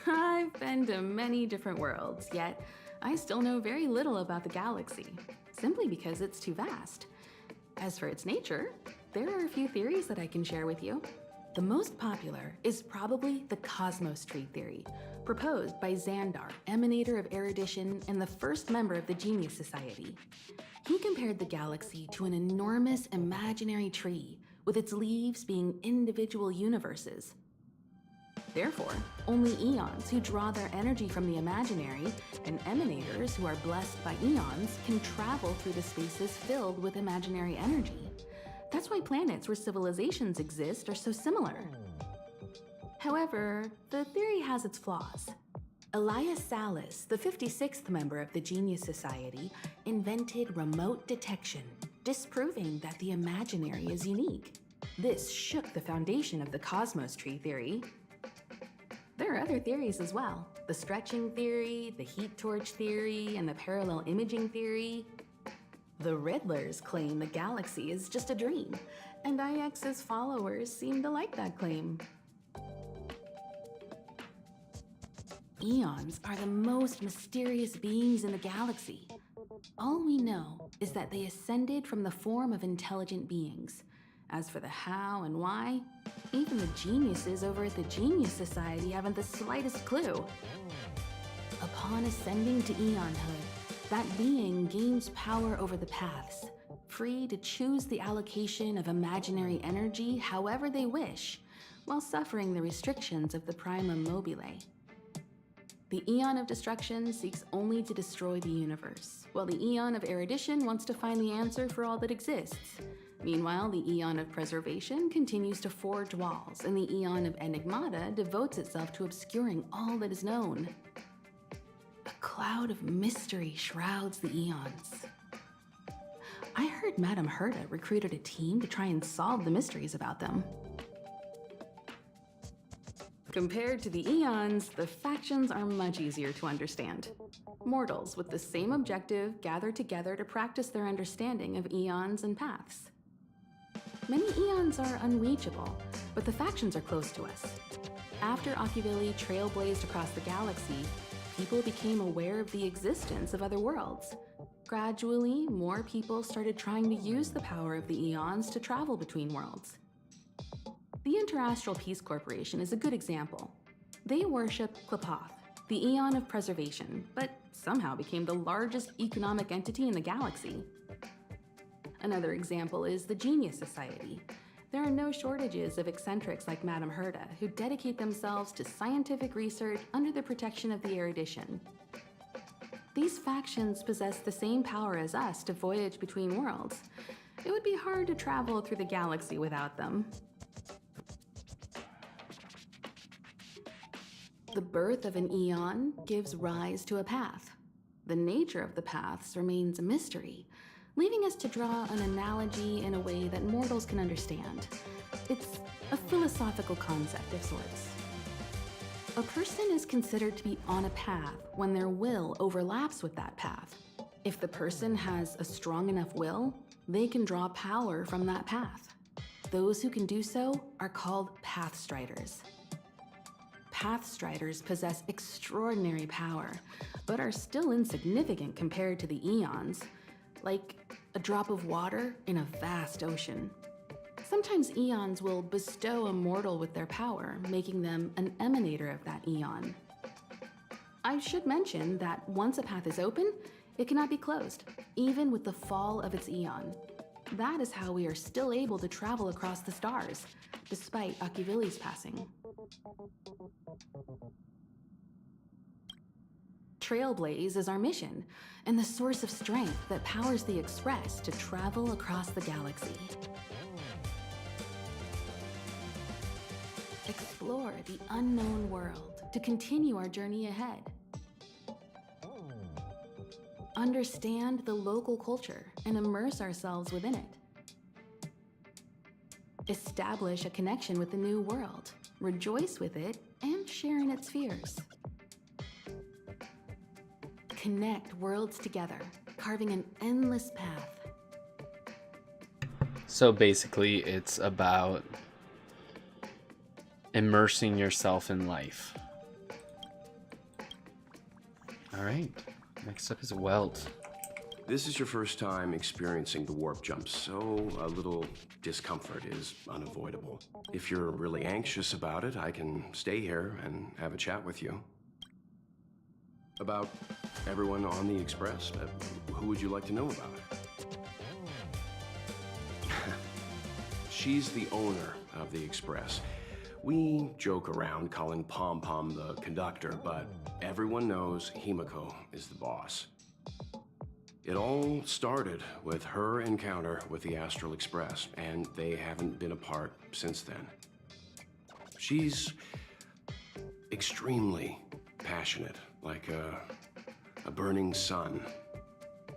I've been to many different worlds, yet I still know very little about the galaxy, simply because it's too vast. As for its nature, there are a few theories that I can share with you. The most popular is probably the Cosmos Tree theory, proposed by Xandar, emanator of erudition and the first member of the Genius Society. He compared the galaxy to an enormous imaginary tree, with its leaves being individual universes. Therefore, only eons who draw their energy from the imaginary and emanators who are blessed by eons can travel through the spaces filled with imaginary energy. That's why planets where civilizations exist are so similar. However, the theory has its flaws. Elias Salas, the 56th member of the Genius Society, invented remote detection, disproving that the imaginary is unique. This shook the foundation of the Cosmos Tree theory. There are other theories as well. The stretching theory, the heat torch theory, and the parallel imaging theory. The Riddlers claim the galaxy is just a dream, and IX's followers seem to like that claim. Eons are the most mysterious beings in the galaxy. All we know is that they ascended from the form of intelligent beings. As for the how and why, even the geniuses over at the Genius Society haven't the slightest clue. Upon ascending to eonhood, that being gains power over the paths, free to choose the allocation of imaginary energy however they wish, while suffering the restrictions of the Prima Mobile. The Eon of Destruction seeks only to destroy the universe, while the Eon of Erudition wants to find the answer for all that exists. Meanwhile, the Eon of Preservation continues to forge walls, and the Eon of Enigmata devotes itself to obscuring all that is known. A cloud of mystery shrouds the Eons. I heard Madame Herta recruited a team to try and solve the mysteries about them. Compared to the Eons, the factions are much easier to understand. Mortals with the same objective gather together to practice their understanding of Eons and paths. Many Eons are unreachable, but the factions are close to us. After Akivili trailblazed across the galaxy, people became aware of the existence of other worlds. Gradually, more people started trying to use the power of the Eons to travel between worlds. The Interastral Peace Corporation is a good example. They worship Klapoth, the Eon of Preservation, but somehow became the largest economic entity in the galaxy. Another example is the Genius Society. There are no shortages of eccentrics like Madame Herta who dedicate themselves to scientific research under the protection of the erudition. These factions possess the same power as us to voyage between worlds. It would be hard to travel through the galaxy without them. The birth of an eon gives rise to a path. The nature of the paths remains a mystery, leaving us to draw an analogy in a way that mortals can understand. It's a philosophical concept of sorts. A person is considered to be on a path when their will overlaps with that path. If the person has a strong enough will, they can draw power from that path. Those who can do so are called Pathstriders. Pathstriders possess extraordinary power, but are still insignificant compared to the Eons, like a drop of water in a vast ocean. Sometimes eons will bestow a mortal with their power, making them an emanator of that eon. I should mention that once a path is open, it cannot be closed, even with the fall of its eon. That is how we are still able to travel across the stars, despite Akivili's passing. Trailblaze is our mission, and the source of strength that powers the Express to travel across the galaxy. Explore the unknown world to continue our journey ahead. Understand the local culture and immerse ourselves within it. Establish a connection with the new world, rejoice with it, and share in its fears. Connect worlds together, carving an endless path. So basically, it's about immersing yourself in life. All right, next up is Welt. This is your first time experiencing the warp jump, so a little discomfort is unavoidable. If you're really anxious about it, I can stay here and have a chat with you. About everyone on the Express? Who would you like to know about it? She's the owner of the Express. We joke around calling Pom Pom the conductor, but everyone knows Himiko is the boss. It all started with her encounter with the Astral Express, and they haven't been apart since then. She's extremely passionate, like a burning sun.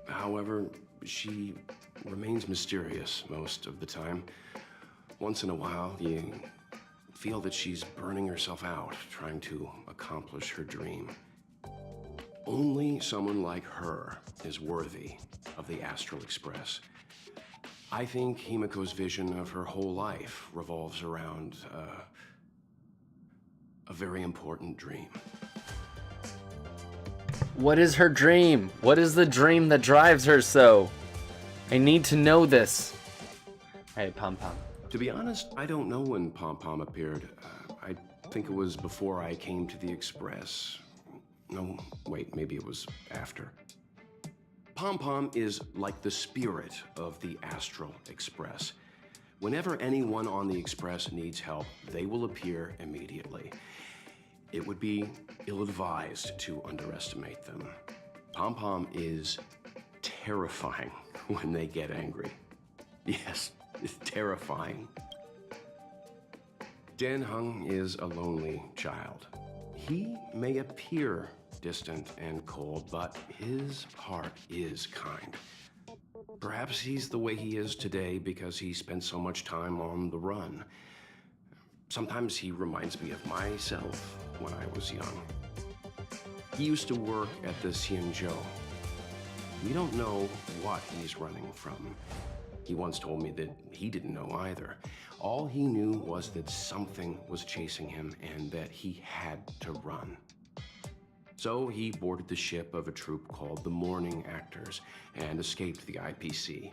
However, she remains mysterious most of the time. Once in a while, you feel that she's burning herself out, trying to accomplish her dream. Only someone like her is worthy of the Astral Express. I think Himiko's vision of her whole life revolves around a very important dream. What is her dream? What is the dream that drives her so? I need to know this. Hey, Pom Pom. To be honest, I don't know when Pom Pom appeared. I think it was before I came to the Express. No, wait, maybe it was after. Pom Pom is like the spirit of the Astral Express. Whenever anyone on the Express needs help, they will appear immediately. It would be ill-advised to underestimate them. Pom Pom is terrifying when they get angry. Yes, it's terrifying. Dan Hung is a lonely child. He may appear distant and cold, but his heart is kind. Perhaps he's the way he is today because he spent so much time on the run. Sometimes he reminds me of myself when I was young. He used to work at the Xianzhou. We don't know what he's running from. He once told me that he didn't know either. All he knew was that something was chasing him and that he had to run. So he boarded the ship of a troupe called the Morning Actors and escaped the IPC.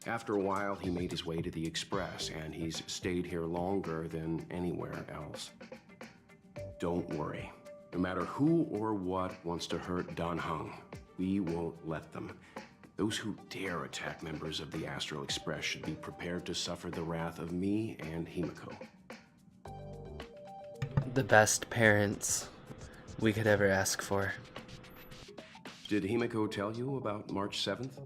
After a while, he made his way to the Express, and he's stayed here longer than anywhere else. Don't worry. No matter who or what wants to hurt Dan Hung, we won't let them. Those who dare attack members of the Astral Express should be prepared to suffer the wrath of me and Himiko. The best parents we could ever ask for. Did Himiko tell you about March 7th?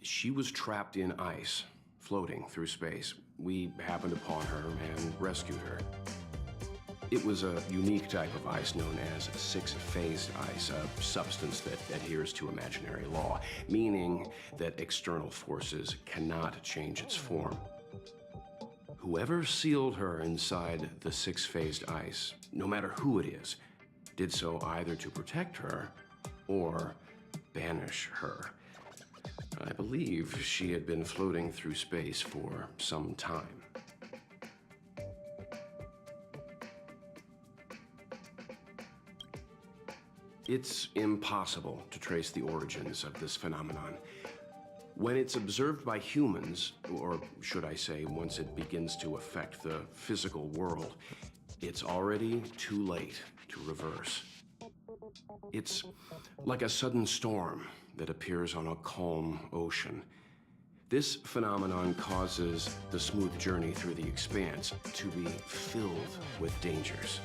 She was trapped in ice, floating through space. We happened upon her and rescued her. It was a unique type of ice known as six-phased ice, a substance that adheres to imaginary law, meaning that external forces cannot change its form. Whoever sealed her inside the six-phased ice, no matter who it is, did so either to protect her or banish her. I believe she had been floating through space for some time. It's impossible to trace the origins of this phenomenon. When it's observed by humans, or should I say, once it begins to affect the physical world, it's already too late to reverse. It's like a sudden storm that appears on a calm ocean. This phenomenon causes the smooth journey through the expanse to be filled with dangers.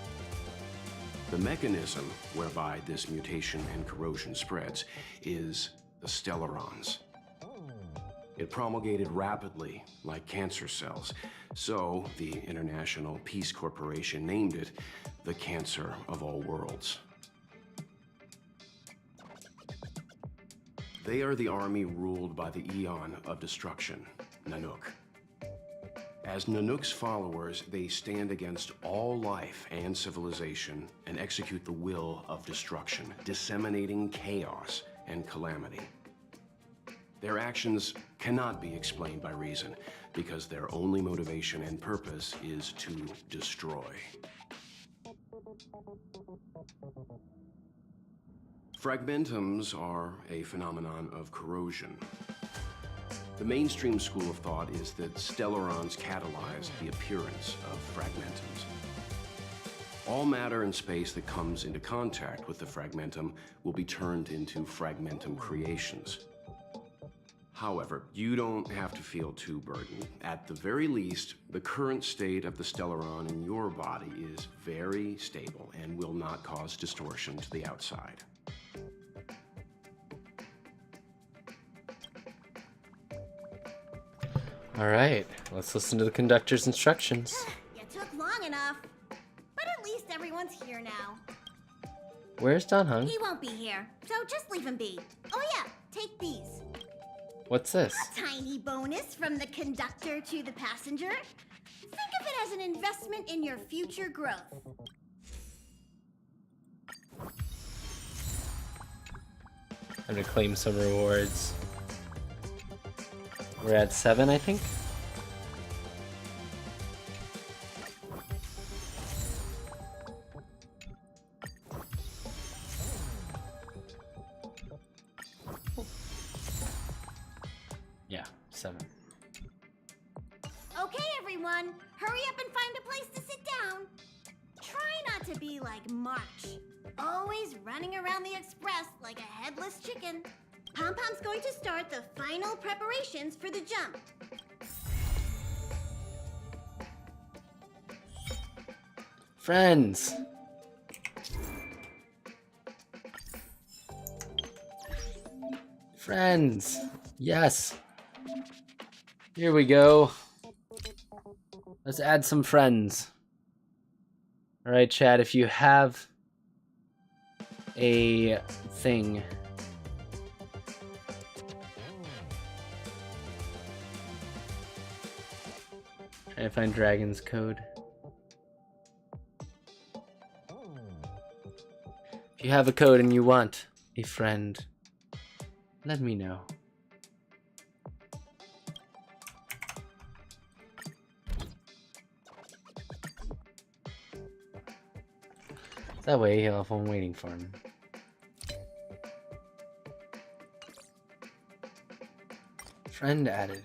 The mechanism whereby this mutation and corrosion spreads is the stellarons. It promulgated rapidly, like cancer cells, so the International Peace Corporation named it the Cancer of All Worlds. They are the army ruled by the Eon of Destruction, Nanook. As Nanook's followers, they stand against all life and civilization and execute the will of destruction, disseminating chaos and calamity. Their actions cannot be explained by reason, because their only motivation and purpose is to destroy. Fragmentums are a phenomenon of corrosion. The mainstream school of thought is that stellarons catalyze the appearance of fragmentums. All matter and space that comes into contact with the fragmentum will be turned into fragmentum creations. However, you don't have to feel too burdened. At the very least, the current state of the stellaron in your body is very stable and will not cause distortion to the outside. Alright, let's listen to the conductor's instructions. You took long enough. But at least everyone's here now. Where's Don Hung? He won't be here, so just leave him be. Oh yeah, take these. What's this? A tiny bonus from the conductor to the passenger. Think of it as an investment in your future growth. I'm gonna claim some rewards. We're at 7, I think. Yeah, 7. Okay, everyone, hurry up and find a place to sit down. Try not to be like March, always running around the express like a headless chicken. Pom-Pom's going to start the final preparations for the jump. Friends! Friends! Yes! Here we go. Let's add some friends. Alright, chat, if you have a thing. Trying to find Dragon's code. If you have a code and you want a friend, let me know. That way he'll have one waiting for him. Friend added.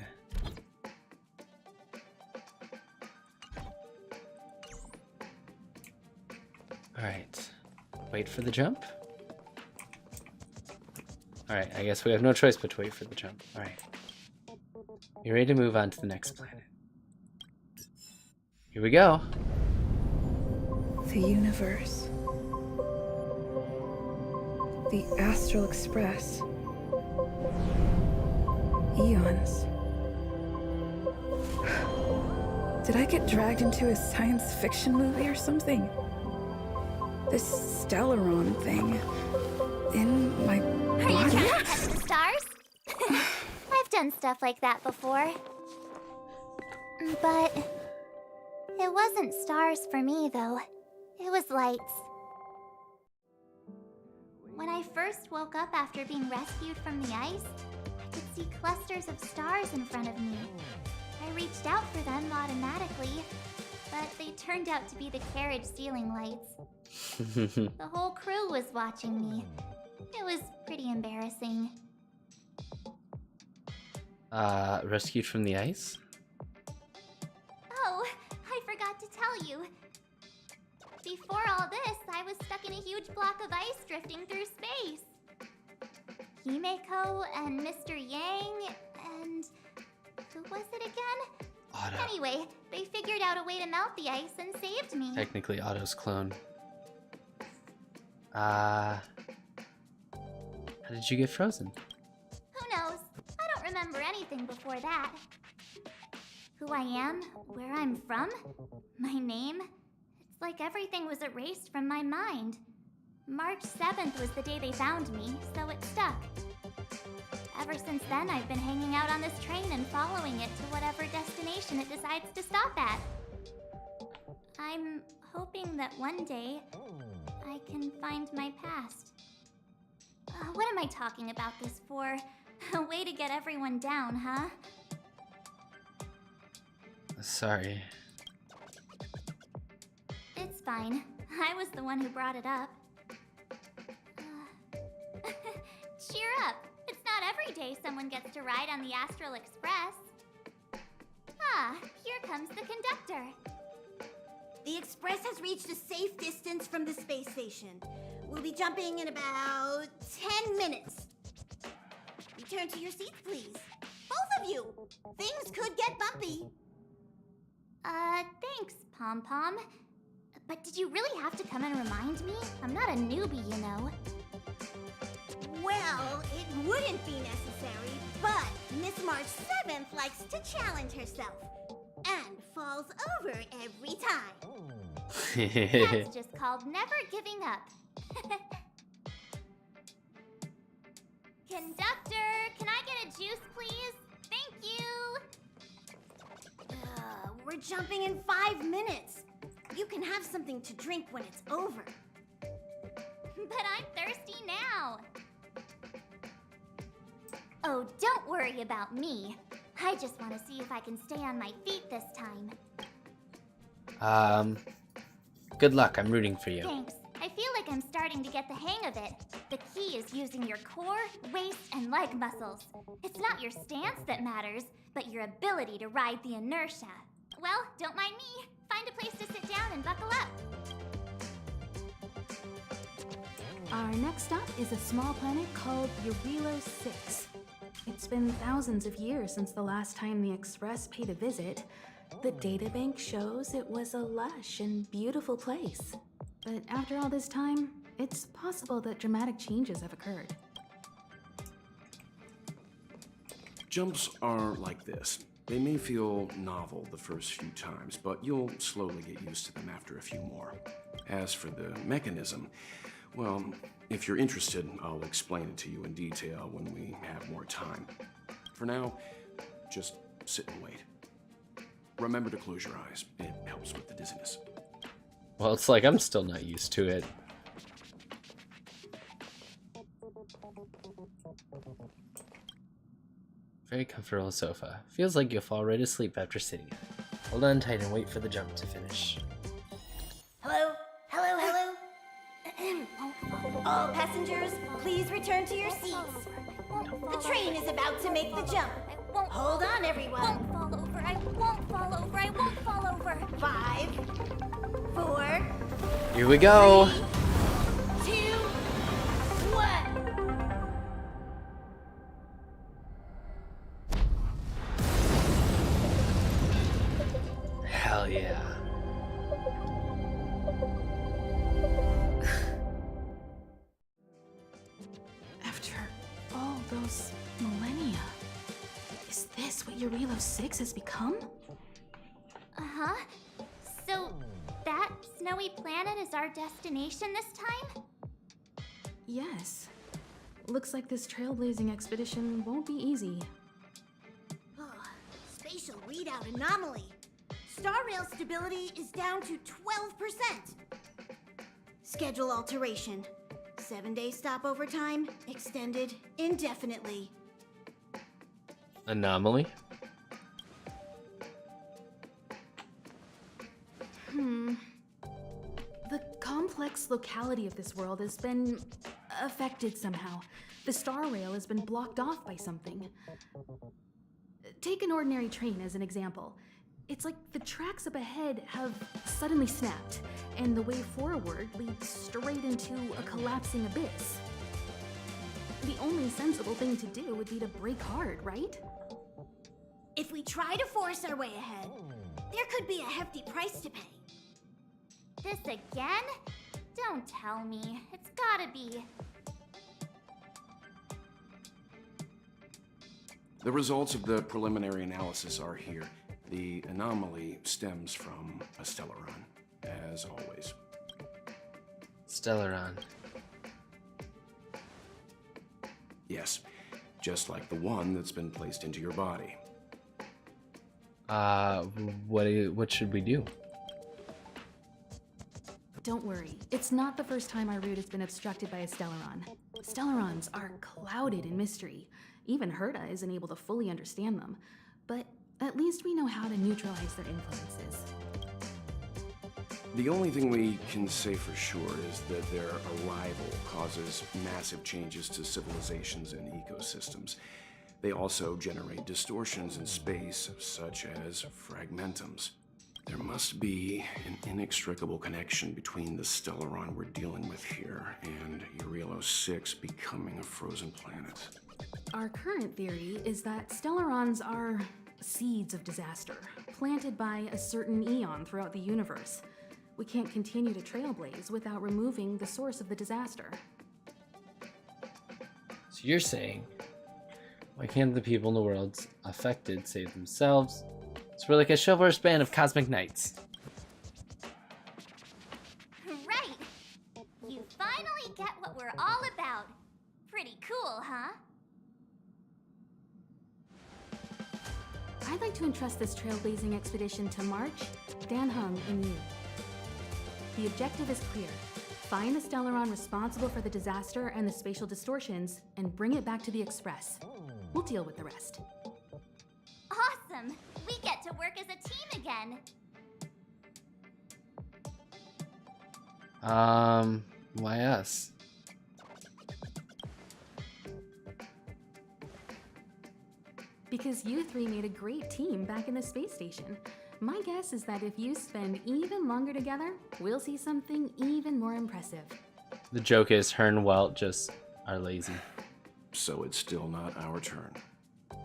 Alright. Wait for the jump? Alright, I guess we have no choice but to wait for the jump. Alright. You ready to move on to the next planet? Here we go. The universe. The Astral Express. Eons. Did I get dragged into a science fiction movie or something? This stellaron thing in my Are you body? trying to touch the stars? I've done stuff like that before. But it wasn't stars for me, though. It was lights. When I first woke up after being rescued from the ice, I could see clusters of stars in front of me. I reached out for them automatically, but they turned out to be the carriage ceiling lights. The whole crew was watching me. It was pretty embarrassing. Rescued from the ice? Oh, I forgot to tell you. Before all this, I was stuck in a huge block of ice drifting through space. Himeko and Mr. Yang and... who was it again? Otto. Anyway, they figured out a way to melt the ice and saved me. Technically Otto's clone. How did you get frozen? Who knows? I don't remember anything before that. Who I am, where I'm from, my name. It's like everything was erased from my mind. March 7th was the day they found me, so it stuck. Ever since then, I've been hanging out on this train and following it to whatever destination it decides to stop at. I'm hoping that one day I can find my past. What am I talking about this for? A way to get everyone down, huh? Sorry. It's fine. I was the one who brought it up. Cheer up! It's not every day someone gets to ride on the Astral Express. Ah, here comes the conductor. The Express has reached a safe distance from the space station. We'll be jumping in about 10 minutes. Return to your seats, please. Both of you! Things could get bumpy. Thanks, Pom Pom. But did you really have to come and remind me? I'm not a newbie, you know. Well, it wouldn't be necessary, but Miss March 7th likes to challenge herself. And falls over every time. That's just called never giving up. Conductor, can I get a juice, please? Thank you! We're jumping in 5 minutes. You can have something to drink when it's over. But I'm thirsty now. Oh, don't worry about me. I just want to see if I can stay on my feet this time. Good luck. I'm rooting for you. Thanks. I feel like I'm starting to get the hang of it. The key is using your core, waist, and leg muscles. It's not your stance that matters, but your ability to ride the inertia. Well, don't mind me. Find a place to sit down and buckle up. Our next stop is a small planet called Eurilo 6. It's been thousands of years since the last time the Express paid a visit. The databank shows it was a lush and beautiful place. But after all this time, it's possible that dramatic changes have occurred. Jumps are like this. They may feel novel the first few times, but you'll slowly get used to them after a few more. As for the mechanism, well, if you're interested, I'll explain it to you in detail when we have more time. For now, just sit and wait. Remember to close your eyes. It helps with the dizziness. Well, it's like I'm still not used to it. Very comfortable sofa. Feels like you'll fall right asleep after sitting in it. Hold on tight and wait for the jump to finish. Hello? Hello, hello? All passengers, please return to your seats. The train is about to make the jump. Hold on, everyone. I won't fall over. I won't fall over. I won't fall over. 5, 4, Here we go. 3, 2, 1. Hell yeah. After all those millennia, is this what Eurilo 6 has become? Uh-huh. So, that snowy planet is our destination this time? Yes. Looks like this trailblazing expedition won't be easy. Spatial readout anomaly. Star rail stability is down to 12%. Schedule alteration. 7-day stopover time extended indefinitely. Anomaly? The complex locality of this world has been affected somehow. The star rail has been blocked off by something. Take an ordinary train as an example. It's like the tracks up ahead have suddenly snapped, and the way forward leads straight into a collapsing abyss. The only sensible thing to do would be to brake hard, right? If we try to force our way ahead, there could be a hefty price to pay. This again? Don't tell me. It's gotta be. The results of the preliminary analysis are here. The anomaly stems from a Stellaron, as always. Stellaron. Yes, just like the one that's been placed into your body. What should we do? Don't worry, it's not the first time our route has been obstructed by a Stellaron. Stellarons are clouded in mystery. Even Herta isn't able to fully understand them. But at least we know how to neutralize their influences. The only thing we can say for sure is that their arrival causes massive changes to civilizations and ecosystems. They also generate distortions in space, such as fragmentums. There must be an inextricable connection between the Stellaron we're dealing with here and Eurilo 6 becoming a frozen planet. Our current theory is that Stellarons are seeds of disaster, planted by a certain eon throughout the universe. We can't continue to trailblaze without removing the source of the disaster. So you're saying, why can't the people in the world affected save themselves? So we're like a chivalrous band of cosmic knights. Right! You finally get what we're all about. Pretty cool, huh? I'd like to entrust this trailblazing expedition to March, Dan Hung, and you. The objective is clear. Find the Stellaron responsible for the disaster and the spatial distortions, and bring it back to the Express. We'll deal with the rest. Awesome! We get to work as a team again! Why us? Because you three made a great team back in the space station. My guess is that if you spend even longer together, we'll see something even more impressive. The joke is her and Welt just are lazy. So it's still not our turn.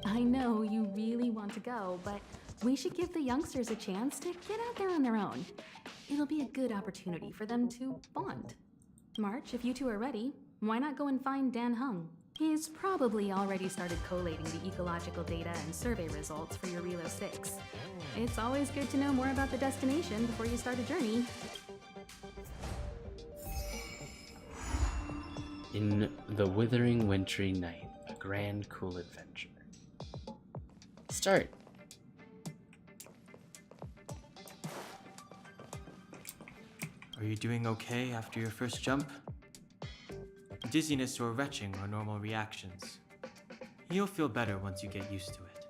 I know you really want to go, but we should give the youngsters a chance to get out there on their own. It'll be a good opportunity for them to bond. March, if you two are ready, why not go and find Dan Hung? He's probably already started collating the ecological data and survey results for your Eurilo 6. It's always good to know more about the destination before you start a journey. In the withering wintry night, a grand cool adventure. Start. Are you doing okay after your first jump? Dizziness or retching are normal reactions. You'll feel better once you get used to it.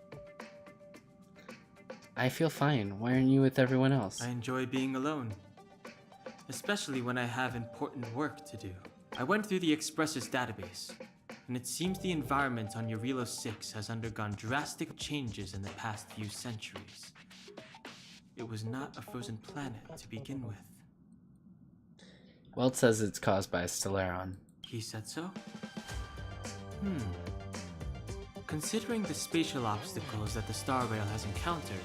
I feel fine. Why aren't you with everyone else? I enjoy being alone, especially when I have important work to do. I went through the Express's database, and it seems the environment on Eurilo 6 has undergone drastic changes in the past few centuries. It was not a frozen planet to begin with. Welt says it's caused by a Stellaron. He said so? Considering the spatial obstacles that the Star Rail has encountered,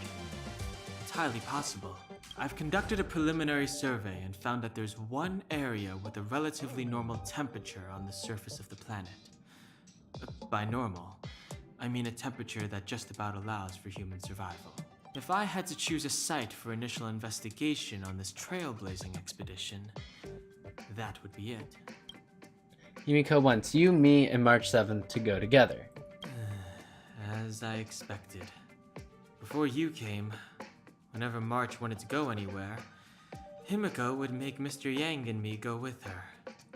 it's highly possible. I've conducted a preliminary survey and found that there's one area with a relatively normal temperature on the surface of the planet. By normal, I mean a temperature that just about allows for human survival. If I had to choose a site for initial investigation on this trailblazing expedition, that would be it. Yumiko wants you, me, and March 7th to go together. As I expected. Before you came, whenever March wanted to go anywhere, Himiko would make Mr. Yang and me go with her.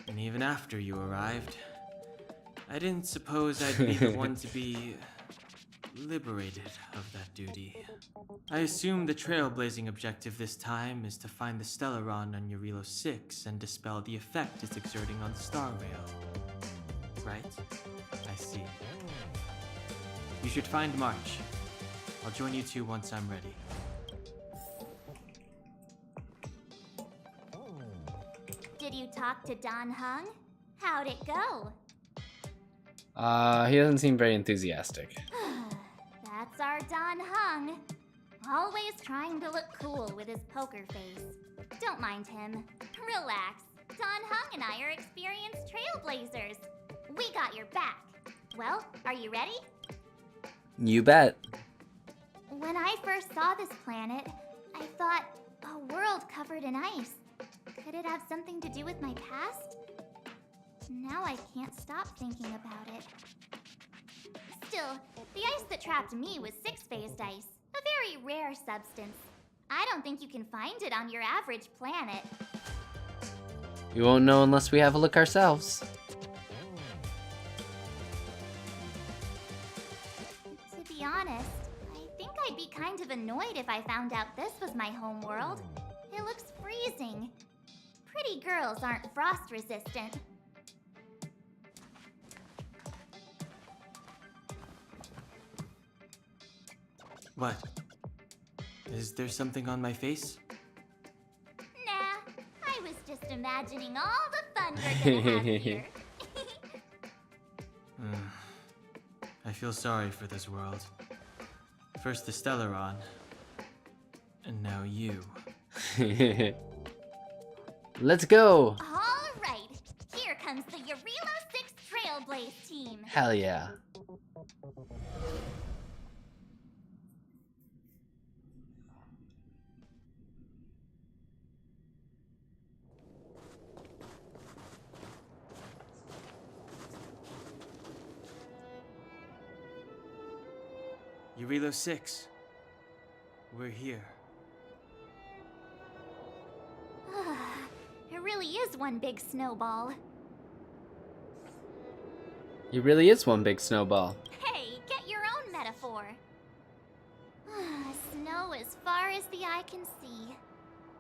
And even after you arrived, I didn't suppose I'd be the one to be liberated of that duty. I assume the trailblazing objective this time is to find the Stellaron on Eurilo 6 and dispel the effect it's exerting on the Star Rail. Right? I see. You should find March. I'll join you two once I'm ready. Did you talk to Don Hung? How'd it go? He doesn't seem very enthusiastic. That's our Don Hung. Always trying to look cool with his poker face. Don't mind him. Relax. Don Hung and I are experienced trailblazers. We got your back. Well, are you ready? You bet. When I first saw this planet, I thought, a world covered in ice. Could it have something to do with my past? Now I can't stop thinking about it. Still, the ice that trapped me was six-phased ice, a very rare substance. I don't think you can find it on your average planet. We won't know unless we have a look ourselves. To be honest, I think I'd be kind of annoyed if I found out this was my home world. It looks freezing. Pretty girls aren't frost resistant. What? Is there something on my face? Nah, I was just imagining all the fun we're gonna have here. I feel sorry for this world. First the Stellaron, and now you. Let's go! All right, here comes the Yarilo 6 Trailblaze team. Hell yeah. Yarilo 6. We're here. It really is one big snowball. He really is one big snowball. Hey, get your own metaphor. Snow as far as the eye can see.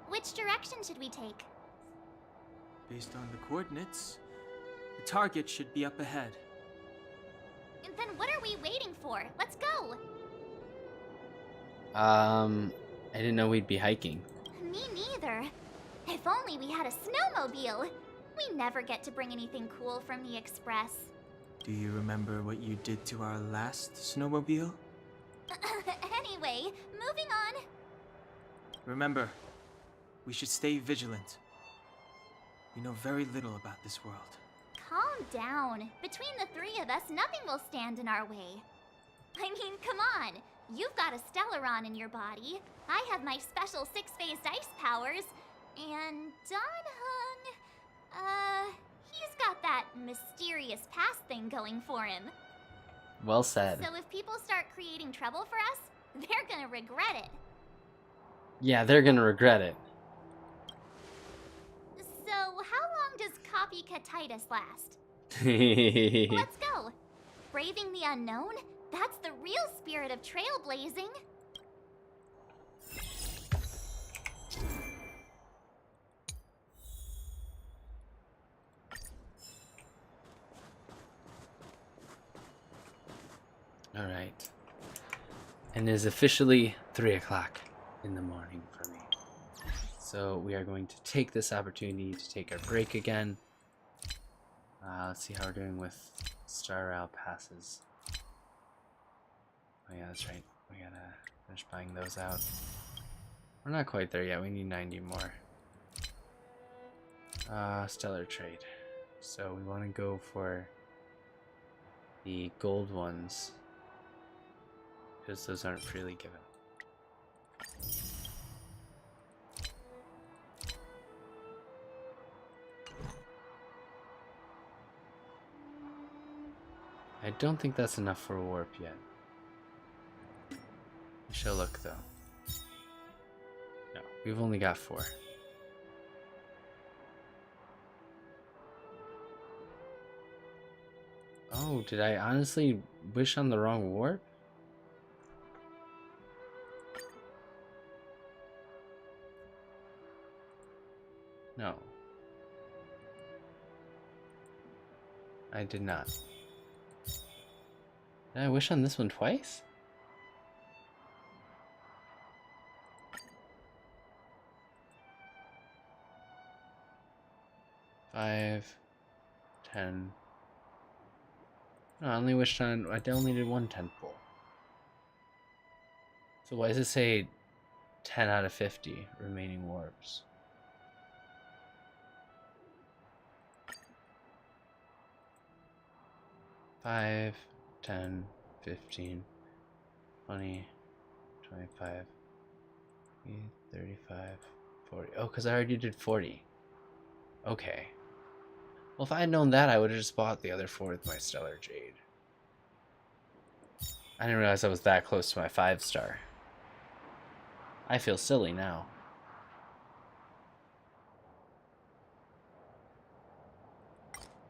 Which direction should we take? Based on the coordinates, the target should be up ahead. And then what are we waiting for? Let's go! I didn't know we'd be hiking. Me neither. If only we had a snowmobile. We never get to bring anything cool from the Express. Do you remember what you did to our last snowmobile? Anyway, moving on. Remember, we should stay vigilant. We know very little about this world. Calm down. Between the three of us, nothing will stand in our way. I mean, come on. You've got a Stellaron in your body. I have my special six-phased ice powers. And Don Hung, he's got that mysterious past thing going for him. Well said. So if people start creating trouble for us, they're gonna regret it. Yeah, they're gonna regret it. So how long does copycatitis last? Let's go. Braving the unknown? That's the real spirit of trailblazing. All right. And it is officially 3 o'clock in the morning for me. So we are going to take this opportunity to take our break again. Let's see how we're doing with Star Rail passes. Oh yeah, that's right. We gotta finish buying those out. We're not quite there yet. We need 90 more. Stellar trade. So we want to go for the gold ones, because those aren't freely given. I don't think that's enough for a warp yet. We shall look though. No, we've only got 4. Oh, did I honestly wish on the wrong warp? No. I did not. Did I wish on this one twice? 5, 10. No, I only wished on. I only did one 10 pull. So why does it say 10 out of 50 remaining warps? Five, 10, 15, 20, 25, 35, 40. Oh, because I already did 40. Okay. Well, if I had known that, I would have just bought the other 4 with my Stellar Jade. I didn't realize I was that close to my 5-star. I feel silly now.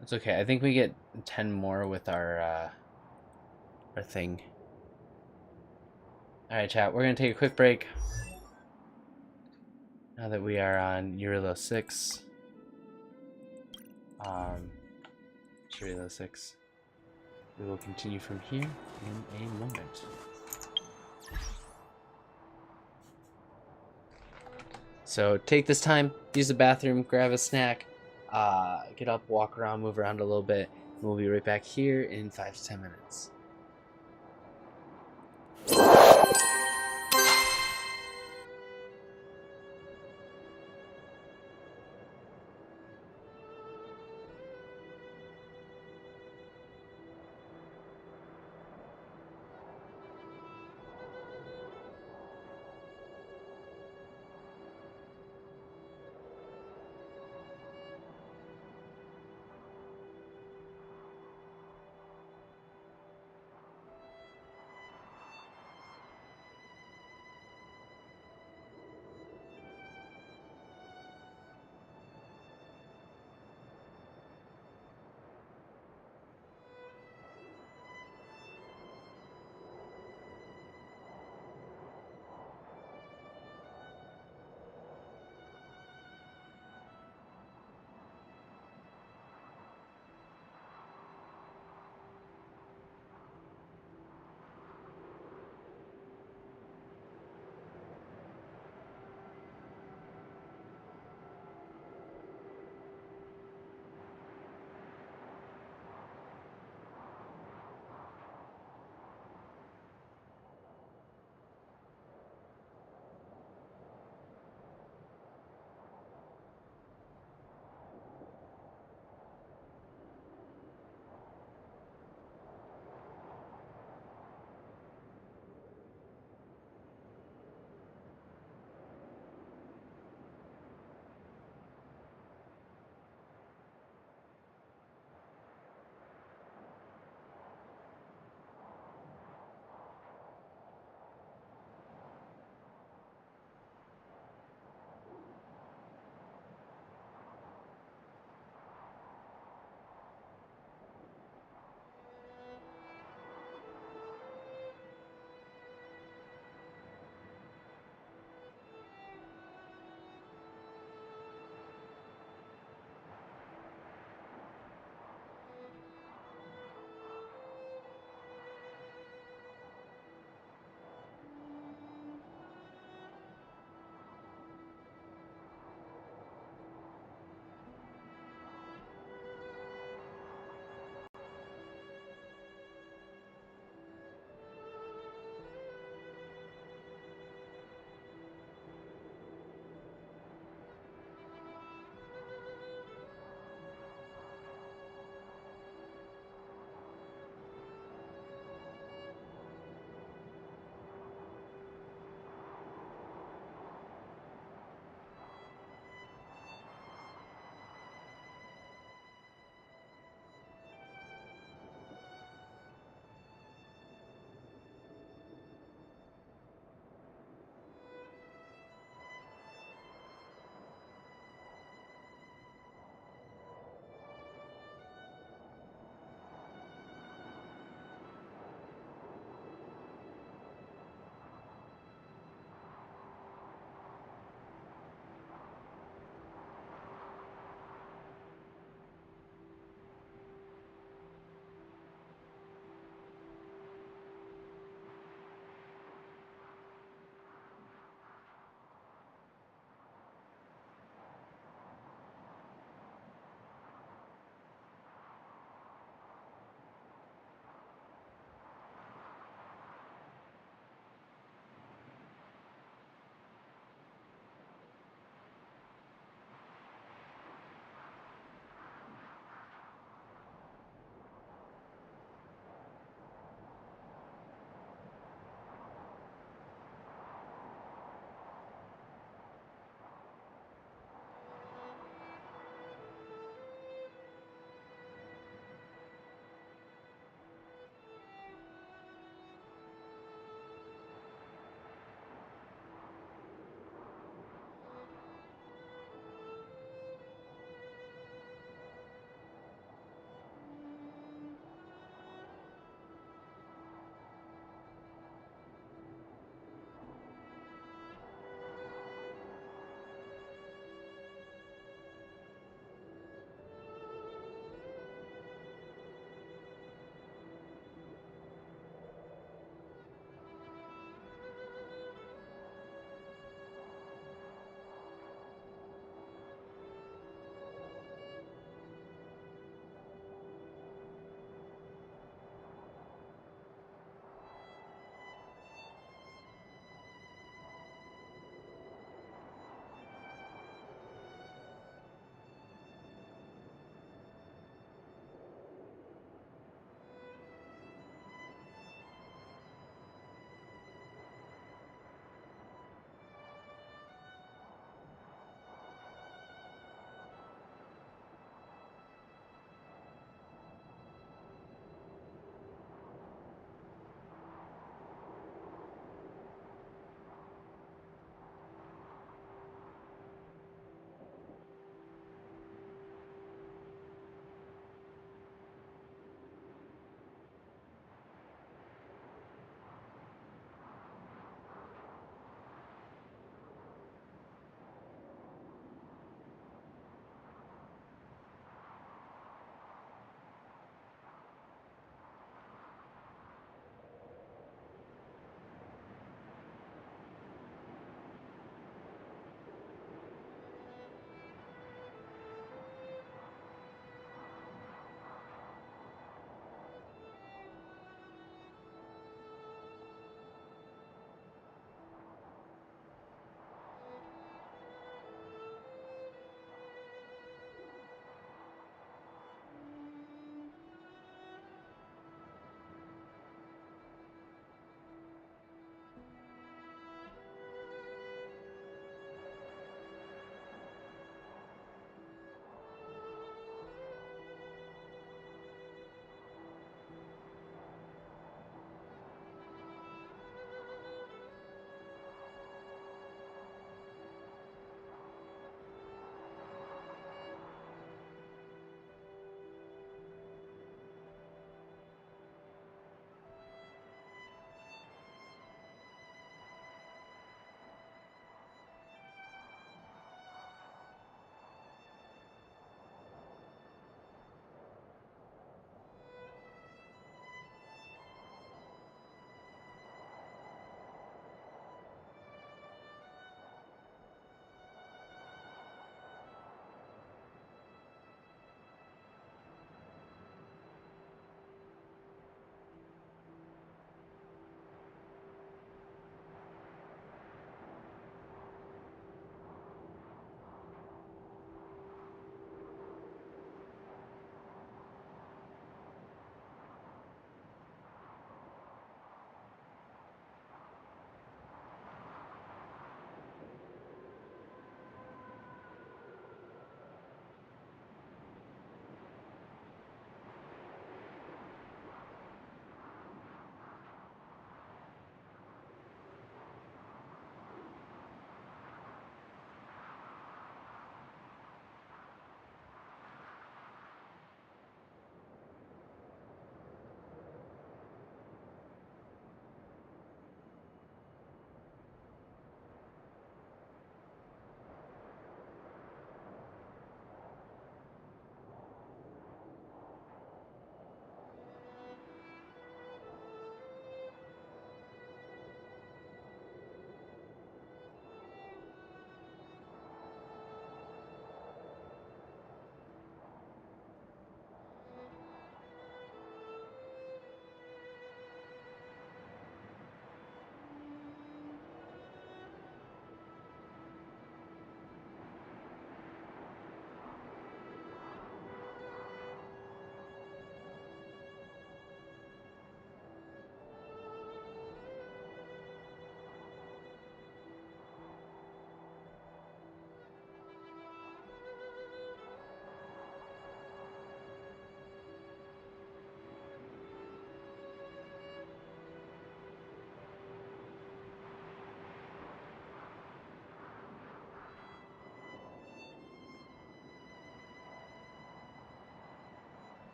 It's okay. I think we get 10 more with our thing. Alright, chat. We're going to take a quick break. Now that we are on Eurilo 6. Eurilo 6. We will continue from here in a moment. So take this time, use the bathroom, grab a snack, get up, walk around, move around a little bit, and we'll be right back here in 5 to 10 minutes.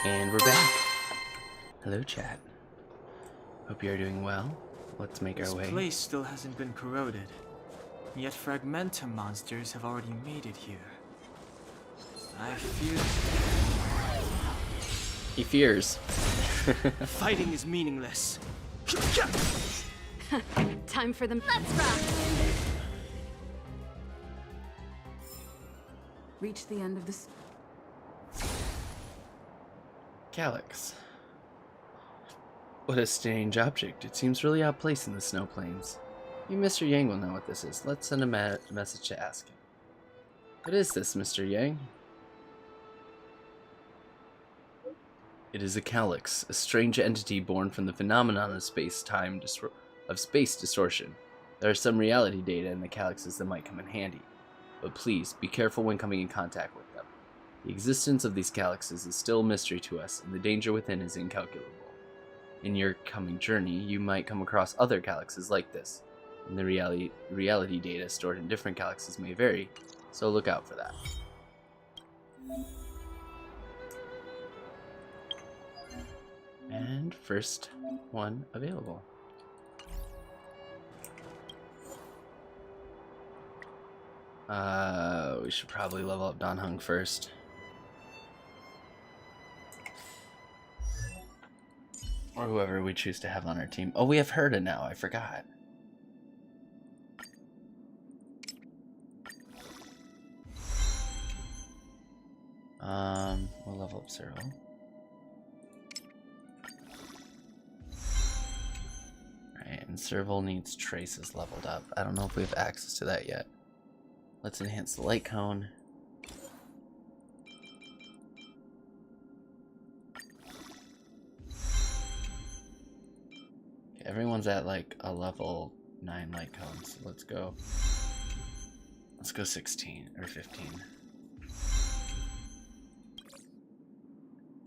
And we're back. Hello, chat. Hope you're doing well. Let's make our way. This place still hasn't been corroded, yet fragmentum monsters have already made it here. I fear... He fears. Fighting is meaningless. Time for them. Let's rock! Reach the end of this. Calyx. What a strange object. It seems really out of place in the snow plains. You, Mr. Yang, will know what this is. Let's send a message to ask him. What is this, Mr. Yang? It is a calyx, a strange entity born from the phenomenon of space distortion. There are some reality data in the calyxes that might come in handy, but please be careful when coming in contact with them. The existence of these calyxes is still a mystery to us, and the danger within is incalculable. In your coming journey, you might come across other calyxes like this, and the reality data stored in different calyxes may vary, so look out for that. And first one available. We should probably level up Dan Heng first. Or whoever we choose to have on our team. Oh, we have Herda now, I forgot. We'll level up Cyril. Alright, and Serval needs traces leveled up. I don't know if we have access to that yet. Let's enhance the light cone. Okay, everyone's at like a level 9 light cone, so let's go 16 or 15.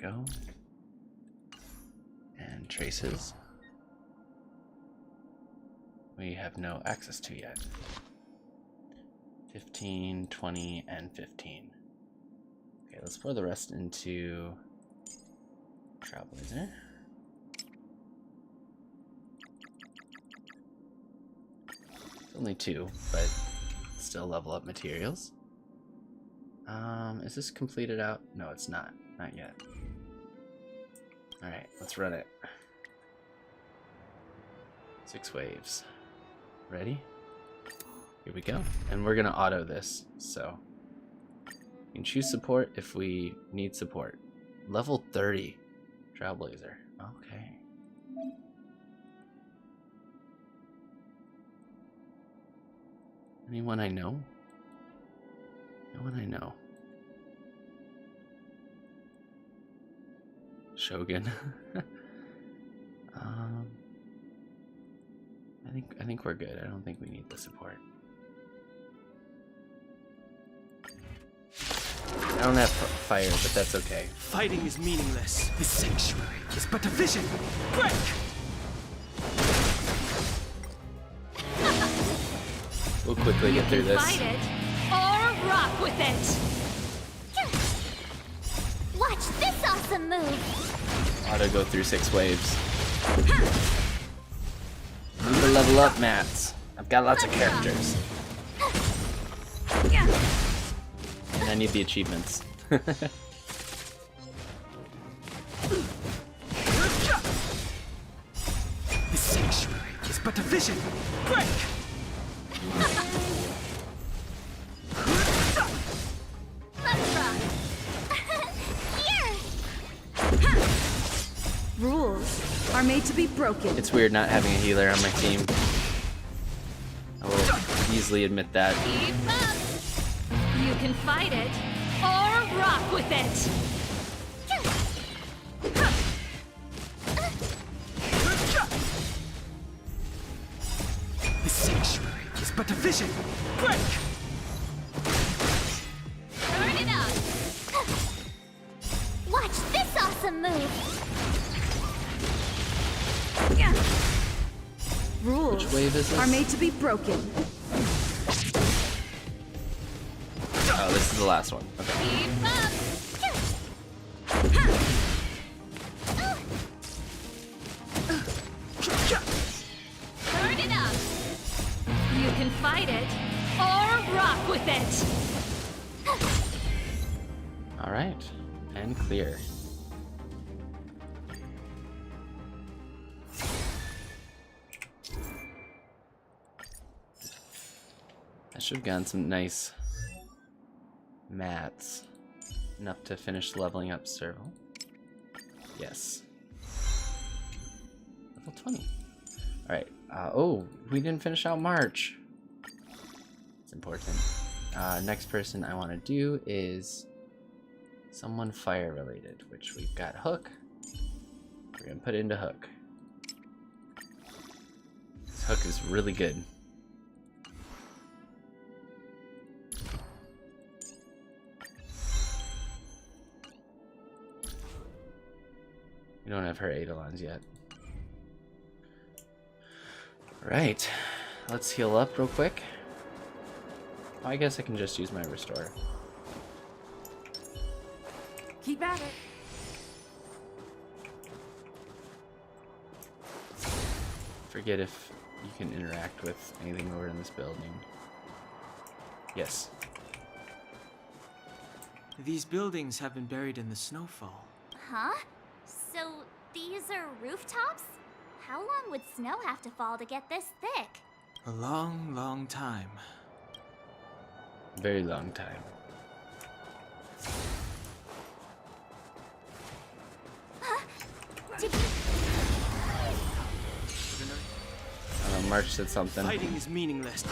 Go. And traces. We have no access to yet. 15, 20, and 15. Okay, let's pour the rest into Trailblazer. It's only 2, but still level up materials. Is this completed out? No, it's not. Not yet. Alright, let's run it. 6 waves. Ready? Here we go. And we're gonna auto this, so you can choose support if we need support. Level 30 Trailblazer. Okay. Anyone I know? No one I know. Shogun. I think we're good. I don't think we need the support. I don't have fire, but that's okay. Fighting is meaningless. The sanctuary is but a vision. Break! We'll quickly get through this. Fight it or rock with it. Watch this awesome move. Auto go through 6 waves. Need to level up, mats. I've got lots of characters. And I need the achievements. The sanctuary is but a vision. Break! Rules are made to be broken. It's weird not having a healer on my team. I will easily admit that. Keep up. You can fight it or rock with it. The sanctuary is but a vision. Break! Turn it up. Watch this awesome move. Rules Which wave is this? are made to be broken. Oh, this is the last one. Okay. Keep up. can fight it or rock with it. All right, and clear. I should have gotten some nice mats. Enough to finish leveling up Serval. Yes. Level 20. Alright. Oh, we didn't finish out March. It's important. Next person I want to do is someone fire related, which we've got Hook. We're going to put it into Hook. This Hook is really good. We don't have her Eidolons yet. Right, let's heal up real quick. I guess I can just use my restore. Keep at it. Forget if you can interact with anything over in this building. Yes. These buildings have been buried in the snowfall. Huh? So these are rooftops? How long would snow have to fall to get this thick? A long, long time. Very long time. March said something. Fighting is meaningless. The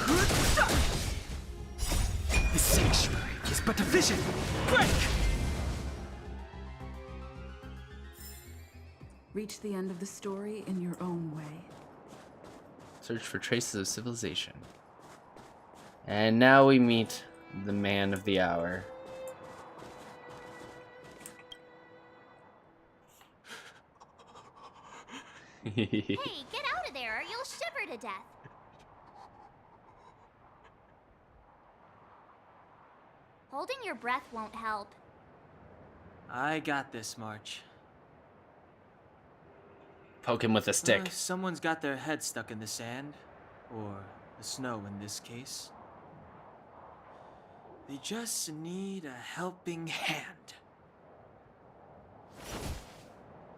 sanctuary is but a vision. Break! Reach the end of the story in your own way. Search for traces of civilization. And now we meet the man of the hour. Hey, get out of there or you'll shiver to death. Holding your breath won't help. I got this, March. Poke him with a stick. Someone's got their head stuck in the sand, or the snow in this case. They just need a helping hand.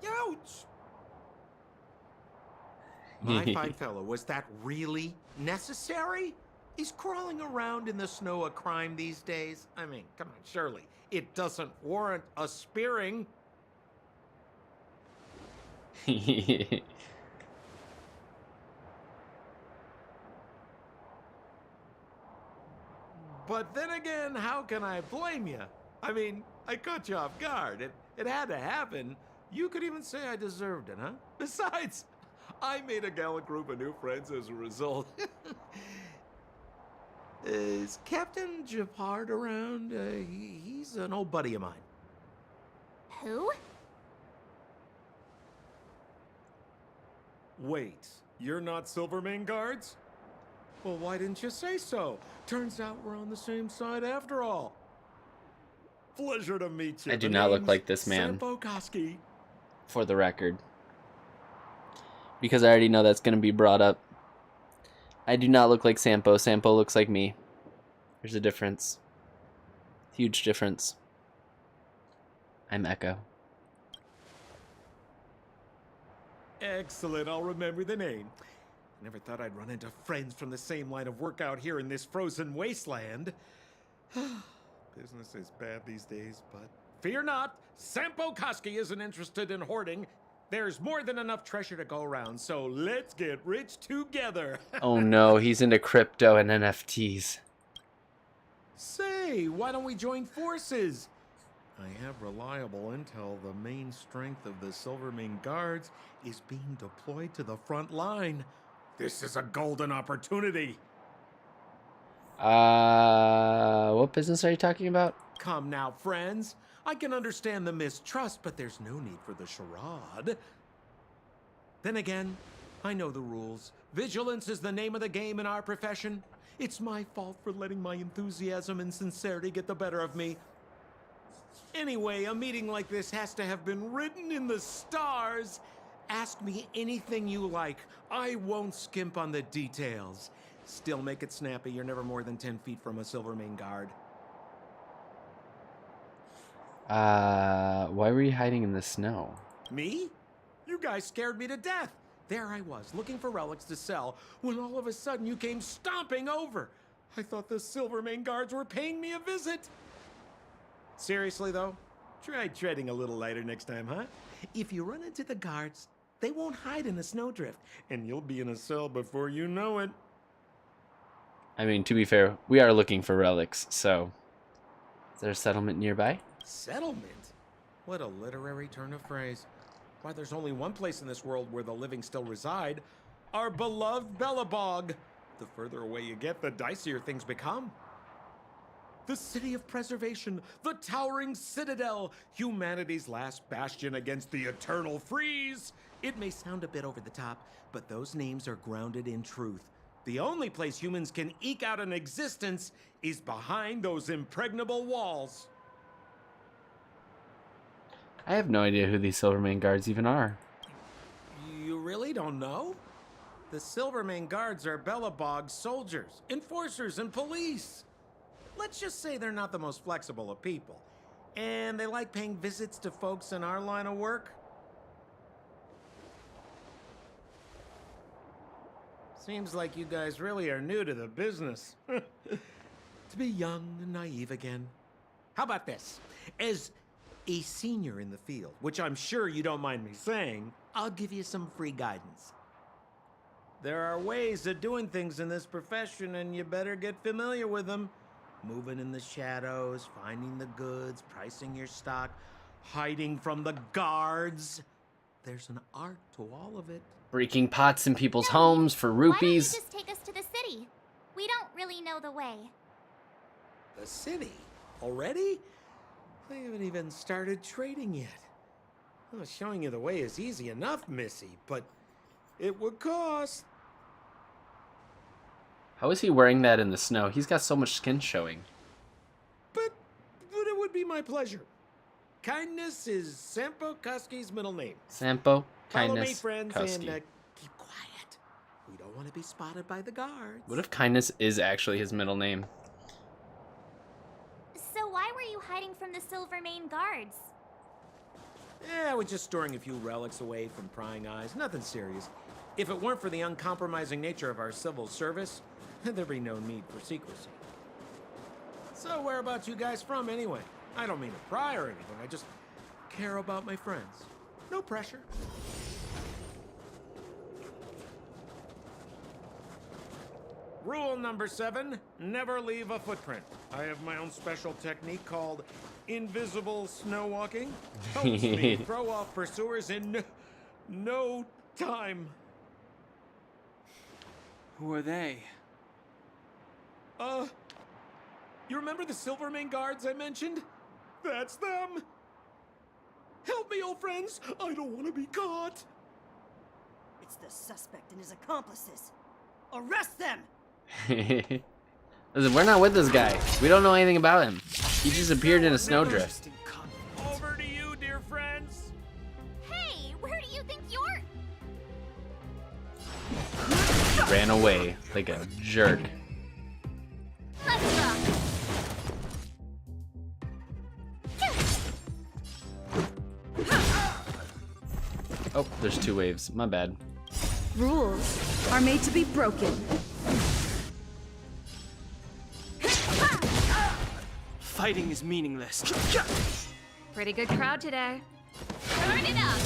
Ouch! My fine fellow, was that really necessary? Is crawling around in the snow a crime these days? I mean, come on, surely. It doesn't warrant a spearing. But then again, how can I blame you? I mean, I caught you off guard. It had to happen. You could even say I deserved it, huh? Besides, I made a gallant group of new friends as a result. Is Captain Japard around? He's an old buddy of mine. Who? Wait, you're not Silvermane guards? Well, why didn't you say so? Turns out we're on the same side after all. Pleasure to meet you. I do not look like this man. Sampo Koski. For the record. Because I already know that's going to be brought up. I do not look like Sampo. Sampo looks like me. There's a difference. Huge difference. I'm Echo. Excellent, I'll remember the name. Never thought I'd run into friends from the same line of work out here in this frozen wasteland. Business is bad these days, but fear not, Sampo Koski isn't interested in hoarding. There's more than enough treasure to go around, so let's get rich together. Oh no, he's into crypto and NFTs. Say, why don't we join forces? I have reliable intel the main strength of the Silvermane guards is being deployed to the front line. This is a golden opportunity. What business are you talking about? Come now, friends. I can understand the mistrust, but there's no need for the charade. Then again, I know the rules. Vigilance is the name of the game in our profession. It's my fault for letting my enthusiasm and sincerity get the better of me. Anyway, a meeting like this has to have been written in the stars. Ask me anything you like. I won't skimp on the details. Still make it snappy. You're never more than 10 feet from a Silvermane guard. Why were you hiding in the snow? Me? You guys scared me to death. There I was, looking for relics to sell, when all of a sudden you came stomping over. I thought the Silvermane guards were paying me a visit. Seriously, though, try treading a little lighter next time, huh? If you run into the guards, they won't hide in the snowdrift, and you'll be in a cell before you know it. I mean, to be fair, we are looking for relics, so... Is there a settlement nearby? Settlement? What a literary turn of phrase. Why, there's only one place in this world where the living still reside. Our beloved Bellabog. The further away you get, the dicier things become. The city of preservation, the towering citadel, humanity's last bastion against the eternal freeze. It may sound a bit over the top, but those names are grounded in truth. The only place humans can eke out an existence is behind those impregnable walls. I have no idea who these Silvermane guards even are. You really don't know? The Silvermane guards are Bellabog's soldiers, enforcers, and police. Let's just say they're not the most flexible of people. And they like paying visits to folks in our line of work. Seems like you guys really are new to the business. To be young and naive again. How about this? As a senior in the field, which I'm sure you don't mind me saying, I'll give you some free guidance. There are ways of doing things in this profession, and you better get familiar with them. Moving in the shadows, finding the goods, pricing your stock, hiding from the guards. There's an art to all of it. Breaking pots in people's homes for Why don't you rupees. just take us to the city? We don't really know the way. The city? Already? I haven't even started trading yet. Well, showing you the way is easy enough, Missy, but it would cost. How is he wearing that in the snow? He's got so much skin showing. But it would be my pleasure. Kindness is Sampo Kuski's middle name. Sampo, Follow me, kindness, friends, Kuski. and keep quiet. We don't want to be spotted by the guards. What if kindness is actually his middle name? So why were you hiding from the Silvermane guards? Yeah, we're just storing a few relics away from prying eyes. Nothing serious. If it weren't for the uncompromising nature of our civil service, there'd be no need for secrecy. So whereabouts you guys from, anyway? I don't mean to pry or anything. I just care about my friends. No pressure. Rule number 7, never leave a footprint. I have my own special technique called invisible snow walking. Helps me throw off pursuers in no time. Who are they? You remember the Silvermane guards I mentioned? That's them. Help me, old friends. I don't want to be caught. It's the suspect and his accomplices. Arrest them! Listen, we're not with this guy. We don't know anything about him. He just appeared in a snowdrift. Over to you, dear friends. Hey, where do you think you're? Ran away like a jerk. Let's rock. Oh, there's 2 waves. My bad. Rules are made to be broken. Fighting is meaningless. Pretty good crowd today. Turn it up.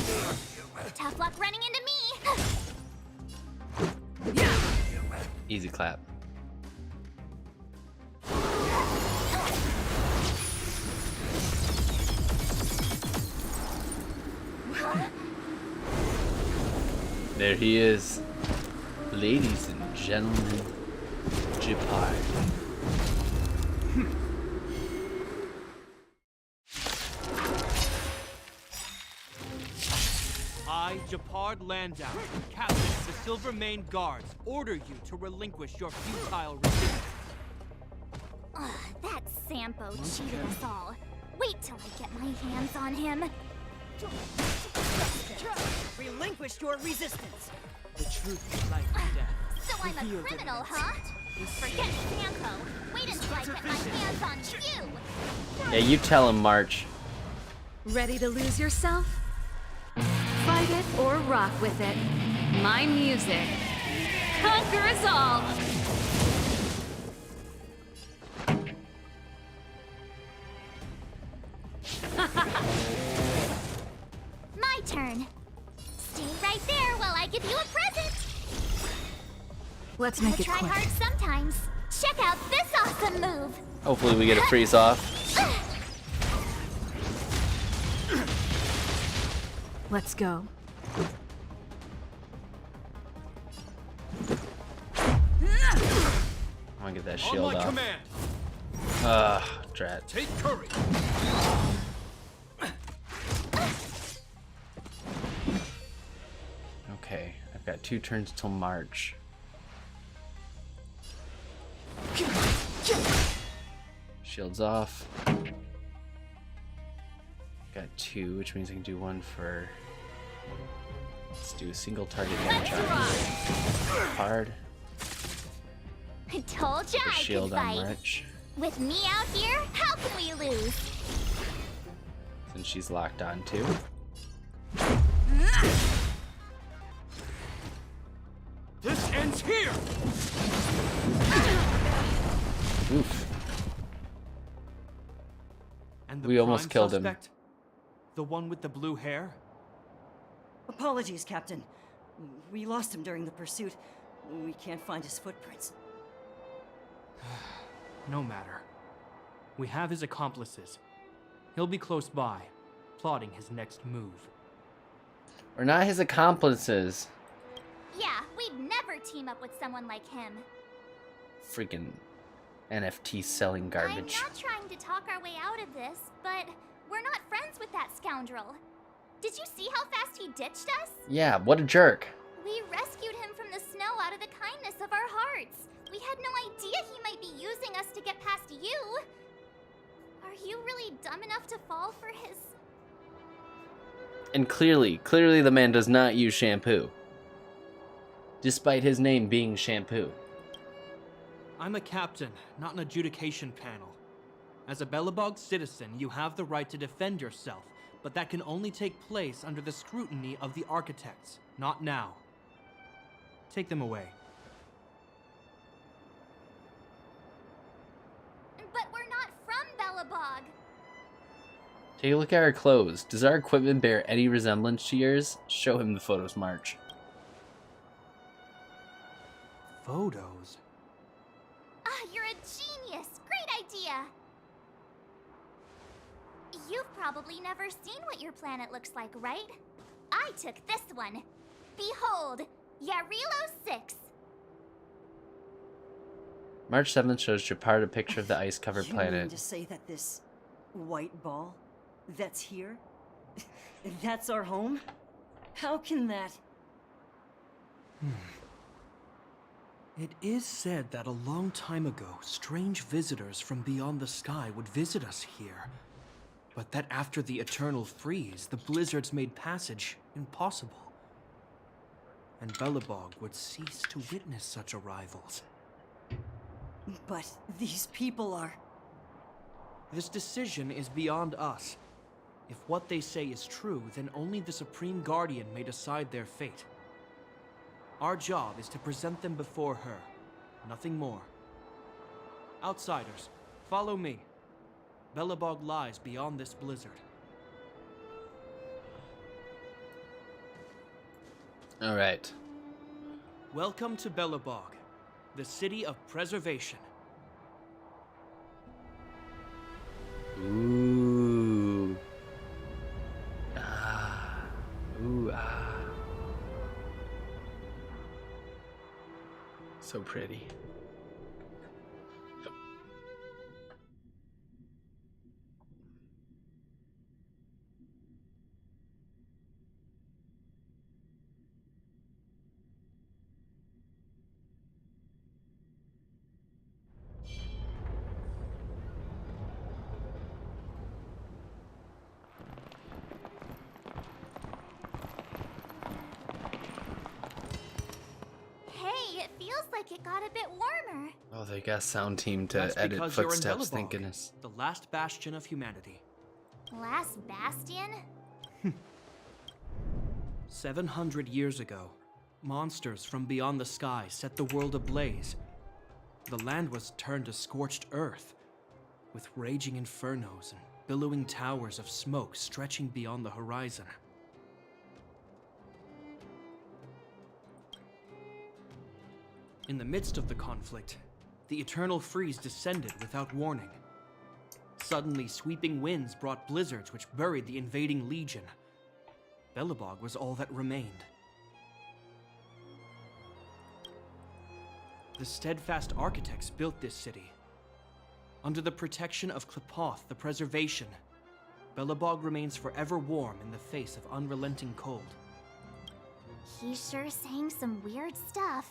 Tough luck running into me. Easy clap. There he is. Ladies and gentlemen, Japar. I, Japard Landau, captain of the Silvermane Guards, order you to relinquish your futile resistance. Ugh, that Sampo cheated us all. Wait till I get my hands on him. Relinquish your resistance. The truth is life and death. So I'm a Revealed in criminal, an huh? Forget Sanko. Wait until I get my hands on you. Yeah, you tell him, March. Ready to lose yourself? Fight it or rock with it. My music. Conquer us all! My turn. Stay right there while I give you a present. Let's make Gotta it try quick. hard sometimes. Check out this awesome move. Hopefully we get a freeze off. Let's go. I want to get that shield off. Drat. Take courage. Okay, I've got 2 turns till March. Shields off. Got 2, which means I can do 1 for... Let's do a single target damage on hard. I told ya I could Shield on fight. March. With me out here, how can we lose? Since she's locked on too. This ends here. Oof. And the We almost prime killed him. suspect? The one with the blue hair? Apologies, Captain. We lost him during the pursuit. We can't find his footprints. No matter. We have his accomplices. He'll be close by, plotting his next move. We're not his accomplices. Yeah, we'd never team up with someone like him. Freaking NFT selling garbage. I'm not trying to talk our way out of this, but we're not friends with that scoundrel. Did you see how fast he ditched us? Yeah, what a jerk. We rescued him from the snow out of the kindness of our hearts. We had no idea he might be using us to get past you. Are you really dumb enough to fall for his... And clearly the man does not use shampoo. Despite his name being Shampoo. I'm a captain, not an adjudication panel. As a Belobog citizen, you have the right to defend yourself, but that can only take place under the scrutiny of the architects, not now. Take them away. But we're not from Belobog. Take a look at our clothes. Does our equipment bear any resemblance to yours? Show him the photos, March. Photos? Ah, you're a genius. Great idea. You've probably never seen what your planet looks like, right? I took this one. Behold, Yarilo 6. March 7th shows Japard a picture of the ice-covered You mean planet. to say that this white ball, that's here? That's our home? How can that... It is said that a long time ago, strange visitors from beyond the sky would visit us here. But that after the eternal freeze, the blizzards made passage impossible. And Belobog would cease to witness such arrivals. But these people are... This decision is beyond us. If what they say is true, then only the Supreme Guardian may decide their fate. Our job is to present them before her, nothing more. Outsiders, follow me. Belobog lies beyond this blizzard. All right. Welcome to Belobog, the city of preservation. Ooh. Ah. Ooh, ah. So pretty. Hey, it feels like it got a bit warmer. Oh, they got a sound team to That's edit because you're in footsteps, Belobog, thank goodness. the last bastion of humanity. Last bastion? 700 years ago, monsters from beyond the sky set the world ablaze. The land was turned to scorched earth, with raging infernos and billowing towers of smoke stretching beyond the horizon. In the midst of the conflict, the eternal freeze descended without warning. Suddenly, sweeping winds brought blizzards which buried the invading legion. Belobog was all that remained. The steadfast architects built this city. Under the protection of Klepoth, the preservation, Belobog remains forever warm in the face of unrelenting cold. He's sure saying some weird stuff.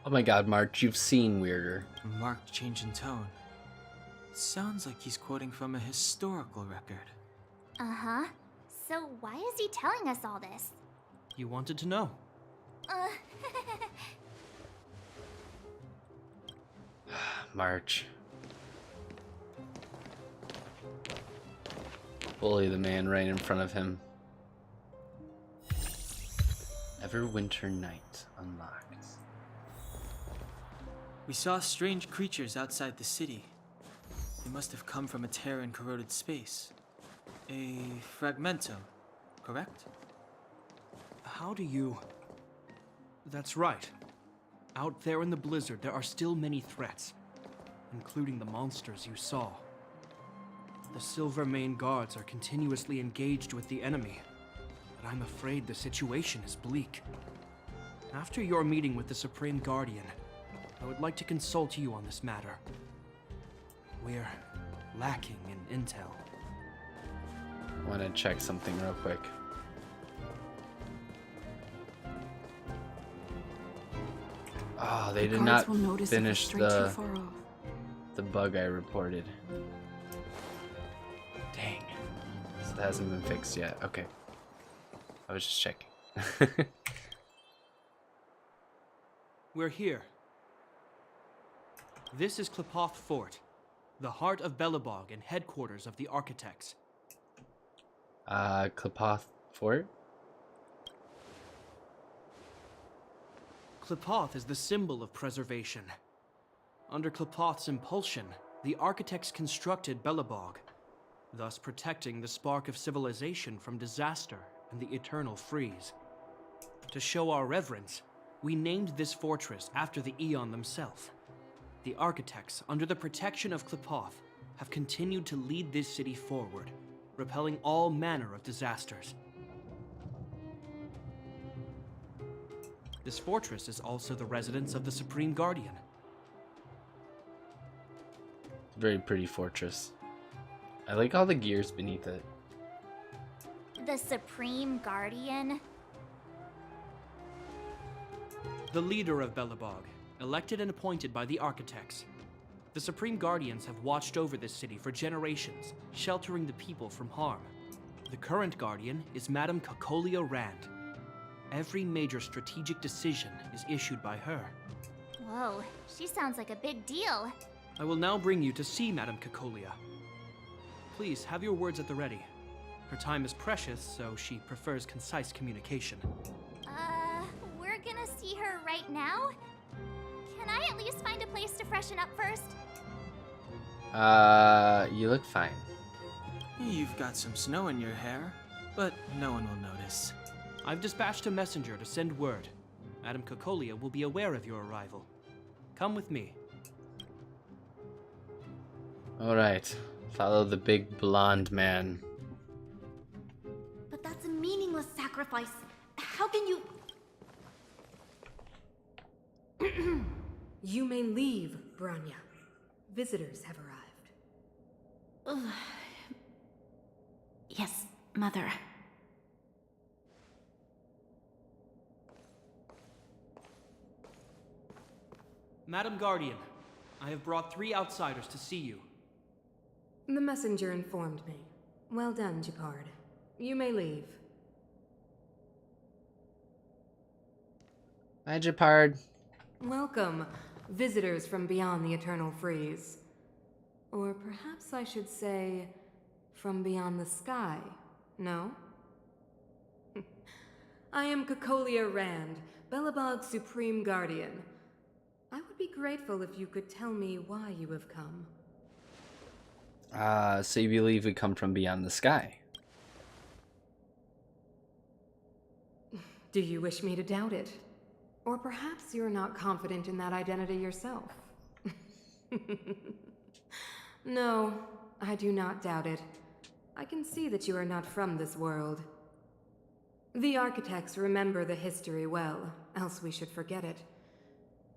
Oh my god, March, you've seen weirder. A marked change in tone. Sounds like he's quoting from a historical record. Uh-huh. So why is he telling us all this? You wanted to know. March. Bully the man right in front of him. Everwinter Night unlocked. We saw strange creatures outside the city. They must have come from a Terran-corroded space. A fragmento, correct? How do you... That's right. Out there in the blizzard, there are still many threats, including the monsters you saw. The Silvermane guards are continuously engaged with the enemy, but I'm afraid the situation is bleak. After your meeting with the Supreme Guardian, I would like to consult you on this matter. We're lacking in intel. I want to check something real quick. Oh, they did not finish the bug I reported. Dang. So that hasn't been fixed yet. Okay. I was just checking. We're here. This is Klepoth Fort, the heart of Belobog and headquarters of the architects. Klepoth Fort? Klepoth is the symbol of preservation. Under Klepoth's impulsion, the architects constructed Belobog, thus protecting the spark of civilization from disaster and the eternal freeze. To show our reverence, we named this fortress after the Aeon themselves. The architects, under the protection of Klepoth, have continued to lead this city forward, repelling all manner of disasters. This fortress is also the residence of the Supreme Guardian. Very pretty fortress. I like all the gears beneath it. The Supreme Guardian? The leader of Belobog, elected and appointed by the architects. The Supreme Guardians have watched over this city for generations, sheltering the people from harm. The current Guardian is Madame Cocolia Rand. Every major strategic decision is issued by her. Whoa, she sounds like a big deal. I will now bring you to see Madame Cocolia. Please, have your words at the ready. Her time is precious, so she prefers concise communication. We're gonna see her right now? Can I at least find a place to freshen up first? You look fine. You've got some snow in your hair, but no one will notice. I've dispatched a messenger to send word. Madame Cocolia will be aware of your arrival. Come with me. Alright. Follow the big blonde man. But that's a meaningless sacrifice. How can you... You may leave, Branya. Visitors have arrived. Yes, Mother. Madam Guardian, I have brought 3 outsiders to see you. The messenger informed me. Well done, Gepard. You may leave. Hi, Gepard. Welcome. visitors from beyond the eternal freeze. Or perhaps I should say, from beyond the sky, no? I am Cocolia Rand, Belobog's Supreme Guardian. I would be grateful if you could tell me why you have come. So you believe we come from beyond the sky? Do you wish me to doubt it? Or perhaps you're not confident in that identity yourself? No, I do not doubt it. I can see that you are not from this world. The architects remember the history well, else we should forget it.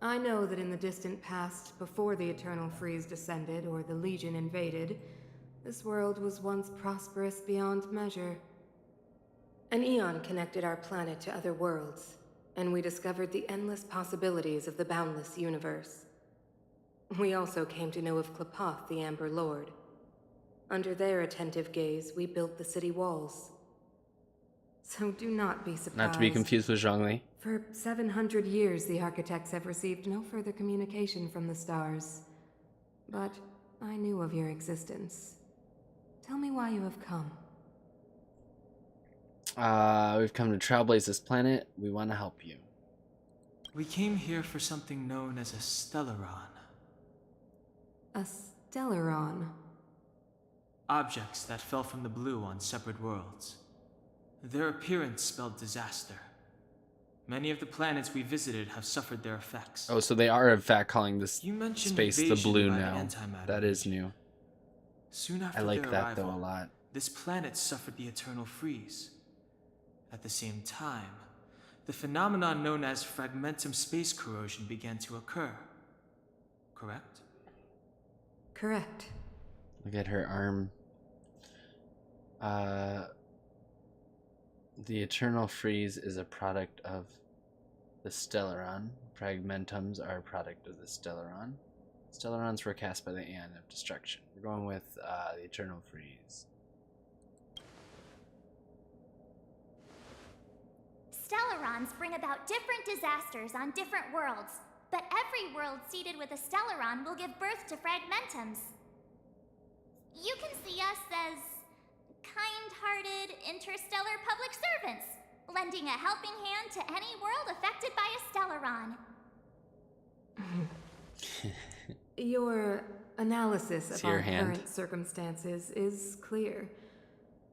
I know that in the distant past, before the Eternal Freeze descended or the Legion invaded, this world was once prosperous beyond measure. An eon connected our planet to other worlds, and we discovered the endless possibilities of the boundless universe. We also came to know of Klapoth, the Amber Lord. Under their attentive gaze, we built the city walls. So do not be surprised. Not to be confused with Zhongli. For 700 years, the architects have received no further communication from the stars. But I knew of your existence. Tell me why you have come. We've come to trailblaze this planet. We want to help you. We came here for something known as a Stellaron. A Stellaron? Objects that fell from the blue on separate worlds. Their appearance spelled disaster. Many of the planets we visited have suffered their effects. Oh, so they are in fact calling this space the invasion blue by the now. antimatter That is new. Soon after I like their that arrival, though a lot. this planet suffered the eternal freeze. At the same time, the phenomenon known as fragmentum space corrosion began to occur. Correct? Correct. Look at her arm. The eternal freeze is a product of the Stellaron. Fragmentums are a product of the Stellaron. Stellarons were cast by the Aeon of Destruction. We're going with the eternal freeze. Stellarons bring about different disasters on different worlds, but every world seeded with a Stellaron will give birth to fragmentums. You can see us as kind-hearted interstellar public servants, lending a helping hand to any world affected by a Stellaron. Your analysis of See your our hand? current circumstances is clear.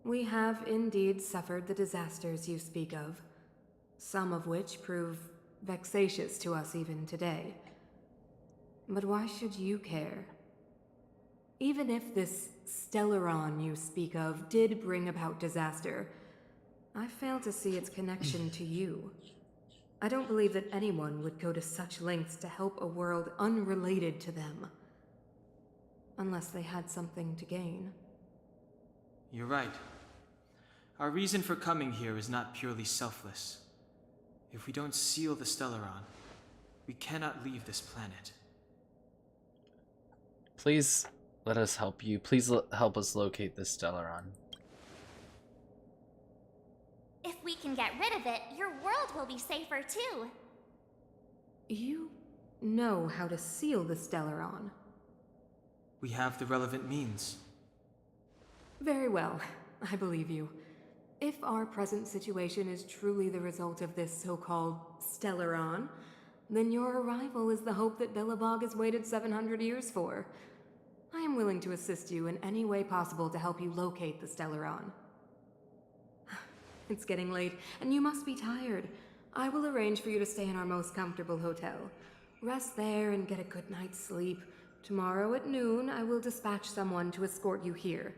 We have indeed suffered the disasters you speak of, some of which prove vexatious to us even today. But why should you care? Even if this Stellaron you speak of did bring about disaster, I fail to see its connection to you. I don't believe that anyone would go to such lengths to help a world unrelated to them. Unless they had something to gain. You're right. Our reason for coming here is not purely selfless. If we don't seal the Stellaron, we cannot leave this planet. Please let us help you. Please help us locate this Stellaron. If we can get rid of it, your world will be safer too. You know how to seal the Stellaron. We have the relevant means. Very well, I believe you. If our present situation is truly the result of this so-called Stellaron, then your arrival is the hope that Belobog has waited 700 years for. I am willing to assist you in any way possible to help you locate the Stellaron. It's getting late, and you must be tired. I will arrange for you to stay in our most comfortable hotel. Rest there and get a good night's sleep. Tomorrow at noon, I will dispatch someone to escort you here,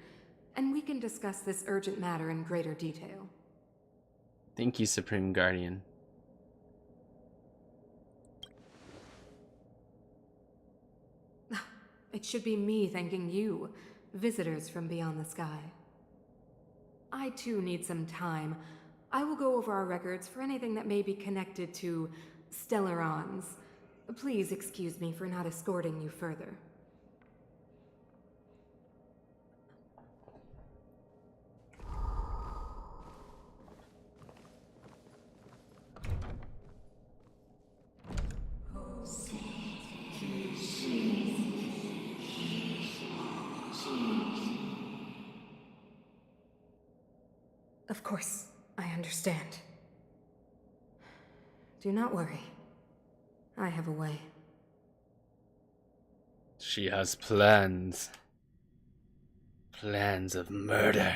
and we can discuss this urgent matter in greater detail. Thank you, Supreme Guardian. It should be me thanking you, visitors from beyond the sky. I too need some time. I will go over our records for anything that may be connected to Stellarons. Please excuse me for not escorting you further. Of course, I understand. Do not worry. I have a way. She has plans. Plans of murder.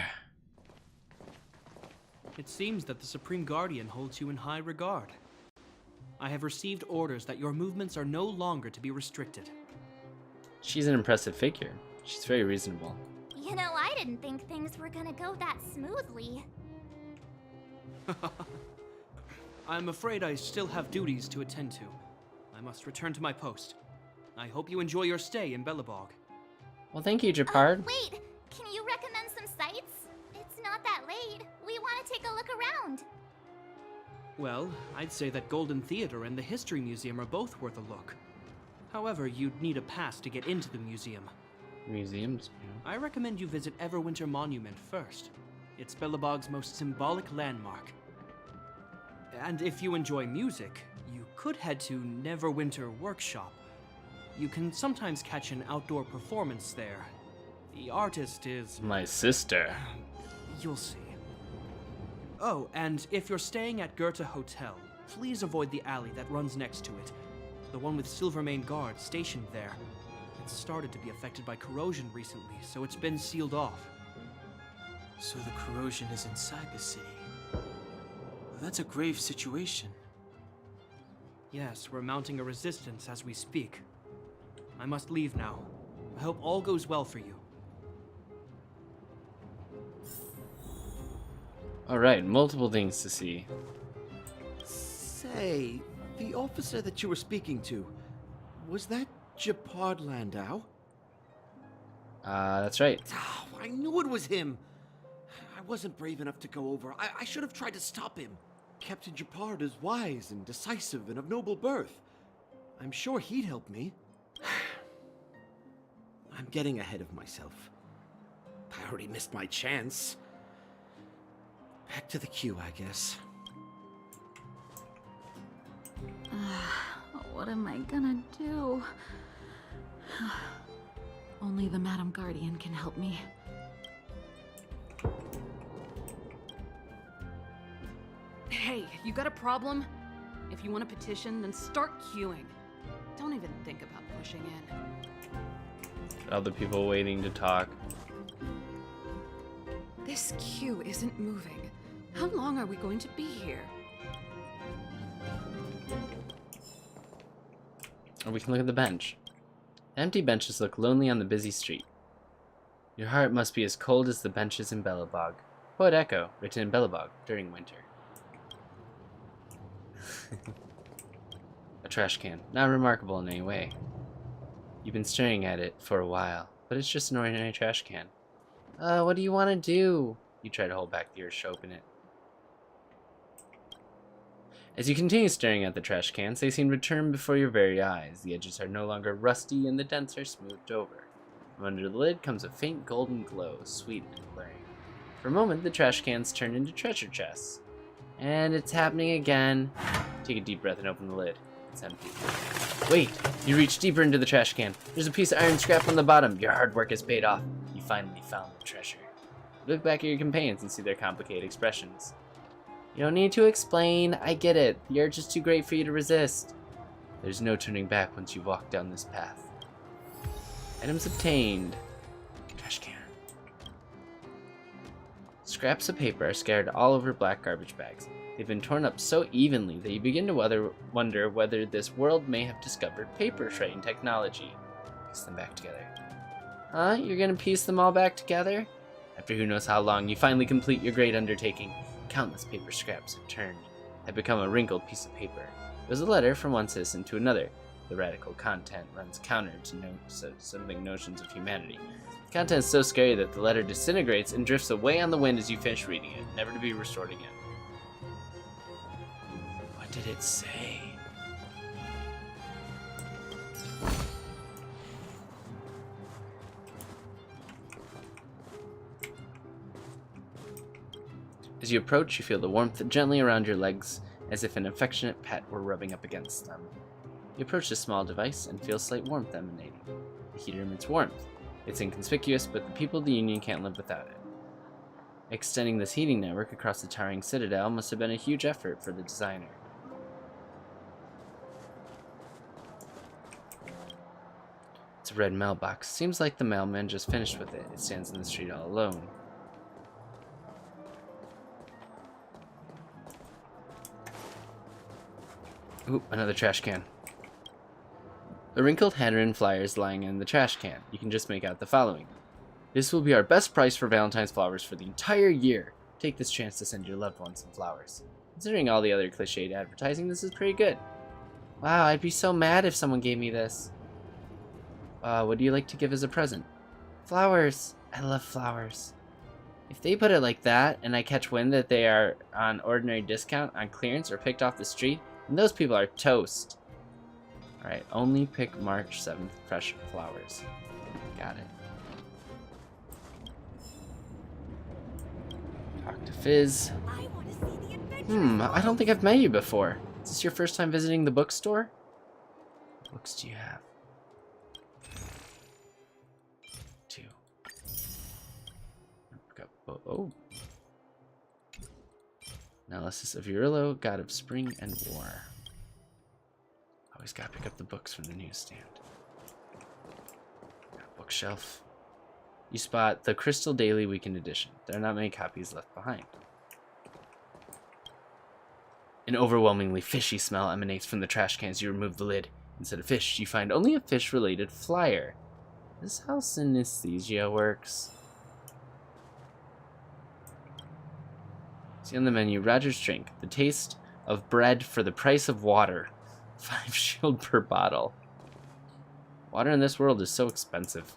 It seems that the Supreme Guardian holds you in high regard. I have received orders that your movements are no longer to be restricted. She's an impressive figure. She's very reasonable. You know, I didn't think things were gonna go that smoothly. I'm afraid I still have duties to attend to. I must return to my post. I hope you enjoy your stay in Belobog. Well, thank you, Japard. Wait, can you recommend some sites? It's not that late. We want to take a look around. Well, I'd say that Golden Theater and the History Museum are both worth a look. However, you'd need a pass to get into the museum. Museums? I recommend you visit Everwinter Monument first. It's Belobog's most symbolic landmark. And if you enjoy music, you could head to Neverwinter Workshop. You can sometimes catch an outdoor performance there. The artist is... My sister. You'll see. Oh, and if you're staying at Goethe Hotel, please avoid the alley that runs next to it. The one with Silvermane guards stationed there. It's started to be affected by corrosion recently, so it's been sealed off. So the corrosion is inside the city. Well, that's a grave situation. Yes, we're mounting a resistance as we speak. I must leave now. I hope all goes well for you. Alright, multiple things to see. Say, the officer that you were speaking to, was that Japard Landau? That's right. Oh, I knew it was him. I wasn't brave enough to go over. I should have tried to stop him. Captain Japard is wise and decisive and of noble birth. I'm sure he'd help me. I'm getting ahead of myself. I already missed my chance. Back to the queue, I guess. What am I gonna do? Only the Madam Guardian can help me. Hey, you got a problem? If you want a petition, then start queuing. Don't even think about pushing in. Other people waiting to talk. This queue isn't moving. How long are we going to be here? Or we can look at the bench. The empty benches look lonely on the busy street. Your heart must be as cold as the benches in Belobog. Poet Echo, written in Belobog during winter. A trash can, not remarkable in any way. You've been staring at it for a while, but it's just an ordinary trash can. What do you want to do? You try to hold back the urge to open it. As you continue staring at the trash cans, they seem to turn before your very eyes. The edges are no longer rusty and the dents are smoothed over. From under the lid comes a faint golden glow, sweet and blurring. For a moment, the trash cans turn into treasure chests. And it's happening again. Take a deep breath and open the lid. It's empty. Wait! You reach deeper into the trash can. There's a piece of iron scrap on the bottom. Your hard work has paid off. You finally found the treasure. You look back at your companions and see their complicated expressions. You don't need to explain. I get it. The urge is too great for you to resist. There's no turning back once you walk down this path. Items obtained. Trash can. Scraps of paper are scattered all over black garbage bags. They've been torn up so evenly that you begin to wonder whether this world may have discovered paper shredding technology. Piece them back together. Huh? You're gonna piece them all back together? After who knows how long, you finally complete your great undertaking. Countless paper scraps have become a wrinkled piece of paper. It was a letter from one citizen to another. The radical content runs counter to something notions of humanity. The content is so scary that the letter disintegrates and drifts away on the wind as you finish reading it, never to be restored again. What did it say? As you approach, you feel the warmth gently around your legs, as if an affectionate pet were rubbing up against them. You approach the small device and feel slight warmth emanating. The heater emits warmth. It's inconspicuous, but the people of the Union can't live without it. Extending this heating network across the towering citadel must have been a huge effort for the designer. It's a red mailbox. Seems like the mailman just finished with it. It stands in the street all alone. Ooh, another trash can. A wrinkled handwritten flyer is lying in the trash can. You can just make out the following. This will be our best price for Valentine's flowers for the entire year. Take this chance to send your loved ones some flowers. Considering all the other cliched advertising, this is pretty good. Wow, I'd be so mad if someone gave me this. What do you like to give as a present? Flowers. I love flowers. If they put it like that, and I catch wind that they are on ordinary discount, on clearance, or picked off the street, then those people are toast. Alright, only pick March 7th fresh flowers. Got it. Talk to Fizz. I don't think I've met you before. Is this your first time visiting the bookstore? What books do you have? 2. Oh. Analysis of Eurillo, God of Spring and War. Always gotta pick up the books from the newsstand. Bookshelf. You spot the Crystal Daily Weekend Edition. There are not many copies left behind. An overwhelmingly fishy smell emanates from the trash can as you remove the lid. Instead of fish, you find only a fish-related flyer. Is this how synesthesia works? See on the menu, Roger's drink. The taste of bread for the price of water. 5 shield per bottle. Water in this world is so expensive.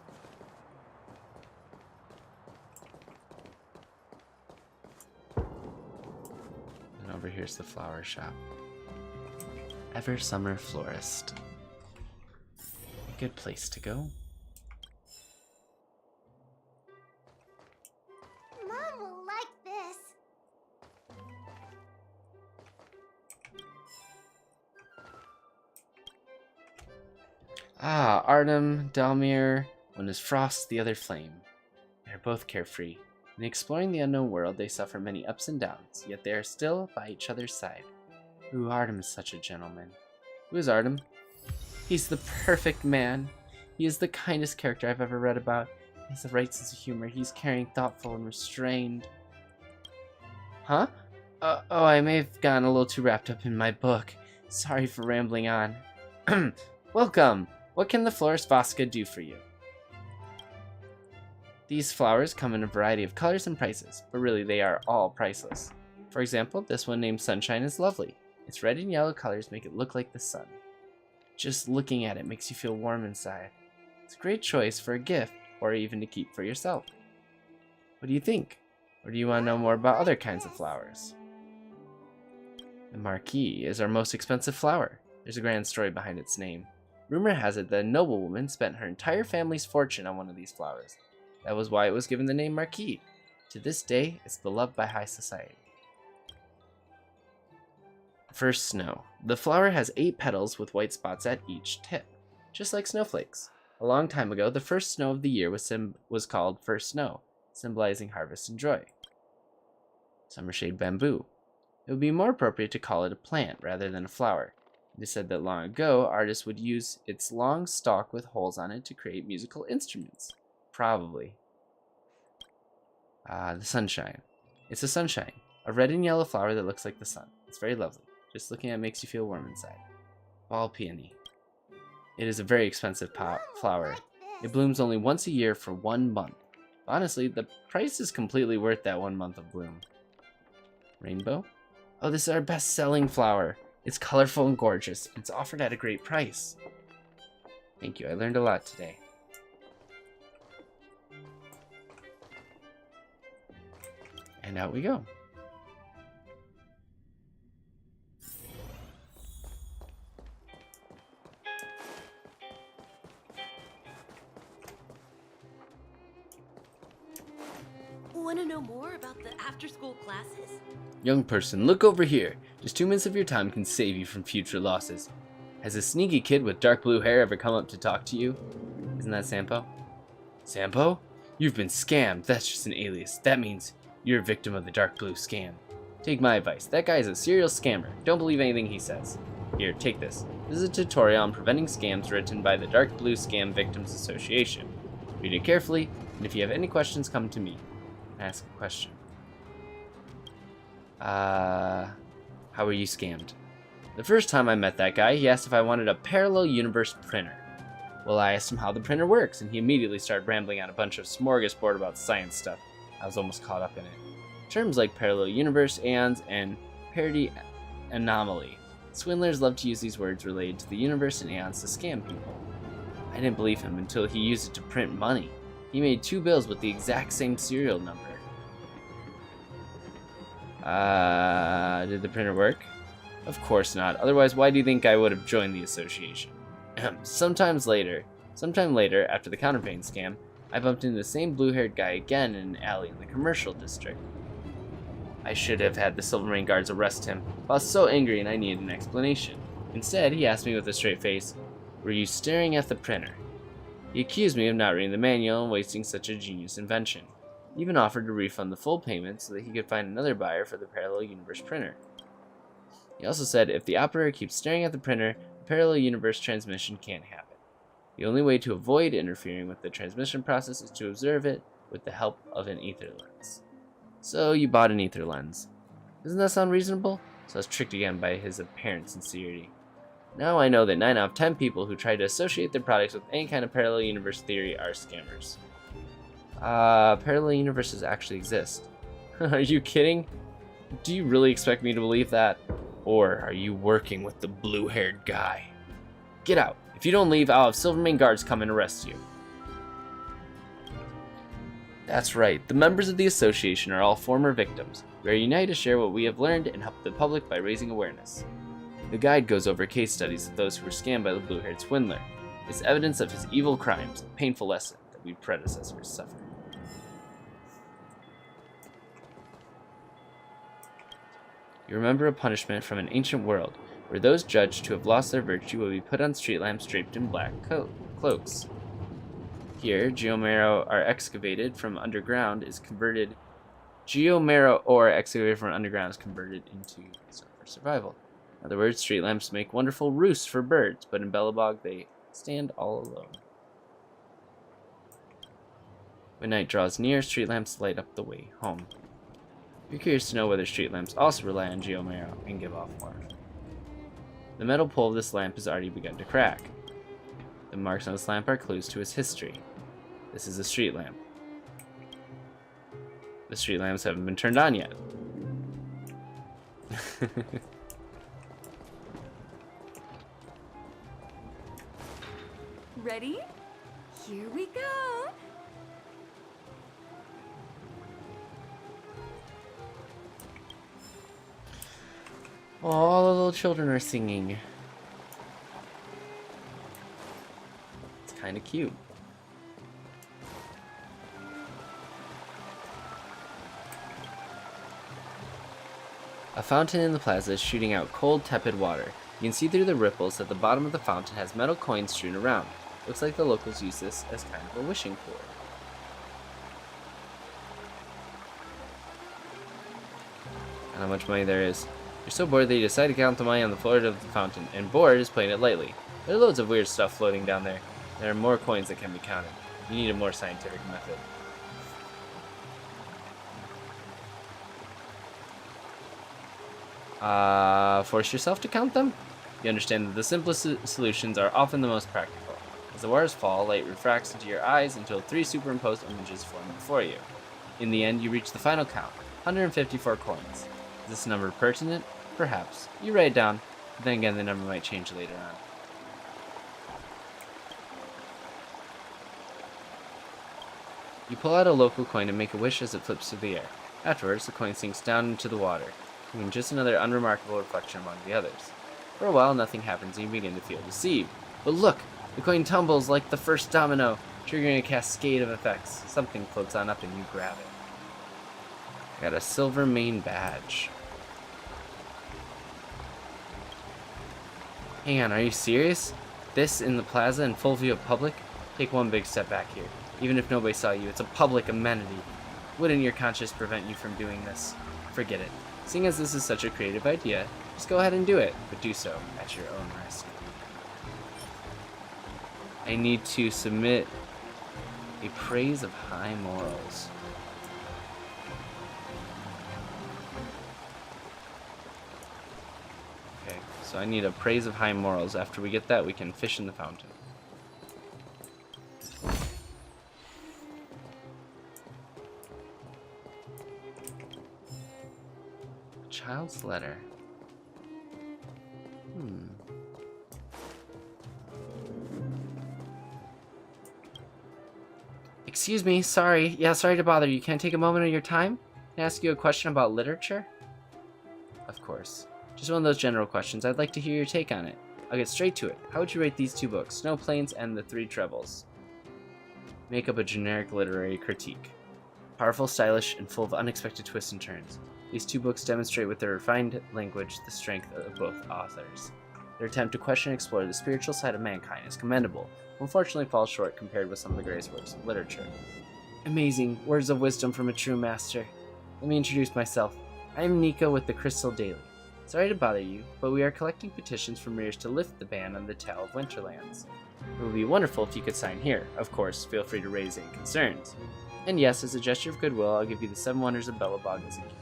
And over here's the flower shop. Ever Summer Florist. A good place to go. Mom will like this. Ah, Artem, Dalmir. One is Frost, the other Flame. They are both carefree. In exploring the unknown world, they suffer many ups and downs, yet they are still by each other's side. Ooh, Artem is such a gentleman. Who is Artem? He's the perfect man. He is the kindest character I've ever read about. He has the right sense of humor. He's caring, thoughtful, and restrained. Huh? Oh, I may have gotten a little too wrapped up in my book. Sorry for rambling on. Welcome! What can the florist Vaska do for you? These flowers come in a variety of colors and prices, but really they are all priceless. For example, this one named Sunshine is lovely. Its red and yellow colors make it look like the sun. Just looking at it makes you feel warm inside. It's a great choice for a gift, or even to keep for yourself. What do you think? Or do you want to know more about other kinds of flowers? The Marquis is our most expensive flower. There's a grand story behind its name. Rumor has it that a noblewoman spent her entire family's fortune on one of these flowers. That was why it was given the name Marquis. To this day, it's beloved by high society. First Snow. The flower has 8 petals with white spots at each tip, just like snowflakes. A long time ago, the first snow of the year was called First Snow, symbolizing harvest and joy. Summershade Bamboo. It would be more appropriate to call it a plant rather than a flower. It is said that long ago, artists would use its long stalk with holes on it to create musical instruments. Probably. The Sunshine. It's a sunshine, a red and yellow flower that looks like the sun. It's very lovely. Just looking at it makes you feel warm inside. Ball Peony. It is a very expensive flower. It blooms only once a year for 1 month. Honestly, the price is completely worth that 1 month of bloom. Rainbow? Oh, this is our best-selling flower. It's colorful and gorgeous. It's offered at a great price. Thank you, I learned a lot today. And out we go. Want to know more about the after-school classes? Young person, look over here. Just 2 minutes of your time can save you from future losses. Has a sneaky kid with dark blue hair ever come up to talk to you? Isn't that Sampo? Sampo? You've been scammed. That's just an alias. That means You're a victim of the dark blue scam. Take my advice. That guy is a serial scammer. Don't believe anything he says. Here, take this. This is a tutorial on preventing scams written by the Dark Blue Scam Victims Association. Read it carefully, and if you have any questions, come to me. Ask a question. How were you scammed? The first time I met that guy, he asked if I wanted a parallel universe printer. Well, I asked him how the printer works, and he immediately started rambling on a bunch of smorgasbord about science stuff. I was almost caught up in it. Terms like parallel universe, aeons, and parity anomaly. Swindlers love to use these words related to the universe and aeons to scam people. I didn't believe him until he used it to print money. He made 2 bills with the exact same serial number. Did the printer work? Of course not. Otherwise, why do you think I would have joined the association? Sometime later, after the counterfeiting scam, I bumped into the same blue-haired guy again in an alley in the commercial district. I should have had the Silvermane guards arrest him, but I was so angry and I needed an explanation. Instead, he asked me with a straight face, "Were you staring at the printer?" He accused me of not reading the manual and wasting such a genius invention. He even offered to refund the full payment so that he could find another buyer for the parallel universe printer. He also said if the operator keeps staring at the printer, the parallel universe transmission can't happen. The only way to avoid interfering with the transmission process is to observe it with the help of an ether lens. So you bought an ether lens. Doesn't that sound reasonable? So I was tricked again by his apparent sincerity. Now I know that 9 out of 10 people who try to associate their products with any kind of parallel universe theory are scammers. Parallel universes actually exist. Are you kidding? Do you really expect me to believe that? Or are you working with the blue-haired guy? Get out. If you don't leave, I'll have Silvermane guards come and arrest you. That's right. The members of the association are all former victims. We are united to share what we have learned and help the public by raising awareness. The guide goes over case studies of those who were scammed by the blue-haired swindler. It's evidence of his evil crimes, a painful lesson that we predecessors suffered. You remember a punishment from an ancient world, where those judged to have lost their virtue will be put on street lamps draped in black cloaks. Here, geomarrow ore excavated from underground is converted into for survival. In other words, street lamps make wonderful roosts for birds, but in Belobog they stand all alone. When night draws near, street lamps light up the way home. You're curious to know whether street lamps also rely on geomarrow and give off warmth. The metal pole of this lamp has already begun to crack. The marks on this lamp are clues to its history. This is a street lamp. The street lamps haven't been turned on yet. Ready? Here we go! Oh, all the little children are singing. It's kind of cute. A fountain in the plaza is shooting out cold, tepid water. You can see through the ripples that the bottom of the fountain has metal coins strewn around. Looks like the locals use this as kind of a wishing pool. And how much money there is. You're so bored that you decide to count the money on the floor of the fountain, and bored is playing it lightly. There are loads of weird stuff floating down there. There are more coins that can be counted. You need a more scientific method. Force yourself to count them? You understand that the simplest solutions are often the most practical. As the waters fall, light refracts into your eyes until 3 superimposed images form before you. In the end, you reach the final count, 154 coins. Is this number pertinent? Perhaps. You write it down, but then again the number might change later on. You pull out a local coin and make a wish as it flips through the air. Afterwards, the coin sinks down into the water, leaving just another unremarkable reflection among the others. For a while, nothing happens and you begin to feel deceived. But look! The coin tumbles like the first domino, triggering a cascade of effects. Something floats on up and you grab it. I got a Silvermane badge. Hang on, are you serious? This in the plaza in full view of public? Take one big step back here. Even if nobody saw you, it's a public amenity. Wouldn't your conscience prevent you from doing this? Forget it. Seeing as this is such a creative idea, just go ahead and do it, but do so at your own risk. I need to submit a praise of high morals. Okay, so I need a praise of high morals. After we get that, we can fish in the fountain. A child's letter. Excuse me, sorry. Yeah, sorry to bother you. Can I take a moment of your time? Can I ask you a question about literature? Of course. Just one of those general questions. I'd like to hear your take on it. I'll get straight to it. How would you rate these two books, Snow Plains and The Three Trebles? Make up a generic literary critique. Powerful, stylish, and full of unexpected twists and turns. These two books demonstrate with their refined language the strength of both authors. Their attempt to question and explore the spiritual side of mankind is commendable, but unfortunately falls short compared with some of the greatest works of literature. Amazing, words of wisdom from a true master. Let me introduce myself. I am Nico with the Crystal Daily. Sorry to bother you, but we are collecting petitions from readers to lift the ban on the Tale of Winterlands. It would be wonderful if you could sign here. Of course, feel free to raise any concerns. And yes, as a gesture of goodwill, I'll give you the 7 Wonders of Belobog as a gift.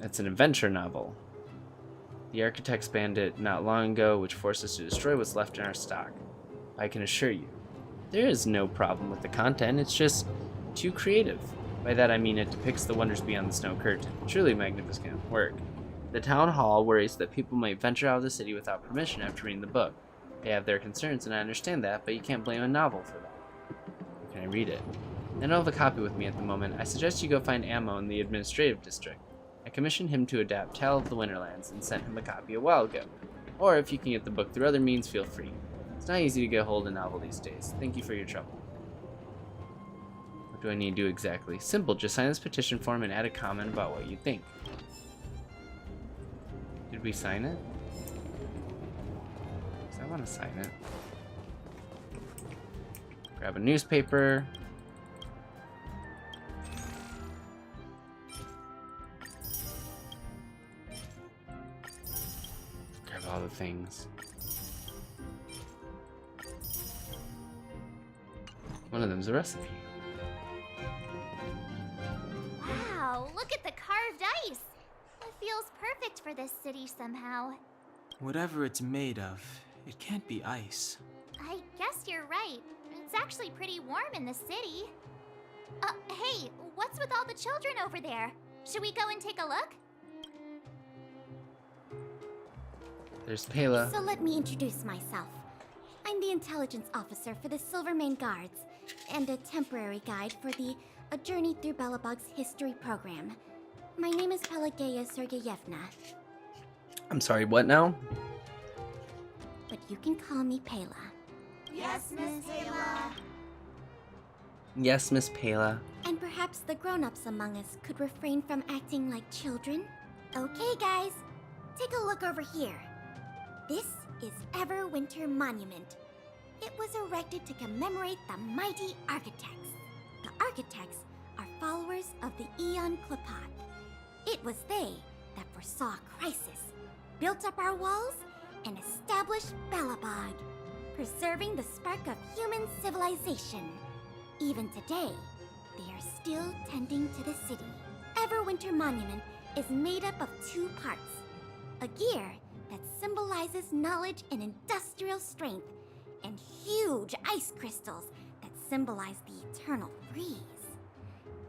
It's an adventure novel. The architects banned it not long ago, which forced us to destroy what's left in our stock. I can assure you, there is no problem with the content, it's just too creative. By that I mean it depicts the wonders beyond the snow curtain. Truly magnificent work. The town hall worries that people might venture out of the city without permission after reading the book. They have their concerns, and I understand that, but you can't blame a novel for that. Where can I read it? I don't have a copy with me at the moment. I suggest you go find Ammo in the administrative district. I commissioned him to adapt Tale of the Winterlands and sent him a copy a while ago. Or if you can get the book through other means, feel free. It's not easy to get hold of a novel these days. Thank you for your trouble. What do I need to do exactly? Simple, just sign this petition form and add a comment about what you think. Did we sign it? Because I want to sign it. Grab a newspaper. Grab all the things. One of them's a recipe. Wow, look at the carved ice! It feels perfect for this city somehow. Whatever it's made of, it can't be ice. I guess you're right. It's actually pretty warm in the city. Hey, what's with all the children over there? Should we go and take a look? There's Pela. So let me introduce myself. I'm the intelligence officer for the Silvermane Guards, and a temporary guide for the A Journey Through Belobog's history program. My name is Pelageya Sergeyevna, I'm sorry, what now? but you can call me Pela. Yes, Miss Taylor. Yes, Miss Pela. And perhaps the grown-ups among us could refrain from acting like children. Okay, guys, take a look over here. This is Everwinter Monument. It was erected to commemorate the mighty architects. The architects are followers of the Aeon Klapat. It was they that foresaw crisis, built up our walls, and established Belobog, preserving the spark of human civilization. Even today, they are still tending to the city. Everwinter Monument is made up of 2 parts. A gear that symbolizes knowledge and industrial strength, and huge ice crystals that symbolize the eternal freeze.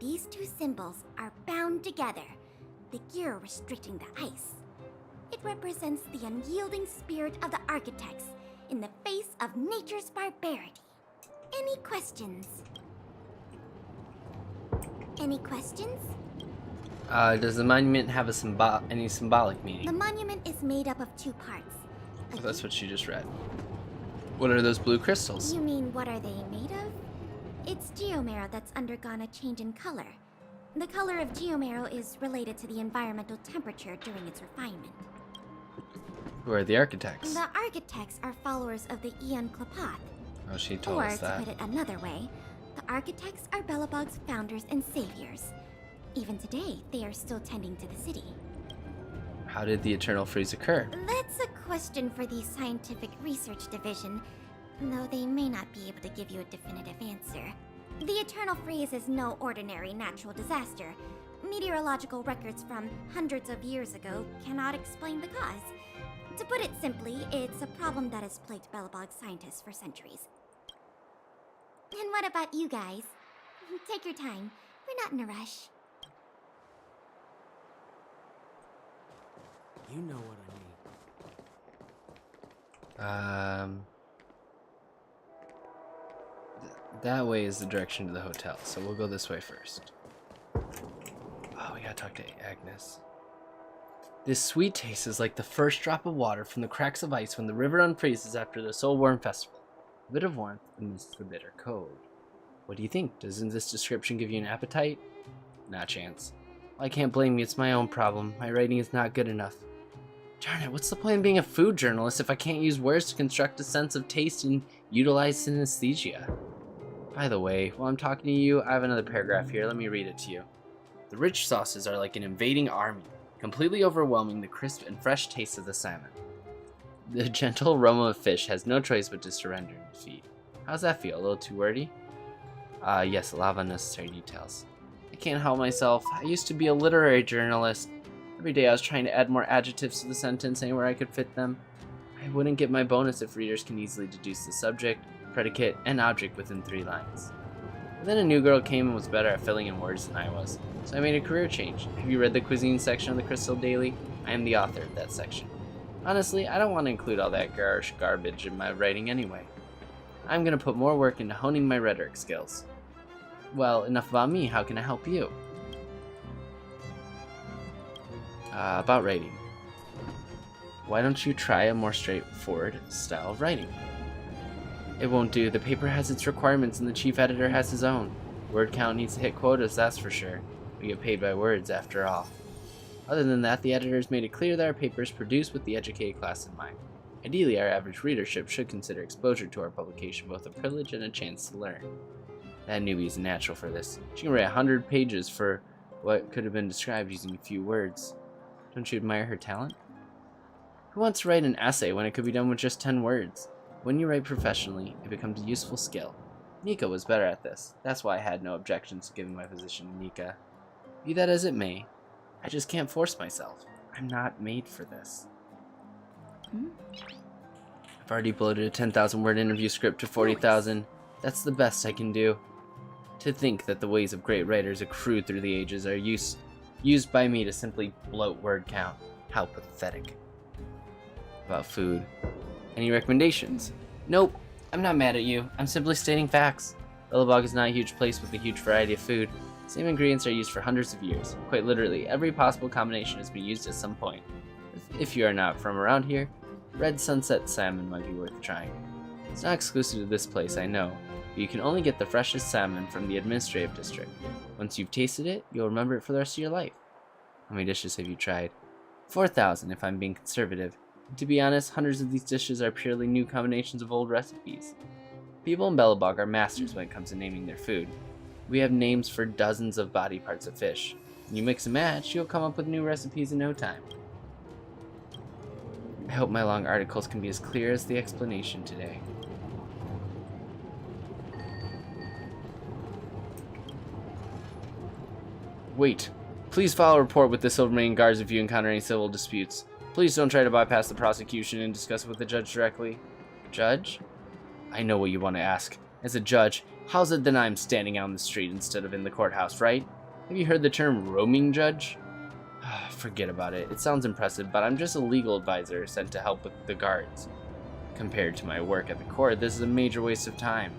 These 2 symbols are bound together, the gear restricting the ice. It represents the unyielding spirit of the architects in the face of nature's barbarity. Any questions? Any questions? Does the monument have a any symbolic meaning? The monument is made up of 2 parts. Oh, that's what she just read. What are those blue crystals? You mean, what are they made of? It's geomarrow that's undergone a change in color. The color of geomarrow is related to the environmental temperature during its refinement. Who are the architects? The architects are followers of the Aeon Klapath. Oh, she told Or, us that. to put it another way, the architects are Belobog's founders and saviors. Even today, they are still tending to the city. How did the eternal freeze occur? That's a question for the Scientific Research Division, though they may not be able to give you a definitive answer. The Eternal Freeze is no ordinary natural disaster. Meteorological records from hundreds of years ago cannot explain the cause. To put it simply, it's a problem that has plagued Belobog scientists for centuries. And what about you guys? Take your time. We're not in a rush. You know what I mean. That way is the direction to the hotel, so we'll go this way first. Oh, we gotta talk to Agnes. This sweet taste is like the first drop of water from the cracks of ice when the river unfreezes after the Soul Worm Festival. A bit of warmth amidst the bitter cold. What do you think? Doesn't this description give you an appetite? Not a chance. Well, I can't blame you, it's my own problem. My writing is not good enough. Darn it, what's the point of being a food journalist if I can't use words to construct a sense of taste and utilize synesthesia? By the way, while I'm talking to you, I have another paragraph here. Let me read it to you. The rich sauces are like an invading army, completely overwhelming the crisp and fresh taste of the salmon. The gentle aroma of fish has no choice but to surrender in defeat. How's that feel? A little too wordy? Yes, a lot of unnecessary details. I can't help myself. I used to be a literary journalist. Every day I was trying to add more adjectives to the sentence anywhere I could fit them. I wouldn't get my bonus if readers can easily deduce the subject, predicate, and object within 3 lines. But then a new girl came and was better at filling in words than I was, so I made a career change. Have you read the cuisine section of the Crystal Daily? I am the author of that section. Honestly, I don't want to include all that garbage in my writing anyway. I'm going to put more work into honing my rhetoric skills. Well, enough about me. How can I help you? About writing. Why don't you try a more straightforward style of writing? It won't do. The paper has its requirements and the chief editor has his own. Word count needs to hit quotas, that's for sure. We get paid by words, after all. Other than that, the editors made it clear that our paper is produced with the educated class in mind. Ideally, our average readership should consider exposure to our publication both a privilege and a chance to learn. That newbie is natural for this. She can write 100 pages for what could have been described using a few words. Don't you admire her talent? Who wants to write an essay when it could be done with just 10 words? When you write professionally, it becomes a useful skill. Nika was better at this. That's why I had no objections to giving my position to Nika. Be that as it may, I just can't force myself. I'm not made for this. I've already bloated a 10,000 word interview script to 40,000. That's the best I can do. To think that the ways of great writers accrued through the ages are used by me to simply bloat word count. How pathetic. About food. Any recommendations? Nope. I'm not mad at you. I'm simply stating facts. Belobog is not a huge place with a huge variety of food. Same ingredients are used for hundreds of years. Quite literally, every possible combination has been used at some point. If you are not from around here, red sunset salmon might be worth trying. It's not exclusive to this place, I know, but you can only get the freshest salmon from the administrative district. Once you've tasted it, you'll remember it for the rest of your life. How many dishes have you tried? 4,000 if I'm being conservative. And to be honest, hundreds of these dishes are purely new combinations of old recipes. People in Belobog are masters when it comes to naming their food. We have names for dozens of body parts of fish. When you mix and match, you'll come up with new recipes in no time. I hope my long articles can be as clear as the explanation today. Wait. Please file a report with the Silvermane Guards if you encounter any civil disputes. Please don't try to bypass the prosecution and discuss it with the judge directly. Judge? I know what you want to ask. As a judge, how's it that I'm standing out in the street instead of in the courthouse, right? Have you heard the term roaming judge? Forget about it. It sounds impressive, but I'm just a legal advisor sent to help with the guards. Compared to my work at the court, this is a major waste of time.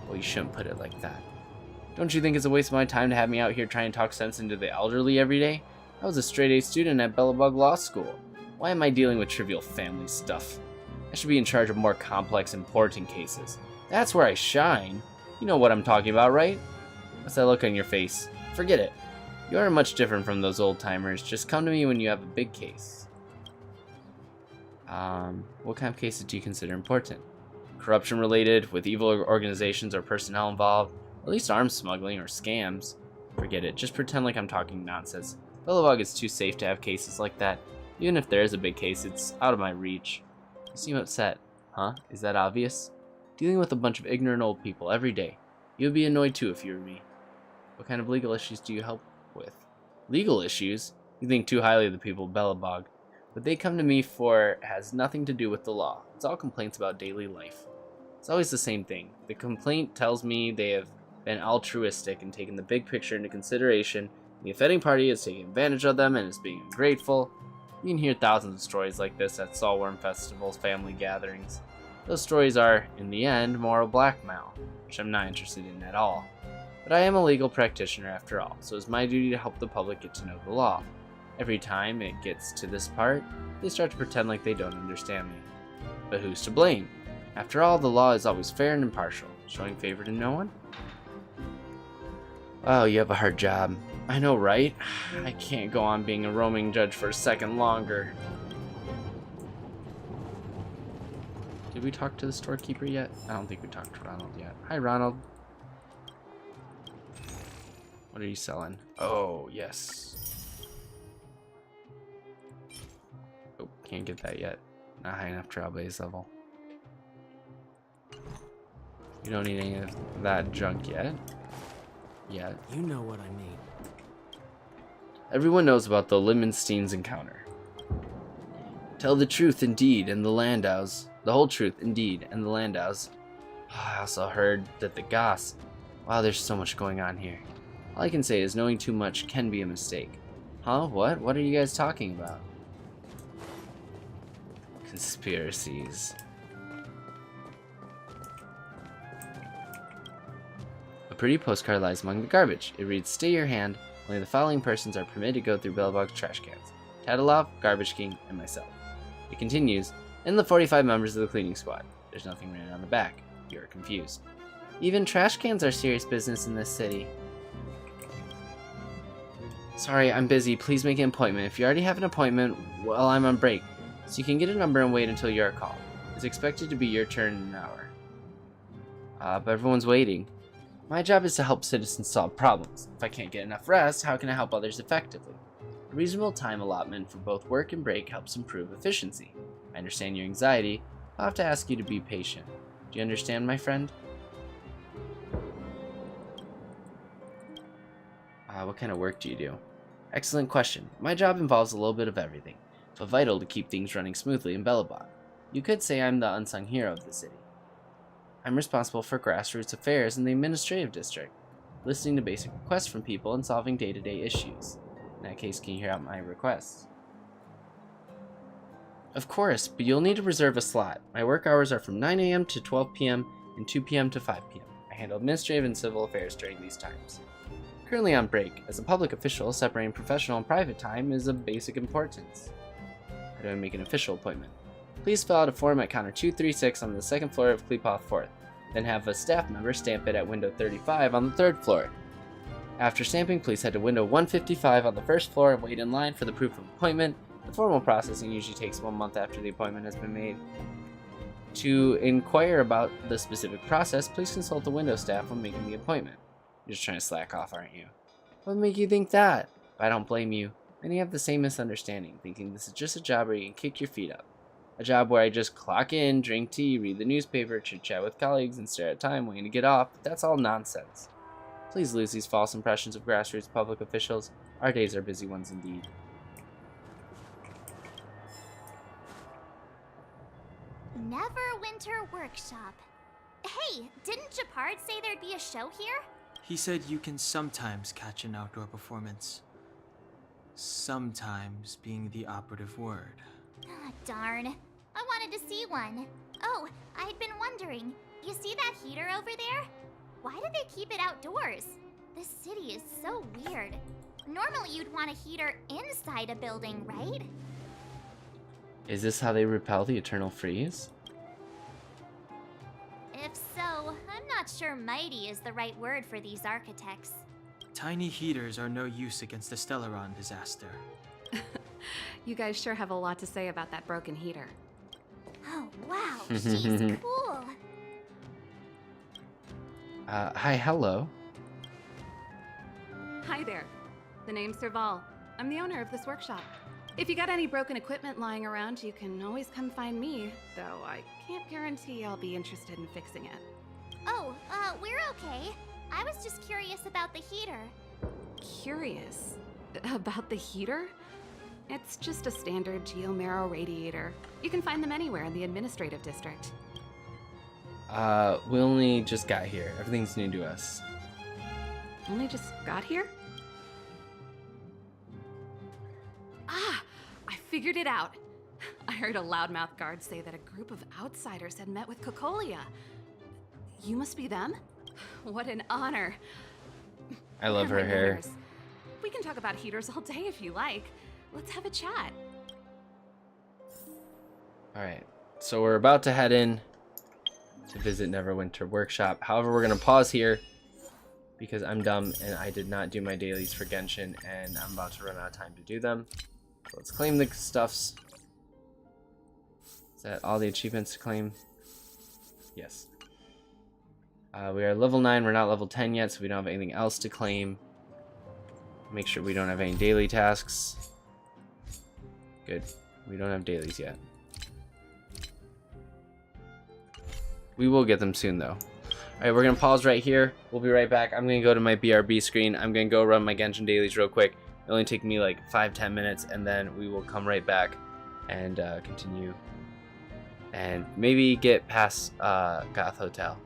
Well, you shouldn't put it like that. Don't you think it's a waste of my time to have me out here trying to talk sense into the elderly every day? I was a straight-A student at Belobog Law School. Why am I dealing with trivial family stuff? I should be in charge of more complex, important cases. That's where I shine. You know what I'm talking about, right? What's that look on your face? Forget it. You aren't much different from those old-timers. Just come to me when you have a big case. What kind of cases do you consider important? Corruption related, with evil organizations or personnel involved, or at least arms smuggling or scams? Forget it, just pretend like I'm talking nonsense. Belobog is too safe to have cases like that. Even if there is a big case, it's out of my reach. You seem upset. Huh? Is that obvious? Dealing with a bunch of ignorant old people every day. You would be annoyed too if you were me. What kind of legal issues do you help with? Legal issues? You think too highly of the people of Belobog. What they come to me for has nothing to do with the law. It's all complaints about daily life. It's always the same thing. The complaint tells me they have been altruistic and taken the big picture into consideration. The offending party is taking advantage of them and is being ungrateful. You can hear thousands of stories like this at Saltworm festivals, family gatherings. Those stories are, in the end, moral blackmail, which I'm not interested in at all. But I am a legal practitioner after all, so it's my duty to help the public get to know the law. Every time it gets to this part, they start to pretend like they don't understand me. But who's to blame? After all, the law is always fair and impartial, showing favor to no one. Oh, you have a hard job. I know, right? I can't go on being a roaming judge for a second longer. Did we talk to the storekeeper yet? I don't think we talked to Ronald yet. Hi, Ronald. What are you selling? Oh, yes. Oh, can't get that yet. Not high enough trailblaze level. You don't need any of that junk yet. Yet. You know what I mean. Everyone knows about the Limenstein's encounter. Tell the truth indeed, and the Landaus. The whole truth indeed, and the Landaus. I also heard that the Goss. Wow, there's so much going on here. All I can say is knowing too much can be a mistake. Huh? What? What are you guys talking about? Conspiracies. A pretty postcard lies among the garbage. It reads, "Stay your hand. Only the following persons are permitted to go through Belobog's trash cans. Tatalov, Garbage King, and myself." It continues, "And the 45 members of the cleaning squad." There's nothing written on the back. You're confused. Even trash cans are serious business in this city. Sorry, I'm busy. Please make an appointment. If you already have an appointment, well, I'm on break. So you can get a number and wait until you are called. It's expected to be your turn in an hour. But everyone's waiting. My job is to help citizens solve problems. If I can't get enough rest, how can I help others effectively? A reasonable time allotment for both work and break helps improve efficiency. I understand your anxiety. I'll have to ask you to be patient. Do you understand, my friend? What kind of work do you do? Excellent question. My job involves a little bit of everything, but vital to keep things running smoothly in Belobog. You could say I'm the unsung hero of the city. I'm responsible for grassroots affairs in the administrative district, listening to basic requests from people and solving day-to-day issues. In that case, can you hear out my requests? Of course, but you'll need to reserve a slot. My work hours are from 9 a.m. to 12 p.m. and 2 p.m. to 5 p.m. I handle administrative and civil affairs during these times. Currently on break. As a public official, separating professional and private time is of basic importance. How do I make an official appointment? Please fill out a form at counter 236 on the second floor of Kleepoth 4th. Then have a staff member stamp it at window 35 on the third floor. After stamping, please head to window 155 on the first floor and wait in line for the proof of appointment. The formal processing usually takes 1 month after the appointment has been made. To inquire about the specific process, please consult the window staff when making the appointment. You're just trying to slack off, aren't you? What would make you think that? But I don't blame you. Many have the same misunderstanding, thinking this is just a job where you can kick your feet up. A job where I just clock in, drink tea, read the newspaper, chit-chat with colleagues, and stare at time waiting to get off, but that's all nonsense. Please lose these false impressions of grassroots public officials. Our days are busy ones indeed. Neverwinter Workshop. Hey, didn't Japard say there'd be a show here? He said you can sometimes catch an outdoor performance. Sometimes being the operative word. Ah, darn. I wanted to see one. Oh, I'd been wondering. You see that heater over there? Why do they keep it outdoors? This city is so weird. Normally you'd want a heater inside a building, right? Is this how they repel the eternal freeze? If so, I'm not sure mighty is the right word for these architects. Tiny heaters are no use against the Stellaron disaster. You guys sure have a lot to say about that broken heater. Wow, she's cool. Hi, hello. Hi there. The name's Serval. I'm the owner of this workshop. If you got any broken equipment lying around, you can always come find me, though I can't guarantee I'll be interested in fixing it. Oh, we're okay. I was just curious about the heater. Curious? About the heater? It's just a standard geomarrow radiator. You can find them anywhere in the administrative district. We only just got here. Everything's new to us. Only just got here? Ah! I figured it out. I heard a loudmouth guard say that a group of outsiders had met with Cocolia. You must be them? What an honor. I love her Where are my hair. leaders? We can talk about heaters all day if you like. Let's have a chat. Alright, so we're about to head in to visit Neverwinter Workshop. However, we're going to pause here because I'm dumb and I did not do my dailies for Genshin and I'm about to run out of time to do them. So let's claim the stuffs. Is that all the achievements to claim? Yes. We are level 9, we're not level 10 yet, so we don't have anything else to claim. Make sure we don't have any daily tasks. Good. We don't have dailies yet. We will get them soon, though. Alright, we're going to pause right here. We'll be right back. I'm going to go to my BRB screen. I'm going to go run my Genshin dailies real quick. It'll only take me like 5-10 minutes, and then we will come right back and continue. And maybe get past Goth Hotel.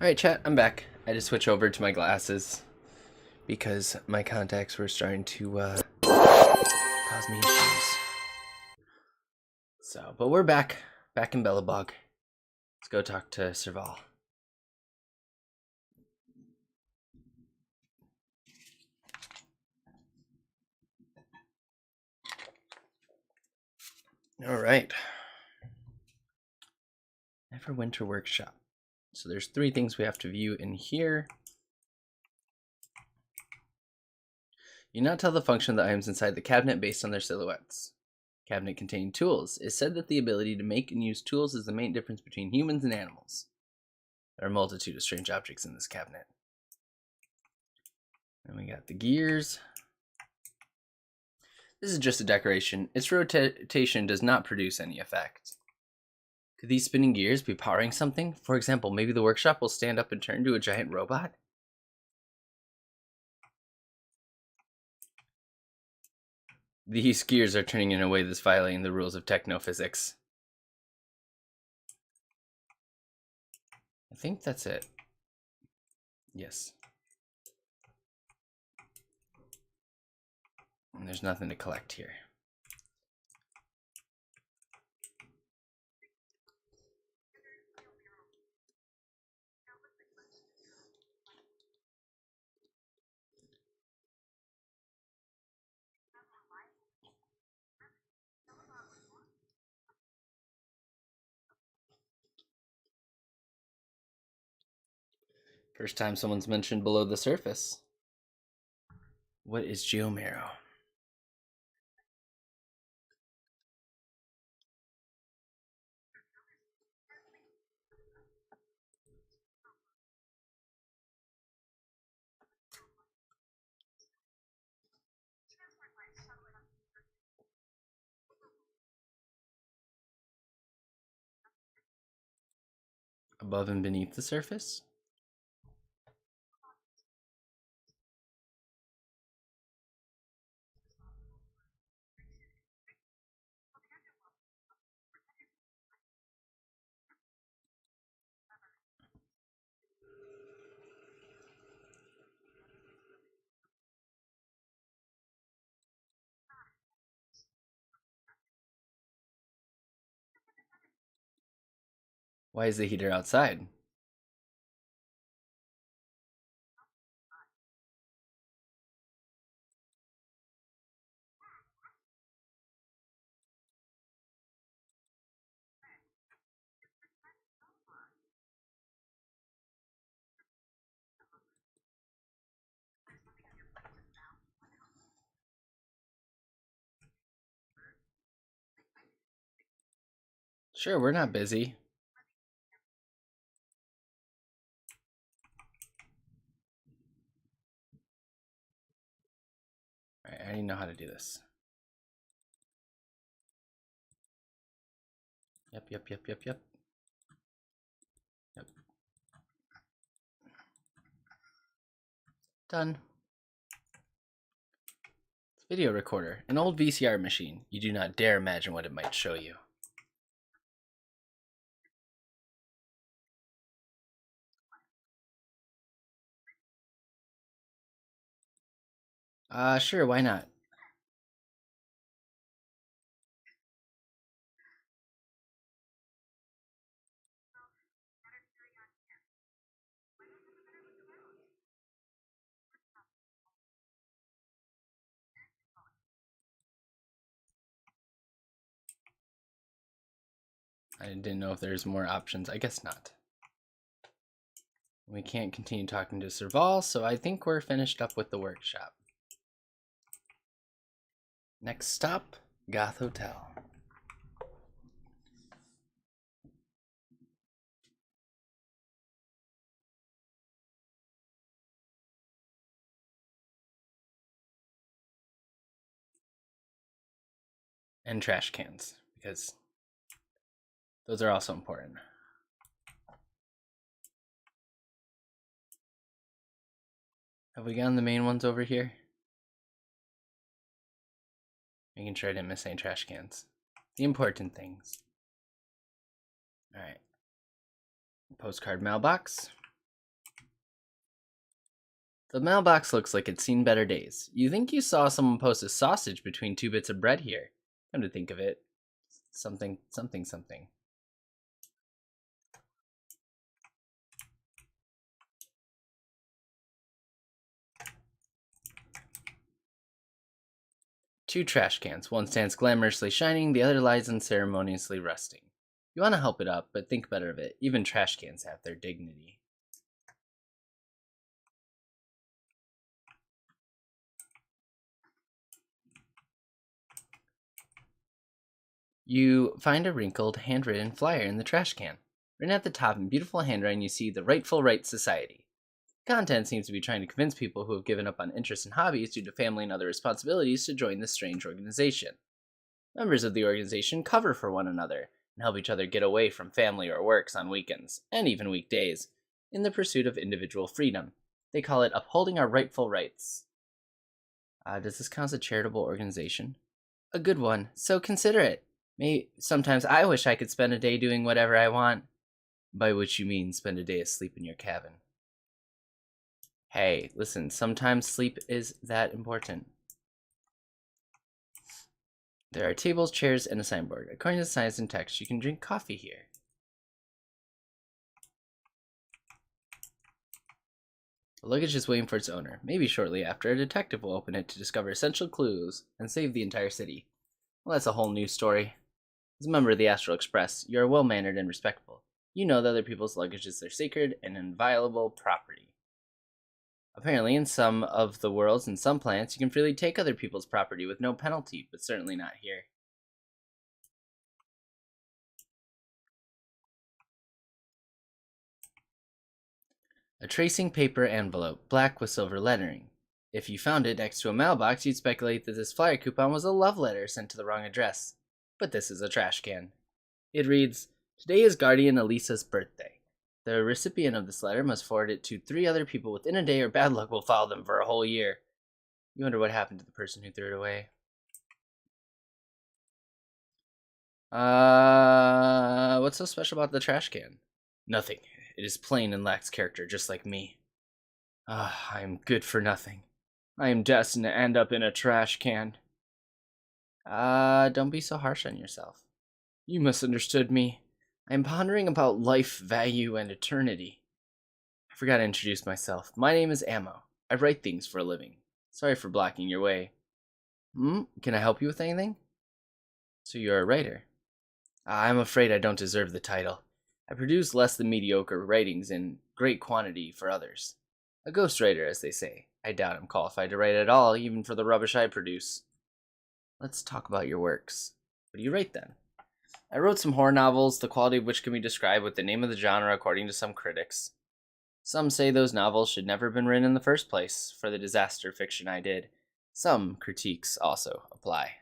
Alright, chat, I'm back. I had to switch over to my glasses because my contacts were starting to cause me issues. So, but we're back in Bellabog. Let's go talk to Serval. Alright. Neverwinter Workshop. So there's 3 things we have to view in here. You now tell the function of the items inside the cabinet based on their silhouettes. Cabinet containing tools. It's said that the ability to make and use tools is the main difference between humans and animals. There are a multitude of strange objects in this cabinet. And we got the gears. This is just a decoration. Its rotation does not produce any effect. Could these spinning gears be powering something? For example, maybe the workshop will stand up and turn into a giant robot? These gears are turning in a way that's violating the rules of technophysics. I think that's it. Yes. And there's nothing to collect here. First time someone's mentioned below the surface. What is geomarrow? Above and beneath the surface? Why is the heater outside? Sure, we're not busy. Alright, I already know how to do this. Yep. Yep. Done. Video recorder. An old VCR machine. You do not dare imagine what it might show you. Sure, why not? I didn't know if there's more options. I guess not. We can't continue talking to Serval, so I think we're finished up with the workshop. Next stop, Goth Hotel. And trash cans, because those are also important. Have we gotten the main ones over here? Making sure I didn't miss any trash cans. The important things. Alright. Postcard mailbox. The mailbox looks like it's seen better days. You think you saw someone post a sausage between two bits of bread here. Come to think of it. Something. 2 trash cans. One stands glamorously shining, the other lies unceremoniously rusting. You want to help it up, but think better of it. Even trash cans have their dignity. You find a wrinkled, handwritten flyer in the trash can. Written at the top in beautiful handwriting, you see the Rightful Right Society. Content seems to be trying to convince people who have given up on interests and hobbies due to family and other responsibilities to join this strange organization. Members of the organization cover for one another and help each other get away from family or works on weekends, and even weekdays, in the pursuit of individual freedom. They call it Upholding Our Rightful Rights. Does this count as a charitable organization? A good one, so consider it. Sometimes I wish I could spend a day doing whatever I want. By which you mean spend a day asleep in your cabin. Hey, listen, sometimes sleep is that important. There are tables, chairs, and a signboard. According to the signs and text, you can drink coffee here. The luggage is waiting for its owner. Maybe shortly after, a detective will open it to discover essential clues and save the entire city. Well, that's a whole new story. As a member of the Astral Express, you are well-mannered and respectful. You know that other people's luggage is their sacred and inviolable property. Apparently, in some of the worlds and some planets, you can freely take other people's property with no penalty, but certainly not here. A tracing paper envelope, black with silver lettering. If you found it next to a mailbox, you'd speculate that this flyer coupon was a love letter sent to the wrong address. But this is a trash can. It reads, "Today is Guardian Elisa's birthday. The recipient of this letter must forward it to 3 other people within a day or bad luck will follow them for a whole year." You wonder what happened to the person who threw it away. What's so special about the trash can? Nothing. It is plain and lacks character, just like me. I am good for nothing. I am destined to end up in a trash can. Don't be so harsh on yourself. You misunderstood me. I am pondering about life, value, and eternity. I forgot to introduce myself. My name is Ammo. I write things for a living. Sorry for blocking your way. Can I help you with anything? So you're a writer. I'm afraid I don't deserve the title. I produce less than mediocre writings in great quantity for others. A ghostwriter, as they say. I doubt I'm qualified to write at all, even for the rubbish I produce. Let's talk about your works. What do you write then? I wrote some horror novels, the quality of which can be described with the name of the genre according to some critics. Some say those novels should never have been written in the first place for the disaster fiction I did. Some critiques also apply.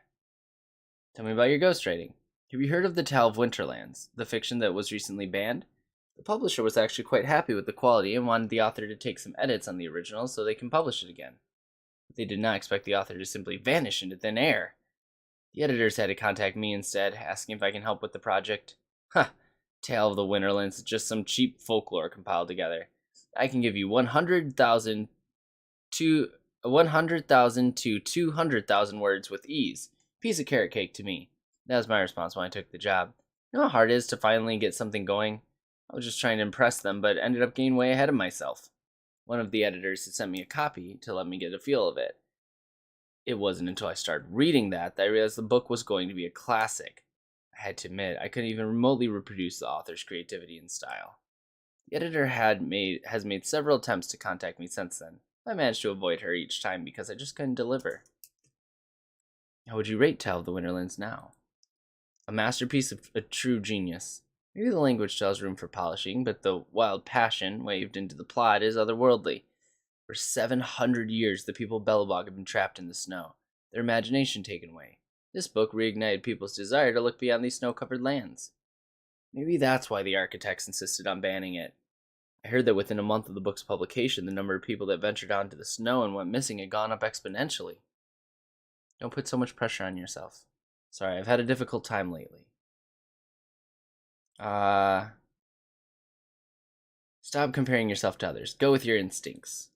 Tell me about your ghostwriting. Have you heard of The Tale of Winterlands, the fiction that was recently banned? The publisher was actually quite happy with the quality and wanted the author to take some edits on the original so they can publish it again. But they did not expect the author to simply vanish into thin air. The editors had to contact me instead, asking if I can help with the project. Tale of the Winterlands is just some cheap folklore compiled together. I can give you 100,000 to 200,000 words with ease. Piece of carrot cake to me. That was my response when I took the job. You know how hard it is to finally get something going? I was just trying to impress them, but ended up getting way ahead of myself. One of the editors had sent me a copy to let me get a feel of it. It wasn't until I started reading that I realized the book was going to be a classic. I had to admit, I couldn't even remotely reproduce the author's creativity and style. The editor has made several attempts to contact me since then. I managed to avoid her each time because I just couldn't deliver. How would you rate Tale of the Winterlands now? A masterpiece of a true genius. Maybe the language still has room for polishing, but the wild passion waved into the plot is otherworldly. For 700 years, the people of Belobog have been trapped in the snow, their imagination taken away. This book reignited people's desire to look beyond these snow-covered lands. Maybe that's why the architects insisted on banning it. I heard that within a month of the book's publication, the number of people that ventured out into the snow and went missing had gone up exponentially. Don't put so much pressure on yourself. Sorry, I've had a difficult time lately. Stop comparing yourself to others. Go with your instincts.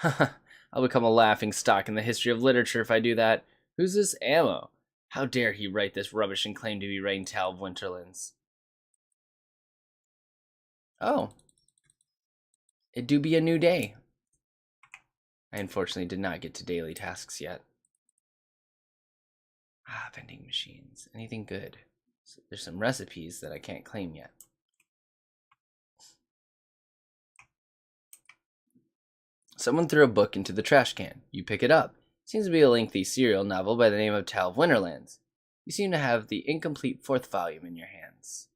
I'll become a laughing stock in the history of literature if I do that. Who's this Ammo? How dare he write this rubbish and claim to be writing Tal of Winterlands? Oh. It do be a new day. I unfortunately did not get to daily tasks yet. Ah, vending machines. Anything good? So there's some recipes that I can't claim yet. Someone threw a book into the trash can. You pick it up. Seems to be a lengthy serial novel by the name of Tal of Winterlands. You seem to have the incomplete 4th volume in your hands.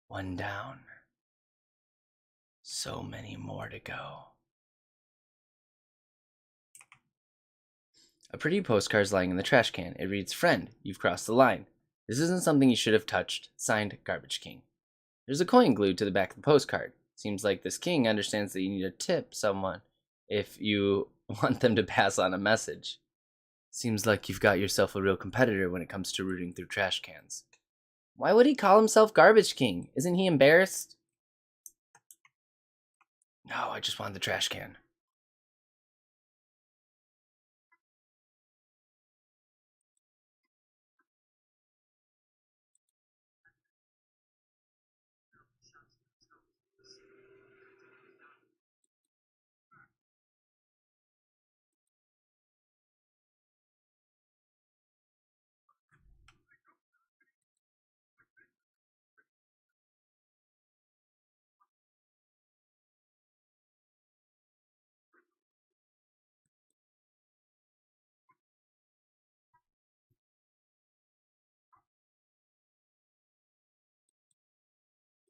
One down. So many more to go. A pretty postcard is lying in the trash can. It reads, "Friend, you've crossed the line. This isn't something you should have touched. Signed, Garbage King." There's a coin glued to the back of the postcard. Seems like this king understands that you need to tip someone if you want them to pass on a message. Seems like you've got yourself a real competitor when it comes to rooting through trash cans. Why would he call himself Garbage King? Isn't he embarrassed? No, I just want the trash can.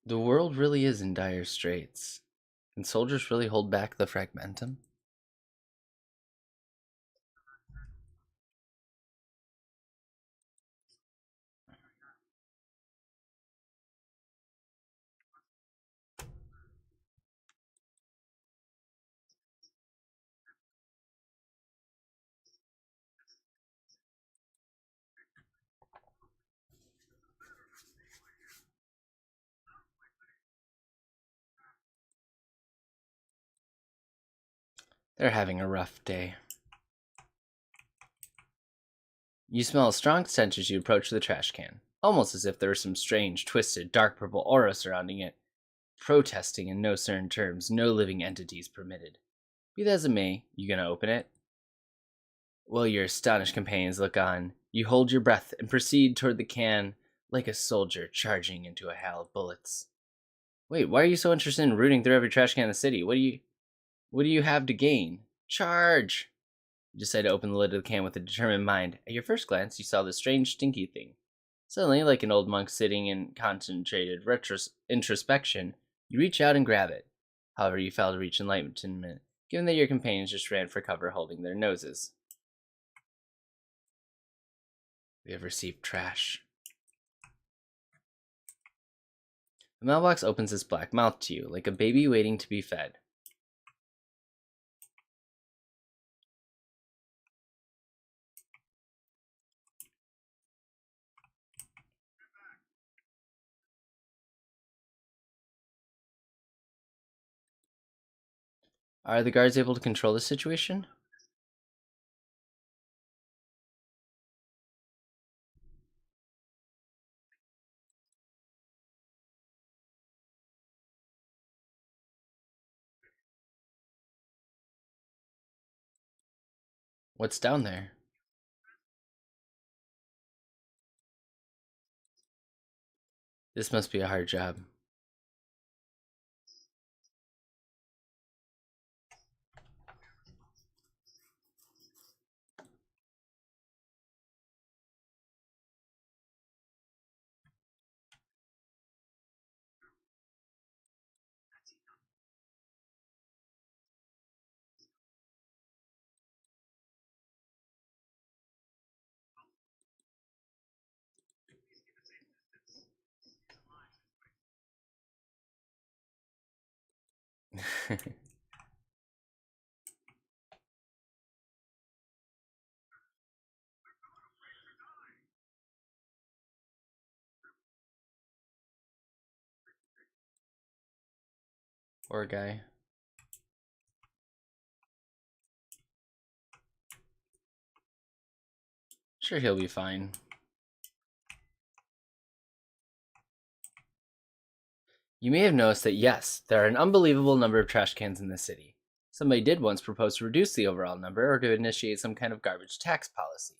The world really is in dire straits. Can soldiers really hold back the fragmentum? They're having a rough day. You smell a strong stench as you approach the trash can, almost as if there was some strange, twisted, dark purple aura surrounding it, protesting in no certain terms, no living entities permitted. Be that as it may, you gonna open it? While your astonished companions look on, you hold your breath and proceed toward the can like a soldier charging into a hail of bullets. Wait, why are you so interested in rooting through every trash can in the city? What do you have to gain? Charge! You decide to open the lid of the can with a determined mind. At your first glance, you saw this strange, stinky thing. Suddenly, like an old monk sitting in concentrated introspection, you reach out and grab it. However, you fail to reach enlightenment, given that your companions just ran for cover holding their noses. We have received trash. The mailbox opens its black mouth to you, like a baby waiting to be fed. Are the guards able to control the situation? What's down there? This must be a hard job. Poor guy. Sure, he'll be fine. You may have noticed that yes, there are an unbelievable number of trash cans in the city. Somebody did once propose to reduce the overall number or to initiate some kind of garbage tax policy.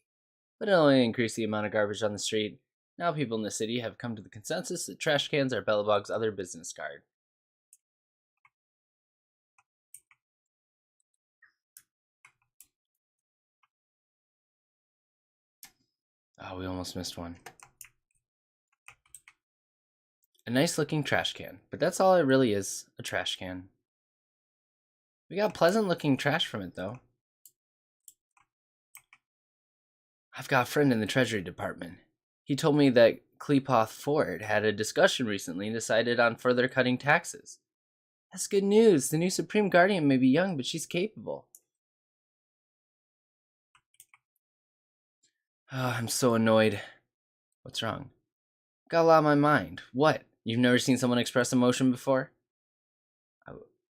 But it only increased the amount of garbage on the street. Now people in the city have come to the consensus that trash cans are Belobog's other business card. Oh, we almost missed one. A nice looking trash can, but that's all it really is, a trash can. We got pleasant looking trash from it though. I've got a friend in the Treasury Department. He told me that Cleopath Ford had a discussion recently and decided on further cutting taxes. That's good news. The new Supreme Guardian may be young, but she's capable. Oh, I'm so annoyed. What's wrong? Got a lot on my mind. What? You've never seen someone express emotion before?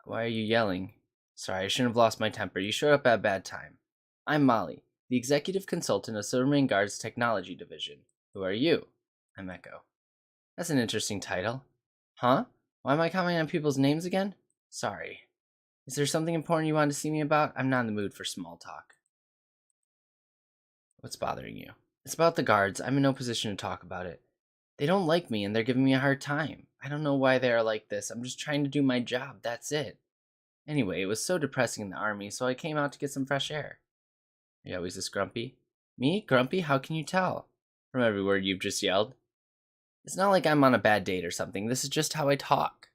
Why are you yelling? Sorry, I shouldn't have lost my temper. You showed up at a bad time. I'm Molly, the executive consultant of Silvermane Guard's Technology Division. Who are you? I'm Echo. That's an interesting title. Huh? Why am I commenting on people's names again? Sorry. Is there something important you wanted to see me about? I'm not in the mood for small talk. What's bothering you? It's about the guards. I'm in no position to talk about it. They don't like me and they're giving me a hard time. I don't know why they are like this. I'm just trying to do my job. That's it. Anyway, it was so depressing in the army, so I came out to get some fresh air. Are you always this grumpy? Me? Grumpy? How can you tell? From every word you've just yelled. It's not like I'm on a bad date or something. This is just how I talk.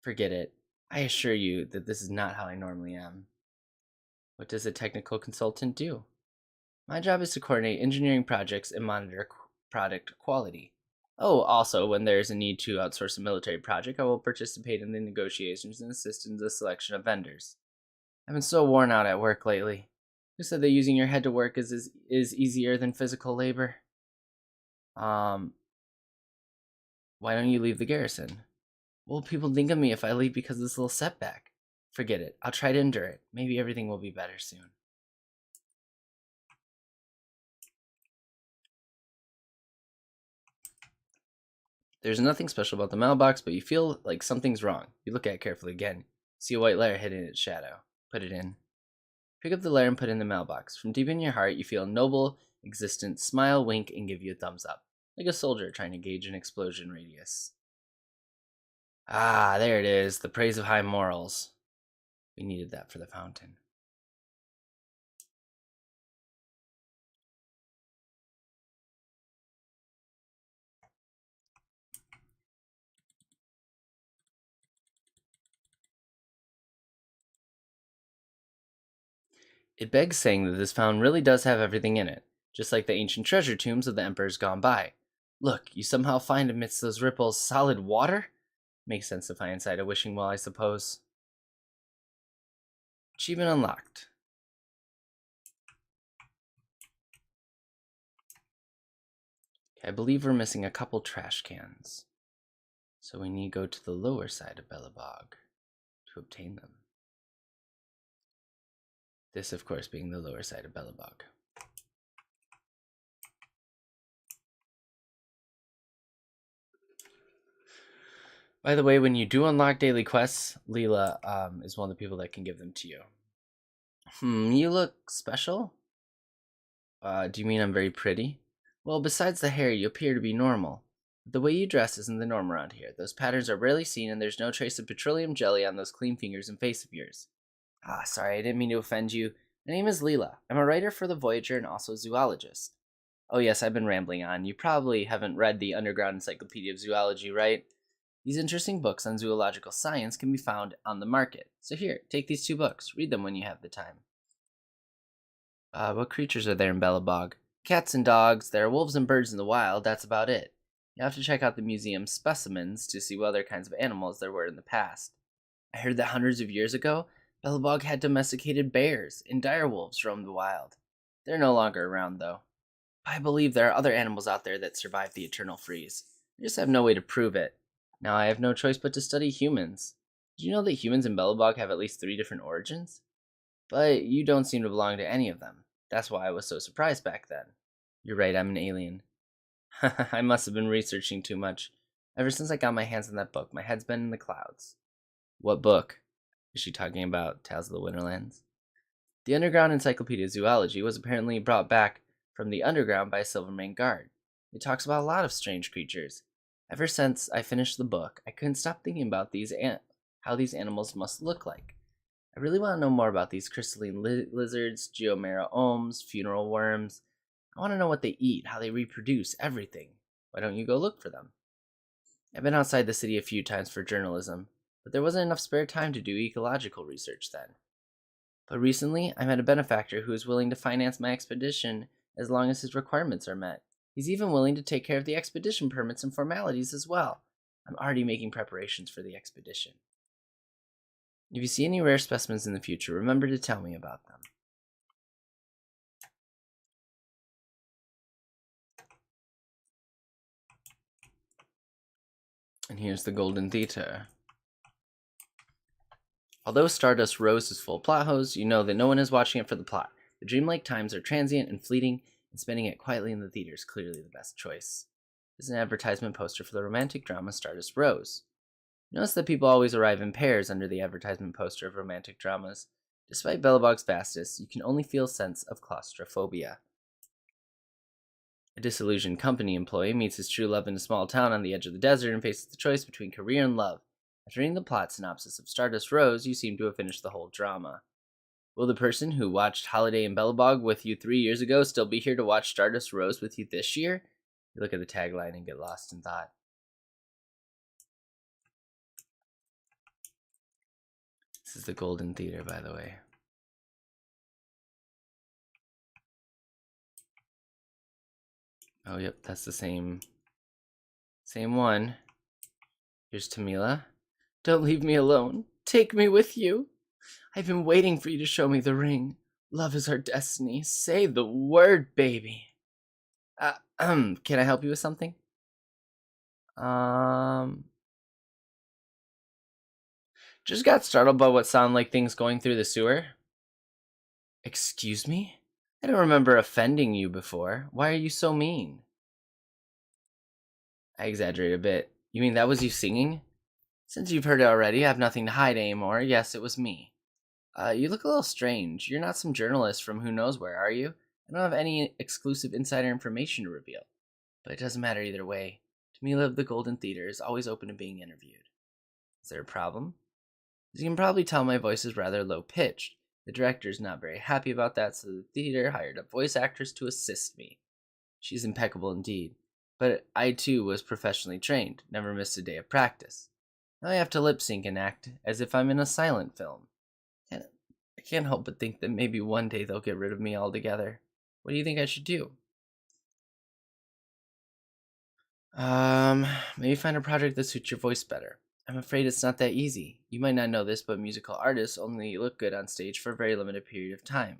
Forget it. I assure you that this is not how I normally am. What does a technical consultant do? My job is to coordinate engineering projects and monitor product quality. Oh, also, when there is a need to outsource a military project, I will participate in the negotiations and assist in the selection of vendors. I've been so worn out at work lately. Who said that using your head to work is easier than physical labor? Why don't you leave the garrison? What will people think of me if I leave because of this little setback? Forget it. I'll try to endure it. Maybe everything will be better soon. There's nothing special about the mailbox, but you feel like something's wrong. You look at it carefully again. See a white letter hidden in its shadow. Put it in. Pick up the letter and put it in the mailbox. From deep in your heart, you feel a noble existence smile, wink, and give you a thumbs up. Like a soldier trying to gauge an explosion radius. Ah, there it is. The praise of high morals. We needed that for the fountain. It begs saying that this fountain really does have everything in it, just like the ancient treasure tombs of the emperors gone by. Look, you somehow find amidst those ripples solid water? Makes sense if I inside a wishing well, I suppose. Achievement unlocked. I believe we're missing a couple trash cans. So we need to go to the lower side of Belobog to obtain them. This, of course, being the lower side of Belobog. By the way, when you do unlock daily quests, Leela is one of the people that can give them to you. You look special? Do you mean I'm very pretty? Well, besides the hair, you appear to be normal. The way you dress isn't the norm around here. Those patterns are rarely seen, and there's no trace of petroleum jelly on those clean fingers and face of yours. Sorry, I didn't mean to offend you. My name is Leela. I'm a writer for The Voyager and also a zoologist. Oh yes, I've been rambling on. You probably haven't read the Underground Encyclopedia of Zoology, right? These interesting books on zoological science can be found on the market. So here, take these 2 books. Read them when you have the time. What creatures are there in Belobog? Cats and dogs. There are wolves and birds in the wild. That's about it. You have to check out the museum specimens to see what other kinds of animals there were in the past. I heard that hundreds of years ago, Belobog had domesticated bears, and direwolves roamed the wild. They're no longer around, though. I believe there are other animals out there that survived the eternal freeze. I just have no way to prove it. Now I have no choice but to study humans. Did you know that humans in Belobog have at least 3 different origins? But you don't seem to belong to any of them. That's why I was so surprised back then. You're right, I'm an alien. I must have been researching too much. Ever since I got my hands on that book, my head's been in the clouds. What book? Is she talking about Tales of the Winterlands? The Underground Encyclopedia of Zoology was apparently brought back from the underground by a Silvermane guard. It talks about a lot of strange creatures. Ever since I finished the book, I couldn't stop thinking about how these animals must look like. I really want to know more about these crystalline lizards, geomera ohms, funeral worms. I want to know what they eat, how they reproduce, everything. Why don't you go look for them? I've been outside the city a few times for journalism, but there wasn't enough spare time to do ecological research then. But recently, I met a benefactor who is willing to finance my expedition as long as his requirements are met. He's even willing to take care of the expedition permits and formalities as well. I'm already making preparations for the expedition. If you see any rare specimens in the future, remember to tell me about them. And here's the Golden Theater. Although Stardust Rose is full of plot holes, you know that no one is watching it for the plot. The dreamlike times are transient and fleeting, and spending it quietly in the theater is clearly the best choice. This is an advertisement poster for the romantic drama Stardust Rose. Notice that people always arrive in pairs under the advertisement poster of romantic dramas. Despite Belobog's vastness, you can only feel a sense of claustrophobia. A disillusioned company employee meets his true love in a small town on the edge of the desert and faces the choice between career and love. After reading the plot synopsis of Stardust Rose, you seem to have finished the whole drama. Will the person who watched Holiday in Belobog with you 3 years ago still be here to watch Stardust Rose with you this year? You look at the tagline and get lost in thought. This is the Golden Theater, by the way. Oh, yep, that's the same one. Here's Tamila. Don't leave me alone. Take me with you. I've been waiting for you to show me the ring. Love is our destiny. Say the word, baby. Can I help you with something? Just got startled by what sounded like things going through the sewer. Excuse me? I don't remember offending you before. Why are you so mean? I exaggerate a bit. You mean that was you singing? Since you've heard it already, I have nothing to hide anymore. Yes, it was me. You look a little strange. You're not some journalist from who knows where, are you? I don't have any exclusive insider information to reveal. But it doesn't matter either way. Tamila of the Golden Theater is always open to being interviewed. Is there a problem? As you can probably tell, my voice is rather low-pitched. The director's not very happy about that, so the theater hired a voice actress to assist me. She's impeccable indeed. But I, too, was professionally trained, never missed a day of practice. Now I have to lip-sync and act as if I'm in a silent film. And I can't help but think that maybe one day they'll get rid of me altogether. What do you think I should do? Maybe find a project that suits your voice better. I'm afraid it's not that easy. You might not know this, but musical artists only look good on stage for a very limited period of time.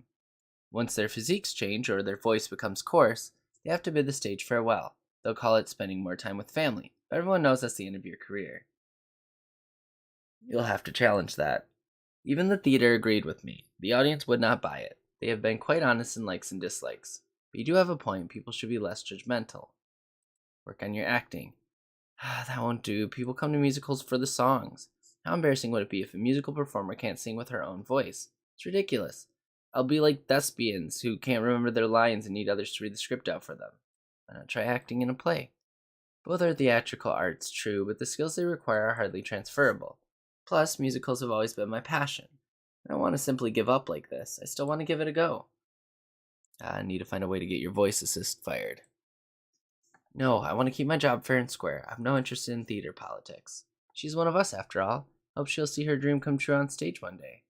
Once their physiques change or their voice becomes coarse, they have to bid the stage farewell. They'll call it spending more time with family, but everyone knows that's the end of your career. You'll have to challenge that. Even the theater agreed with me. The audience would not buy it. They have been quite honest in likes and dislikes. But you do have a point. People should be less judgmental. Work on your acting. That won't do. People come to musicals for the songs. How embarrassing would it be if a musical performer can't sing with her own voice? It's ridiculous. I'll be like thespians who can't remember their lines and need others to read the script out for them. Why not try acting in a play? Both are theatrical arts, true, but the skills they require are hardly transferable. Plus, musicals have always been my passion. I don't want to simply give up like this. I still want to give it a go. I need to find a way to get your voice assist fired. No, I want to keep my job fair and square. I have no interest in theater politics. She's one of us, after all. Hope she'll see her dream come true on stage one day.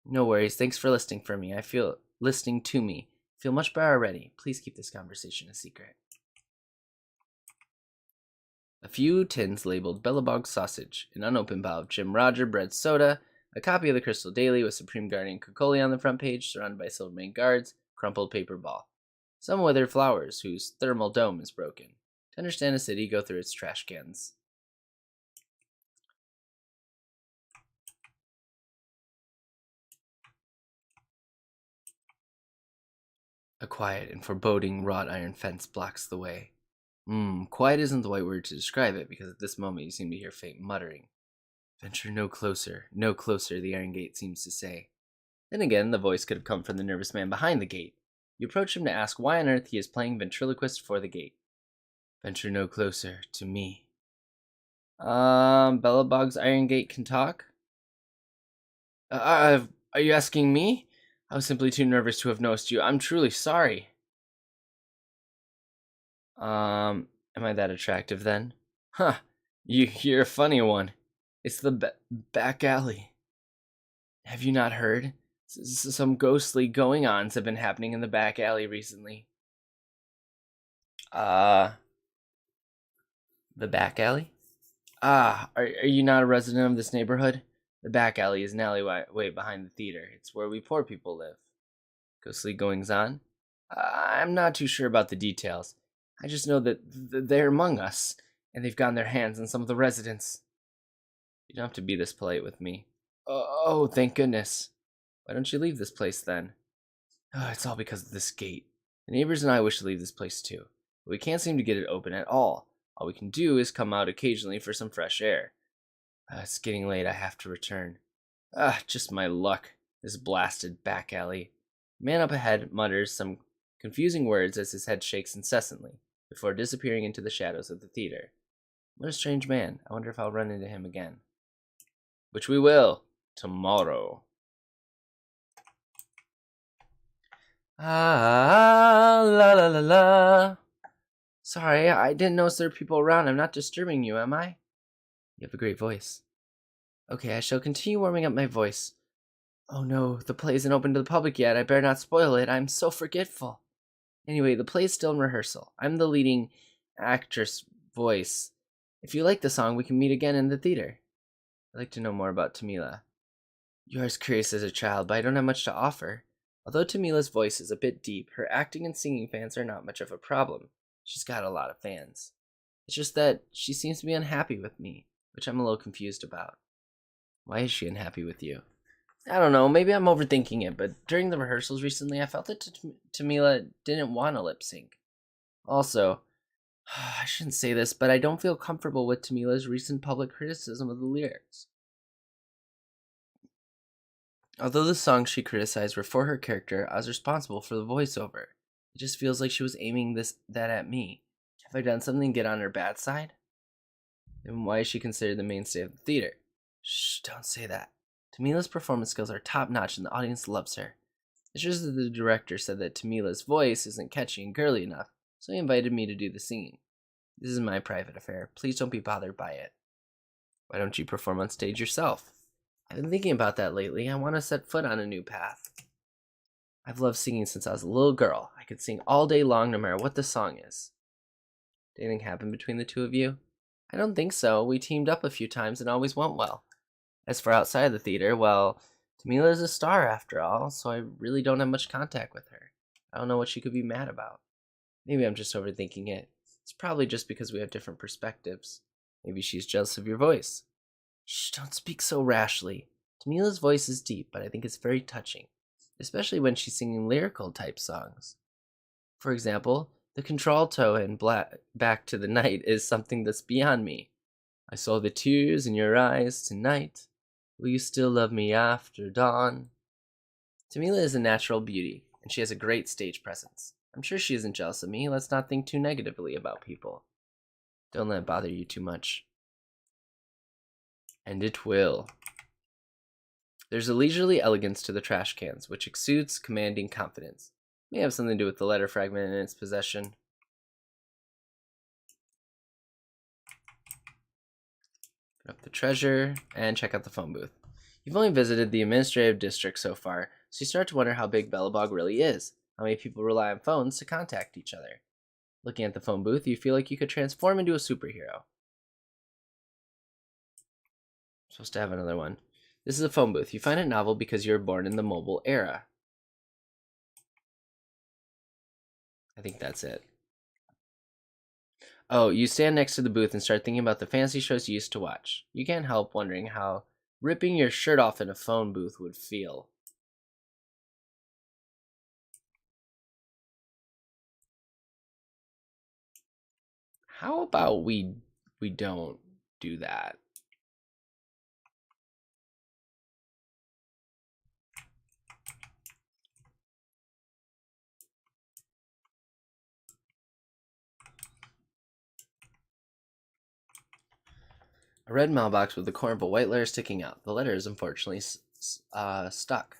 No worries. Thanks for listening to me. I feel much better already. Please keep this conversation a secret. A few tins labeled Belobog sausage, an unopened bottle of Jim Roger bread soda, a copy of the Crystal Daily with Supreme Guardian Kokoli on the front page, surrounded by Silvermane guards, crumpled paper ball. Some withered flowers whose thermal dome is broken. To understand a city, go through its trash cans. A quiet and foreboding wrought iron fence blocks the way. Quiet isn't the right word to describe it, because at this moment you seem to hear faint muttering. Venture no closer, the iron gate seems to say. Then again, the voice could have come from the nervous man behind the gate. You approach him to ask why on earth he is playing ventriloquist for the gate. Venture no closer to me. Belobog's iron gate can talk? Are you asking me? I was simply too nervous to have noticed you. I'm truly sorry. Am I that attractive then? Huh, you're a funny one. It's the back alley. Have you not heard? Some ghostly going-ons have been happening in the back alley recently. The back alley? Are you not a resident of this neighborhood? The back alley is an alleyway behind the theater. It's where we poor people live. Ghostly goings-on? I'm not too sure about the details. I just know that they're among us, and they've gotten their hands on some of the residents. You don't have to be this polite with me. Oh, thank goodness. Why don't you leave this place then? Oh, it's all because of this gate. The neighbors and I wish to leave this place too, but we can't seem to get it open at all. All we can do is come out occasionally for some fresh air. It's getting late, I have to return. Just my luck, this blasted back alley. The man up ahead mutters some confusing words as his head shakes incessantly, before disappearing into the shadows of the theater. What a strange man. I wonder if I'll run into him again. Which we will, tomorrow. La la la la. Sorry, I didn't notice there were people around. I'm not disturbing you, am I? You have a great voice. Okay, I shall continue warming up my voice. Oh no, the play isn't open to the public yet. I better not spoil it. I'm so forgetful. Anyway, the play is still in rehearsal. I'm the leading actress voice. If you like the song, we can meet again in the theater. I'd like to know more about Tamila. You are as curious as a child, but I don't have much to offer. Although Tamila's voice is a bit deep, her acting and singing fans are not much of a problem. She's got a lot of fans. It's just that she seems to be unhappy with me, which I'm a little confused about. Why is she unhappy with you? I don't know, maybe I'm overthinking it, but during the rehearsals recently, I felt that Tamila didn't want to lip sync. Also, I shouldn't say this, but I don't feel comfortable with Tamila's recent public criticism of the lyrics. Although the songs she criticized were for her character, I was responsible for the voiceover. It just feels like she was aiming that at me. Have I done something to get on her bad side? And why is she considered the mainstay of the theater? Shh, don't say that. Tamila's performance skills are top-notch and the audience loves her. It's just that the director said that Tamila's voice isn't catchy and girly enough, so he invited me to do the singing. This is my private affair. Please don't be bothered by it. Why don't you perform on stage yourself? I've been thinking about that lately. I want to set foot on a new path. I've loved singing since I was a little girl. I could sing all day long no matter what the song is. Did anything happen between the two of you? I don't think so. We teamed up a few times and always went well. As for outside the theater, well, Tamila is a star after all, so I really don't have much contact with her. I don't know what she could be mad about. Maybe I'm just overthinking it. It's probably just because we have different perspectives. Maybe she's jealous of your voice. Shh, don't speak so rashly. Tamila's voice is deep, but I think it's very touching, especially when she's singing lyrical type songs. For example, the contralto in Back to the Night is something that's beyond me. I saw the tears in your eyes tonight. Will you still love me after dawn? Tamila is a natural beauty, and she has a great stage presence. I'm sure she isn't jealous of me. Let's not think too negatively about people. Don't let it bother you too much. And it will. There's a leisurely elegance to the trash cans, which exudes commanding confidence. May have something to do with the letter fragment in its possession. Open up the treasure, and check out the phone booth. You've only visited the administrative district so far, so you start to wonder how big Belobog really is. How many people rely on phones to contact each other? Looking at the phone booth, you feel like you could transform into a superhero. I'm supposed to have another one. This is a phone booth. You find it novel because you were born in the mobile era. I think that's it. Oh, you stand next to the booth and start thinking about the fancy shows you used to watch. You can't help wondering how ripping your shirt off in a phone booth would feel. How about we don't do that? A red mailbox with a corner of a white letter sticking out. The letter is unfortunately stuck.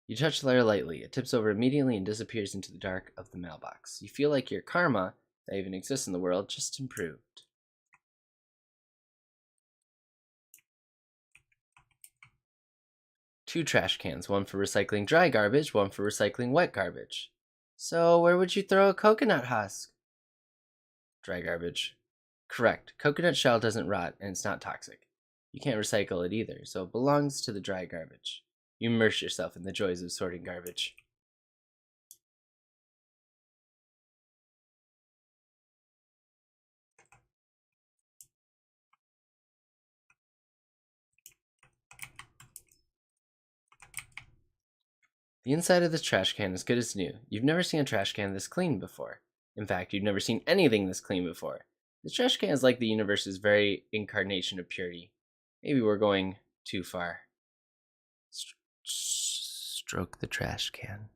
You touch the letter lightly. It tips over immediately and disappears into the dark of the mailbox. You feel like your karma, that even exists in the world, just improved. Two trash cans, one for recycling dry garbage, one for recycling wet garbage. So where would you throw a coconut husk? Dry garbage. Correct. Coconut shell doesn't rot, and it's not toxic. You can't recycle it either, so it belongs to the dry garbage. You immerse yourself in the joys of sorting garbage. The inside of this trash can is good as new. You've never seen a trash can this clean before. In fact, you've never seen anything this clean before. This trash can is like the universe's very incarnation of purity. Maybe we're going too far. Stroke the trash can.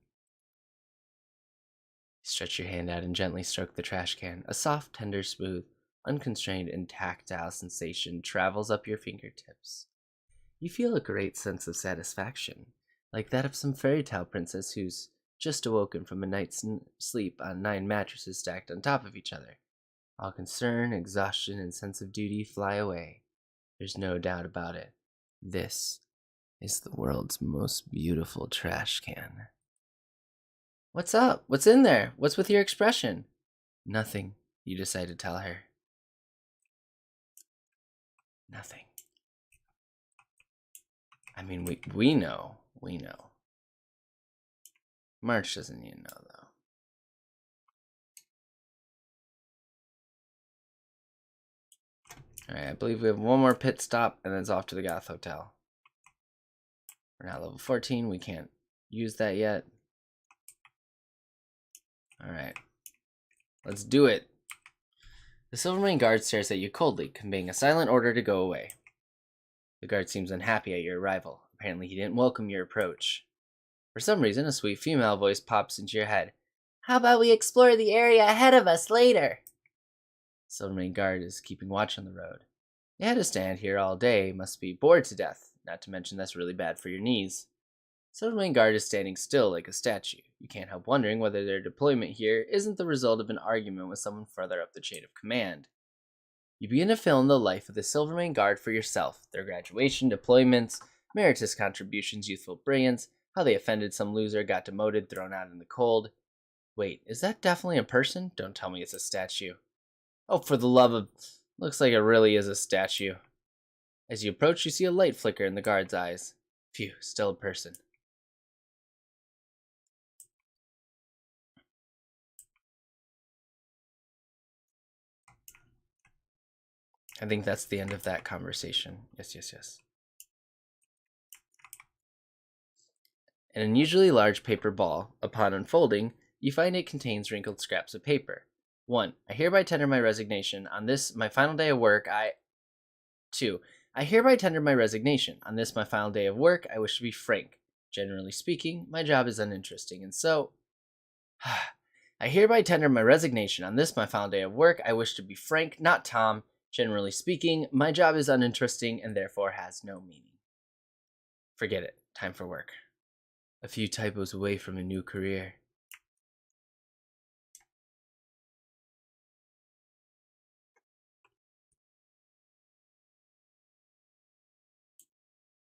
Stretch your hand out and gently stroke the trash can. A soft, tender, smooth, unconstrained, and tactile sensation travels up your fingertips. You feel a great sense of satisfaction, like that of some fairy tale princess who's just awoken from a night's sleep on 9 mattresses stacked on top of each other. All concern, exhaustion, and sense of duty fly away. There's no doubt about it. This is the world's most beautiful trash can. What's up? What's in there? What's with your expression? Nothing, you decide to tell her. Nothing. I mean, we know. We know. March doesn't need to know, though. Alright, I believe we have one more pit stop, and then it's off to the Goth Hotel. We're not level 14. We can't use that yet. Alright. Let's do it. The Silvermane guard stares at you coldly, conveying a silent order to go away. The guard seems unhappy at your arrival. Apparently he didn't welcome your approach. For some reason, a sweet female voice pops into your head. How about we explore the area ahead of us later? Silvermane guard is keeping watch on the road. You had to stand here all day, must be bored to death, not to mention that's really bad for your knees. Silvermane guard is standing still like a statue. You can't help wondering whether their deployment here isn't the result of an argument with someone further up the chain of command. You begin to fill in the life of the Silvermane guard for yourself, their graduation, deployments, meritorious contributions, youthful brilliance, how they offended some loser, got demoted, thrown out in the cold. Wait, is that definitely a person? Don't tell me it's a statue. Oh, for the love of... Looks like it really is a statue. As you approach, you see a light flicker in the guard's eyes. Phew, still a person. I think that's the end of that conversation. Yes. An unusually large paper ball. Upon unfolding, you find it contains wrinkled scraps of paper. 1. I hereby tender my resignation. On this, my final day of work, 2. I hereby tender my resignation. On this, my final day of work, I wish to be frank. Generally speaking, my job is uninteresting, and so... I hereby tender my resignation. On this, my final day of work, I wish to be frank, not Tom. Generally speaking, my job is uninteresting and therefore has no meaning. Forget it. Time for work. A few typos away from a new career.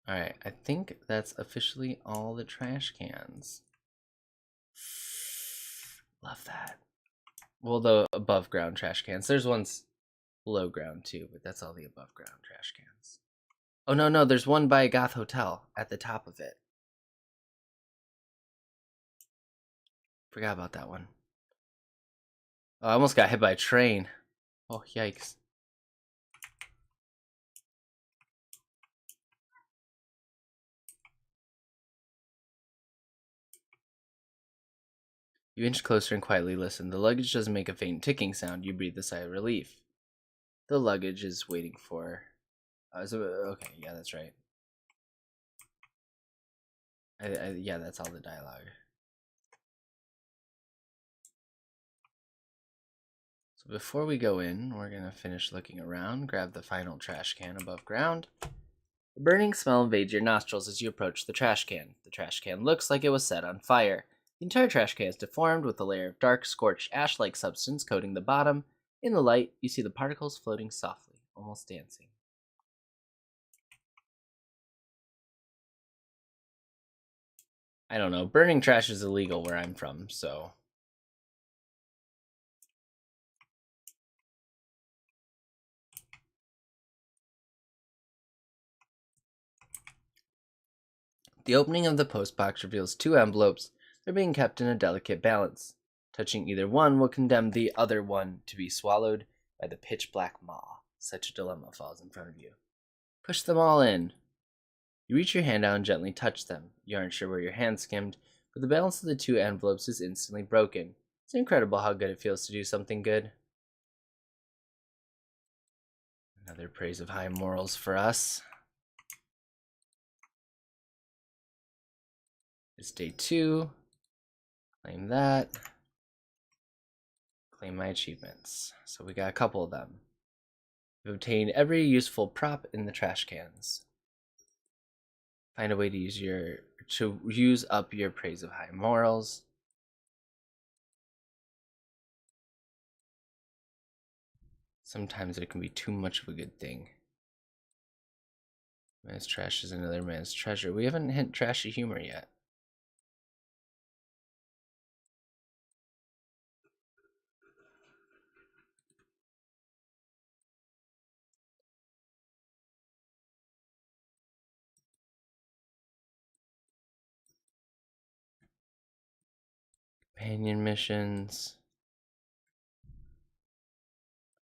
Alright, I think that's officially all the trash cans. Love that. Well, the above ground trash cans. There's ones below ground too, but that's all the above ground trash cans. Oh no, there's one by Goth Hotel at the top of it. Forgot about that one. Oh, I almost got hit by a train. Oh, yikes. You inch closer and quietly listen. The luggage doesn't make a faint ticking sound. You breathe a sigh of relief. The luggage is waiting for... okay, yeah, that's right. Yeah, that's all the dialogue. So before we go in, we're going to finish looking around, grab the final trash can above ground. A burning smell invades your nostrils as you approach the trash can. The trash can looks like it was set on fire. The entire trash can is deformed with a layer of dark, scorched, ash-like substance coating the bottom. In the light, you see the particles floating softly, almost dancing. I don't know. Burning trash is illegal where I'm from, so... The opening of the post box reveals 2 envelopes. They're being kept in a delicate balance. Touching either one will condemn the other one to be swallowed by the pitch-black maw. Such a dilemma falls in front of you. Push them all in. You reach your hand out and gently touch them. You aren't sure where your hand skimmed, but the balance of the 2 envelopes is instantly broken. It's incredible how good it feels to do something good. Another praise of high morals for us. It's day 2. Claim that. Claim my achievements. So we got a couple of them. You've obtained every useful prop in the trash cans. Find a way to use up your praise of high morals. Sometimes there can be too much of a good thing. Man's trash is another man's treasure. We haven't hit trashy humor yet. Companion missions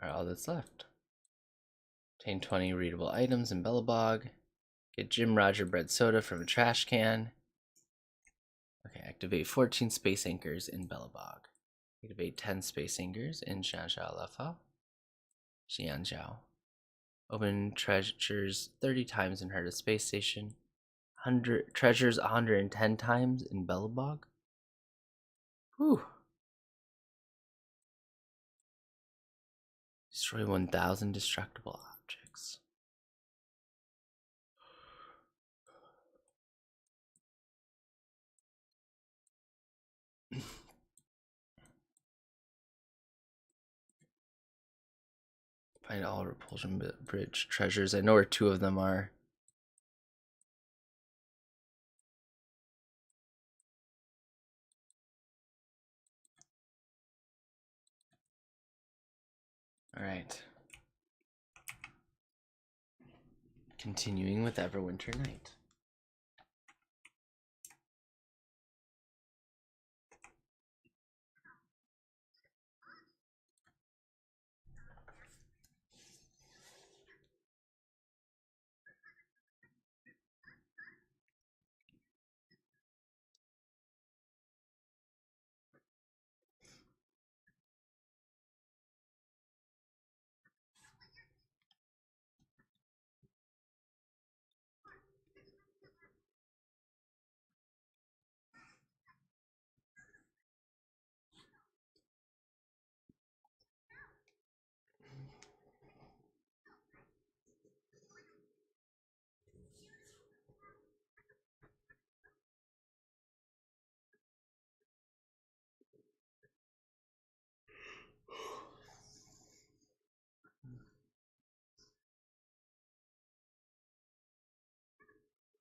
are all that's left. Obtain 20 readable items in Bellabog. Get Jim Roger bread soda from a trash can. Okay, activate 14 space anchors in Bellabog. Activate 10 space anchors in Xianzhao. Open treasures 30 times in Herta Space Station. Treasures 110 times in Bellabog. Whew. Destroy 1,000 destructible objects. Find all Repulsion Bridge treasures. I know where 2 of them are. Alright. Continuing with Everwinter Night.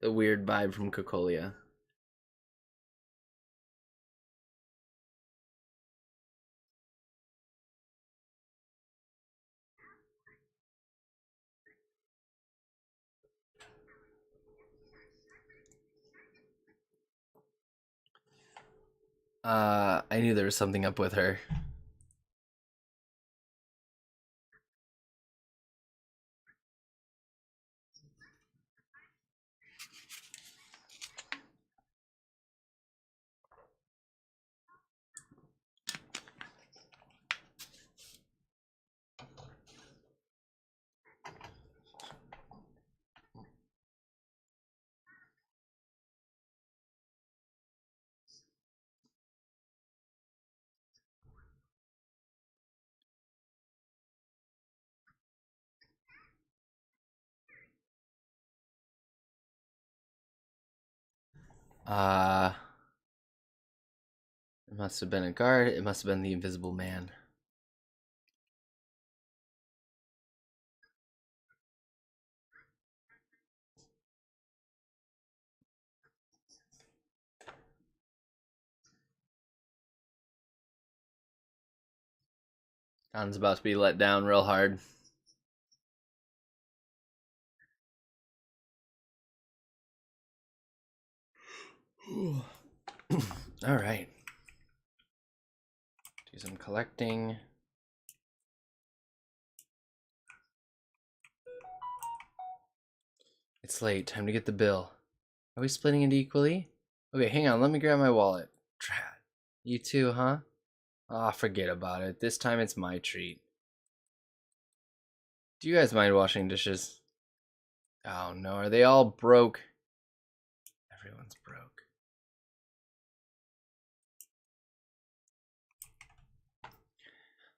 The weird vibe from Cocolia. I knew there was something up with her. It must have been a guard. It must have been the Invisible Man. Don's about to be let down real hard. All right. Do some collecting. It's late. Time to get the bill. Are we splitting it equally? Okay, hang on. Let me grab my wallet. Drat. You too, huh? Ah, forget about it. This time it's my treat. Do you guys mind washing dishes? Oh no, are they all broke? Everyone's broke.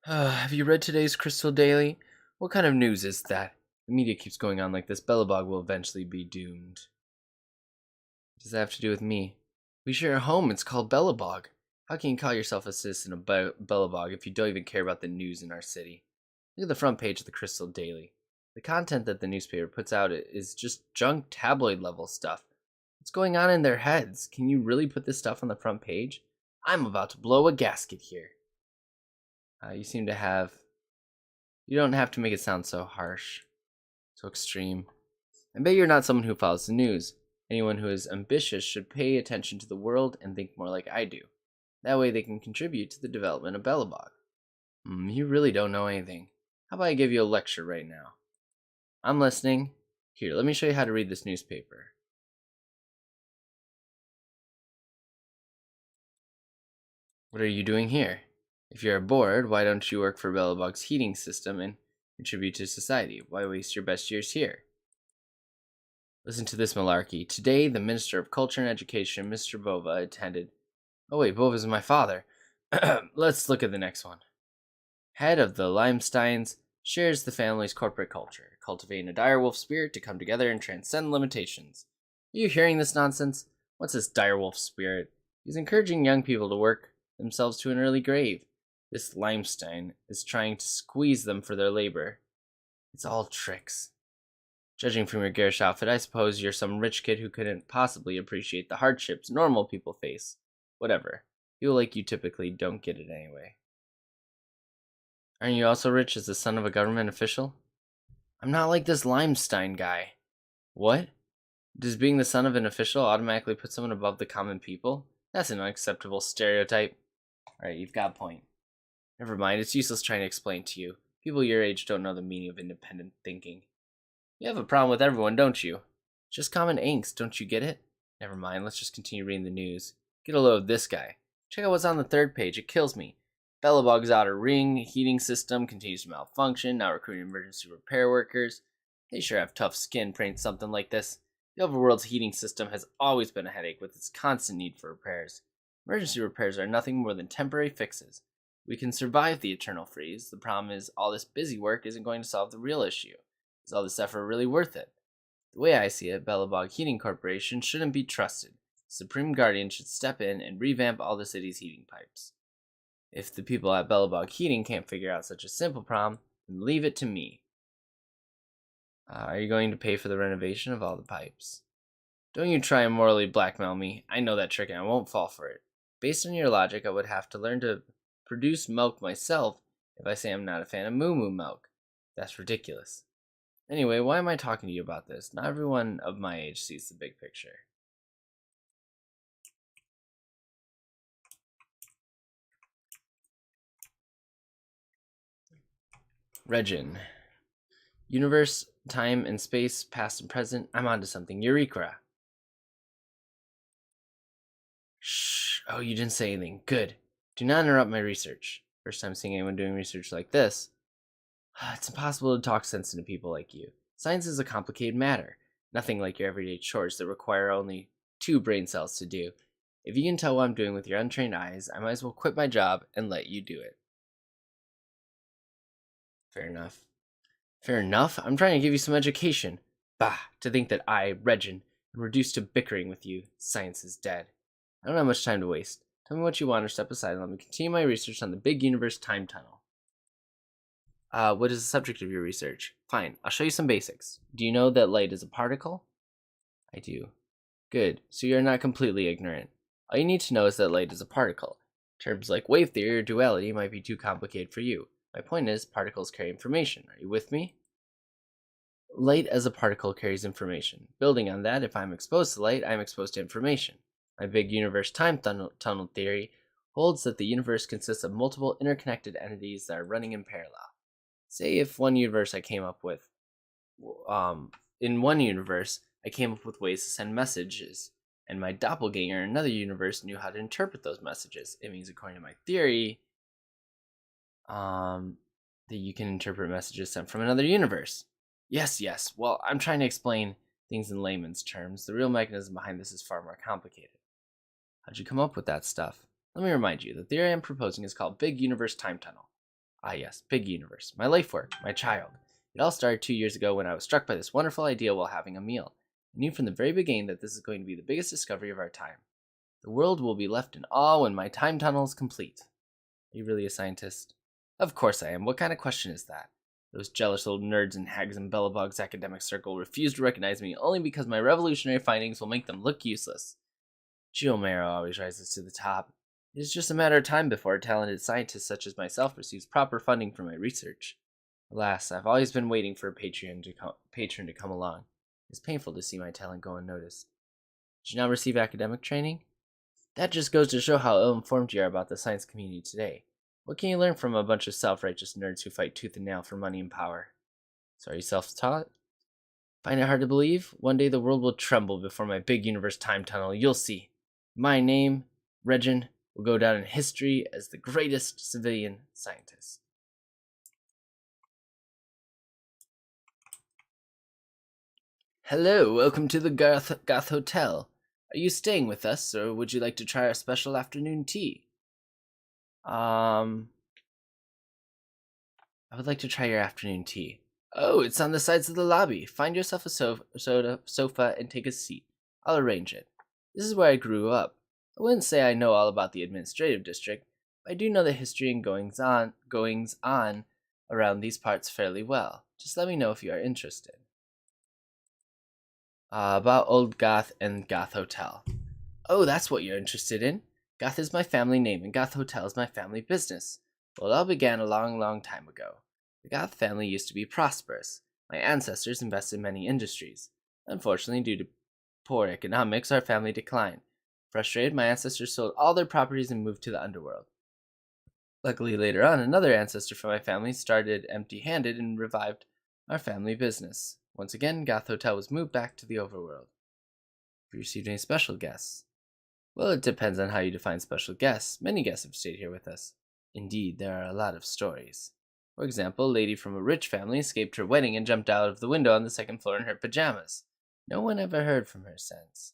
Have you read today's Crystal Daily? What kind of news is that? The media keeps going on like this. Belobog will eventually be doomed. What does that have to do with me? We share a home. It's called Belobog. How can you call yourself a citizen of Belobog if you don't even care about the news in our city? Look at the front page of the Crystal Daily. The content that the newspaper puts out is just junk tabloid level stuff. What's going on in their heads? Can you really put this stuff on the front page? I'm about to blow a gasket here. You seem to have... You don't have to make it sound so harsh. So extreme. I bet you're not someone who follows the news. Anyone who is ambitious should pay attention to the world and think more like I do. That way they can contribute to the development of Belobog. You really don't know anything. How about I give you a lecture right now? I'm listening. Here, let me show you how to read this newspaper. What are you doing here? If you're bored, why don't you work for Belobog's heating system and contribute to society? Why waste your best years here? Listen to this malarkey. Today, the Minister of Culture and Education, Mr. Bova, attended... Oh wait, Bova's my father. Let's look at the next one. Head of the Limesteins shares the family's corporate culture, cultivating a direwolf spirit to come together and transcend limitations. Are you hearing this nonsense? What's this direwolf spirit? He's encouraging young people to work themselves to an early grave. This Limestein is trying to squeeze them for their labor. It's all tricks. Judging from your garish outfit, I suppose you're some rich kid who couldn't possibly appreciate the hardships normal people face. Whatever. People like you typically don't get it anyway. Aren't you also rich as the son of a government official? I'm not like this Limestein guy. What? Does being the son of an official automatically put someone above the common people? That's an unacceptable stereotype. Alright, you've got a point. Never mind, it's useless trying to explain to you. People your age don't know the meaning of independent thinking. You have a problem with everyone, don't you? Just common angst, don't you get it? Never mind, let's just continue reading the news. Get a load of this guy. Check out what's on the third page, it kills me. Belobog's outer ring heating system continues to malfunction, now recruiting emergency repair workers. They sure have tough skin printing something like this. The overworld's heating system has always been a headache with its constant need for repairs. Emergency repairs are nothing more than temporary fixes. We can survive the eternal freeze. The problem is all this busy work isn't going to solve the real issue. Is all this effort really worth it? The way I see it, Belobog Heating Corporation shouldn't be trusted. The Supreme Guardian should step in and revamp all the city's heating pipes. If the people at Belobog Heating can't figure out such a simple problem, then leave it to me. Are you going to pay for the renovation of all the pipes? Don't you try and morally blackmail me. I know that trick and I won't fall for it. Based on your logic, I would have to learn to produce milk myself if I say I'm not a fan of moo moo milk. That's ridiculous. Anyway, why am I talking to you about this? Not everyone of my age sees the big picture. Regin. Universe, time, and space, past and present. I'm onto something. Eureka. Shh. Oh, you didn't say anything. Good. Do not interrupt my research. First time seeing anyone doing research like this. It's impossible to talk sense into people like you. Science is a complicated matter. Nothing like your everyday chores that require only 2 brain cells to do. If you can tell what I'm doing with your untrained eyes, I might as well quit my job and let you do it. Fair enough. Fair enough? I'm trying to give you some education. Bah, to think that I, Regin, I'm reduced to bickering with you. Science is dead. I don't have much time to waste. Tell me what you want or step aside and let me continue my research on the big universe time tunnel. What is the subject of your research? Fine, I'll show you some basics. Do you know that light is a particle? I do. Good, so you're not completely ignorant. All you need to know is that light is a particle. Terms like wave theory or duality might be too complicated for you. My point is, particles carry information. Are you with me? Light as a particle carries information. Building on that, if I'm exposed to light, I'm exposed to information. My big universe time tunnel theory holds that the universe consists of multiple interconnected entities that are running in parallel. Say if one universe I came up with, in one universe, I came up with ways to send messages, and my doppelganger in another universe knew how to interpret those messages. It means, according to my theory, that you can interpret messages sent from another universe. Yes. Well, I'm trying to explain things in layman's terms. The real mechanism behind this is far more complicated. How'd you come up with that stuff? Let me remind you, the theory I'm proposing is called Big Universe Time Tunnel. Ah yes, Big Universe. My life work, my child. It all started 2 years ago when I was struck by this wonderful idea while having a meal. I knew from the very beginning that this is going to be the biggest discovery of our time. The world will be left in awe when my time tunnel is complete. Are you really a scientist? Of course I am. What kind of question is that? Those jealous old nerds and hags in Belobog's academic circle refuse to recognize me only because my revolutionary findings will make them look useless. Geomero always rises to the top. It is just a matter of time before a talented scientist such as myself receives proper funding for my research. Alas, I've always been waiting for a patron to come along. It's painful to see my talent go unnoticed. Did you not receive academic training? That just goes to show how ill-informed you are about the science community today. What can you learn from a bunch of self-righteous nerds who fight tooth and nail for money and power? So are you self-taught? Find it hard to believe? One day the world will tremble before my big universe time tunnel. You'll see. My name, Regin, will go down in history as the greatest civilian scientist. Hello, welcome to the Goth Hotel. Are you staying with us, or would you like to try our special afternoon tea? I would like to try your afternoon tea. Oh, it's on the sides of the lobby. Find yourself a sofa and take a seat. I'll arrange it. This is where I grew up. I wouldn't say I know all about the administrative district, but I do know the history and goings on around these parts fairly well. Just let me know if you are interested. About Old Goth and Goth Hotel. Oh, that's what you're interested in. Goth is my family name, and Goth Hotel is my family business. Well, it all began a long, long time ago. The Goth family used to be prosperous. My ancestors invested in many industries. Unfortunately, due to poor economics, our family declined. Frustrated, my ancestors sold all their properties and moved to the underworld. Luckily, later on, another ancestor from my family started empty-handed and revived our family business. Once again, Goth Hotel was moved back to the overworld. Have you received any special guests? Well, it depends on how you define special guests. Many guests have stayed here with us. Indeed, there are a lot of stories. For example, a lady from a rich family escaped her wedding and jumped out of the window on the second floor in her pajamas. No one ever heard from her since.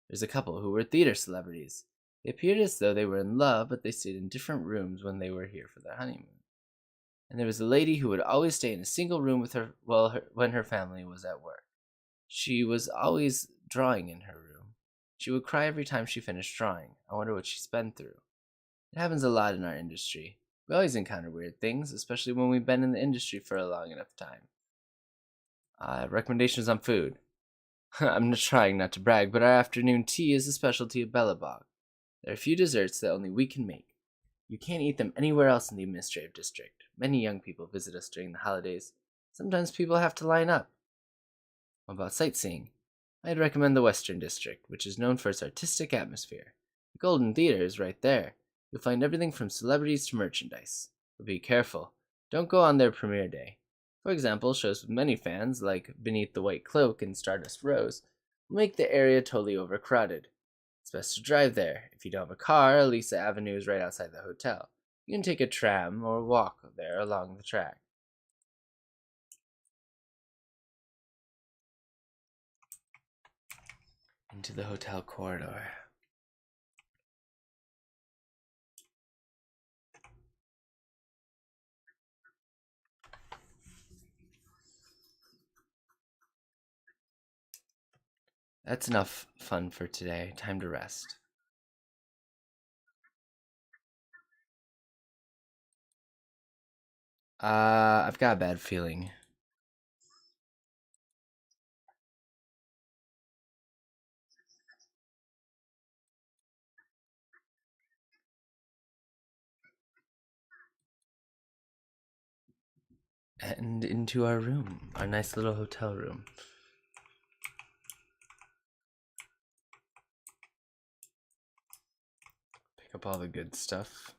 There's a couple who were theater celebrities. They appeared as though they were in love, but they stayed in different rooms when they were here for their honeymoon. And there was a lady who would always stay in a single room with her when her family was at work. She was always drawing in her room. She would cry every time she finished drawing. I wonder what she's been through. It happens a lot in our industry. We always encounter weird things, especially when we've been in the industry for a long enough time. Recommendations on food. I'm trying not to brag, but our afternoon tea is a specialty of Belobog. There are a few desserts that only we can make. You can't eat them anywhere else in the administrative district. Many young people visit us during the holidays. Sometimes people have to line up. What about sightseeing? I'd recommend the Western District, which is known for its artistic atmosphere. The Golden Theater is right there. You'll find everything from celebrities to merchandise. But be careful. Don't go on their premiere day. For example, shows with many fans, like Beneath the White Cloak and Stardust Rose, will make the area totally overcrowded. It's best to drive there. If you don't have a car, Elisa Avenue is right outside the hotel. You can take a tram or walk there along the track. Into the hotel corridor. That's enough fun for today. Time to rest. I've got a bad feeling. And into our room, our nice little hotel room. Pick up all the good stuff.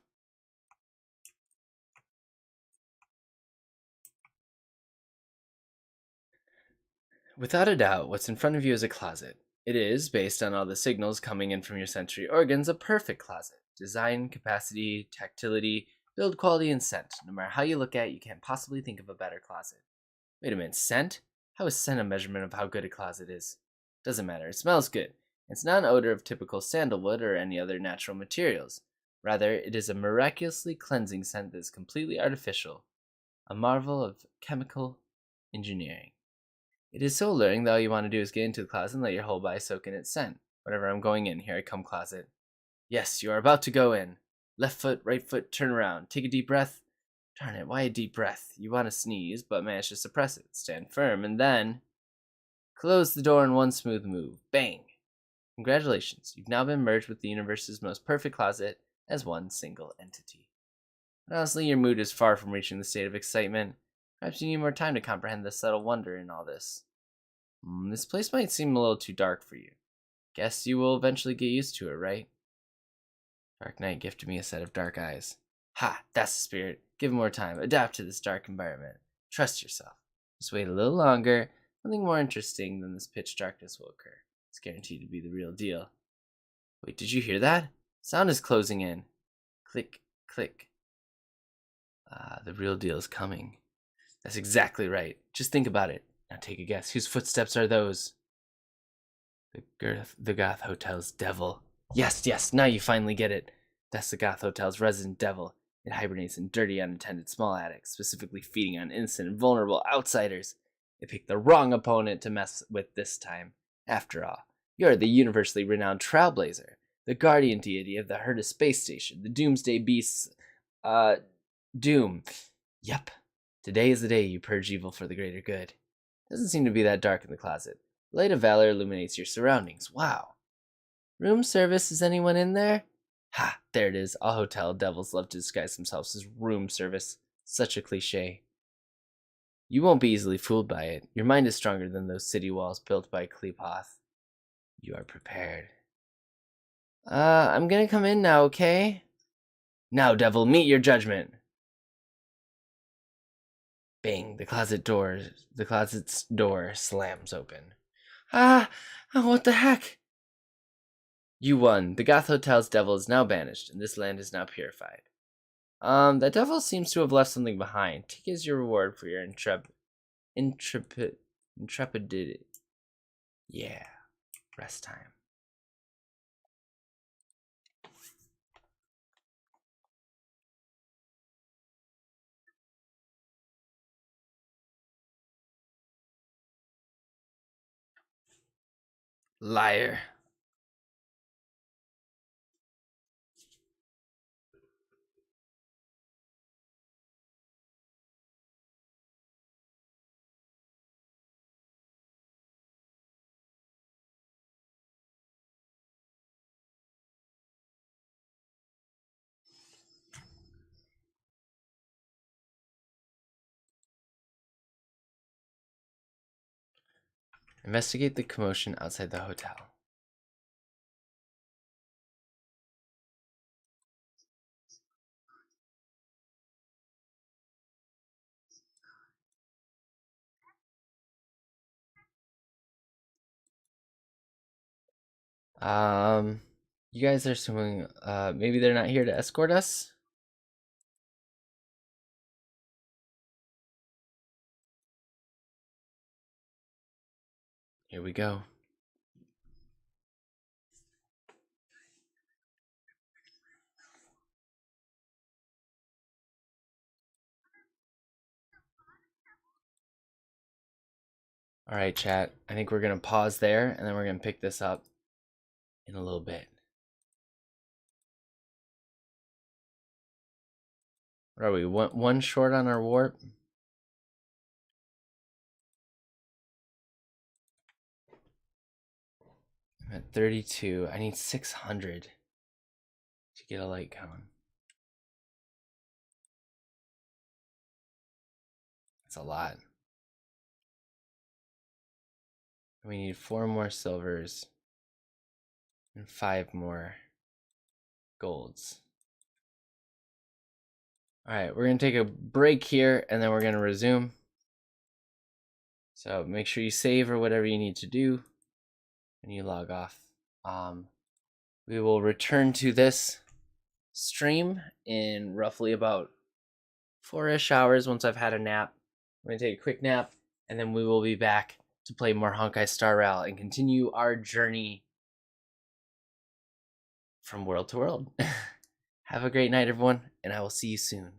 Without a doubt, what's in front of you is a closet. It is, based on all the signals coming in from your sensory organs, a perfect closet. Design, capacity, tactility, build quality, and scent. No matter how you look at it, you can't possibly think of a better closet. Wait a minute, scent? How is scent a measurement of how good a closet is? Doesn't matter, it smells good. It's not an odor of typical sandalwood or any other natural materials. Rather, it is a miraculously cleansing scent that is completely artificial. A marvel of chemical engineering. It is so alluring that all you want to do is get into the closet and let your whole body soak in its scent. Whenever I'm going in, here I come, closet. Yes, you are about to go in. Left foot, right foot, turn around. Take a deep breath. Darn it, why a deep breath? You want to sneeze, but manage to suppress it. Stand firm, and then close the door in one smooth move. Bang! Congratulations, you've now been merged with the universe's most perfect closet as one single entity. But honestly, your mood is far from reaching the state of excitement. Perhaps you need more time to comprehend the subtle wonder in all this. This place might seem a little too dark for you. Guess you will eventually get used to it, right? Dark Knight gifted me a set of dark eyes. Ha! That's the spirit. Give it more time. Adapt to this dark environment. Trust yourself. Just wait a little longer. Something more interesting than this pitch darkness will occur. It's guaranteed to be the real deal. Wait, did you hear that? Sound is closing in. Click, click. The real deal is coming. That's exactly right. Just think about it. Now take a guess. Whose footsteps are those? The Goth Hotel's devil. Yes, now you finally get it. That's the Goth Hotel's resident devil. It hibernates in dirty, unattended small attics, specifically feeding on innocent and vulnerable outsiders. They picked the wrong opponent to mess with this time. After all, you're the universally renowned trailblazer, the guardian deity of the Herta space station, the doomsday beasts, Doom. Yep. Today is the day you purge evil for the greater good. Doesn't seem to be that dark in the closet. The light of valor illuminates your surroundings. Wow. Room service, is anyone in there? Ha, there it is. All hotel devils love to disguise themselves as room service. Such a cliche. You won't be easily fooled by it. Your mind is stronger than those city walls built by Klepoth. You are prepared. I'm gonna come in now, okay? Now, devil, meet your judgment. Bang, the closet's door slams open. What the heck? You won. The Goth Hotel's devil is now banished, and this land is now purified. That devil seems to have left something behind. Take it as your reward for your intrepidity. Yeah, rest time. Liar. Investigate the commotion outside the hotel. You guys are assuming, maybe they're not here to escort us? Here we go. All right, chat. I think we're going to pause there, and then we're going to pick this up in a little bit. What are we? One short on our warp? I'm at 32. I need 600 to get a light cone. That's a lot. We need 4 more silvers and 5 more golds. All right, we're going to take a break here, and then we're going to resume. So make sure you save or whatever you need to do when you log off. We will return to this stream in roughly about 4-ish hours once I've had a nap. I'm going to take a quick nap, and then we will be back to play more Honkai Star Rail and continue our journey from world to world. Have a great night, everyone, and I will see you soon.